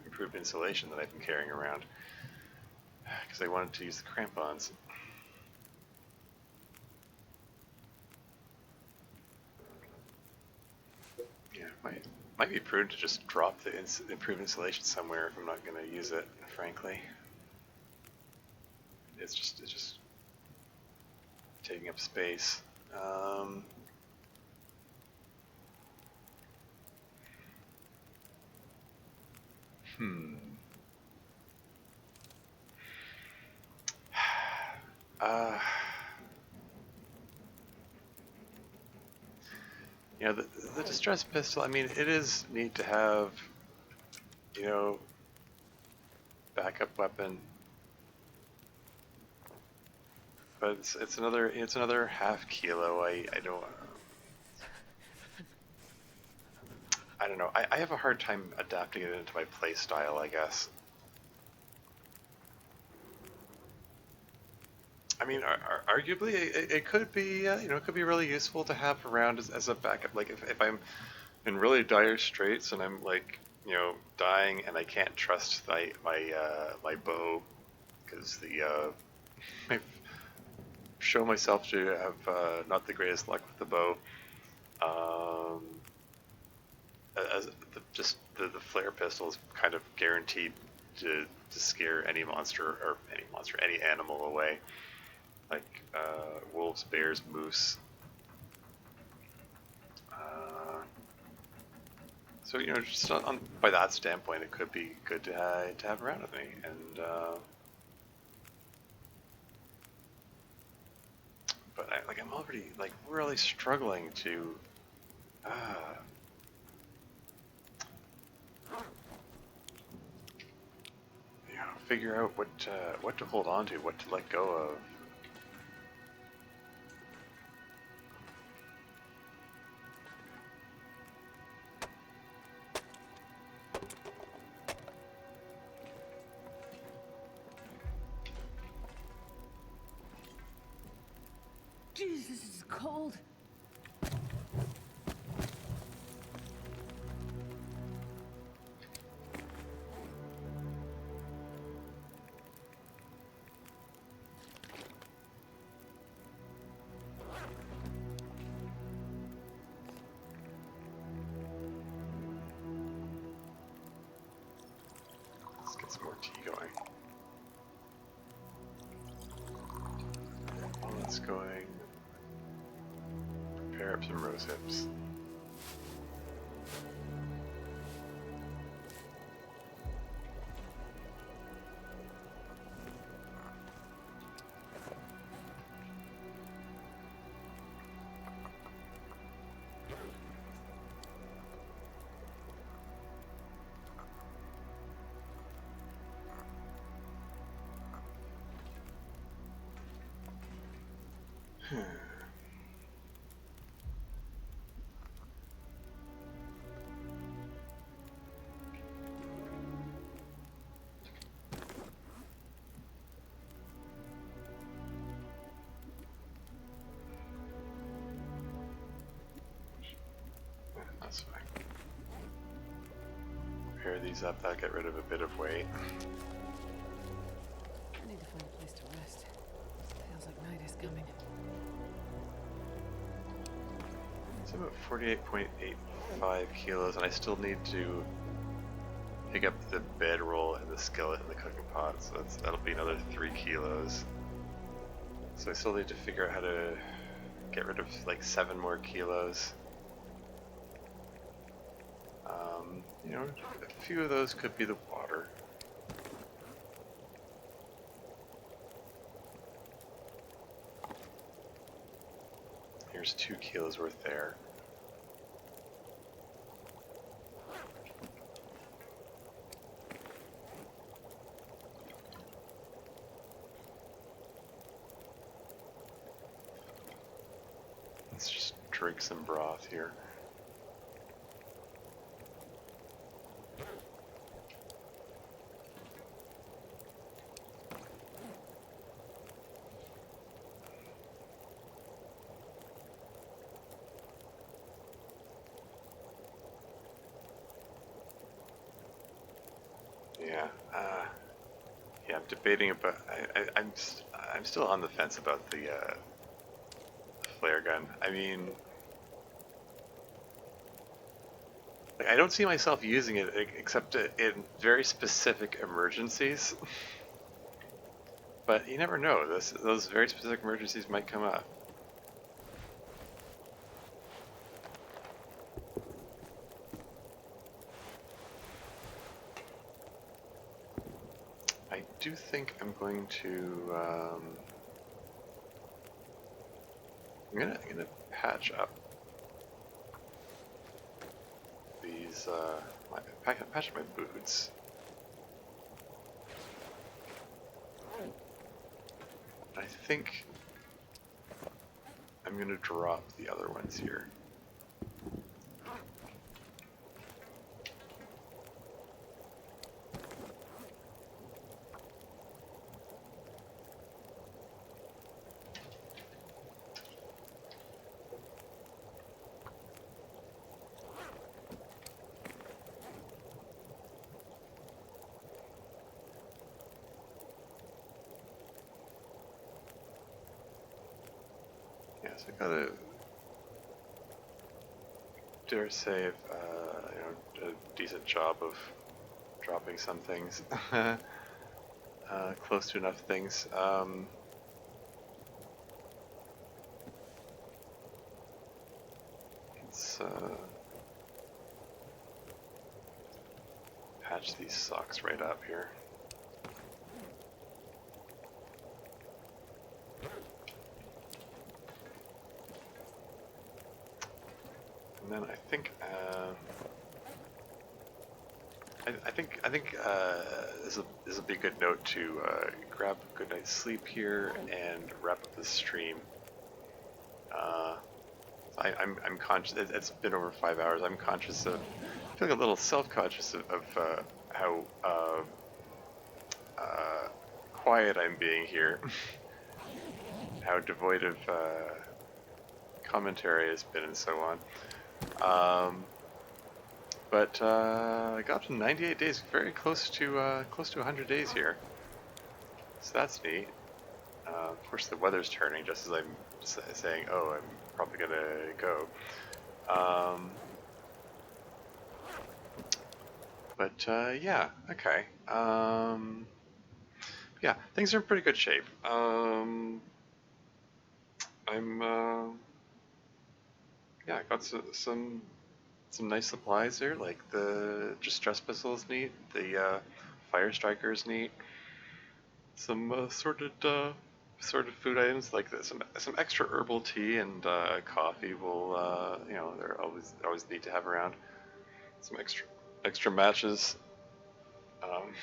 improved insulation that I've been carrying around because I wanted to use the crampons. Yeah, might be prudent to just drop the improved insulation somewhere if I'm not going to use it. Frankly, it's just taking up space. You know, the distress pistol, I mean, it is neat to have, you know, backup weapon, but it's another half kilo. I don't know. I have a hard time adapting it into my play style, I guess. I mean, arguably, it could be, you know, it could be really useful to have around as a backup. Like if I'm in really dire straits and I'm like, you know, dying and I can't trust my bow because I show myself to have not the greatest luck with the bow. Um, as the flare pistol is kind of guaranteed to scare any animal away, like wolves, bears, moose. So you know, just by that standpoint, it could be good to have around with me, and but I'm already like really struggling to uh, you know, figure out what to hold on to, what to let go of. Jesus, this is cold. Let's get some more tea going. While that's going, prepare up some rose hips. That's fine. Pair these up, that'll get rid of a bit of weight. I need to find a place to rest. Feels like night is coming. It's about 48.85 kilos, and I still need to pick up the bedroll and the skillet and the cooking pot, so that'll be another 3 kilos. So I still need to figure out how to get rid of like 7 more kilos. You know, a few of those could be the water. Here's 2 kilos worth there. Let's just drink some broth here. Yeah, yeah. I'm debating about. I'm still on the fence about the flare gun. I mean, like, I don't see myself using it except in very specific emergencies. But you never know. Those very specific emergencies might come up. I do think I'm going to. I'm gonna patch up these, patch my boots. I think I'm gonna drop the other ones here. Yes, I gotta dare say a decent job of dropping some things, close to enough things. Let's patch these socks right up here. And then I think this will be a good note to grab a good night's sleep here and wrap up this stream. I'm conscious. It's been over 5 hours. I'm conscious of feeling a little self-conscious of how quiet I'm being here, how devoid of commentary has been, and so on. But I got to 98 days, very close to 100 days here. So that's neat. Of course, the weather's turning just as I'm saying, "Oh, I'm probably gonna go." But yeah, okay. Yeah, things are in pretty good shape. I'm yeah, I got some nice supplies there, like the distress pistol is neat, the fire striker is neat, some sorted food items like this, some extra herbal tea and coffee will they're always neat to have around. Some extra matches. Um,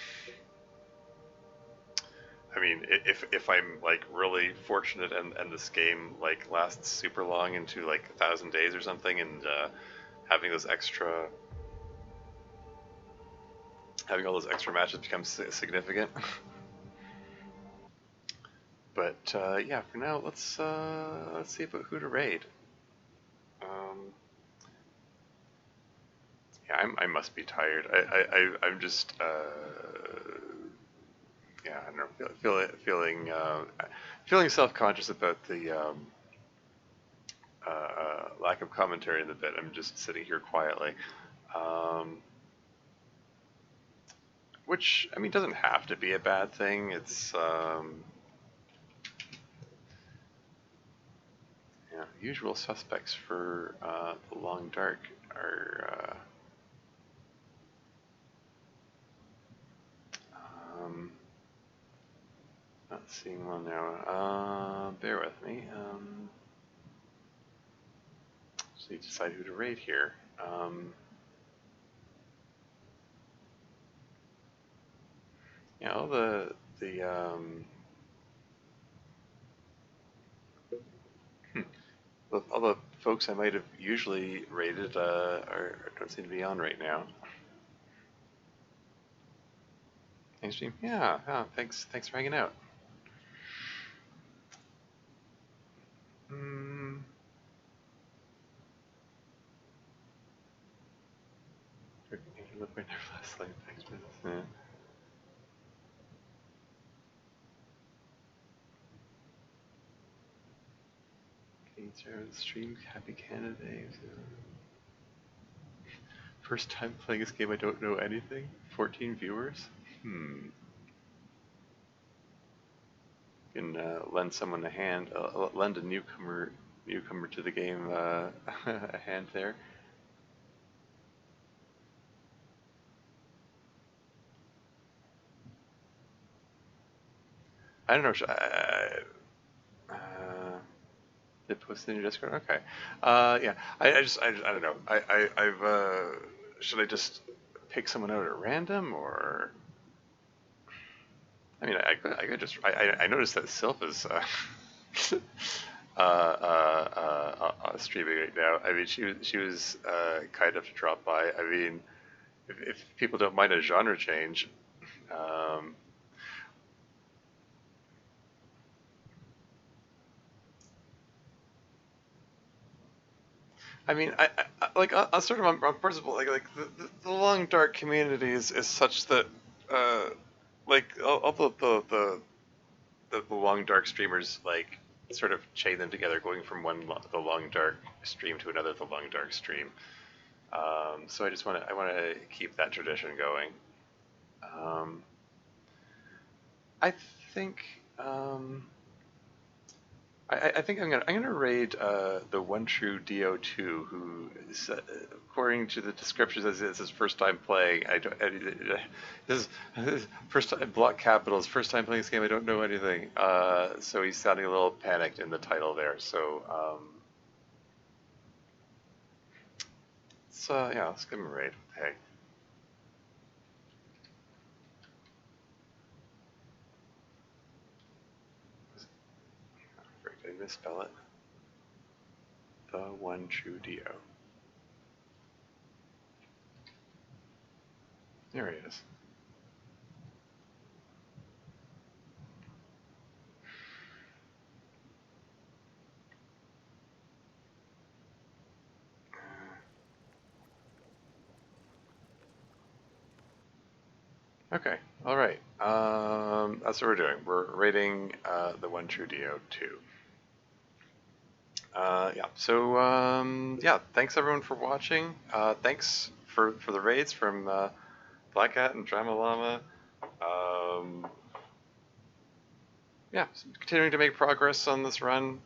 I mean, if I'm like really fortunate and this game like lasts super long into like 1,000 days or something, and having those extra having all those extra matches becomes significant. But yeah, for now, let's see about who to raid. Um, yeah, I must be tired. I'm just yeah, I don't know, feeling self-conscious about the lack of commentary in the bit. I'm just sitting here quietly, um, which I mean doesn't have to be a bad thing. It's yeah, usual suspects for the long dark are not seeing one now. Bear with me. Just need to decide who to raid here. Yeah, hmm, all the folks I might have usually raided don't seem to be on right now. Thanks, Stream. Yeah, thanks for hanging out. Mm, look right there last night. Thanks for this. Yeah. Okay, share the stream. Happy Canada Day. First time playing this game, I don't know anything. 14 viewers. Can lend someone a hand. Lend a newcomer to the game a hand there. I don't know. They posted in your Discord. Okay. Yeah. I don't know. I've should I just pick someone out at random, or I mean, I could just I noticed that Sylph is streaming right now. I mean, she was kind enough to drop by. I mean, if people don't mind a genre change, um, I mean, like sort of on principle, like the long dark community is such that like all the long dark streamers like sort of chain them together, going from the long dark stream to another the long dark stream. So I want to keep that tradition going. Um, I think I think I'm gonna raid the one true Do2 who is, according to the descriptions, is his first time playing. I don't. This is first time Block Capital's first time playing this game. I don't know anything. So he's sounding a little panicked in the title there. So yeah, let's give him a raid. Hey. Did I misspell it? The one true Do. There he is. Okay, all right. That's what we're doing. We're rating the one true Do2. Yeah. So yeah, thanks everyone for watching. Thanks for the raids from Black Hat and Drama Llama. Yeah, continuing to make progress on this run.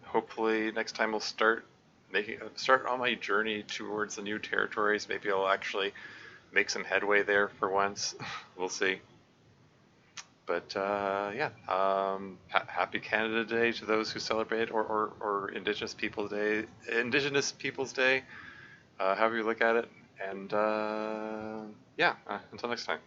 Hopefully next time we'll start on my journey towards the new territories. Maybe I'll actually make some headway there for once. We'll see. But yeah, happy Canada Day to those who celebrate, or Indigenous Peoples Day, however you look at it. And yeah, until next time.